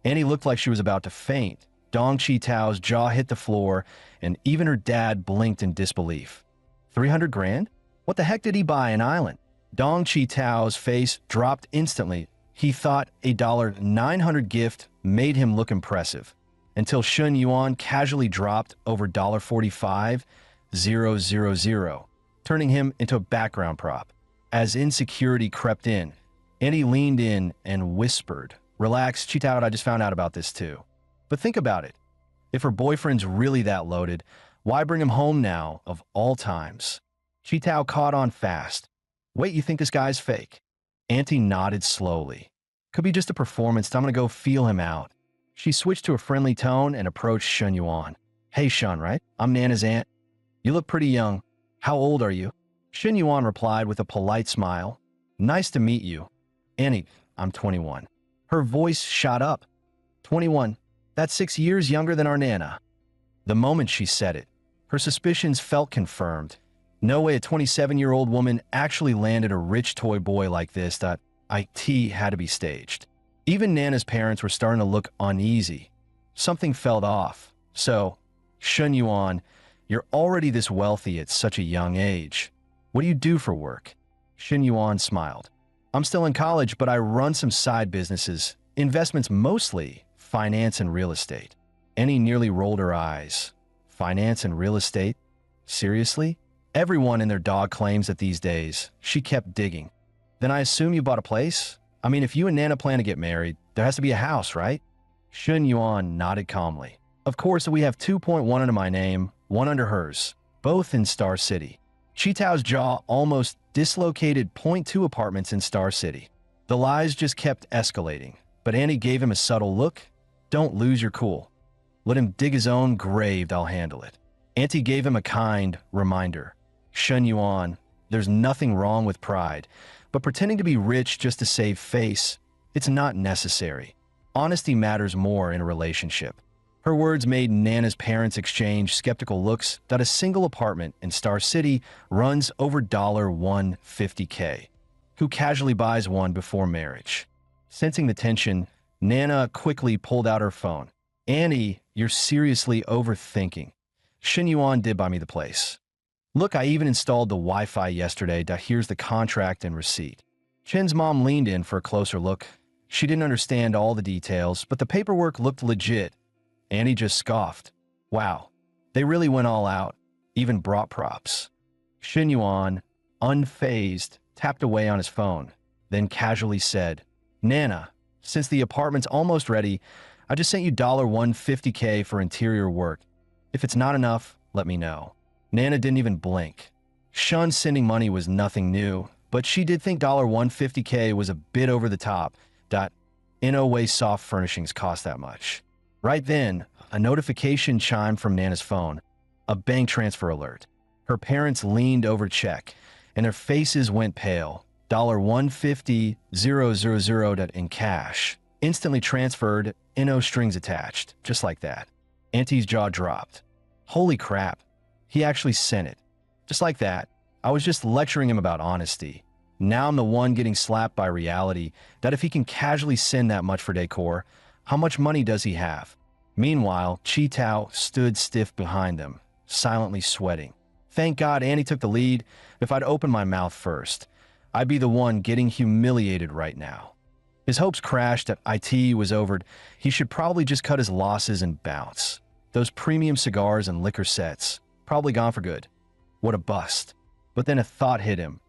Annie looked like she was about to faint. Dong Chi-tao's jaw hit the floor, and even her dad blinked in disbelief. 300 grand? What the heck did he buy an island? Dong Chi-tao's face dropped instantly. He thought a $900 gift made him look impressive, until Shun Yuan casually dropped over $45,000, turning him into a background prop. As insecurity crept in, Annie leaned in and whispered, "Relax, Chi-tao, I just found out about this too." But think about it. If her boyfriend's really that loaded, why bring him home now, of all times? Chi-tao caught on fast. "Wait, you think this guy's fake?" Auntie nodded slowly. "Could be just a performance, I'm gonna go feel him out." She switched to a friendly tone and approached Shun Yuan. "Hey, Shun, right? I'm Nana's aunt. You look pretty young. How old are you?" Shun Yuan replied with a polite smile. "Nice to meet you. Annie, I'm 21. Her voice shot up. 21. That's 6 years younger than our Nana. The moment she said it, her suspicions felt confirmed. No way a 27-year-old woman actually landed a rich toy boy like this. That IT had to be staged. Even Nana's parents were starting to look uneasy. Something felt off. "So, Shun Yuan, you're already this wealthy at such a young age. What do you do for work?" Shun Yuan smiled. "I'm still in college, but I run some side businesses, investments mostly, finance and real estate." Annie nearly rolled her eyes. Finance and real estate? Seriously? Everyone and their dog claims that these days. She kept digging. "Then I assume you bought a place? I mean, if you and Nana plan to get married, there has to be a house, right?" Shun Yuan nodded calmly. "Of course, we have 2.1 under my name, 1 under hers, both in Star City." Chi-tao's jaw almost dislocated. .2 apartments in Star City. The lies just kept escalating, but Annie gave him a subtle look. "Don't lose your cool. Let him dig his own grave, I'll handle it." Auntie gave him a kind reminder. "Shun Yuan, there's nothing wrong with pride, but pretending to be rich just to save face, it's not necessary. Honesty matters more in a relationship." Her words made Nana's parents exchange skeptical looks. That a single apartment in Star City runs over $150K. Who casually buys one before marriage? Sensing the tension, Nana quickly pulled out her phone. "Annie, you're seriously overthinking. Shun Yuan did buy me the place. Look, I even installed the Wi-Fi yesterday. Here's the contract and receipt." Chen's mom leaned in for a closer look. She didn't understand all the details, but the paperwork looked legit. Annie just scoffed. Wow, they really went all out, even brought props. Shun Yuan, unfazed, tapped away on his phone, then casually said, "Nana, since the apartment's almost ready, I just sent you $150K for interior work. If it's not enough, let me know." Nana didn't even blink. Shun sending money was nothing new, but she did think $150K was a bit over the top. In no way soft furnishings cost that much. Right then, a notification chimed from Nana's phone, a bank transfer alert. Her parents leaned over check, and their faces went pale. $150,000 in cash, instantly transferred, no strings attached, just like that. Auntie's jaw dropped. Holy crap, he actually sent it. Just like that. I was just lecturing him about honesty. Now I'm the one getting slapped by reality that if he can casually send that much for decor, how much money does he have? Meanwhile, Chi-tao stood stiff behind them, silently sweating. Thank God Annie took the lead. If I'd opened my mouth first, I'd be the one getting humiliated right now. His hopes crashed that IT was over. He should probably just cut his losses and bounce. Those premium cigars and liquor sets, probably gone for good. What a bust. But then a thought hit him.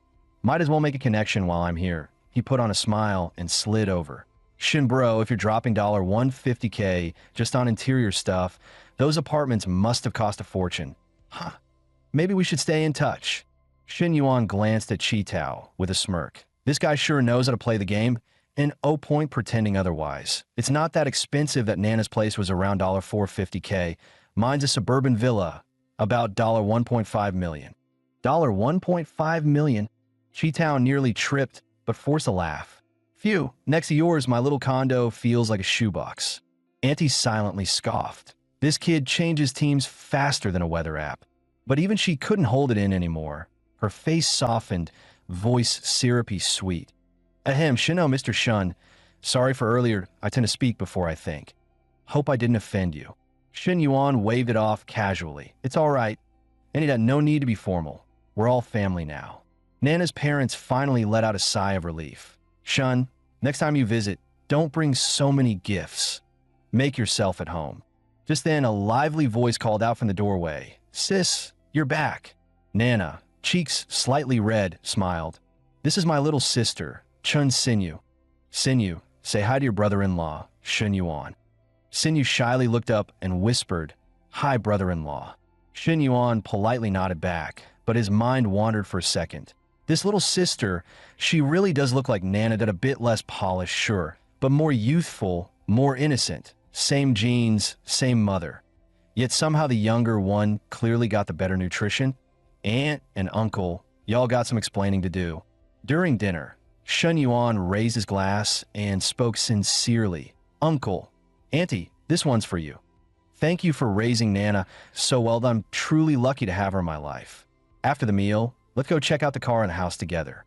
Might as well make a connection while I'm here. He put on a smile and slid over. Shin bro, if you're dropping $150K just on interior stuff, those apartments must have cost a fortune. Huh. Maybe we should stay in touch. Shin Yuan glanced at Chi-tao with a smirk. This guy sure knows how to play the game, and oh point pretending otherwise. It's not that expensive that Nana's place was around $450K. Mine's a suburban villa, about $1.5 million. $1.5 million? Chi-tao nearly tripped, but forced a laugh. Phew, next to yours, my little condo feels like a shoebox. Auntie silently scoffed. This kid changes teams faster than a weather app. But even she couldn't hold it in anymore. Her face softened, voice syrupy sweet. Ahem, Shino, Mr. Shun. Sorry for earlier, I tend to speak before I think. Hope I didn't offend you. Shin Yuan waved it off casually. It's all right. And he had no need to be formal. We're all family now. Nana's parents finally let out a sigh of relief. Shun, next time you visit, don't bring so many gifts. Make yourself at home. Just then, a lively voice called out from the doorway. Sis, you're back. Nana, cheeks slightly red, smiled. This is my little sister, Chun Sinyu. Sinyu, say hi to your brother-in-law, Shin Yuan. Sinyu shyly looked up and whispered, Hi, brother-in-law. Shin Yuan politely nodded back, but his mind wandered for a second. This little sister, she really does look like Nana, but a bit less polished, sure, but more youthful, more innocent. Same genes, same mother. Yet somehow the younger one clearly got the better nutrition. Aunt and uncle, y'all got some explaining to do. During dinner, Shun Yuan raised his glass and spoke sincerely. Uncle, Auntie, this one's for you. Thank you for raising Nana so well that I'm truly lucky to have her in my life. After the meal, let's go check out the car and the house together.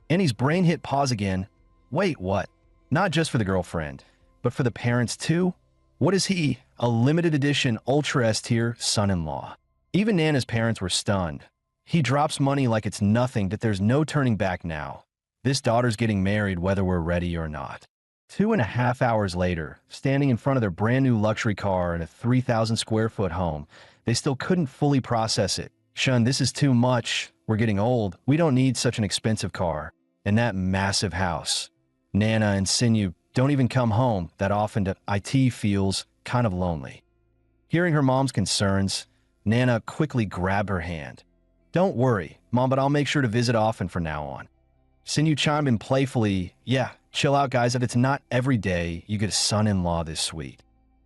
Annie's brain hit pause again. Wait, what? Not just for the girlfriend, but for the parents too? What is he? A limited edition Ultra S-tier son-in-law. Even Nana's parents were stunned. He drops money like it's nothing, that there's no turning back now. This daughter's getting married whether we're ready or not. 2.5 hours later, standing in front of their brand new luxury car in a 3,000 square foot home, they still couldn't fully process it. Shun, this is too much. We're getting old. We don't need such an expensive car. And that massive house. Nana and Sinyu don't even come home that often. It feels kind of lonely. Hearing her mom's concerns, Nana quickly grabbed her hand. Don't worry, Mom, but I'll make sure to visit often from now on. Sinyu chimed in playfully, yeah, chill out guys, that it's not every day you get a son-in-law this sweet.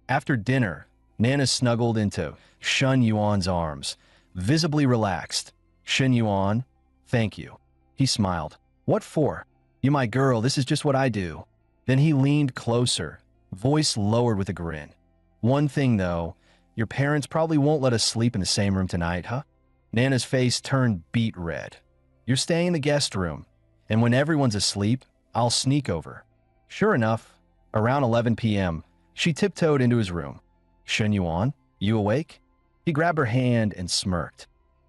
After dinner, Nana snuggled into Shun Yuan's arms, visibly relaxed. Shin Yuan, thank you. He smiled. What for? You my girl, this is just what I do. Then he leaned closer, voice lowered with a grin. One thing though, your parents probably won't let us sleep in the same room tonight, huh? Nana's face turned beet red. You're staying in the guest room, and when everyone's asleep, I'll sneak over. Sure enough, around 11 p.m., she tiptoed into his room. Shin Yuan, you awake? He grabbed her hand and smirked.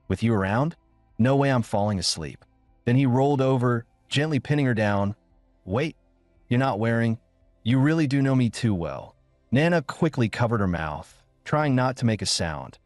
With you around? No way I'm falling asleep. Then he rolled over, gently pinning her down. Wait, you're not wearing? You really do know me too well. Nana quickly covered her mouth, trying not to make a sound.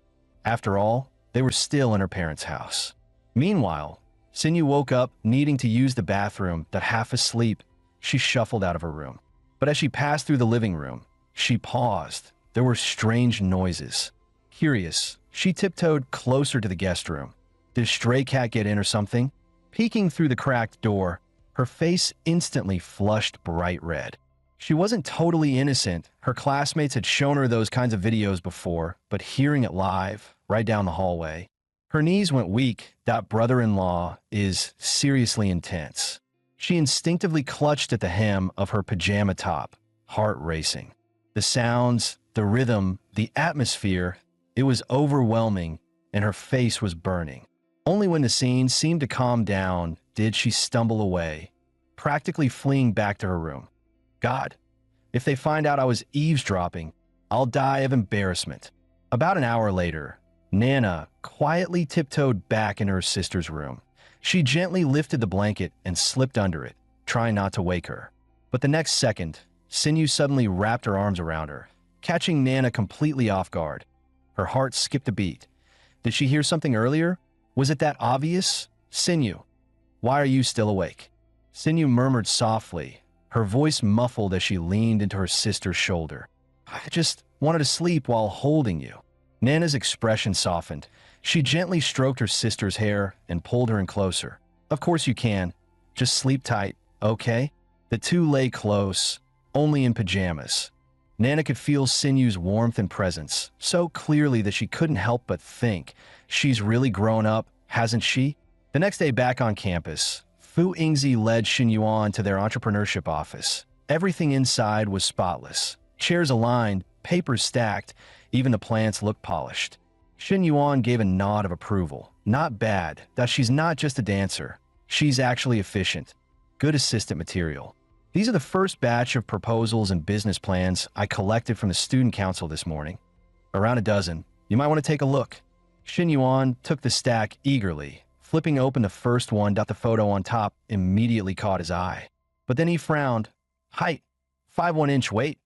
After all, they were still in her parents' house. Meanwhile, Sinyu woke up needing to use the bathroom, that half asleep, she shuffled out of her room. But as she passed through the living room, she paused. There were strange noises. Curious, she tiptoed closer to the guest room. Did a stray cat get in or something? Peeking through the cracked door, her face instantly flushed bright red. She wasn't totally innocent. Her classmates had shown her those kinds of videos before, but hearing it live, right down the hallway, her knees went weak. That brother-in-law is seriously intense. She instinctively clutched at the hem of her pajama top, heart racing. The sounds, the rhythm, the atmosphere, it was overwhelming, and her face was burning. Only when the scene seemed to calm down did she stumble away, practically fleeing back to her room. God, if they find out I was eavesdropping, I'll die of embarrassment. About an hour later, Nana quietly tiptoed back into her sister's room. She gently lifted the blanket and slipped under it, trying not to wake her. But the next second, Sinyu suddenly wrapped her arms around her, catching Nana completely off guard. Her heart skipped a beat. Did she hear something earlier? Was it that obvious? Sinyu, why are you still awake? Sinyu murmured softly, her voice muffled as she leaned into her sister's shoulder. I just wanted to sleep while holding you. Nana's expression softened. She gently stroked her sister's hair and pulled her in closer. Of course you can. Just sleep tight, okay? The two lay close, only in pajamas. Nana could feel Sinyu's warmth and presence so clearly that she couldn't help but think, she's really grown up, hasn't she? The next day back on campus, Fu Yingzi led Xinyuan to their entrepreneurship office. Everything inside was spotless. Chairs aligned, papers stacked, Even the plants looked polished. Shin Yuan gave a nod of approval. Not bad, that she's not just a dancer. She's actually efficient. Good assistant material. These are the first batch of proposals and business plans I collected from the student council this morning. Around a dozen. You might want to take a look. Shin Yuan took the stack eagerly. Flipping open the first one, the photo on top immediately caught his eye. But then he frowned. Height, 5'1" weight,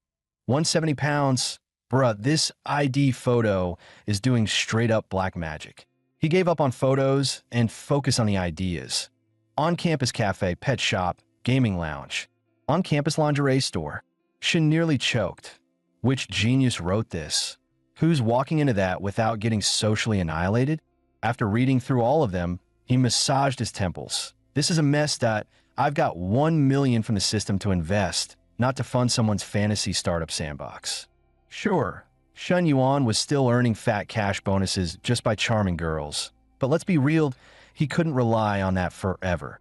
170 pounds. Bruh, this ID photo is doing straight up black magic. He gave up on photos and focused on the ideas. On-campus cafe, pet shop, gaming lounge. On-campus lingerie store. Shin nearly choked. Which genius wrote this? Who's walking into that without getting socially annihilated? After reading through all of them, he massaged his temples. This is a mess that I've got 1 million from the system to invest, not to fund someone's fantasy startup sandbox. Sure, Shen Yuan was still earning fat cash bonuses just by charming girls. But let's be real, he couldn't rely on that forever.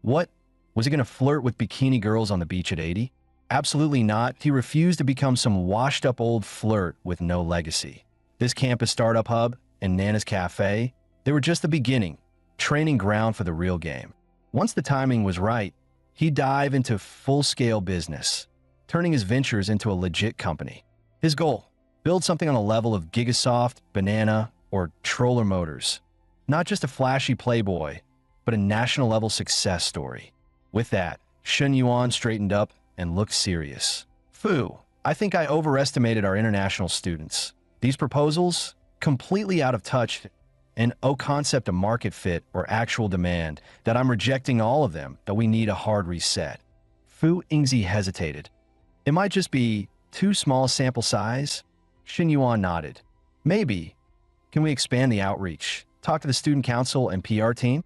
What? Was he going to flirt with bikini girls on the beach at 80? Absolutely not. He refused to become some washed-up old flirt with no legacy. This campus startup hub and Nana's Cafe, they were just the beginning, training ground for the real game. Once the timing was right, he'd dive into full-scale business, turning his ventures into a legit company. His goal, build something on the level of Gigasoft, Banana, or Troller Motors. Not just a flashy playboy, but a national-level success story. With that, Shen Yuan straightened up and looked serious. Fu, I think I overestimated our international students. These proposals, completely out of touch, and no concept of market fit or actual demand, that I'm rejecting all of them, that we need a hard reset. Fu Yingzi hesitated. It might just be too small sample size? Shin Yuan nodded. Maybe. Can we expand the outreach? Talk to the student council and PR team?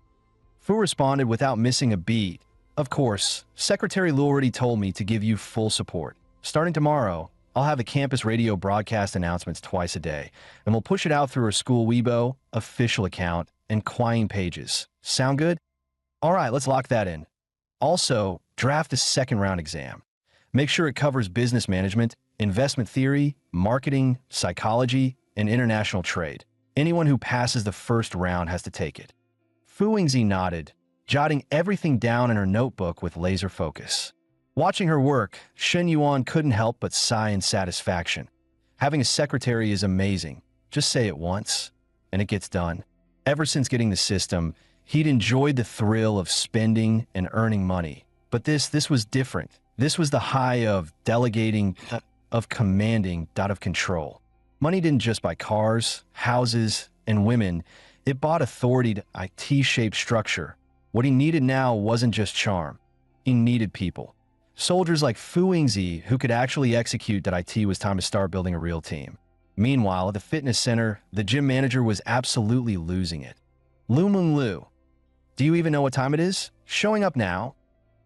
Fu responded without missing a beat. Of course, Secretary Lu already told me to give you full support. Starting tomorrow, I'll have a campus radio broadcast announcements twice a day, and we'll push it out through our school Weibo, official account, and Quine pages. Sound good? All right, let's lock that in. Also, draft a second round exam. Make sure it covers business management, investment theory, marketing, psychology, and international trade. Anyone who passes the first round has to take it. Fu Yingzi nodded, jotting everything down in her notebook with laser focus. Watching her work, Shen Yuan couldn't help but sigh in satisfaction. Having a secretary is amazing. Just say it once, and it gets done. Ever since getting the system, he'd enjoyed the thrill of spending and earning money. But this was different. This was the high of delegating, of commanding, of control. Money didn't just buy cars, houses, and women. It bought authority to a T-shaped structure. What he needed now wasn't just charm. He needed people. Soldiers like Fu Yingzi who could actually execute that it was time to start building a real team. Meanwhile, at the fitness center, the gym manager was absolutely losing it. Lu Menglu, do you even know what time it is? Showing up now?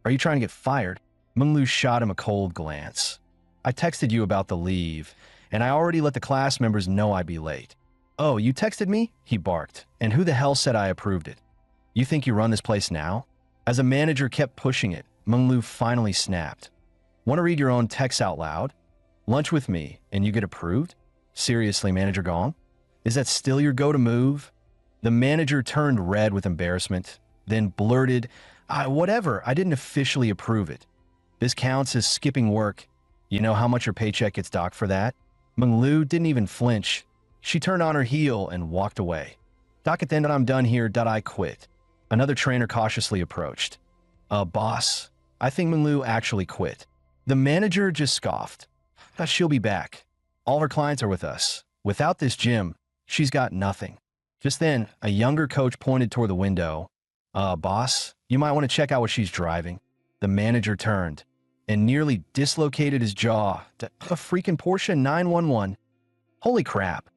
Are you trying to get fired? Menglu shot him a cold glance. I texted you about the leave, and I already let the class members know I'd be late. Oh, you texted me? He barked. And who the hell said I approved it? You think you run this place now? As a manager kept pushing it, Menglu finally snapped. Want to read your own text out loud? Lunch with me, and you get approved? Seriously, Manager Gong? Is that still your go-to move? The manager turned red with embarrassment, then blurted, whatever, I didn't officially approve it. This counts as skipping work. You know how much your paycheck gets docked for that? Menglu didn't even flinch. She turned on her heel and walked away. Dock it then that I'm done here, I quit. Another trainer cautiously approached. Boss, I think Menglu actually quit. The manager just scoffed. She'll be back. All her clients are with us. Without this gym, she's got nothing. Just then, a younger coach pointed toward the window. Boss, you might want to check out what she's driving. The manager turned and nearly dislocated his jaw. A freaking Porsche 911. Holy crap.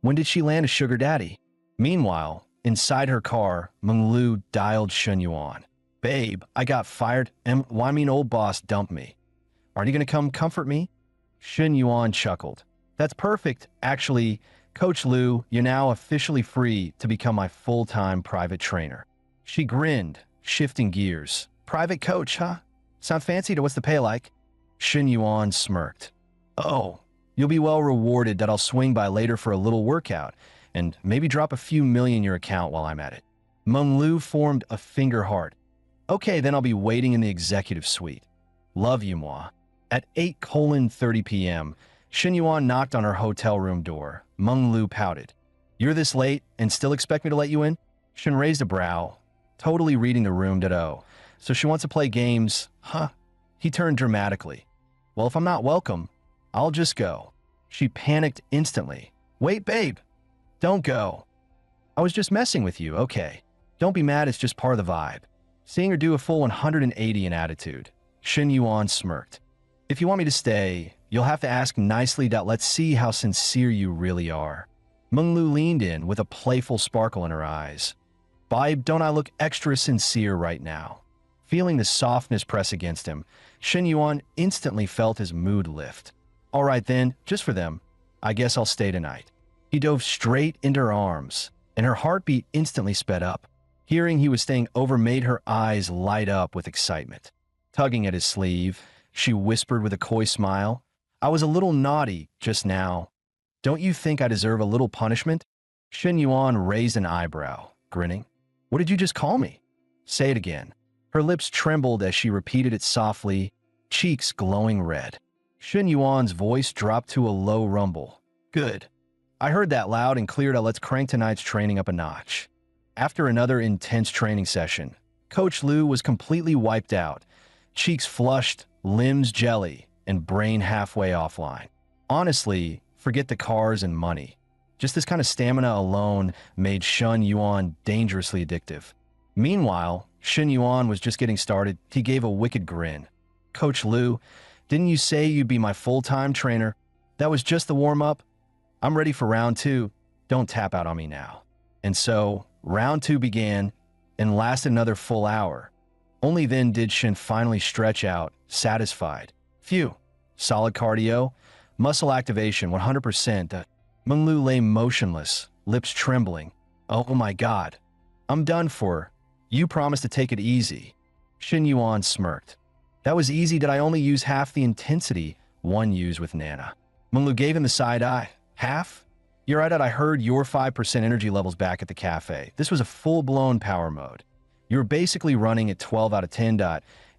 When did she land a sugar daddy? Meanwhile, inside her car, Menglu dialed Shen Yuan. Babe, I got fired, and old boss dumped me. Aren't you going to come comfort me? Shen Yuan chuckled. That's perfect. Actually, Coach Lu, you're now officially free to become my full-time private trainer. She grinned, shifting gears. Private coach, huh? Sound fancy? To what's the pay like? Shen Yuan smirked. Oh, You'll be well rewarded that I'll swing by later for a little workout and maybe drop a few million in your account while I'm at it. Meng Lu formed a finger heart. Okay, then I'll be waiting in the executive suite. Love you, moi. At 8:30 p.m., Shen Yuan knocked on her hotel room door. Meng Lu pouted. You're this late and still expect me to let you in? Shen raised a brow, totally reading the room that so she wants to play games, huh? He turned dramatically. Well, if I'm not welcome, I'll just go. She panicked instantly. Wait, babe. Don't go. I was just messing with you, okay. Don't be mad, it's just part of the vibe. Seeing her do a full 180 in attitude. Shen Yuan smirked. If you want me to stay, you'll have to ask nicely. Let's see how sincere you really are. Meng Lu leaned in with a playful sparkle in her eyes. Babe, don't I look extra sincere right now? Feeling the softness press against him, Shen Yuan instantly felt his mood lift. All right then, just for them, I guess I'll stay tonight. He dove straight into her arms, and her heartbeat instantly sped up. Hearing he was staying over made her eyes light up with excitement. Tugging at his sleeve, she whispered with a coy smile, I was a little naughty just now. Don't you think I deserve a little punishment? Shen Yuan raised an eyebrow, grinning. What did you just call me? Say it again. Her lips trembled as she repeated it softly, cheeks glowing red. Shen Yuan's voice dropped to a low rumble. Good. I heard that loud and clear. Let's crank tonight's training up a notch. After another intense training session, Coach Liu was completely wiped out, cheeks flushed, limbs jelly, and brain halfway offline. Honestly, forget the cars and money. Just this kind of stamina alone made Shen Yuan dangerously addictive. Meanwhile, Shen Yuan was just getting started. He gave a wicked grin. Coach Liu, didn't you say you'd be my full-time trainer? That was just the warm-up. I'm ready for round 2. Don't tap out on me now. And so, round 2 began and lasted another full hour. Only then did Shen finally stretch out, satisfied. Phew. Solid cardio, muscle activation 100%. Meng Lu lay motionless, lips trembling. Oh my god. I'm done for. You promised to take it easy. Shen Yuan smirked. That was easy. Did I only use half the intensity one used with Nana? Meng Lu gave him the side eye. Half? You're right. I heard your 5% energy levels back at the cafe. This was a full-blown power mode. You were basically running at 12 out of 10.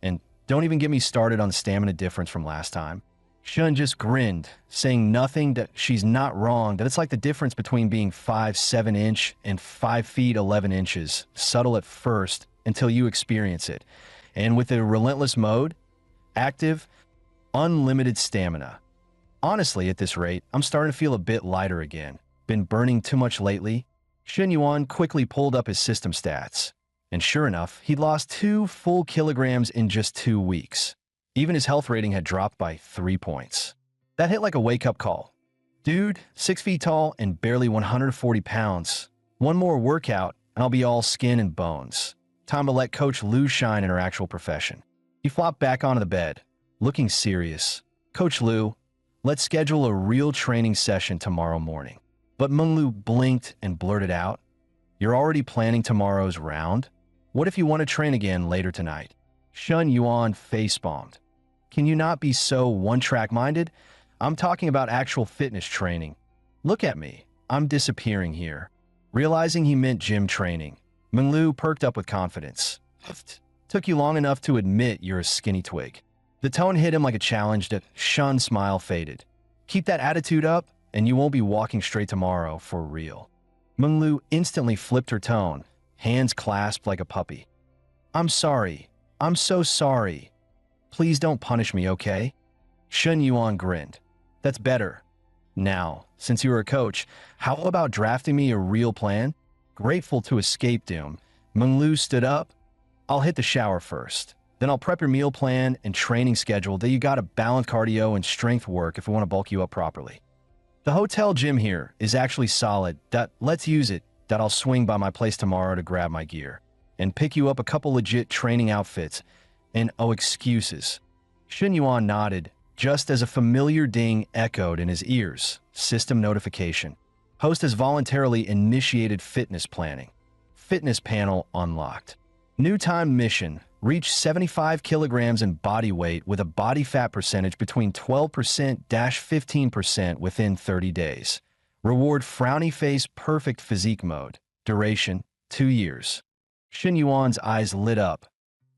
And don't even get me started on the stamina difference from last time. Shen just grinned, saying nothing. That she's not wrong, that it's like the difference between being 5'7" inch and 5 feet 11 inches, subtle at first until you experience it. And with the relentless mode, active, unlimited stamina. Honestly, at this rate, I'm starting to feel a bit lighter again. Been burning too much lately? Shen Yuan quickly pulled up his system stats. And sure enough, he'd lost 2 full kilograms in just 2 weeks. Even his health rating had dropped by 3 points. That hit like a wake-up call. Dude, 6 feet tall and barely 140 pounds. One more workout, and I'll be all skin and bones. Time to let Coach Liu shine in her actual profession. He flopped back onto the bed, looking serious. Coach Liu, let's schedule a real training session tomorrow morning. But Meng Lu blinked and blurted out, You're already planning tomorrow's round? What if you want to train again later tonight? Shen Yuan face-bombed. Can you not be so one-track minded? I'm talking about actual fitness training. Look at me. I'm disappearing here. Realizing he meant gym training, Meng Lu perked up with confidence. Took you long enough to admit you're a skinny twig. The tone hit him like a challenge. That Shen's smile faded. Keep that attitude up, and you won't be walking straight tomorrow for real. Meng Lu instantly flipped her tone, hands clasped like a puppy. I'm sorry. I'm so sorry. Please don't punish me, okay? Shen Yuan grinned. That's better. Now, since you're a coach, how about drafting me a real plan? Grateful to escape doom, Meng Lu stood up. I'll hit the shower first. Then I'll prep your meal plan and training schedule. That you gotta balance cardio and strength work if we want to bulk you up properly. The hotel gym here is actually solid. Let's use it. I'll swing by my place tomorrow to grab my gear and pick you up a couple legit training outfits. And oh, excuses. Shen Yuan nodded, just as a familiar ding echoed in his ears. System notification. Host has voluntarily initiated fitness planning. Fitness panel unlocked. New time mission. Reach 75 kilograms in body weight with a body fat percentage between 12%-15% within 30 days. Reward frowny face perfect physique mode. Duration, 2 years. Shin Yuan's eyes lit up.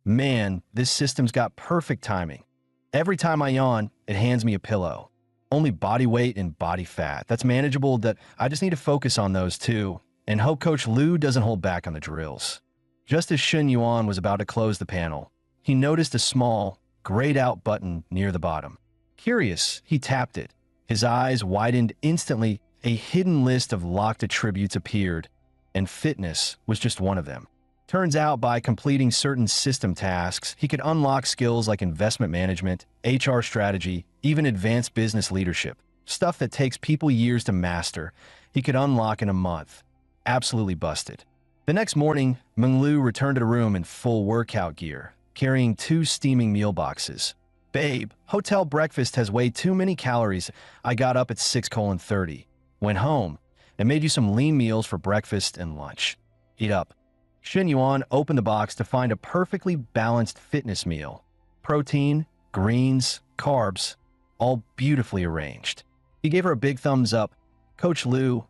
Man, this system's got perfect timing. Every time I yawn, it hands me a pillow. Only body weight and body fat. That's manageable. That I just need to focus on those two. And hope Coach Liu doesn't hold back on the drills. Just as Shin Yuan was about to close the panel, he noticed a small, grayed-out button near the bottom. Curious, he tapped it. His eyes widened instantly. A hidden list of locked attributes appeared, and fitness was just one of them. Turns out by completing certain system tasks, he could unlock skills like investment management, HR strategy, even advanced business leadership. Stuff that takes people years to master, he could unlock in a month. Absolutely busted. The next morning, Menglu returned to the room in full workout gear, carrying 2 steaming meal boxes. Babe, hotel breakfast has way too many calories. I got up at 6:30. Went home and made you some lean meals for breakfast and lunch. Eat up. Shin Yuan opened the box to find a perfectly balanced fitness meal. Protein, greens, carbs, all beautifully arranged. He gave her a big thumbs up. Coach Liu,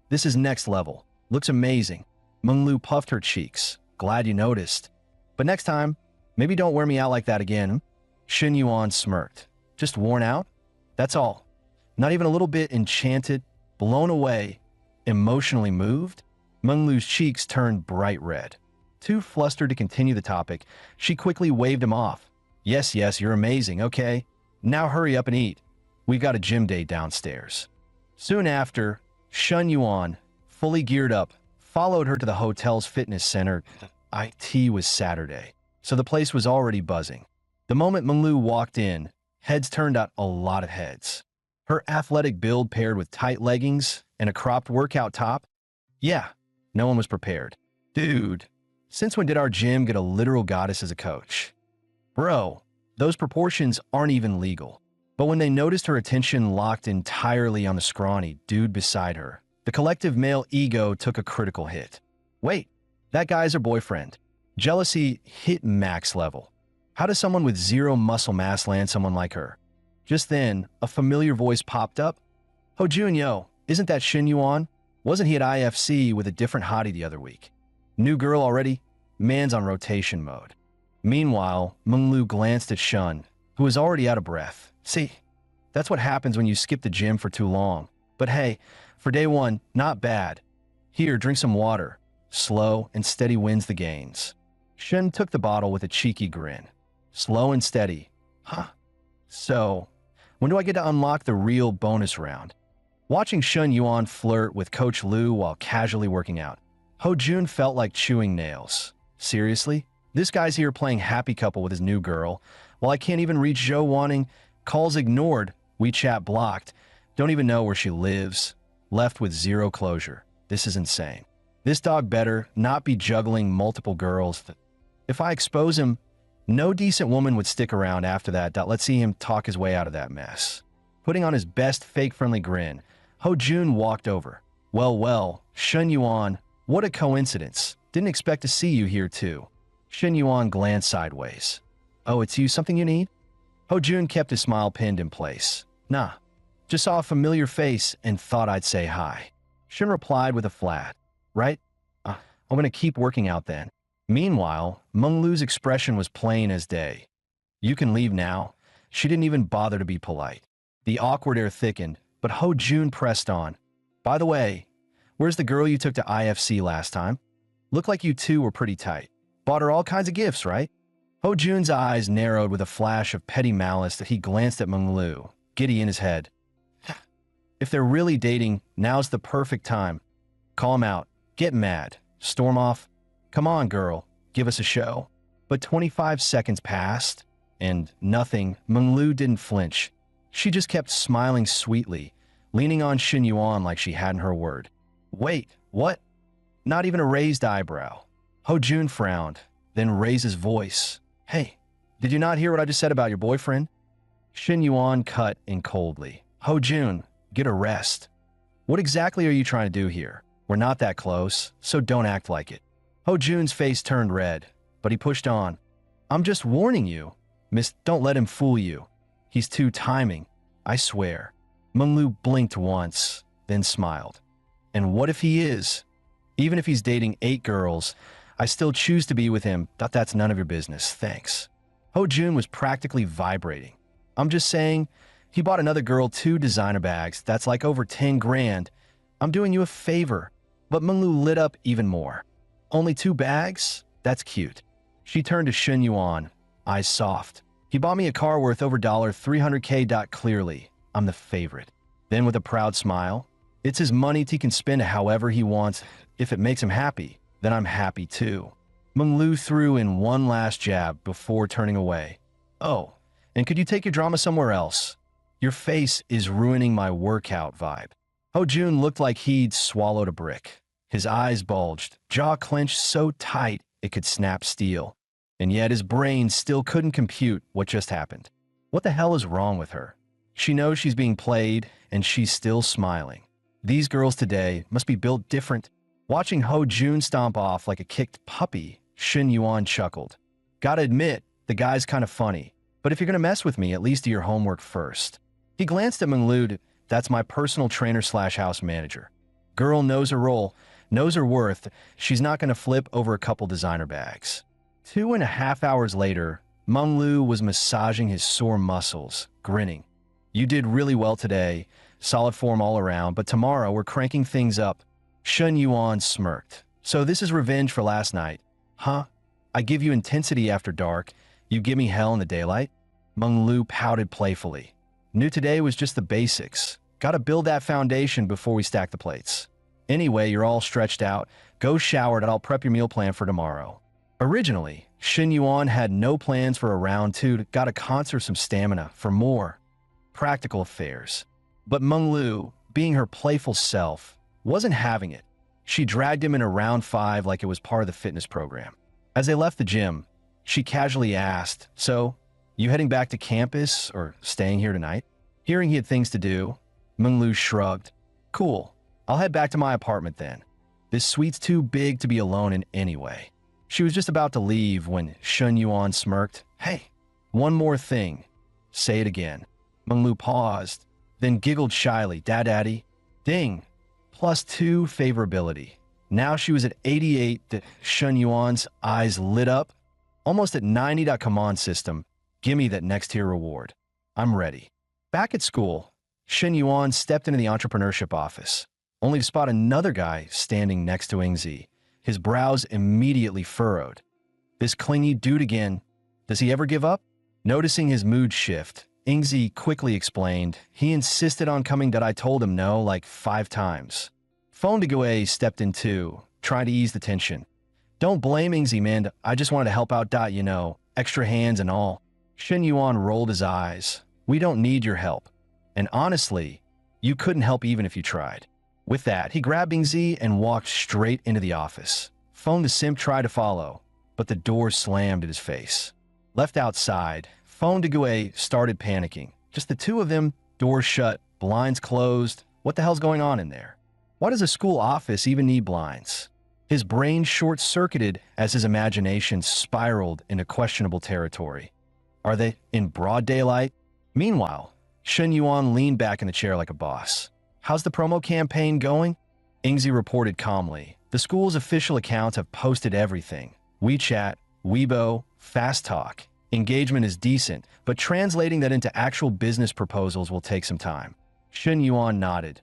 this is next level. Looks amazing. Menglu puffed her cheeks. Glad you noticed. But next time, maybe don't wear me out like that again. Shin Yuan smirked. Just worn out? That's all. Not even a little bit enchanted, blown away, emotionally moved? Menglu's cheeks turned bright red. Too flustered to continue the topic, she quickly waved him off. Yes, you're amazing, okay? Now hurry up and eat. We've got a gym day downstairs. Soon after, Shin Yuan, fully geared up, followed her to the hotel's fitness center. IT was Saturday, so the place was already buzzing. The moment Menglu walked in, heads turned out a lot of heads. Her athletic build paired with tight leggings and a cropped workout top? Yeah, no one was prepared. Dude, since when did our gym get a literal goddess as a coach? Bro, those proportions aren't even legal. But when they noticed her attention locked entirely on the scrawny dude beside her, the collective male ego took a critical hit. Wait, that guy's her boyfriend. Jealousy hit max level. How does someone with zero muscle mass land someone like her? Just then, a familiar voice popped up. Hojun, yo, isn't that Shin Yuan? Wasn't he at IFC with a different hottie the other week? New girl already? Man's on rotation mode. Meanwhile, Menglu glanced at Shun, who was already out of breath. See, that's what happens when you skip the gym for too long. But hey, for day one, not bad. Here, drink some water. Slow and steady wins the gains. Shun took the bottle with a cheeky grin. Slow and steady. Huh. So, when do I get to unlock the real bonus round? Watching Shun Yuan flirt with Coach Liu while casually working out, Ho Jun felt like chewing nails. Seriously? This guy's here playing happy couple with his new girl, while I can't even reach Zhou wanting, calls ignored, WeChat blocked, don't even know where she lives, left with zero closure. This is insane. This dog better not be juggling multiple girls. If I expose him, no decent woman would stick around after that. Let's see him talk his way out of that mess. Putting on his best fake-friendly grin, Ho Jun walked over. Well, Shun Yuan, what a coincidence. Didn't expect to see you here too. Shin Yuan glanced sideways. Oh, it's you, something you need? Ho Jun kept his smile pinned in place. Nah, just saw a familiar face and thought I'd say hi. Shin replied with a flat. Right? I'm gonna keep working out then. Meanwhile, Menglu's expression was plain as day. You can leave now. She didn't even bother to be polite. The awkward air thickened, but Ho Jun pressed on. By the way, where's the girl you took to IFC last time? Looked like you two were pretty tight. Bought her all kinds of gifts, right? Ho Jun's eyes narrowed with a flash of petty malice that he glanced at Menglu, giddy in his head. If they're really dating, now's the perfect time. Call him out. Get mad. Storm off. Come on, girl. Give us a show. But 25 seconds passed, and nothing. Menglu didn't flinch. She just kept smiling sweetly, leaning on Shin Yuan like she hadn't her word. Wait, what? Not even a raised eyebrow. Ho Jun frowned, then raised his voice. Hey, did you not hear what I just said about your boyfriend? Shin Yuan cut in coldly. Ho Jun, get a rest. What exactly are you trying to do here? We're not that close, so don't act like it. Ho Jun's face turned red, but he pushed on. I'm just warning you. Miss, don't let him fool you. He's too timing, I swear. Menglu blinked once, then smiled. And what if he is? Even if he's dating 8 girls, I still choose to be with him. That's none of your business, thanks. Ho Jun was practically vibrating. I'm just saying, he bought another girl 2 designer bags. That's like over 10 grand. I'm doing you a favor. But Menglu lit up even more. Only 2 bags? That's cute. She turned to Shen Yuan, eyes soft. He bought me a car worth over $300K. Clearly, I'm the favorite. Then with a proud smile, it's his money he can spend however he wants. If it makes him happy, then I'm happy too. Menglu threw in one last jab before turning away. Oh, and could you take your drama somewhere else? Your face is ruining my workout vibe. Ho Jun looked like he'd swallowed a brick. His eyes bulged, jaw clenched so tight it could snap steel. And yet his brain still couldn't compute what just happened. What the hell is wrong with her? She knows she's being played, and she's still smiling. These girls today must be built different. Watching Ho Jun stomp off like a kicked puppy, Shen Yuan chuckled. Gotta admit, the guy's kind of funny. But if you're gonna mess with me, at least do your homework first. He glanced at Menglu. That's my personal trainer/house manager. Girl knows her role, knows her worth. She's not gonna flip over a couple designer bags. 2.5 hours later, Menglu was massaging his sore muscles, grinning. You did really well today, solid form all around, but tomorrow we're cranking things up. Shen Yuan smirked. So this is revenge for last night, huh? I give you intensity after dark, you give me hell in the daylight? Menglu pouted playfully. Knew today was just the basics. Gotta build that foundation before we stack the plates. Anyway, you're all stretched out. Go shower and I'll prep your meal plan for tomorrow. Originally, Shen Yuan had no plans for a round 2. Gotta conserve some stamina for more practical affairs. But Menglu, being her playful self, wasn't having it. She dragged him into round 5 like it was part of the fitness program. As they left the gym, she casually asked, so, you heading back to campus or staying here tonight? Hearing he had things to do, Menglu shrugged. Cool, I'll head back to my apartment then. This suite's too big to be alone in anyway. She was just about to leave when Shen Yuan smirked. Hey, one more thing. Say it again. Menglu paused, then giggled shyly. Daddy. Ding. +2 favorability. Now she was at 88. Shen Yuan's eyes lit up. Almost at 90. Come on, system. Gimme that next tier reward. I'm ready. Back at school, Shen Yuan stepped into the entrepreneurship office, only to spot another guy standing next to Yingzi. His brows immediately furrowed. This clingy dude again. Does he ever give up? Noticing his mood shift, Yingzi quickly explained. He insisted on coming that I told him no like 5 times. Phone de Gouet stepped in too, trying to ease the tension. Don't blame Yingzi, man. I just wanted to help out. You know, extra hands and all. Shen Yuan rolled his eyes. We don't need your help. And honestly, you couldn't help even if you tried. With that, he grabbed Yingzi and walked straight into the office. Phone the simp tried to follow, but the door slammed in his face. Left outside, Phone de Gouet started panicking. Just the 2 of them, doors shut, blinds closed. What the hell's going on in there? Why does a school office even need blinds? His brain short-circuited as his imagination spiraled into questionable territory. Are they in broad daylight? Meanwhile, Shen Yuan leaned back in the chair like a boss. How's the promo campaign going? Yingzi reported calmly. The school's official accounts have posted everything. WeChat, Weibo, Fast Talk. Engagement is decent, but translating that into actual business proposals will take some time. Shen Yuan nodded.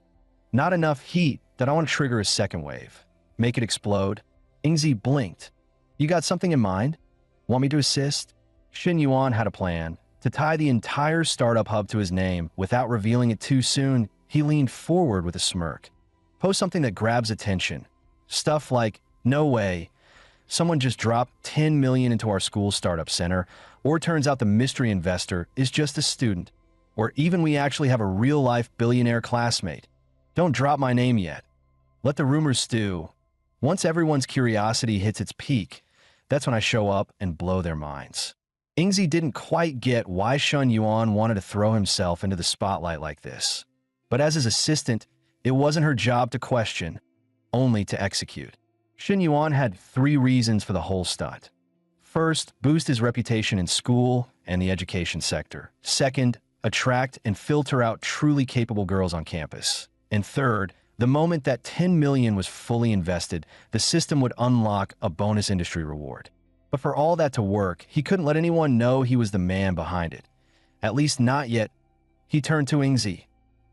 Not enough heat that I want to trigger a second wave. Make it explode. Yingzi blinked. You got something in mind? Want me to assist? Shen Yuan had a plan. To tie the entire startup hub to his name without revealing it too soon, he leaned forward with a smirk. Post something that grabs attention. Stuff like, no way, someone just dropped 10 million into our school startup center, or turns out the mystery investor is just a student, or even we actually have a real-life billionaire classmate. Don't drop my name yet. Let the rumors stew. Once everyone's curiosity hits its peak, that's when I show up and blow their minds. Yingzi didn't quite get why Shen Yuan wanted to throw himself into the spotlight like this. But as his assistant, it wasn't her job to question, only to execute. Shen Yuan had 3 reasons for the whole stunt. First, boost his reputation in school and the education sector. Second, attract and filter out truly capable girls on campus. And third, the moment that 10 million was fully invested, the system would unlock a bonus industry reward. But for all that to work, he couldn't let anyone know he was the man behind it. At least not yet. He turned to Ingzi.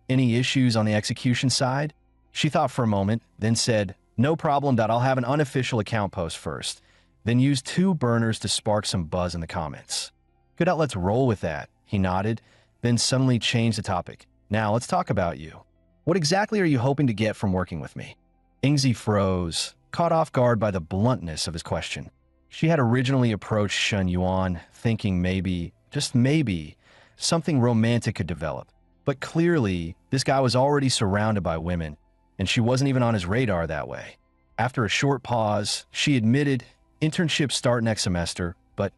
Any issues on the execution side? She thought for a moment, then said, no problem, I'll have an unofficial account post first, then use 2 burners to spark some buzz in the comments. Good, let's roll with that. He nodded, then suddenly changed the topic. Now let's talk about you. What exactly are you hoping to get from working with me? Ingzi froze, caught off guard by the bluntness of his question. She had originally approached Shen Yuan, thinking maybe, just maybe, something romantic could develop. But clearly, this guy was already surrounded by women, and she wasn't even on his radar that way. After a short pause, she admitted, internships start next semester, but,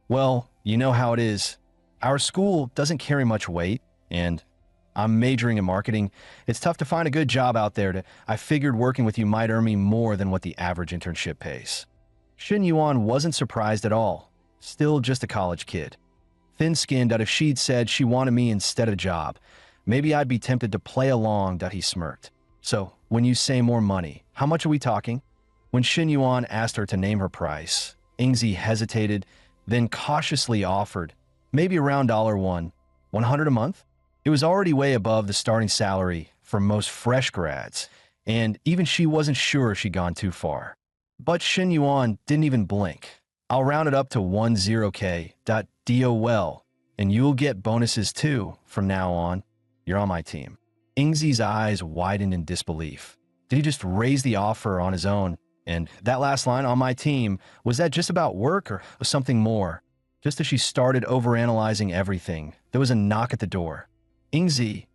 well, you know how it is. Our school doesn't carry much weight, and I'm majoring in marketing. It's tough to find a good job out there. I figured working with you might earn me more than what the average internship pays. Shen Yuan wasn't surprised at all. Still just a college kid. Thin-skinned that if she'd said she wanted me instead of a job, maybe I'd be tempted to play along, he smirked. So, when you say more money, how much are we talking? When Shen Yuan asked her to name her price, Ingzi hesitated, then cautiously offered, maybe around $100 a month? It was already way above the starting salary for most fresh grads, and even she wasn't sure she'd gone too far. But Shen Yuan didn't even blink. I'll round it up to 10K. DOL, and you'll get bonuses too from now on. You're on my team. Ingzi's eyes widened in disbelief. Did he just raise the offer on his own? And that last line, on my team, was that just about work or something more? Just as she started overanalyzing everything, there was a knock at the door. Ingzi,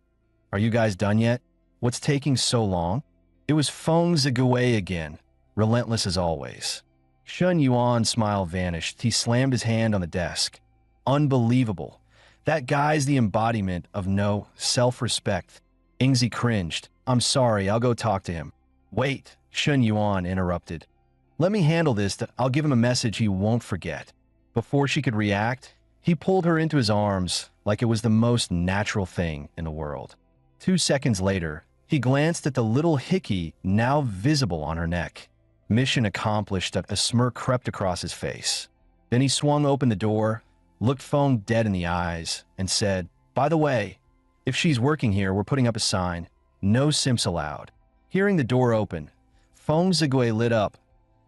are you guys done yet? What's taking so long? It was Feng Zigui again, relentless as always. Shen Yuan's smile vanished. He slammed his hand on the desk. Unbelievable. That guy's the embodiment of no self-respect. Ingzi cringed. I'm sorry, I'll go talk to him. Wait, Shen Yuan interrupted. Let me handle this. I'll give him a message he won't forget. Before she could react, he pulled her into his arms like it was the most natural thing in the world. 2 seconds later, he glanced at the little hickey now visible on her neck. Mission accomplished. A smirk crept across his face. Then he swung open the door, looked Feng dead in the eyes, and said, by the way, if she's working here, we're putting up a sign, no simps allowed. Hearing the door open, Feng Zigui lit up,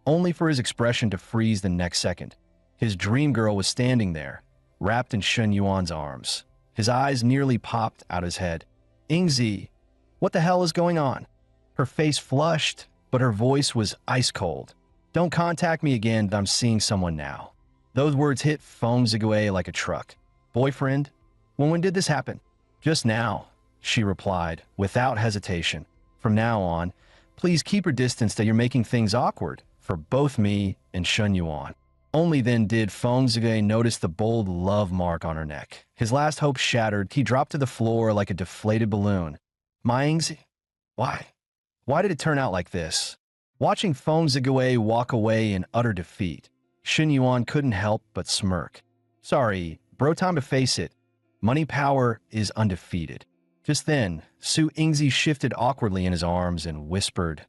only for his expression to freeze the next second. His dream girl was standing there, wrapped in Shen Yuan's arms. His eyes nearly popped out his head. Ingzi, what the hell is going on? Her face flushed, but her voice was ice cold. Don't contact me again, I'm seeing someone now. Those words hit Feng Zigui like a truck. Boyfriend? When did this happen? Just now, she replied, without hesitation. From now on, please keep your distance that you're making things awkward for both me and Shen Yuan. Only then did Feng Zigui notice the bold love mark on her neck. His last hope shattered, he dropped to the floor like a deflated balloon. My Ingzi? Why? Why did it turn out like this? Watching Feng Zigui walk away in utter defeat, Shen Yuan couldn't help but smirk. Sorry, bro, time to face it. Money power is undefeated. Just then, Su Ingzi shifted awkwardly in his arms and whispered,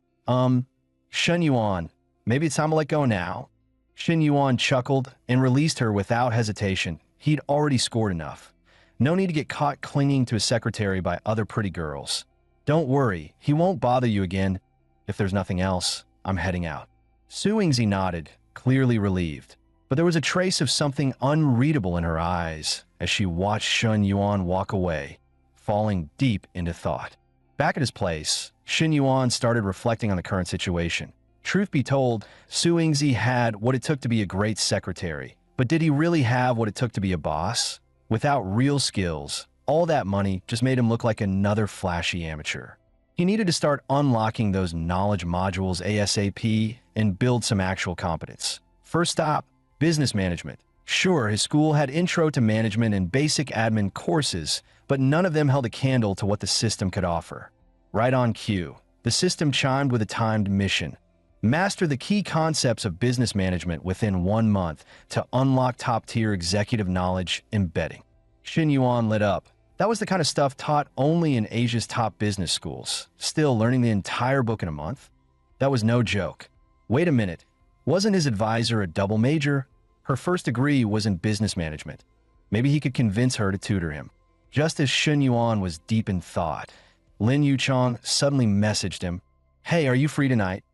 Shen Yuan, maybe it's time to let go now. Shen Yuan chuckled and released her without hesitation. He'd already scored enough. No need to get caught clinging to his secretary by other pretty girls. Don't worry, he won't bother you again. If there's nothing else, I'm heading out. Su Ingzi nodded, clearly relieved. But there was a trace of something unreadable in her eyes as she watched Shen Yuan walk away, falling deep into thought. Back at his place, Shen Yuan started reflecting on the current situation. Truth be told, Su Ingzi had what it took to be a great secretary. But did he really have what it took to be a boss? Without real skills, all that money just made him look like another flashy amateur. He needed to start unlocking those knowledge modules ASAP and build some actual competence. First stop, business management. Sure, his school had intro to management and basic admin courses, but none of them held a candle to what the system could offer. Right on cue, the system chimed with a timed mission. Master the key concepts of business management within 1 month to unlock top-tier executive knowledge embedding. Shin Yuan lit up. That was the kind of stuff taught only in Asia's top business schools. Still, learning the entire book in a month? That was no joke. Wait a minute. Wasn't his advisor a double major? Her first degree was in business management. Maybe he could convince her to tutor him. Just as Shin Yuan was deep in thought, Lin Yuchong suddenly messaged him, "Hey, are you free tonight?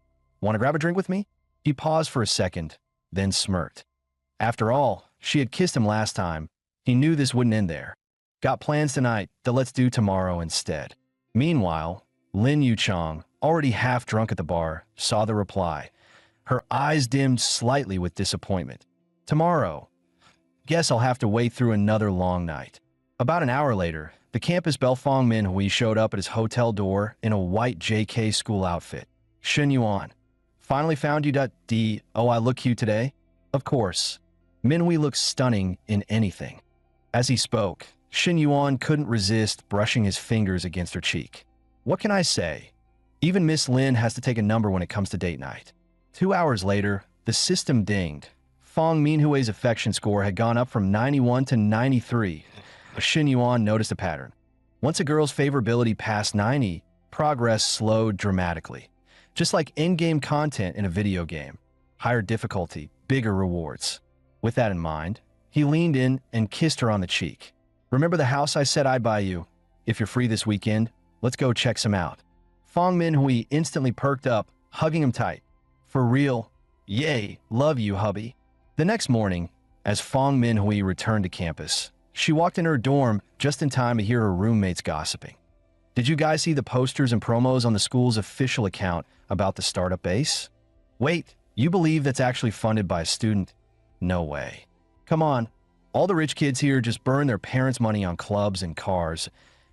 Want to grab a drink with me?" He paused for a second, then smirked. After all, she had kissed him last time. He knew this wouldn't end there. Got plans tonight that let's do tomorrow instead. Meanwhile, Lin Yuchong, already half drunk at the bar, saw the reply. Her eyes dimmed slightly with disappointment. Tomorrow. Guess I'll have to wait through another long night. About an hour later, the campus Belfong Manhwa showed up at his hotel door in a white JK school outfit. Shin Yuan. Finally found you. Oh, I look cute today? Of course. Minhui looked stunning in anything. As he spoke, Shin Yuan couldn't resist brushing his fingers against her cheek. What can I say? Even Miss Lin has to take a number when it comes to date night. 2 hours later, the system dinged. Fong Minhui's affection score had gone up from 91 to 93. Shin Yuan noticed a pattern. Once a girl's favorability passed 90, progress slowed dramatically. Just like in-game content in a video game. Higher difficulty, bigger rewards. With that in mind, he leaned in and kissed her on the cheek. "Remember the house I said I'd buy you? If you're free this weekend, let's go check some out." Fong Minhui instantly perked up, hugging him tight. "For real? Yay, love you, hubby." The next morning, as Fong Minhui returned to campus, she walked in her dorm just in time to hear her roommates gossiping. "Did you guys see the posters and promos on the school's official account about the startup base? Wait, you believe that's actually funded by a student? No way. Come on, all the rich kids here just burn their parents' money on clubs and cars,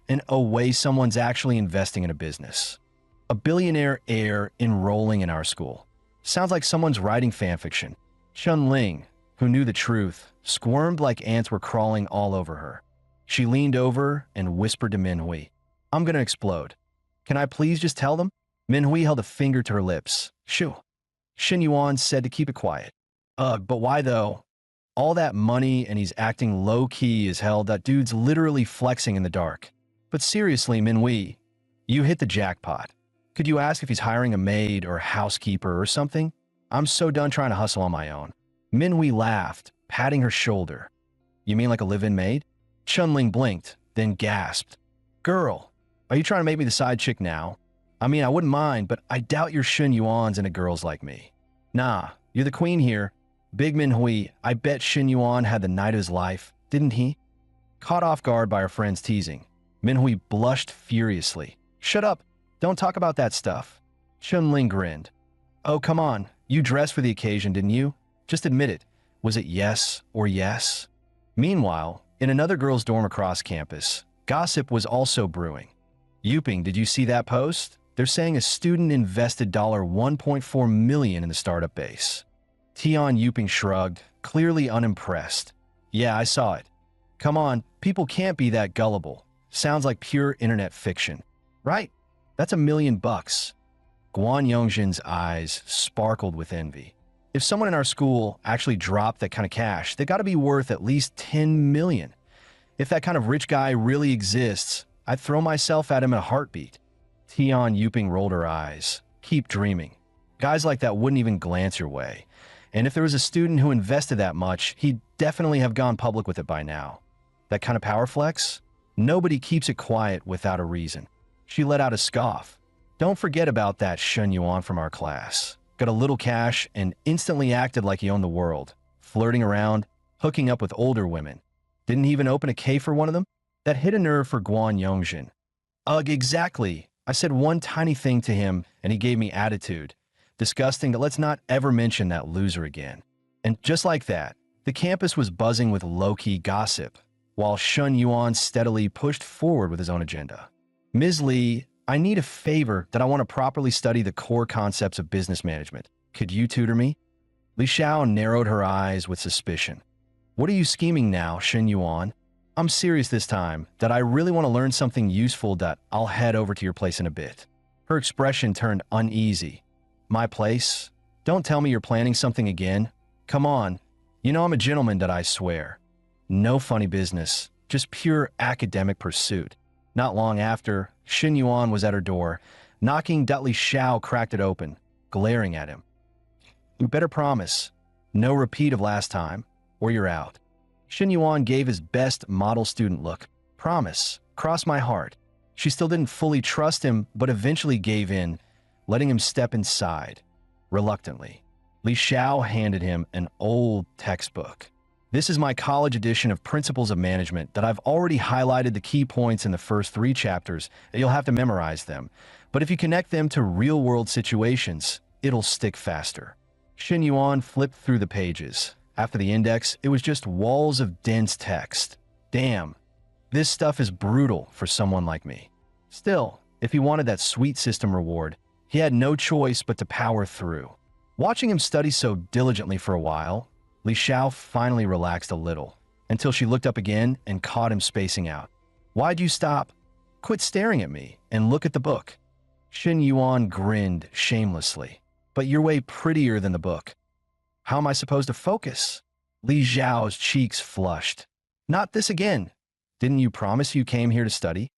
and oh wait, someone's actually investing in a business. A billionaire heir enrolling in our school. Sounds like someone's writing fanfiction." Chun Ling, who knew the truth, squirmed like ants were crawling all over her. She leaned over and whispered to Minhui, "I'm gonna explode. Can I please just tell them?" Minhui held a finger to her lips. "Shoo." Shin Yuan said to keep it quiet. Ugh, but why though? All that money and he's acting low-key as hell. That dude's literally flexing in the dark. But seriously, Minhui, you hit the jackpot. Could you ask if he's hiring a maid or housekeeper or something? I'm so done trying to hustle on my own. Minhui laughed, patting her shoulder. You mean like a live-in maid? Chunling blinked, then gasped. Girl, are you trying to make me the side chick now? I mean, I wouldn't mind, but I doubt your Shin Yuan's into girls like me. Nah, you're the queen here. Big Minhui, I bet Shin Yuan had the night of his life, didn't he? Caught off guard by her friend's teasing, Minhui blushed furiously. Shut up, don't talk about that stuff. Chunling grinned. Oh, come on, you dressed for the occasion, didn't you? Just admit it. Was it yes or yes? Meanwhile, in another girls' dorm across campus, gossip was also brewing. Yuping, did you see that post? They're saying a student invested $1.4 million in the startup base. Tian Yuping shrugged, clearly unimpressed. Yeah, I saw it. Come on, people can't be that gullible. Sounds like pure internet fiction. Right? That's $1 million. Guan Yongjin's eyes sparkled with envy. If someone in our school actually dropped that kind of cash, they got to be worth at least $10 million. If that kind of rich guy really exists, I'd throw myself at him in a heartbeat. Tian Yuping rolled her eyes. Keep dreaming. Guys like that wouldn't even glance your way. And if there was a student who invested that much, he'd definitely have gone public with it by now. That kind of power flex? Nobody keeps it quiet without a reason. She let out a scoff. Don't forget about that Shen Yuan from our class. Got a little cash and instantly acted like he owned the world. Flirting around, hooking up with older women. Didn't he even open a K for one of them? That hit a nerve for Guan Yongjin. Ugh, exactly. I said one tiny thing to him and he gave me attitude. Disgusting, but let's not ever mention that loser again. And just like that, the campus was buzzing with low-key gossip, while Shun Yuan steadily pushed forward with his own agenda. Ms. Li, I need a favor that I want to properly study the core concepts of business management. Could you tutor me? Li Xiao narrowed her eyes with suspicion. What are you scheming now, Shin Yuan? I'm serious this time, that I really want to learn something useful that I'll head over to your place in a bit. Her expression turned uneasy. My place? Don't tell me you're planning something again. Come on. You know I'm a gentleman, that I swear. No funny business, just pure academic pursuit. Not long after, Xin Yuan was at her door. Knocking, Li Xiao cracked it open, glaring at him. You better promise. No repeat of last time, or you're out. Xin Yuan gave his best model student look. Promise. Cross my heart. She still didn't fully trust him, but eventually gave in, letting him step inside. Reluctantly, Li Xiao handed him an old textbook. This is my college edition of Principles of Management that I've already highlighted the key points in the first 3 chapters. You'll have to memorize them. But if you connect them to real-world situations, it'll stick faster. Xin Yuan flipped through the pages. After the index, it was just walls of dense text. Damn, this stuff is brutal for someone like me. Still, if he wanted that sweet system reward, he had no choice but to power through. Watching him study so diligently for a while, Li Xiao finally relaxed a little, until she looked up again and caught him spacing out. Why'd you stop? Quit staring at me and look at the book. Xin Yuan grinned shamelessly. But you're way prettier than the book. How am I supposed to focus? Li Xiao's cheeks flushed. Not this again. Didn't you promise you came here to study?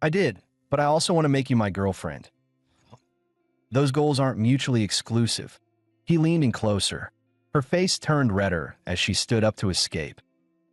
I did, but I also want to make you my girlfriend. Those goals aren't mutually exclusive. He leaned in closer. Her face turned redder as she stood up to escape.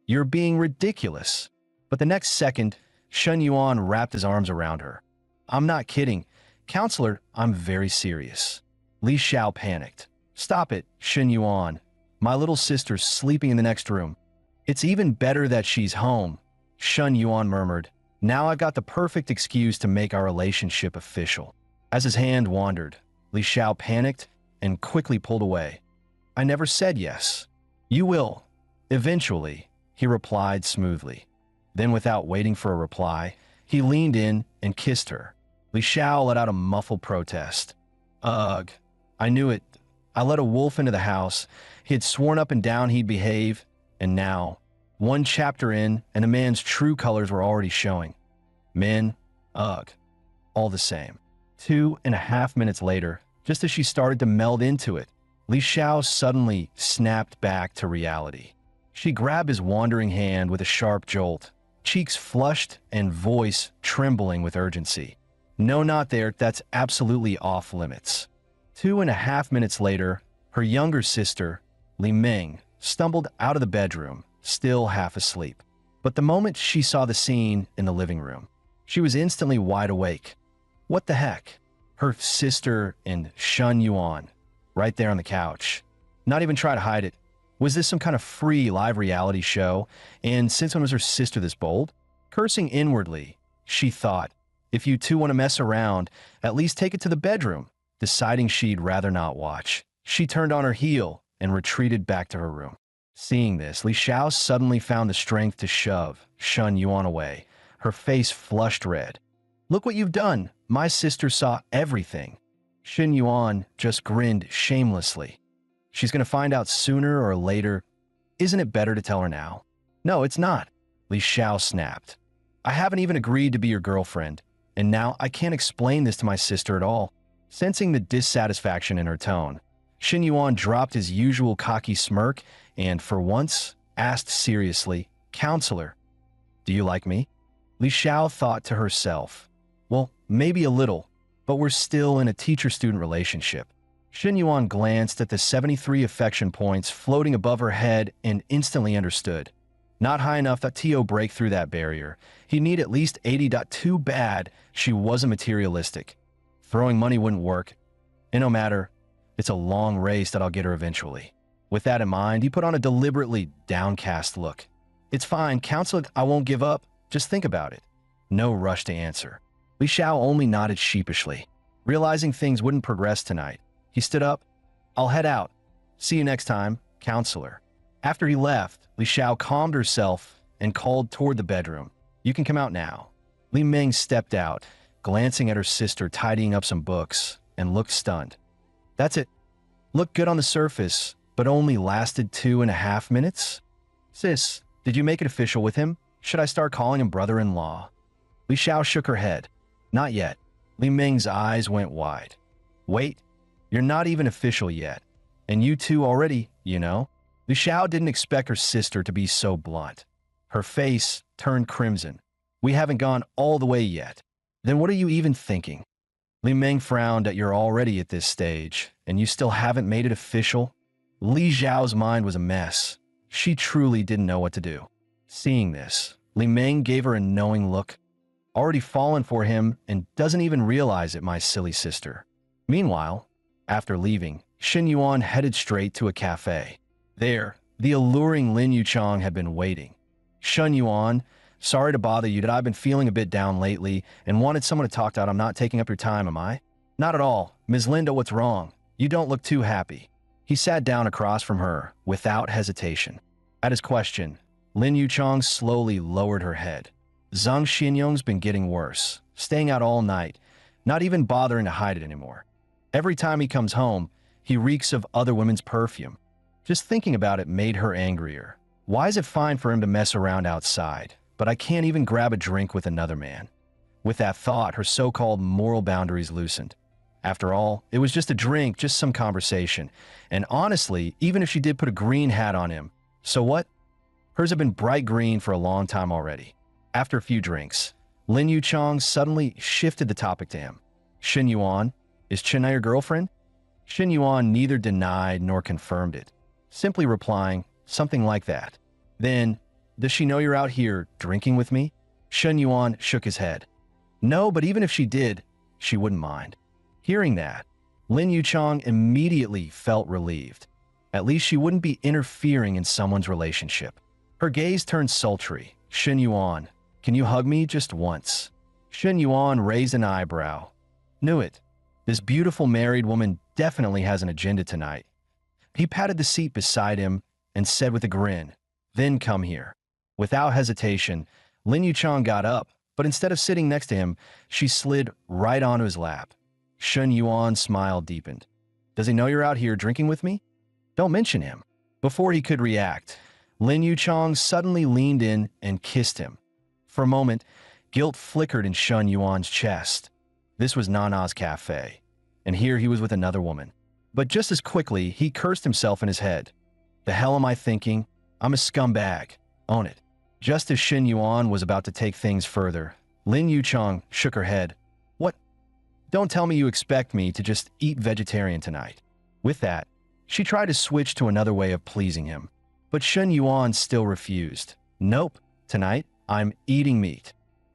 You're being ridiculous. But the next second, Xin Yuan wrapped his arms around her. I'm not kidding. Counselor, I'm very serious. Li Xiao panicked. Stop it, Xin Yuan. My little sister's sleeping in the next room. It's even better that she's home, Xin Yuan murmured. Now I've got the perfect excuse to make our relationship official. As his hand wandered, Li Xiao panicked and quickly pulled away. I never said yes. You will. Eventually, he replied smoothly. Then, without waiting for a reply, he leaned in and kissed her. Li Xiao let out a muffled protest. Ugh. I knew it. I let a wolf into the house. He had sworn up and down he'd behave, and now, 1 chapter in, and a man's true colors were already showing. Men, ugh, all the same. 2.5 minutes later, just as she started to meld into it, Li Xiao suddenly snapped back to reality. She grabbed his wandering hand with a sharp jolt, cheeks flushed and voice trembling with urgency. No, not there, that's absolutely off limits. 2.5 minutes later, her younger sister, Li Ming, stumbled out of the bedroom, still half asleep. But the moment she saw the scene in the living room, she was instantly wide awake. What the heck? Her sister and Xin Yuan, right there on the couch. Not even try to hide it. Was this some kind of free live reality show? And since when was her sister this bold? Cursing inwardly, she thought, if you two want to mess around, at least take it to the bedroom. Deciding she'd rather not watch, she turned on her heel and retreated back to her room. Seeing this, Li Xiao suddenly found the strength to shove Xin Yuan away. Her face flushed red. Look what you've done. My sister saw everything. Xin Yuan just grinned shamelessly. She's going to find out sooner or later. Isn't it better to tell her now? No, it's not. Li Xiao snapped. I haven't even agreed to be your girlfriend, and now I can't explain this to my sister at all. Sensing the dissatisfaction in her tone, Xin Yuan dropped his usual cocky smirk and, for once, asked seriously, Counselor, do you like me? Li Xiao thought to herself, well, maybe a little, but we're still in a teacher-student relationship. Xin Yuan glanced at the 73 affection points floating above her head and instantly understood. Not high enough that Tio break through that barrier. He'd need at least 80. Too bad she wasn't materialistic. Throwing money wouldn't work. And no matter, it's a long race that I'll get her eventually. With that in mind, he put on a deliberately downcast look. It's fine, Counselor, I won't give up. Just think about it. No rush to answer. Li Xiao only nodded sheepishly. Realizing things wouldn't progress tonight, he stood up. I'll head out. See you next time, Counselor. After he left, Li Xiao calmed herself and called toward the bedroom. You can come out now. Li Ming stepped out, glancing at her sister tidying up some books, and looked stunned. That's it. Looked good on the surface, but only lasted 2.5 minutes? Sis, did you make it official with him? Should I start calling him brother-in-law? Li Xiao shook her head. Not yet. Li Ming's eyes went wide. Wait, You're not even official yet. And you two already, Li Xiao didn't expect her sister to be so blunt. Her face turned crimson. We haven't gone all the way yet. Then what are you even thinking? Li Meng frowned at you're already at this stage, and you still haven't made it official? Li Xiao's mind was a mess. She truly didn't know what to do. Seeing this, Li Meng gave her a knowing look. Already fallen for him and doesn't even realize it, my silly sister. Meanwhile, after leaving, Xin Yuan headed straight to a cafe. There, the alluring Lin Yuchang had been waiting. Shun Yuan, sorry to bother you, that I've been feeling a bit down lately and wanted someone to talk to. I'm not taking up your time, am I? Not at all. Ms. Linda, what's wrong? You don't look too happy. He sat down across from her without hesitation. At his question, Lin Yuchang slowly lowered her head. Zhang Xinyong's been getting worse, staying out all night, not even bothering to hide it anymore. Every time he comes home, he reeks of other women's perfume. Just thinking about it made her angrier. Why is it fine for him to mess around outside, but I can't even grab a drink with another man? With that thought, her so-called moral boundaries loosened. After all, it was just a drink, just some conversation. And honestly, even if she did put a green hat on him, so what? Hers have been bright green for a long time already. After a few drinks, Lin Yuchang suddenly shifted the topic to him. Xin Yuan, is China your girlfriend? Xin Yuan neither denied nor confirmed it, simply replying something like that. Then, does she know you're out here drinking with me? Shen Yuan shook his head. No, but even if she did, she wouldn't mind. Hearing that, Lin Yuchang immediately felt relieved. At least she wouldn't be interfering in someone's relationship. Her gaze turned sultry. Shen Yuan, can you hug me just once? Shen Yuan raised an eyebrow. Knew it. This beautiful married woman definitely has an agenda tonight. He patted the seat beside him and said with a grin, then come here. Without hesitation, Lin Yuchang got up, but instead of sitting next to him, she slid right onto his lap. Shen Yuan's smile deepened. Does he know you're out here drinking with me? Don't mention him. Before he could react, Lin Yuchang suddenly leaned in and kissed him. For a moment, guilt flickered in Shen Yuan's chest. This was Nana's cafe, and here he was with another woman. But just as quickly, he cursed himself in his head. The hell am I thinking? I'm a scumbag. Own it. Just as Xin Yuan was about to take things further, Lin Yuchang shook her head. What? Don't tell me you expect me to just eat vegetarian tonight. With that, she tried to switch to another way of pleasing him. But Shen Yuan still refused. Nope, tonight I'm eating meat.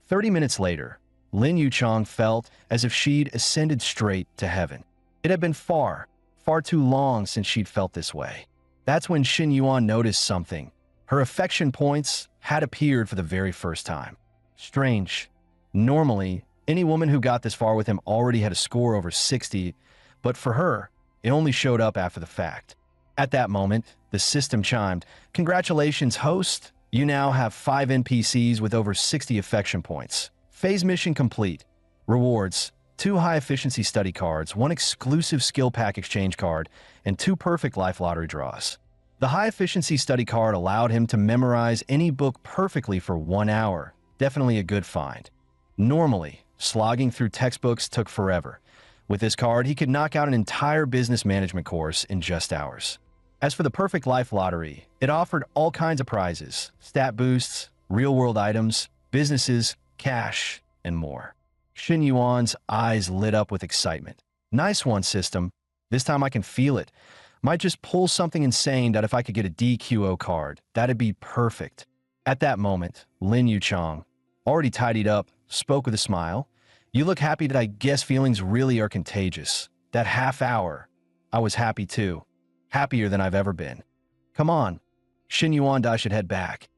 30 minutes later, Lin Yuchang felt as if she'd ascended straight to heaven. It had been far too long since she'd felt this way. That's when Xin Yuan noticed something. Her affection points had appeared for the very first time. Strange. Normally, any woman who got this far with him already had a score over 60, but for her, it only showed up after the fact. At that moment, the system chimed, "Congratulations, host! You now have 5 NPCs with over 60 affection points. Phase mission complete. Rewards: 2 high-efficiency study cards, 1 exclusive skill pack exchange card, and 2 perfect life lottery draws." The high-efficiency study card allowed him to memorize any book perfectly for 1 hour. Definitely a good find. Normally, slogging through textbooks took forever. With this card, he could knock out an entire business management course in just hours. As for the perfect life lottery, it offered all kinds of prizes, stat boosts, real-world items, businesses, cash, and more. Xin Yuan's eyes lit up with excitement. Nice one, system. This time I can feel it. Might just pull something insane that if I could get a DQO card, that'd be perfect. At that moment, Lin Yuchang, already tidied up, spoke with a smile. You look happy. That I guess feelings really are contagious. That half hour, I was happy too. Happier than I've ever been. Come on. Xin Yuan should head back.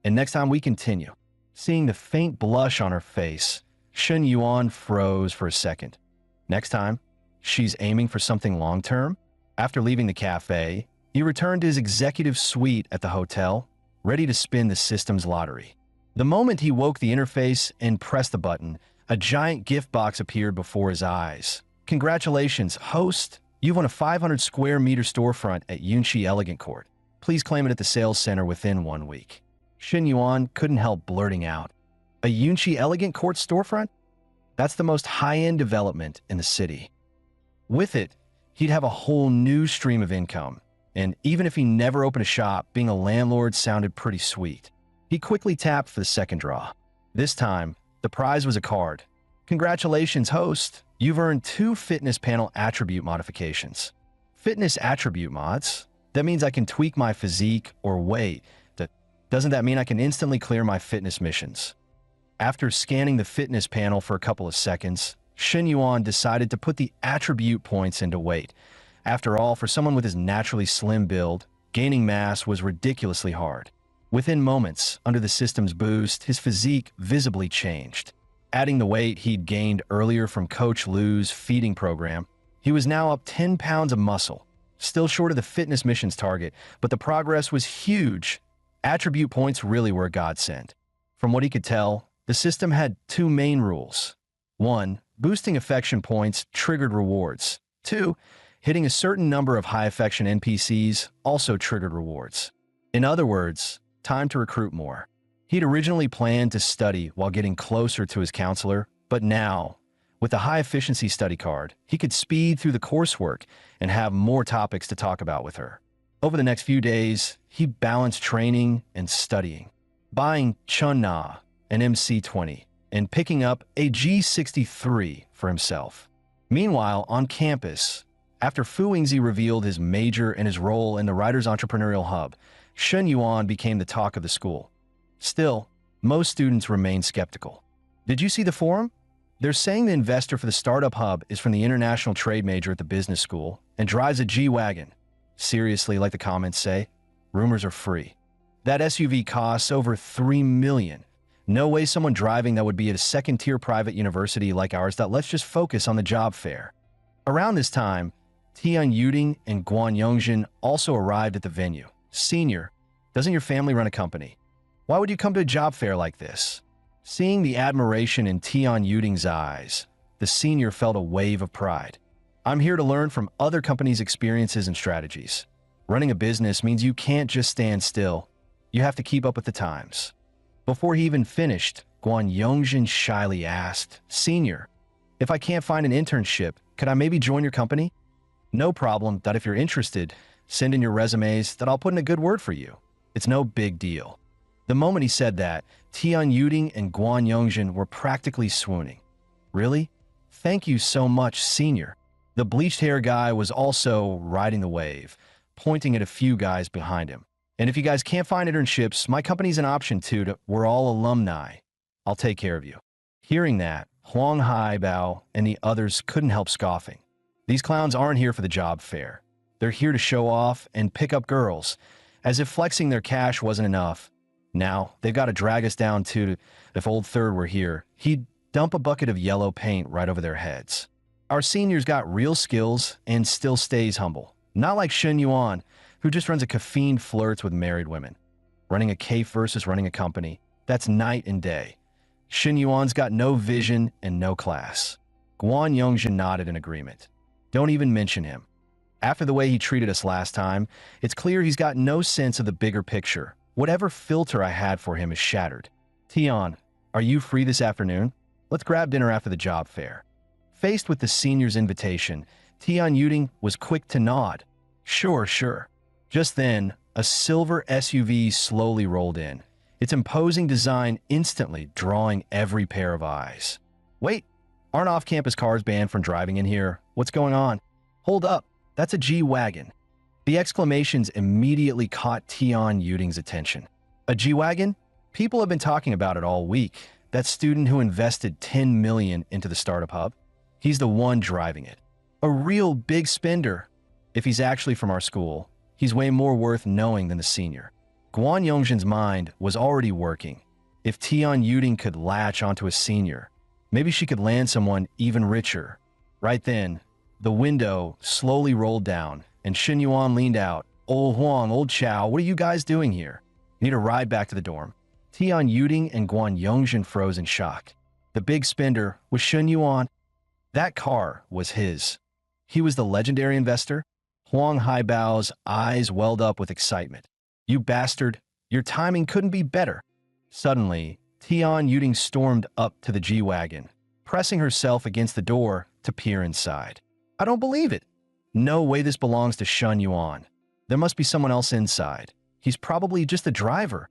And next time we continue. Seeing the faint blush on her face, Shen Yuan froze for a second. Next time, she's aiming for something long-term? After leaving the cafe, he returned to his executive suite at the hotel, ready to spin the system's lottery. The moment he woke the interface and pressed the button, a giant gift box appeared before his eyes. Congratulations, host! You've won a 500 square meter storefront at Yunqi Elegant Court. Please claim it at the sales center within 1 week. Xin Yuan couldn't help blurting out. A Yunqi Elegant Court storefront? That's the most high-end development in the city. With it, he'd have a whole new stream of income. And even if he never opened a shop, being a landlord sounded pretty sweet. He quickly tapped for the second draw. This time, the prize was a card. Congratulations, host! You've earned 2 fitness panel attribute modifications. Fitness attribute mods? That means I can tweak my physique or weight. Doesn't that mean I can instantly clear my fitness missions? After scanning the fitness panel for a couple of seconds, Shen Yuan decided to put the attribute points into weight. After all, for someone with his naturally slim build, gaining mass was ridiculously hard. Within moments, under the system's boost, his physique visibly changed. Adding the weight he'd gained earlier from Coach Liu's feeding program, he was now up 10 pounds of muscle. Still short of the fitness mission's target, but the progress was huge. Attribute points really were a godsend. From what he could tell, the system had 2 main rules. 1. Boosting affection points triggered rewards. 2. Hitting a certain number of high affection NPCs also triggered rewards. In other words, time to recruit more. He'd originally planned to study while getting closer to his counselor, but now, with the high-efficiency study card, he could speed through the coursework and have more topics to talk about with her. Over the next few days, he balanced training and studying, buying Chun-Na, an MC-20, and picking up a G63 for himself. Meanwhile, on campus, after Fu Yingzi revealed his major and his role in the Writers' Entrepreneurial Hub, Shen Yuan became the talk of the school. Still, most students remain skeptical. Did you see the forum? They're saying the investor for the startup hub is from the international trade major at the business school and drives a G-Wagon. Seriously, like the comments say, rumors are free. That SUV costs over $3 million. No way someone driving that would be at a second-tier private university like ours. Let's just focus on the job fair. Around this time, Tian Yuding and Guan Yongjin also arrived at the venue. Senior, doesn't your family run a company? Why would you come to a job fair like this? Seeing the admiration in Tian Yuding's eyes, the senior felt a wave of pride. I'm here to learn from other companies' experiences and strategies. Running a business means you can't just stand still. You have to keep up with the times. Before he even finished, Guan Yongjin shyly asked, Senior, if I can't find an internship, could I maybe join your company? No problem. If you're interested, send in your resumes. I'll put in a good word for you. It's no big deal. The moment he said that, Tian Yuding and Guan Yongjin were practically swooning. Really? Thank you so much, Senior. The bleached hair guy was also riding the wave, pointing at a few guys behind him. And if you guys can't find internships, my company's an option too. We're all alumni. I'll take care of you. Hearing that, Huang Haibao and the others couldn't help scoffing. These clowns aren't here for the job fair. They're here to show off and pick up girls, as if flexing their cash wasn't enough. Now, they've got to drag us down too. If Old Third were here, he'd dump a bucket of yellow paint right over their heads. Our senior's got real skills and still stays humble. Not like Shen Yuan, who just runs a caffeine flirts with married women. Running a cafe versus running a company, that's night and day. Shen Yuan's got no vision and no class. Guan Yongjin nodded in agreement. Don't even mention him. After the way he treated us last time, it's clear he's got no sense of the bigger picture. Whatever filter I had for him is shattered. Tian, are you free this afternoon? Let's grab dinner after the job fair. Faced with the senior's invitation, Tian Yuding was quick to nod. Sure. Just then, a silver SUV slowly rolled in, its imposing design instantly drawing every pair of eyes. Wait, aren't off-campus cars banned from driving in here? What's going on? Hold up, that's a G-Wagon. The exclamations immediately caught Tian Yuding's attention. A G-Wagon? People have been talking about it all week. That student who invested $10 million into the startup hub. He's the one driving it. A real big spender. If he's actually from our school, he's way more worth knowing than the senior. Guan Yongjin's mind was already working. If Tian Yuding could latch onto a senior, maybe she could land someone even richer. Right then, the window slowly rolled down, and Shen Yuan leaned out. Old Huang, old Chow, what are you guys doing here? Need a ride back to the dorm. Tian Yuding and Guan Yongjin froze in shock. The big spender was Shen Yuan. That car was his. He was the legendary investor. Huang Haibao's eyes welled up with excitement. You bastard, your timing couldn't be better. Suddenly, Tian Yuding stormed up to the G-Wagon, pressing herself against the door to peer inside. I don't believe it. No way this belongs to Shun Yuan. There must be someone else inside. He's probably just the driver.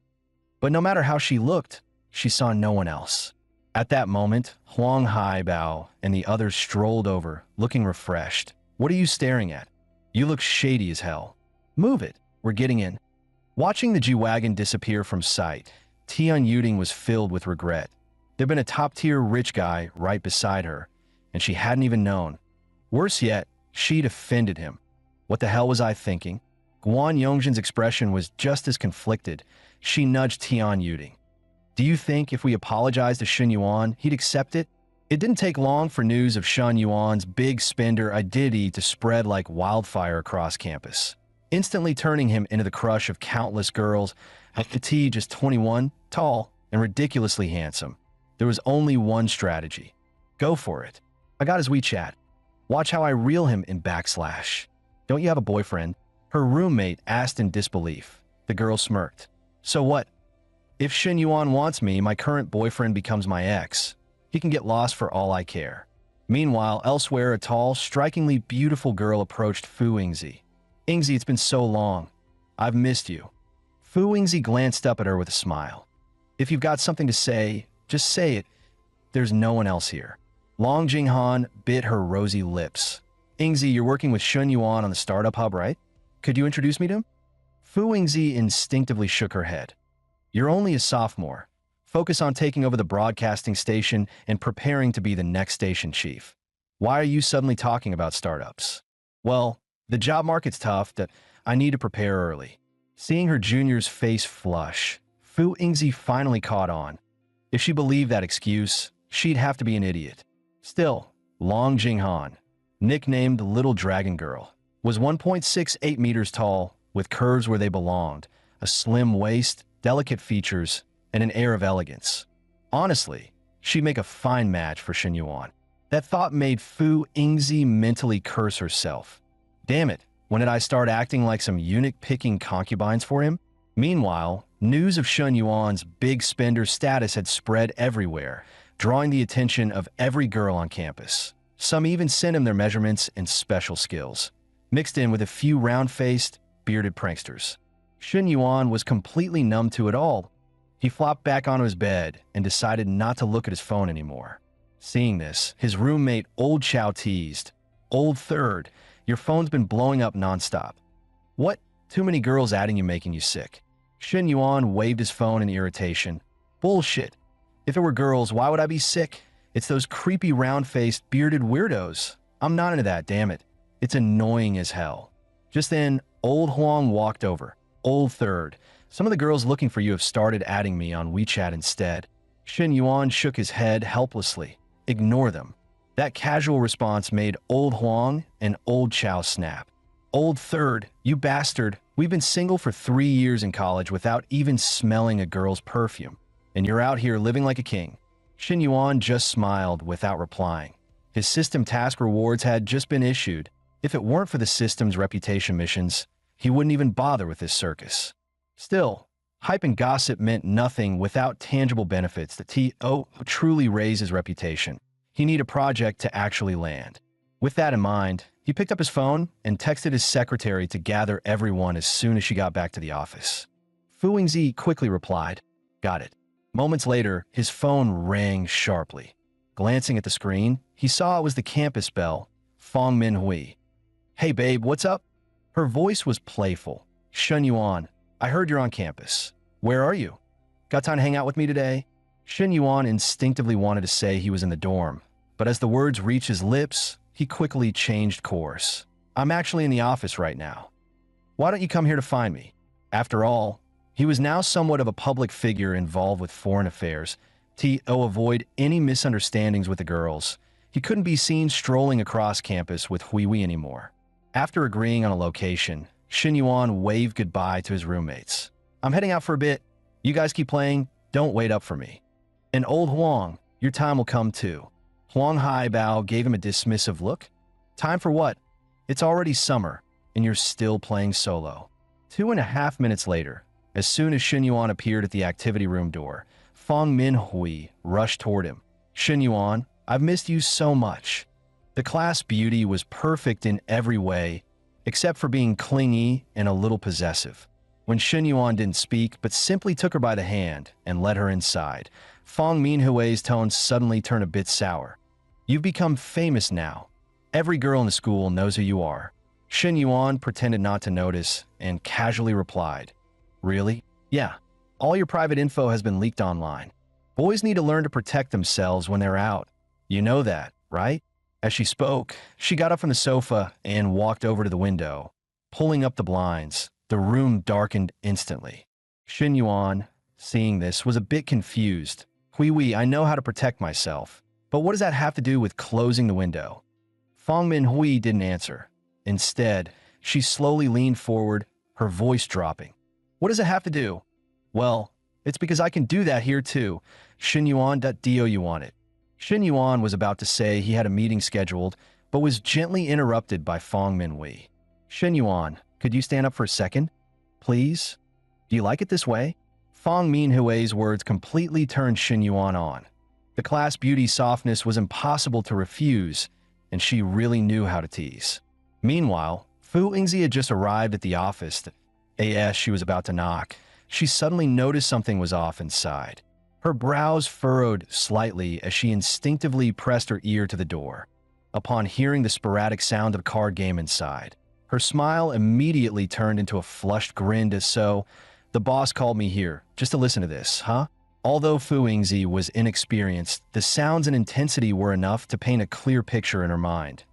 But no matter how she looked, she saw no one else. At that moment, Huang Haibao and the others strolled over, looking refreshed. What are you staring at? You look shady as hell. Move it. We're getting in. Watching the G-Wagon disappear from sight, Tian Yuding was filled with regret. There'd been a top-tier rich guy right beside her, and she hadn't even known. Worse yet, she'd offended him. What the hell was I thinking? Guan Yongjin's expression was just as conflicted. She nudged Tian Yuding. Do you think if we apologized to Shun Yuan, he'd accept it? It didn't take long for news of Shun Yuan's big spender identity to spread like wildfire across campus, instantly turning him into the crush of countless girls. T, just 21, tall, and ridiculously handsome. There was only one strategy. Go for it. I got his WeChat. Watch how I reel him in backslash. Don't you have a boyfriend? Her roommate asked in disbelief. The girl smirked. So what? If Shun Yuan wants me, my current boyfriend becomes my ex. He can get lost for all I care. Meanwhile, elsewhere, a tall, strikingly beautiful girl approached Fu Yingzi. Yingzi, it's been so long. I've missed you. Fu Yingzi glanced up at her with a smile. If you've got something to say, just say it. There's no one else here. Long Jinghan bit her rosy lips. Yingzi, you're working with Shun Yuan on the startup hub, right? Could you introduce me to him? Fu Yingzi instinctively shook her head. You're only a sophomore. Focus on taking over the broadcasting station and preparing to be the next station chief. Why are you suddenly talking about startups? Well, the job market's tough, that I need to prepare early. Seeing her junior's face flush, Fu Yingzi finally caught on. If she believed that excuse, she'd have to be an idiot. Still, Long Jinghan, nicknamed Little Dragon Girl, was 1.68 meters tall, with curves where they belonged, a slim waist, delicate features, and an air of elegance. Honestly, she'd make a fine match for Shun Yuan. That thought made Fu Yingzi mentally curse herself. Damn it, when did I start acting like some eunuch-picking concubines for him? Meanwhile, news of Shun Yuan's big spender status had spread everywhere, drawing the attention of every girl on campus. Some even sent him their measurements and special skills, mixed in with a few round-faced, bearded pranksters. Shun Yuan was completely numb to it all. He flopped back onto his bed and decided not to look at his phone anymore. Seeing this, his roommate Old Chow teased, "Old Third, your phone's been blowing up nonstop." What? Too many girls adding you making you sick. Shun Yuan waved his phone in irritation. Bullshit. If it were girls, why would I be sick? It's those creepy round-faced, bearded weirdos. I'm not into that, damn it. It's annoying as hell. Just then, Old Huang walked over. Old Third, some of the girls looking for you have started adding me on WeChat instead. Shun Yuan shook his head helplessly. Ignore them. That casual response made Old Huang and Old Chow snap. Old Third, you bastard. We've been single for 3 years in college without even smelling a girl's perfume. And you're out here living like a king. Shun Yuan just smiled without replying. His system task rewards had just been issued. If it weren't for the system's reputation missions, he wouldn't even bother with this circus. Still, hype and gossip meant nothing without tangible benefits that truly raise his reputation. He needed a project to actually land. With that in mind, he picked up his phone and texted his secretary to gather everyone as soon as she got back to the office. Fu Yingzi quickly replied, "Got it." Moments later, his phone rang sharply. Glancing at the screen, he saw it was the campus bell, Fong Minhui. "Hey babe, what's up?" Her voice was playful. "Shun Yuan, I heard you're on campus. Where are you? Got time to hang out with me today?" Shun Yuan instinctively wanted to say he was in the dorm, but as the words reached his lips, he quickly changed course. "I'm actually in the office right now. Why don't you come here to find me?" After all, he was now somewhat of a public figure involved with foreign affairs. To avoid any misunderstandings with the girls, he couldn't be seen strolling across campus with Hui Wei anymore. After agreeing on a location, Shun Yuan waved goodbye to his roommates. "I'm heading out for a bit. You guys keep playing. Don't wait up for me." And Old Huang, your time will come too. Huang Haibao gave him a dismissive look. "Time for what? It's already summer, and you're still playing solo." 2.5 minutes later, as soon as Shun Yuan appeared at the activity room door, Fong Minhui rushed toward him. "Shun Yuan, I've missed you so much." The class beauty was perfect in every way, except for being clingy and a little possessive. When Shen Yuan didn't speak, but simply took her by the hand and led her inside, Fang Minhui's tone suddenly turned a bit sour. You've become famous now. Every girl in the school knows who you are. Shen Yuan pretended not to notice and casually replied, Really? Yeah. All your private info has been leaked online. Boys need to learn to protect themselves when they're out. You know that, right? As she spoke, she got up from the sofa and walked over to the window. Pulling up the blinds, the room darkened instantly. Shen Yuan, seeing this, was a bit confused. Hui, I know how to protect myself, but what does that have to do with closing the window? Fang Minhui didn't answer. Instead, she slowly leaned forward, her voice dropping. What does it have to do? Well, it's because I can do that here too. Shen Yuan, do you want it? Shen Yuan was about to say he had a meeting scheduled, but was gently interrupted by Fang Minhui. Shen Yuan, could you stand up for a second? Please? Do you like it this way? Fang Minhui's words completely turned Shen Yuan on. The class beauty's softness was impossible to refuse, and she really knew how to tease. Meanwhile, Fu Yingzi had just arrived at the office. As she was about to knock, she suddenly noticed something was off inside. Her brows furrowed slightly as she instinctively pressed her ear to the door. Upon hearing the sporadic sound of a card game inside, her smile immediately turned into a flushed grin as so, the boss called me here, just to listen to this, huh? Although Fu Yingzi was inexperienced, the sounds and intensity were enough to paint a clear picture in her mind.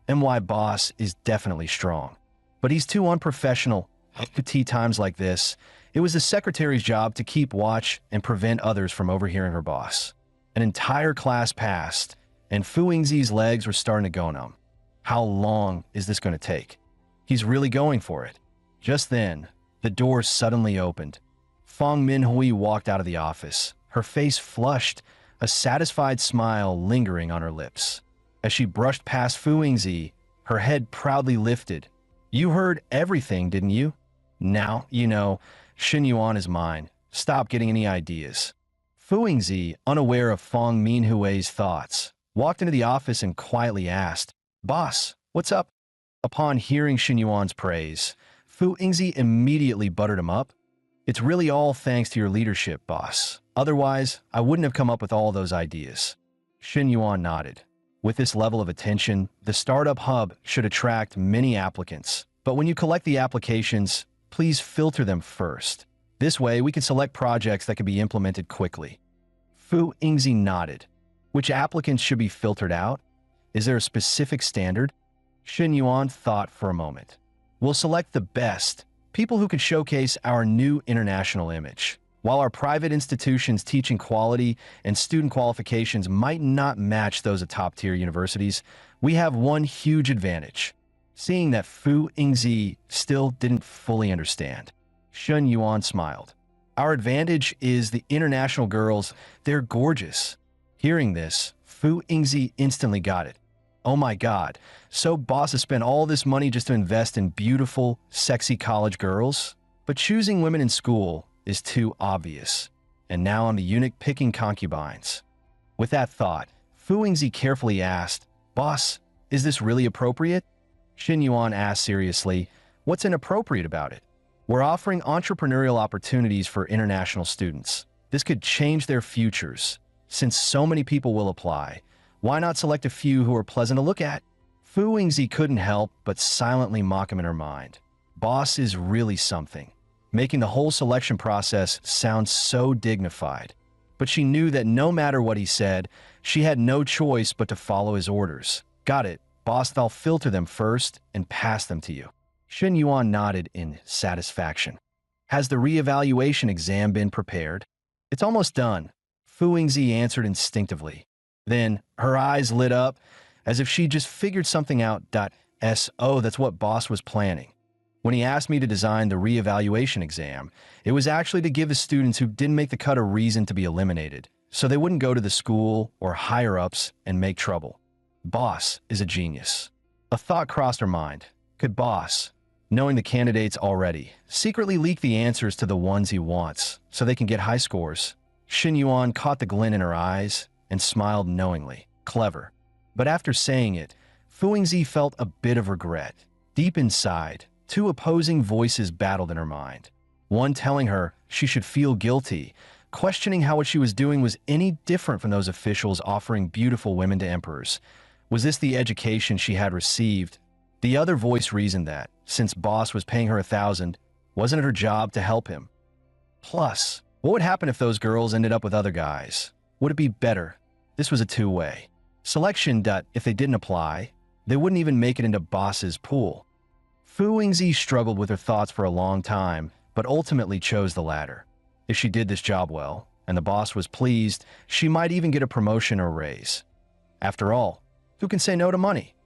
MY boss is definitely strong, but he's too unprofessional. At tea times like this, it was the secretary's job to keep watch and prevent others from overhearing her boss. An entire class passed, and Fu Yingzi's legs were starting to go numb. How long is this going to take? He's really going for it. Just then, the door suddenly opened. Fang Minhui walked out of the office, her face flushed, a satisfied smile lingering on her lips. As she brushed past Fu Yingzi, her head proudly lifted. You heard everything, didn't you? Now, you know, Shen Yuan is mine. Stop getting any ideas. Fu Yingzi, unaware of Fang Minhui's thoughts, walked into the office and quietly asked, Boss, what's up? Upon hearing Shen Yuan's praise, Fu Yingzi immediately buttered him up. It's really all thanks to your leadership, boss. Otherwise, I wouldn't have come up with all those ideas. Shen Yuan nodded. With this level of attention, the startup hub should attract many applicants. But when you collect the applications, please filter them first. This way, we can select projects that can be implemented quickly. Fu Yingzi nodded. Which applicants should be filtered out? Is there a specific standard? Shen Yuan thought for a moment. We'll select the best, people who can showcase our new international image. While our private institutions' teaching quality and student qualifications might not match those of top-tier universities, we have one huge advantage. Seeing that Fu Yingzi still didn't fully understand, Shen Yuan smiled. Our advantage is the international girls. They're gorgeous. Hearing this, Fu Yingzi instantly got it. Oh my god, so boss has spent all this money just to invest in beautiful, sexy college girls? But choosing women in school is too obvious. And now I'm the eunuch picking concubines. With that thought, Fu Yingzi carefully asked, Boss, is this really appropriate? Shen Yuan asked seriously, what's inappropriate about it? We're offering entrepreneurial opportunities for international students. This could change their futures. Since so many people will apply, why not select a few who are pleasant to look at? Fu Yingzi couldn't help but silently mock him in her mind. Boss is really something, making the whole selection process sound so dignified. But she knew that no matter what he said, she had no choice but to follow his orders. Got it, boss, I'll filter them first and pass them to you. Shen Yuan nodded in satisfaction. Has the reevaluation exam been prepared? It's almost done, Fu Yingzi answered instinctively. Then her eyes lit up as if she just figured something out. Oh, that's what boss was planning. When he asked me to design the reevaluation exam, it was actually to give the students who didn't make the cut a reason to be eliminated, so they wouldn't go to the school or higher-ups and make trouble. Boss is a genius. A thought crossed her mind. Could boss, knowing the candidates already, secretly leak the answers to the ones he wants so they can get high scores? Shen Yuan caught the glint in her eyes and smiled knowingly. Clever. But after saying it, Fu Yingzi felt a bit of regret. Deep inside, two opposing voices battled in her mind. One telling her she should feel guilty, questioning how what she was doing was any different from those officials offering beautiful women to emperors. Was this the education she had received? The other voice reasoned that, since boss was paying her 1,000, wasn't it her job to help him? Plus, what would happen if those girls ended up with other guys? Would it be better? This was a two-way. Selection. If they didn't apply, they wouldn't even make it into boss's pool. Fu Yingzi struggled with her thoughts for a long time, but ultimately chose the latter. If she did this job well, and the boss was pleased, she might even get a promotion or raise. After all, who can say no to money?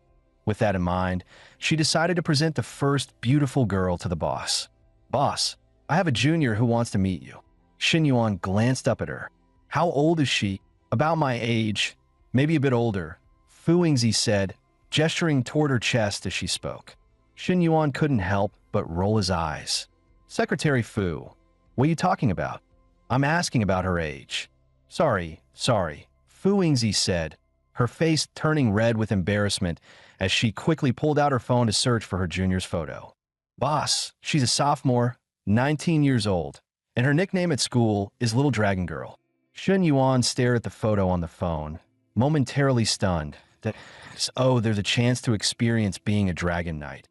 With that in mind, she decided to present the first beautiful girl to the boss. "Boss, I have a junior who wants to meet you." Shen Yuan glanced up at her. "How old is she?" "About my age, maybe a bit older," Fu Yingzi said, gesturing toward her chest as she spoke. Shen Yuan couldn't help but roll his eyes. "Secretary Fu, what are you talking about?" "I'm asking about her age." Sorry, Fu Yingzi said, her face turning red with embarrassment as she quickly pulled out her phone to search for her junior's photo. "Boss, she's a sophomore, 19 years old, and her nickname at school is Little Dragon Girl." Shen Yuan stared at the photo on the phone, momentarily stunned that, there's a chance to experience being a dragon knight.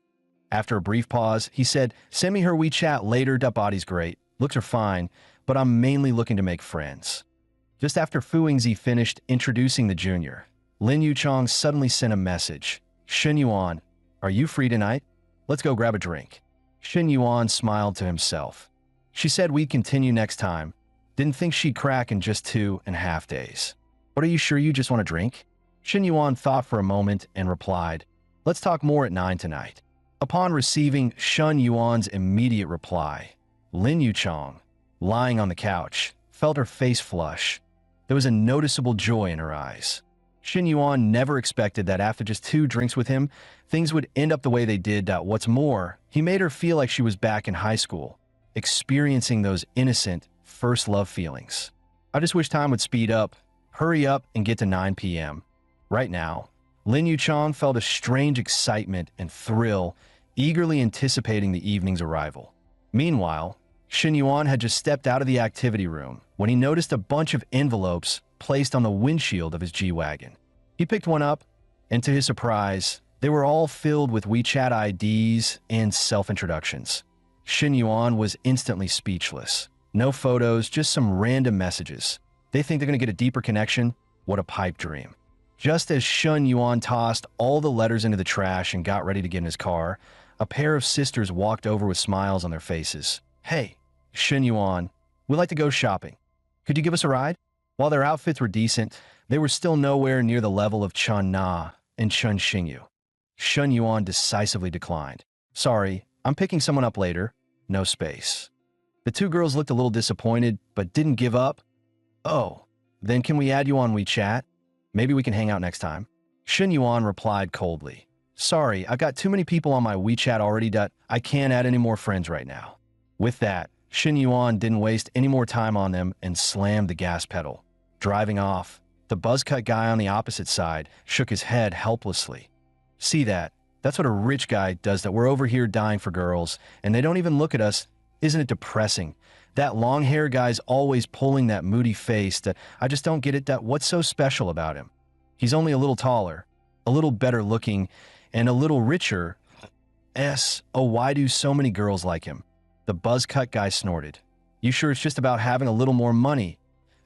After a brief pause, he said, "Send me her WeChat later. That body's great. Looks are fine, but I'm mainly looking to make friends." Just after Fu Yingzi finished introducing the junior, Lin Yuchong suddenly sent a message. "Shen Yuan, are you free tonight? Let's go grab a drink." Shen Yuan smiled to himself. She said we'd continue next time. Didn't think she'd crack in just 2.5 days. "What, are you sure you just want a drink?" Shen Yuan thought for a moment and replied, "Let's talk more at 9 tonight." Upon receiving Shen Yuan's immediate reply, Lin Yuchong, lying on the couch, felt her face flush. There was a noticeable joy in her eyes. Shen Yuan never expected that after just 2 drinks with him, things would end up the way they did. What's more, he made her feel like she was back in high school, experiencing those innocent, first love feelings. I just wish time would speed up, hurry up, and get to 9 p.m. Right now, Lin Yuchong felt a strange excitement and thrill, eagerly anticipating the evening's arrival. Meanwhile, Shen Yuan had just stepped out of the activity room when he noticed a bunch of envelopes placed on the windshield of his G-Wagon. He picked one up, and to his surprise, they were all filled with WeChat IDs and self-introductions. Shen Yuan was instantly speechless. No photos, just some random messages. They think they're going to get a deeper connection? What a pipe dream. Just as Shen Yuan tossed all the letters into the trash and got ready to get in his car, a pair of sisters walked over with smiles on their faces. "Hey, Shen Yuan, we'd like to go shopping. Could you give us a ride?" While their outfits were decent, they were still nowhere near the level of Chun Na and Chun Xingyu. Shen Yuan decisively declined. "Sorry, I'm picking someone up later." No space. The 2 girls looked a little disappointed, but didn't give up. "Oh, then can we add you on WeChat? Maybe we can hang out next time." Shen Yuan replied coldly. "Sorry, I've got too many people on my WeChat already. I can't add any more friends right now." With that, Shen Yuan didn't waste any more time on them and slammed the gas pedal. Driving off, the buzzcut guy on the opposite side shook his head helplessly. "See that? That's what a rich guy does. That we're over here dying for girls, and they don't even look at us. Isn't it depressing? That long hair guy's always pulling that moody face. That I just don't get it. That what's so special about him? He's only a little taller, a little better looking, and a little richer. Why do so many girls like him?" The buzzcut guy snorted. "You sure it's just about having a little more money?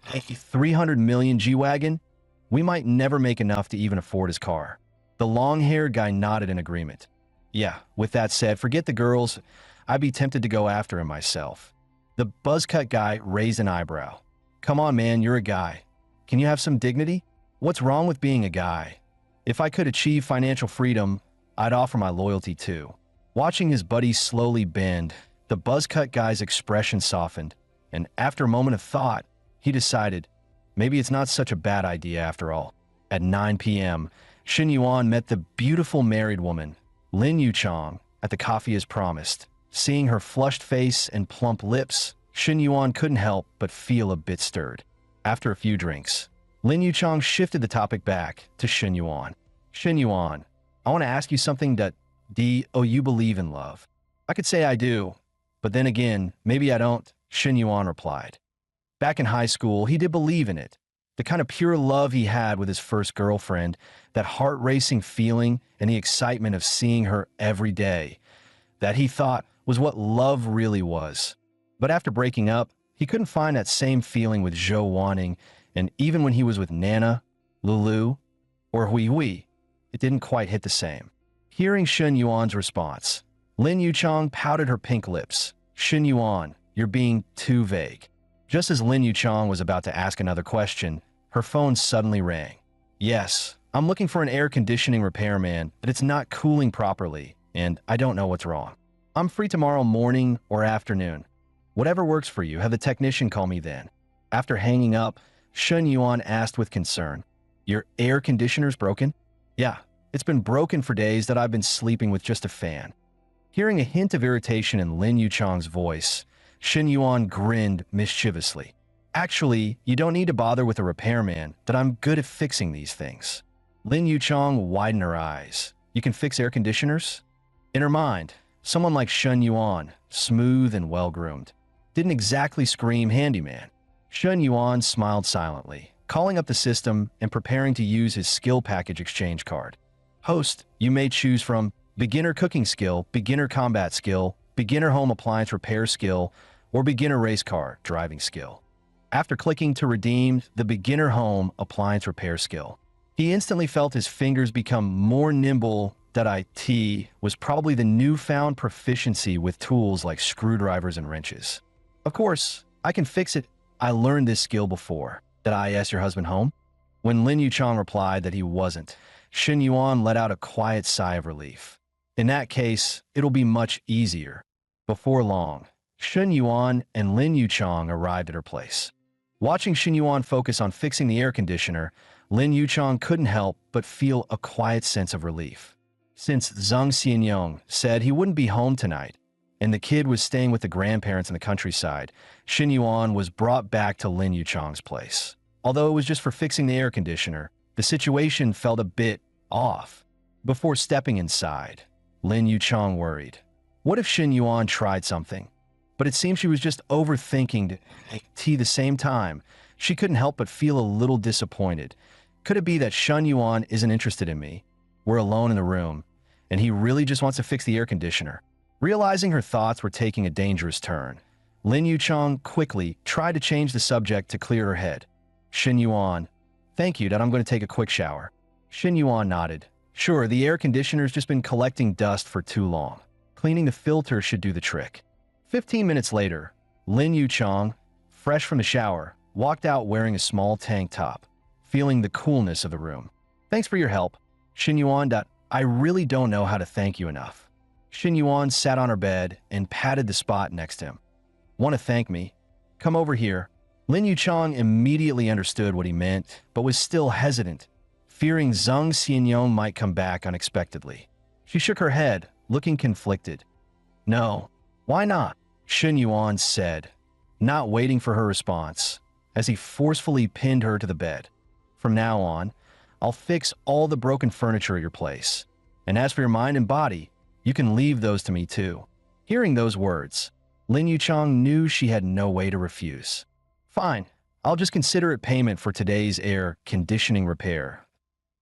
300 million G-Wagon? We might never make enough to even afford his car." The long-haired guy nodded in agreement. "Yeah, with that said, forget the girls. I'd be tempted to go after him myself." The buzzcut guy raised an eyebrow. "Come on, man, you're a guy. Can you have some dignity? What's wrong with being a guy? If I could achieve financial freedom, I'd offer my loyalty too." Watching his buddy slowly bend, the buzzcut guy's expression softened, and after a moment of thought, he decided, maybe it's not such a bad idea after all. At 9 p.m., Shen Yuan met the beautiful married woman, Lin Yuchong, at the coffee as promised. Seeing her flushed face and plump lips, Shen Yuan couldn't help but feel a bit stirred. After a few drinks, Lin Yuchong shifted the topic back to Shen Yuan. "Shen Yuan, I want to ask you something that you believe in love. I could say I do, but then again, maybe I don't, Shin Yuan replied. Back in high school, he did believe in it. The kind of pure love he had with his first girlfriend, that heart-racing feeling and the excitement of seeing her every day, that he thought was what love really was. But after breaking up, he couldn't find that same feeling with Zhou Wanning, and even when he was with Nana, Lulu, or Hui Hui, it didn't quite hit the same. Hearing Shen Yuan's response, Lin Yuchang pouted her pink lips. Shen Yuan, you're being too vague. Just as Lin Yuchang was about to ask another question, her phone suddenly rang. Yes, I'm looking for an air conditioning repairman, but it's not cooling properly, and I don't know what's wrong. I'm free tomorrow morning or afternoon. Whatever works for you, have the technician call me then. After hanging up, Shen Yuan asked with concern, Your air conditioner's broken? Yeah, it's been broken for days that I've been sleeping with just a fan. Hearing a hint of irritation in Lin Yuchang's voice, Shen Yuan grinned mischievously. Actually, you don't need to bother with a repairman, that I'm good at fixing these things. Lin Yuchang widened her eyes. You can fix air conditioners? In her mind, someone like Shen Yuan, smooth and well-groomed, didn't exactly scream handyman. Shen Yuan smiled silently, calling up the system and preparing to use his skill package exchange card. Host, you may choose from beginner cooking skill, beginner combat skill, beginner home appliance repair skill, or beginner race car driving skill. After clicking to redeem the beginner home appliance repair skill, he instantly felt his fingers become more nimble. That IT was probably the newfound proficiency with tools like screwdrivers and wrenches. Of course, I can fix it. I learned this skill before. Did I ask your husband home? When Lin Yuchang replied that he wasn't, Shen Yuan let out a quiet sigh of relief. In that case, it'll be much easier. Before long, Shen Yuan and Lin Yuchang arrived at her place. Watching Shen Yuan focus on fixing the air conditioner, Lin Yuchang couldn't help but feel a quiet sense of relief. Since Zhang Xianyong said he wouldn't be home tonight, and the kid was staying with the grandparents in the countryside, Shen Yuan was brought back to Lin Yuchang's place. Although it was just for fixing the air conditioner, the situation felt a bit off. Before stepping inside, Lin Yuchang worried. What if Shen Yuan tried something? But it seemed she was just overthinking at the same time. She couldn't help but feel a little disappointed. Could it be that Shen Yuan isn't interested in me? We're alone in the room, and he really just wants to fix the air conditioner. Realizing her thoughts were taking a dangerous turn, Lin Yuchang quickly tried to change the subject to clear her head. Shen Yuan, thank you that I'm going to take a quick shower. Shen Yuan nodded. Sure, the air conditioner's just been collecting dust for too long. Cleaning the filter should do the trick. 15 minutes later, Lin Yuchang, fresh from the shower, walked out wearing a small tank top, feeling the coolness of the room. Thanks for your help. Shen Yuan, I really don't know how to thank you enough. Shen Yuan sat on her bed and patted the spot next to him. Want to thank me? Come over here. Lin Yuchang immediately understood what he meant, but was still hesitant, fearing Zhang Xianyong might come back unexpectedly. She shook her head, looking conflicted. No, why not? Shen Yuan said, not waiting for her response, as he forcefully pinned her to the bed. From now on, I'll fix all the broken furniture at your place. And as for your mind and body, you can leave those to me too. Hearing those words, Lin Yuchang knew she had no way to refuse. Fine, I'll just consider it payment for today's air conditioning repair.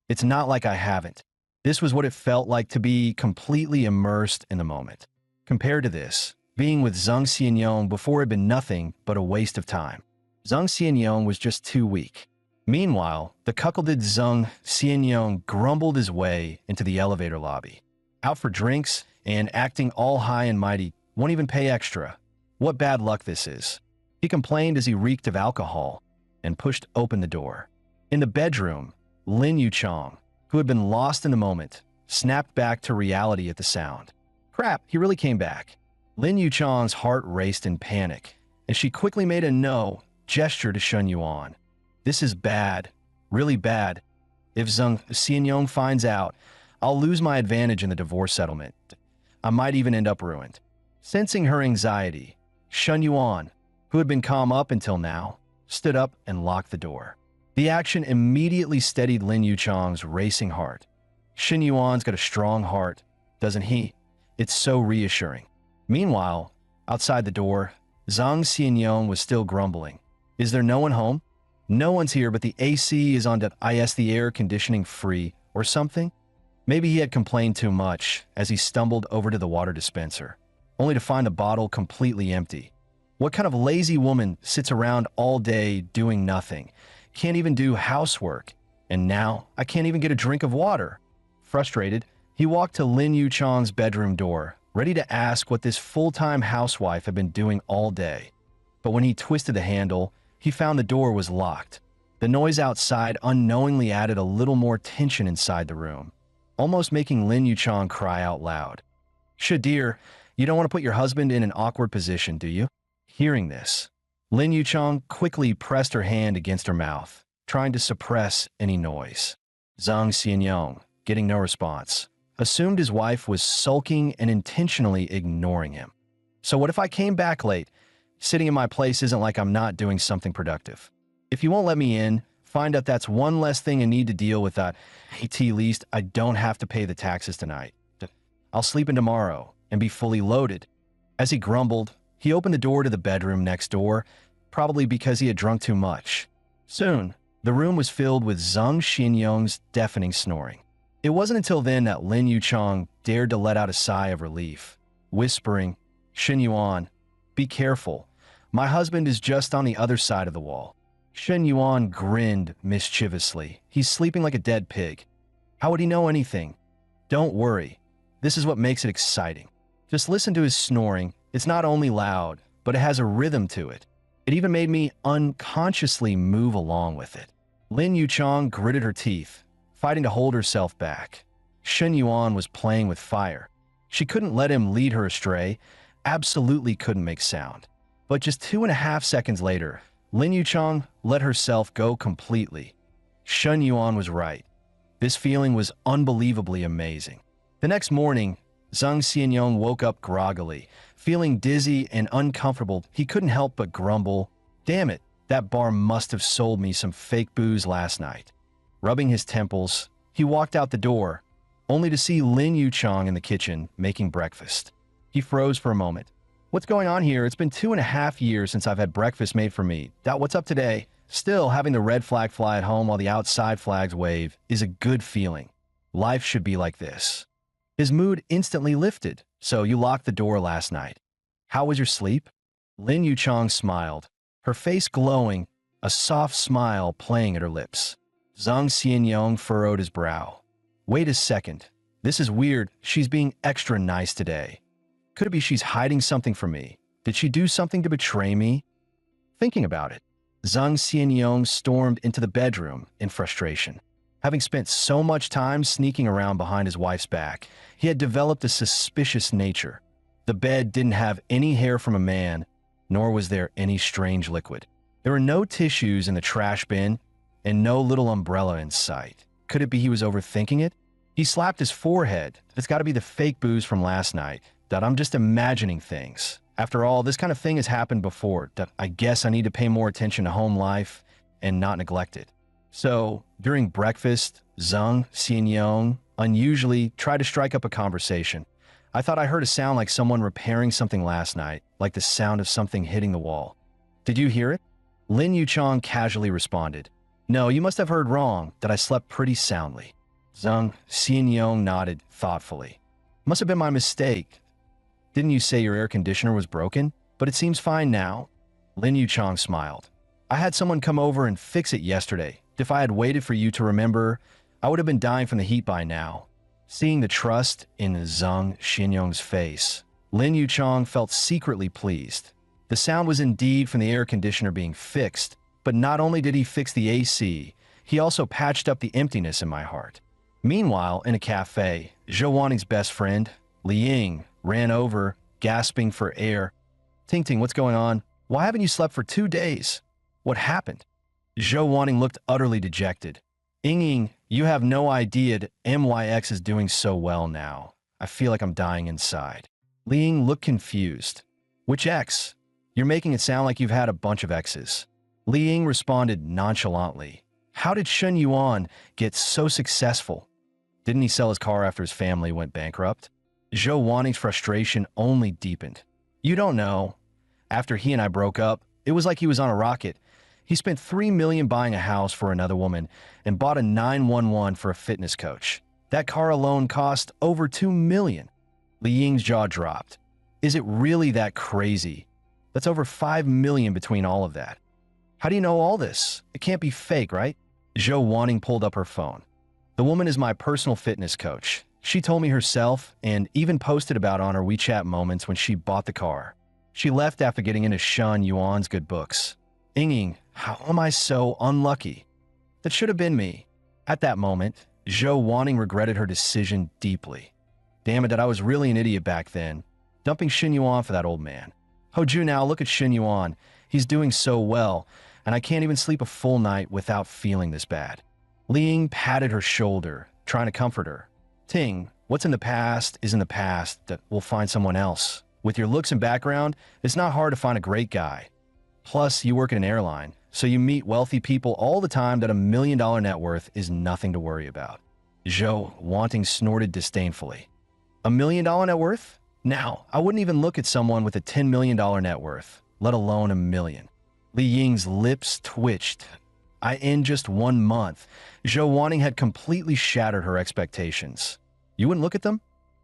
It's not like I haven't. This was what it felt like to be completely immersed in the moment. Compared to this, being with Zhang Xianyong before had been nothing but a waste of time. Zhang Xianyong was just too weak. Meanwhile, the cuckolded Zhang Xianyong grumbled his way into the elevator lobby. Out for drinks and acting all high and mighty, won't even pay extra. What bad luck this is. He complained as he reeked of alcohol and pushed open the door. In the bedroom, Lin Yuchang, who had been lost in the moment, snapped back to reality at the sound. Crap, he really came back. Lin Yuchang's heart raced in panic, and she quickly made a no gesture to Shen Yuan. This is bad, really bad. If Zhang Xianyong finds out, I'll lose my advantage in the divorce settlement. I might even end up ruined. Sensing her anxiety, Shen Yuan, who had been calm up until now, stood up and locked the door. The action immediately steadied Lin Yuchang's racing heart. Shin Yuan's got a strong heart, doesn't he? It's so reassuring. Meanwhile, outside the door, Zhang Xianyong was still grumbling. Is there no one home? No one's here, but the AC is on the air conditioning free or something? Maybe he had complained too much as he stumbled over to the water dispenser, only to find the bottle completely empty. What kind of lazy woman sits around all day doing nothing, can't even do housework, and now I can't even get a drink of water? Frustrated, he walked to Lin Yuchang's bedroom door, ready to ask what this full-time housewife had been doing all day. But when he twisted the handle, he found the door was locked. The noise outside unknowingly added a little more tension inside the room, almost making Lin Yuchang cry out loud. Dear, you don't want to put your husband in an awkward position, do you? Hearing this, Lin Yuchang quickly pressed her hand against her mouth, trying to suppress any noise. Zhang Xianyong, getting no response, assumed his wife was sulking and intentionally ignoring him. So what if I came back late? Sitting in my place isn't like I'm not doing something productive. If you won't let me in, find out that's one less thing I need to deal with. At least I don't have to pay the taxes tonight. I'll sleep in tomorrow and be fully loaded. As he grumbled, he opened the door to the bedroom next door, probably because he had drunk too much. Soon, the room was filled with Zhang Xianyong's deafening snoring. It wasn't until then that Lin Yuchang dared to let out a sigh of relief, whispering, Shin Yuan, be careful. My husband is just on the other side of the wall. Shen Yuan grinned mischievously. He's sleeping like a dead pig. How would he know anything? Don't worry. This is what makes it exciting. Just listen to his snoring. It's not only loud, but it has a rhythm to it. It even made me unconsciously move along with it. Lin Yuchang gritted her teeth, fighting to hold herself back. Shen Yuan was playing with fire. She couldn't let him lead her astray, absolutely couldn't make sound. But just 2.5 seconds later, Lin Yuchang let herself go completely. Shen Yuan was right. This feeling was unbelievably amazing. The next morning, Zhang Xianyong woke up groggily, feeling dizzy and uncomfortable. He couldn't help but grumble, damn it, that bar must have sold me some fake booze last night. Rubbing his temples, he walked out the door, only to see Lin Yuchang in the kitchen making breakfast. He froze for a moment. What's going on here? It's been 2.5 years since I've had breakfast made for me. What's up today? Still, having the red flag fly at home while the outside flags wave is a good feeling. Life should be like this. His mood instantly lifted. So you locked the door last night. How was your sleep? Lin Yuchang smiled, her face glowing, a soft smile playing at her lips. Zhang Xianyong furrowed his brow. Wait a second. This is weird. She's being extra nice today. Could it be she's hiding something from me? Did she do something to betray me? Thinking about it, Zhang Xianyong stormed into the bedroom in frustration. Having spent so much time sneaking around behind his wife's back, he had developed a suspicious nature. The bed didn't have any hair from a man, nor was there any strange liquid. There were no tissues in the trash bin, and no little umbrella in sight. Could it be he was overthinking it? He slapped his forehead. It's got to be the fake booze from last night. I'm just imagining things. After all, this kind of thing has happened before. I guess I need to pay more attention to home life and not neglect it. So, during breakfast, Zhang Xianyong unusually tried to strike up a conversation. I thought I heard a sound like someone repairing something last night, like the sound of something hitting the wall. Did you hear it? Lin Yuchang casually responded. No, you must have heard wrong, that I slept pretty soundly. Zhang Xianyong nodded thoughtfully. Must have been my mistake. Didn't you say your air conditioner was broken? But it seems fine now. Lin Yuchang smiled. I had someone come over and fix it yesterday. If I had waited for you to remember, I would have been dying from the heat by now. Seeing the trust in Zhang Xianyong's face, Lin Yuchang felt secretly pleased. The sound was indeed from the air conditioner being fixed, but not only did he fix the AC, he also patched up the emptiness in my heart. Meanwhile, in a cafe, Zhou Wanting's best friend, Li Ying, ran over, gasping for air. Ting Ting, what's going on? Why haven't you slept for 2 days? What happened? Zhou Wanting looked utterly dejected. Ying, you have no idea that MYX is doing so well now. I feel like I'm dying inside. Li Ying looked confused. Which X? You're making it sound like you've had a bunch of X's. Li Ying responded nonchalantly. How did Shen Yuan get so successful? Didn't he sell his car after his family went bankrupt? Zhou Wanting's frustration only deepened. You don't know. After he and I broke up, it was like he was on a rocket. He spent $3 million buying a house for another woman and bought a 911 for a fitness coach. That car alone cost over $2 million. Li Ying's jaw dropped. Is it really that crazy? That's over $5 million between all of that. How do you know all this? It can't be fake, right? Zhou Wanting pulled up her phone. The woman is my personal fitness coach. She told me herself and even posted about on her WeChat moments when she bought the car. She left after getting into Shen Yuan's good books. Ying, how am I so unlucky? That should have been me. At that moment, Zhou Wanting regretted her decision deeply. Damn it, that I was really an idiot back then, dumping Shen Yuan for that old man. Hoju, now look at Shen Yuan. He's doing so well, and I can't even sleep a full night without feeling this bad. Li Ying patted her shoulder, trying to comfort her. Ting, what's in the past is in the past. That we'll find someone else. With your looks and background, it's not hard to find a great guy. Plus, you work in an airline, so you meet wealthy people all the time that $1 million net worth is nothing to worry about. Zhou Wanting snorted disdainfully. $1 million net worth? Now, I wouldn't even look at someone with a $10 million net worth, let alone $1 million. Li Ying's lips twitched. In just 1 month, Zhou Wanting had completely shattered her expectations. You wouldn't look at them?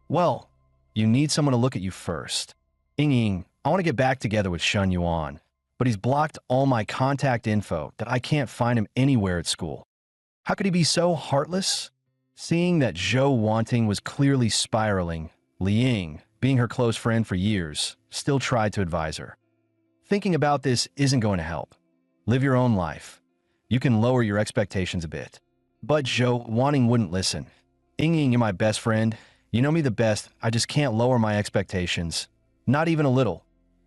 Well, you need someone to look at you first. Ying, I want to get back together with Shen Yuan, but he's blocked all my contact info that I can't find him anywhere at school. How could he be so heartless? Seeing that Zhou Wanting was clearly spiraling, Li Ying, being her close friend for years, still tried to advise her. Thinking about this isn't going to help. Live your own life. You can lower your expectations a bit. But Zhou Wanting wouldn't listen. Ying, you're my best friend. You know me the best. I just can't lower my expectations. Not even a little.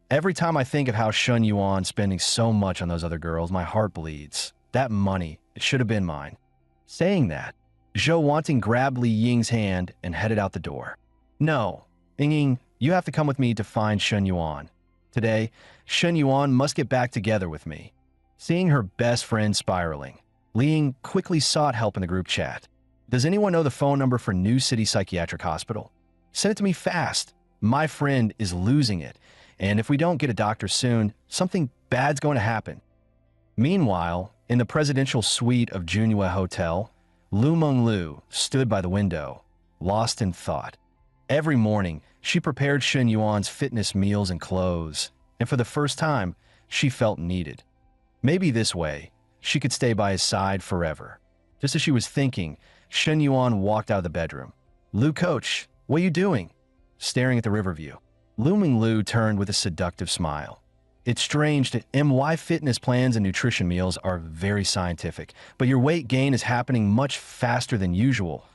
Every time I think of how Shen Yuan spending so much on those other girls, my heart bleeds. That money, it should have been mine. Saying that, Zhou Wanting grabbed Li Ying's hand and headed out the door. No, Ying, you have to come with me to find Shen Yuan. Today, Shen Yuan must get back together with me. Seeing her best friend spiraling, Li Ying quickly sought help in the group chat. Does anyone know the phone number for New City Psychiatric Hospital? Send it to me fast. My friend is losing it, and if we don't get a doctor soon, something bad's going to happen. Meanwhile, in the presidential suite of Junhua Hotel, Lu Menglu stood by the window, lost in thought. Every morning, she prepared Shen Yuan's fitness meals and clothes, and for the first time, she felt needed. Maybe this way, she could stay by his side forever. Just as she was thinking, Shen Yuan walked out of the bedroom. Lu, coach, what are you doing? Staring at the river view. Lu Menglu turned with a seductive smile. It's strange that MY fitness plans and nutrition meals are very scientific, but your weight gain is happening much faster than usual.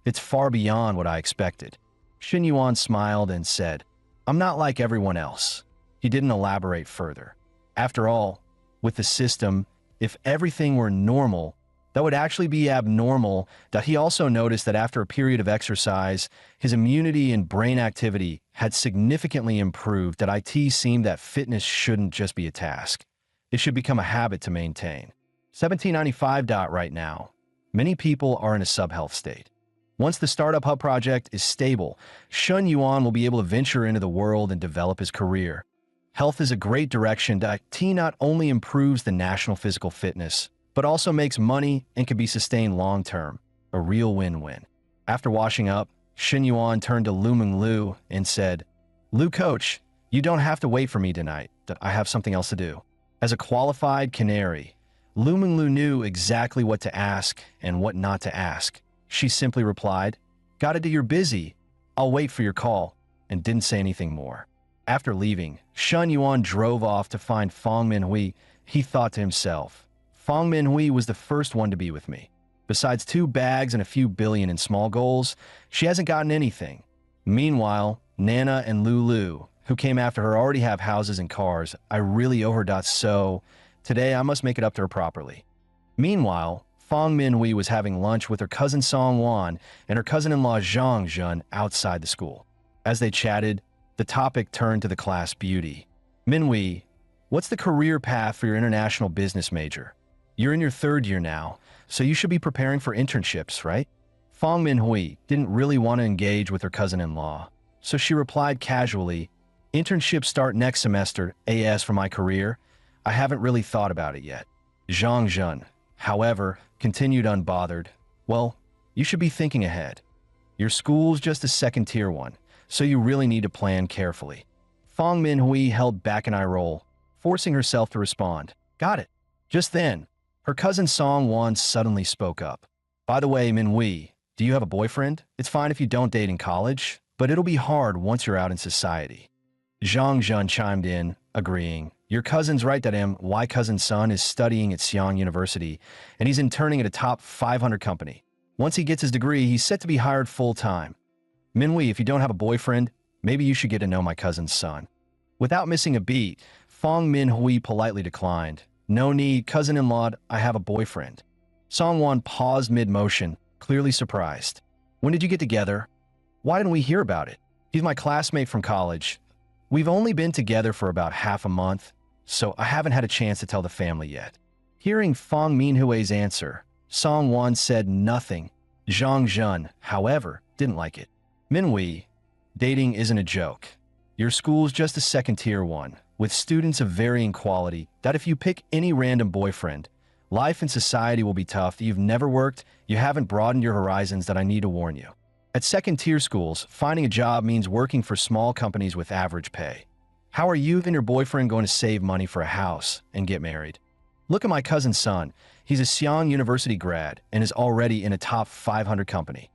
It's far beyond what I expected. Shen Yuan smiled and said, I'm not like everyone else. He didn't elaborate further. After all, with the system, if everything were normal, that would actually be abnormal. That he also noticed that after a period of exercise, his immunity and brain activity had significantly improved. That IT seemed that fitness shouldn't just be a task. It should become a habit to maintain. 1795. Right now, many people are in a sub-health state. Once the Startup Hub project is stable, Shen Yuan will be able to venture into the world and develop his career. Health is a great direction that IT not only improves the national physical fitness, but also makes money and can be sustained long-term. A real win-win. After washing up, Shen Yuan turned to Lu Menglu and said, Lu, coach, you don't have to wait for me tonight. That I have something else to do. As a qualified canary, Lu Menglu knew exactly what to ask and what not to ask. She simply replied, Got it, you're busy. I'll wait for your call, and didn't say anything more. After leaving, Shen Yuan drove off to find Fang Minhui. He thought to himself, Fang Minhui was the first one to be with me. Besides 2 bags and a few billion in small goals, she hasn't gotten anything. Meanwhile, Nana and Lulu, who came after her, already have houses and cars. I really owe her. So, today I must make it up to her properly. Meanwhile, Fang Minhui was having lunch with her cousin Song Wan and her cousin-in-law Zhang Jun outside the school. As they chatted, the topic turned to the class beauty. Minhui, what's the career path for your international business major? You're in your 3rd year now, so you should be preparing for internships, right? Fong Minhui didn't really want to engage with her cousin-in-law, so she replied casually, "Internships start next semester. As for my career, I haven't really thought about it yet." Zhang Jun, however, continued unbothered. "Well, you should be thinking ahead. Your school's just a second-tier one, so you really need to plan carefully." Fong Minhui held back an eye roll, forcing herself to respond. "Got it." Just then, her cousin Song Wan suddenly spoke up. "By the way, Minhui, do you have a boyfriend? It's fine if you don't date in college, but it'll be hard once you're out in society." Zhang Jun chimed in, agreeing. "Your cousin's right that my cousin's son is studying at Xi'an University, and he's interning at a top 500 company. Once he gets his degree, he's set to be hired full-time. Minhui, if you don't have a boyfriend, maybe you should get to know my cousin's son." Without missing a beat, Fong Minhui politely declined. "No need, cousin-in-law, I have a boyfriend." Songwon paused mid-motion, clearly surprised. "When did you get together? Why didn't we hear about it? He's my classmate from college. We've only been together for about half a month, so I haven't had a chance to tell the family yet." Hearing Fong Minhui's answer, Songwon said nothing. Zhang Jun, however, didn't like it. "Minhui, dating isn't a joke. Your school's just a second-tier one, with students of varying quality, that if you pick any random boyfriend, life in society will be tough. You've never worked, you haven't broadened your horizons, that I need to warn you. At second-tier schools, finding a job means working for small companies with average pay. How are you and your boyfriend going to save money for a house and get married? Look at my cousin's son. He's a Xi'an University grad and is already in a top 500 company."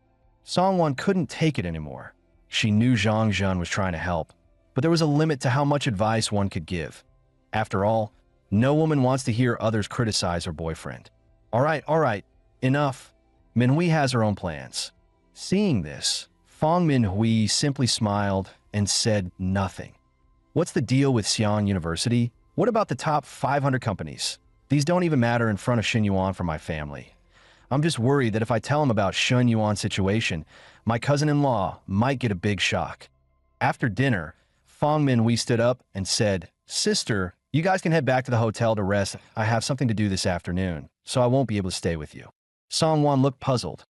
Songwon couldn't take it anymore. She knew Zhang Jun was trying to help, but there was a limit to how much advice one could give. After all, no woman wants to hear others criticize her boyfriend. All right, enough. Minhui has her own plans." Seeing this, Fong Minhui simply smiled and said nothing. "What's the deal with Xi'an University? What about the top 500 companies? These don't even matter in front of Shen Yuan for my family. I'm just worried that if I tell him about Shen Yuan's situation, my cousin-in-law might get a big shock." After dinner, Fong Minhui stood up and said, "Sister, you guys can head back to the hotel to rest. I have something to do this afternoon, so I won't be able to stay with you." Songwon looked puzzled.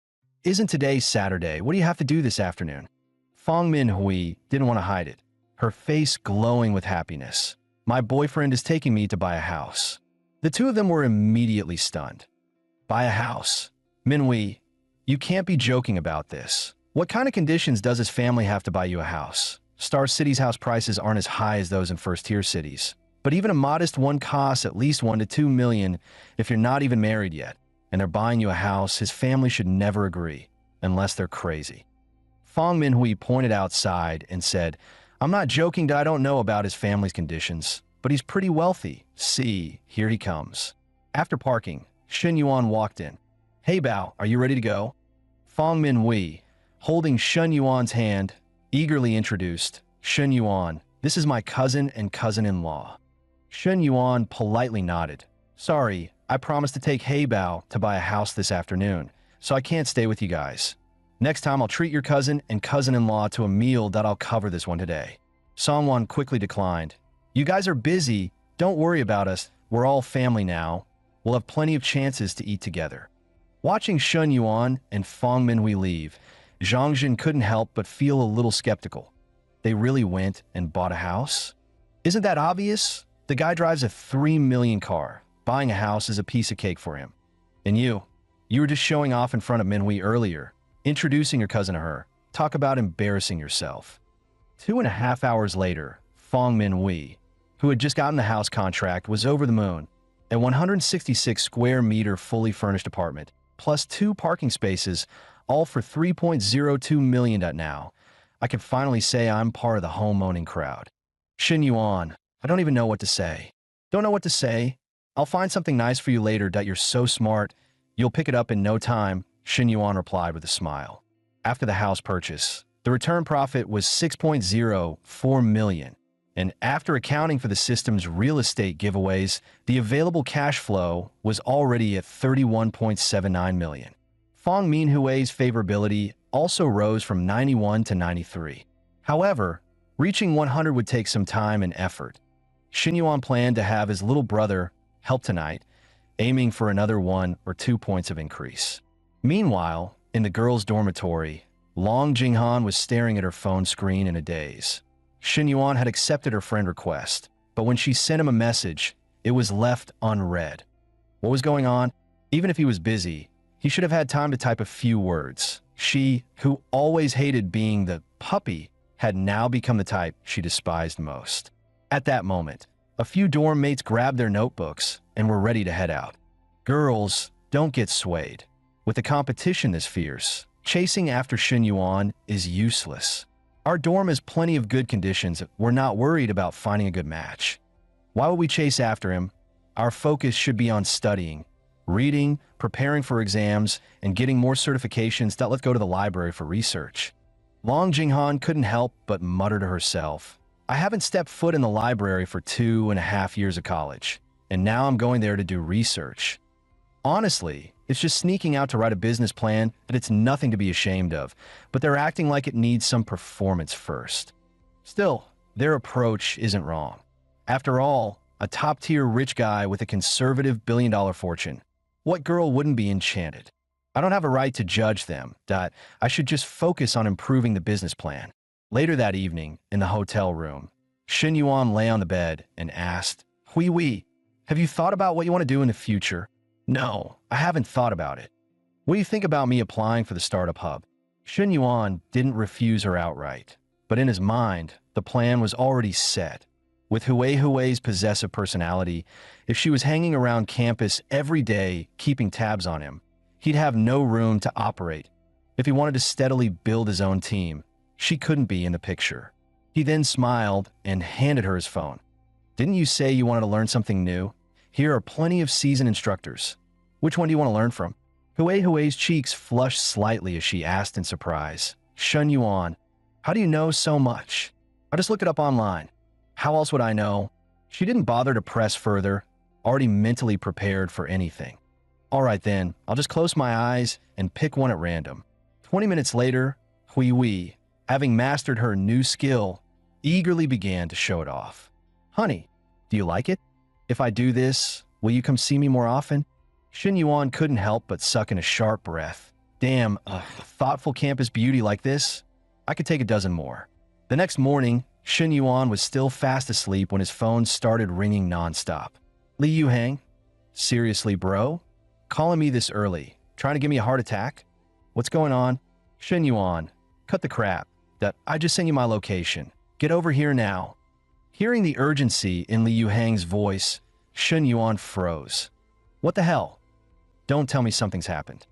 "Isn't today Saturday? What do you have to do this afternoon?" Fong Minhui didn't want to hide it, her face glowing with happiness. "My boyfriend is taking me to buy a house." The two of them were immediately stunned. "Buy a house? Minhui, you can't be joking about this. What kind of conditions does his family have to buy you a house? Star City's house prices aren't as high as those in first-tier cities, but even a modest one costs at least 1 to 2 million if you're not even married yet, and they're buying you a house. His family should never agree, unless they're crazy." Fong Minhui pointed outside and said, "I'm not joking that I don't know about his family's conditions, but he's pretty wealthy. See, here he comes." After parking, Shen Yuan walked in. "Hey Bao, are you ready to go?" Fong Minhui, holding Shen Yuan's hand, eagerly introduced, "Shen Yuan, this is my cousin and cousin-in-law." Shen Yuan politely nodded. "Sorry, I promised to take Hey Bao to buy a house this afternoon, so I can't stay with you guys. Next time I'll treat your cousin and cousin-in-law to a meal that I'll cover this one today." Songwon quickly declined. "You guys are busy. Don't worry about us. We're all family now. We'll have plenty of chances to eat together." Watching Shen Yuan and Fong Minhui leave, Zhang Jin couldn't help but feel a little skeptical. They really went and bought a house? Isn't that obvious? The guy drives a 3 million car. Buying a house is a piece of cake for him. And you were just showing off in front of Minhui earlier, introducing your cousin to her. Talk about embarrassing yourself. 2.5 hours later, Fong Minhui, who had just gotten the house contract, was over the moon. A 166 square meter fully furnished apartment, plus 2 parking spaces, all for 3.02 million. Now, I can finally say I'm part of the home-owning crowd. Shen Yuan, I don't even know what to say. Don't know what to say? I'll find something nice for you later. You're so smart. You'll pick it up in no time, Shen Yuan replied with a smile. After the house purchase, the return profit was 6.04 million. And after accounting for the system's real estate giveaways, the available cash flow was already at 31.79 million. Fong Minhui's favorability also rose from 91 to 93. However, reaching 100 would take some time and effort. Shen Yuan planned to have his little brother help tonight, aiming for another 1 or 2 points of increase. Meanwhile, In the girls' dormitory, Long Jinghan was staring at her phone screen in a daze. Shin Yuan had accepted her friend request, but when she sent him a message, it was left unread. What was going on? Even if he was busy, he should have had time to type a few words. She, who always hated being the puppy, had now become the type she despised most. At that moment, a few dorm mates grabbed their notebooks and were ready to head out. Girls, don't get swayed. With the competition this fierce, chasing after Shin Yuan is useless. Our dorm has plenty of good conditions. We're not worried about finding a good match. Why would we chase after him? Our focus should be on studying, reading, preparing for exams, and getting more certifications. Let's go to the library for research. Long Jinghan couldn't help but mutter to herself, I haven't stepped foot in the library for 2.5 years of college, and now I'm going there to do research. Honestly, it's just sneaking out to write a business plan that it's nothing to be ashamed of, but they're acting like it needs some performance first. Still, their approach isn't wrong. After all, a top-tier rich guy with a conservative billion-dollar fortune. What girl wouldn't be enchanted? I don't have a right to judge them. I should just focus on improving the business plan. Later that evening, in the hotel room, Shin Yuan lay on the bed and asked, Hui, have you thought about what you want to do in the future? No, I haven't thought about it. What do you think about me applying for the startup hub? Shin Yuan didn't refuse her outright, but in his mind, the plan was already set. With Hui's possessive personality, if she was hanging around campus every day keeping tabs on him, he'd have no room to operate. If he wanted to steadily build his own team, she couldn't be in the picture. He then smiled and handed her his phone. Didn't you say you wanted to learn something new? Here are plenty of seasoned instructors. Which one do you want to learn from? Hui's cheeks flushed slightly as she asked in surprise. Shin Yuan, how do you know so much? I just looked it up online. How else would I know? She didn't bother to press further, already mentally prepared for anything. All right then, I'll just close my eyes and pick one at random. 20 minutes later, Hui, having mastered her new skill, eagerly began to show it off. Honey, do you like it? If I do this, will you come see me more often? Shin Yuan couldn't help but suck in a sharp breath. Damn, a thoughtful campus beauty like this? I could take a dozen more. The next morning, Shin Yuan was still fast asleep when his phone started ringing nonstop. Li Yuhang? Seriously, bro? Calling me this early? Trying to give me a heart attack? What's going on? Shin Yuan, cut the crap. I just sent you my location. Get over here now. Hearing the urgency in Li Yuhang's voice, Shin Yuan froze. What the hell? Don't tell me something's happened.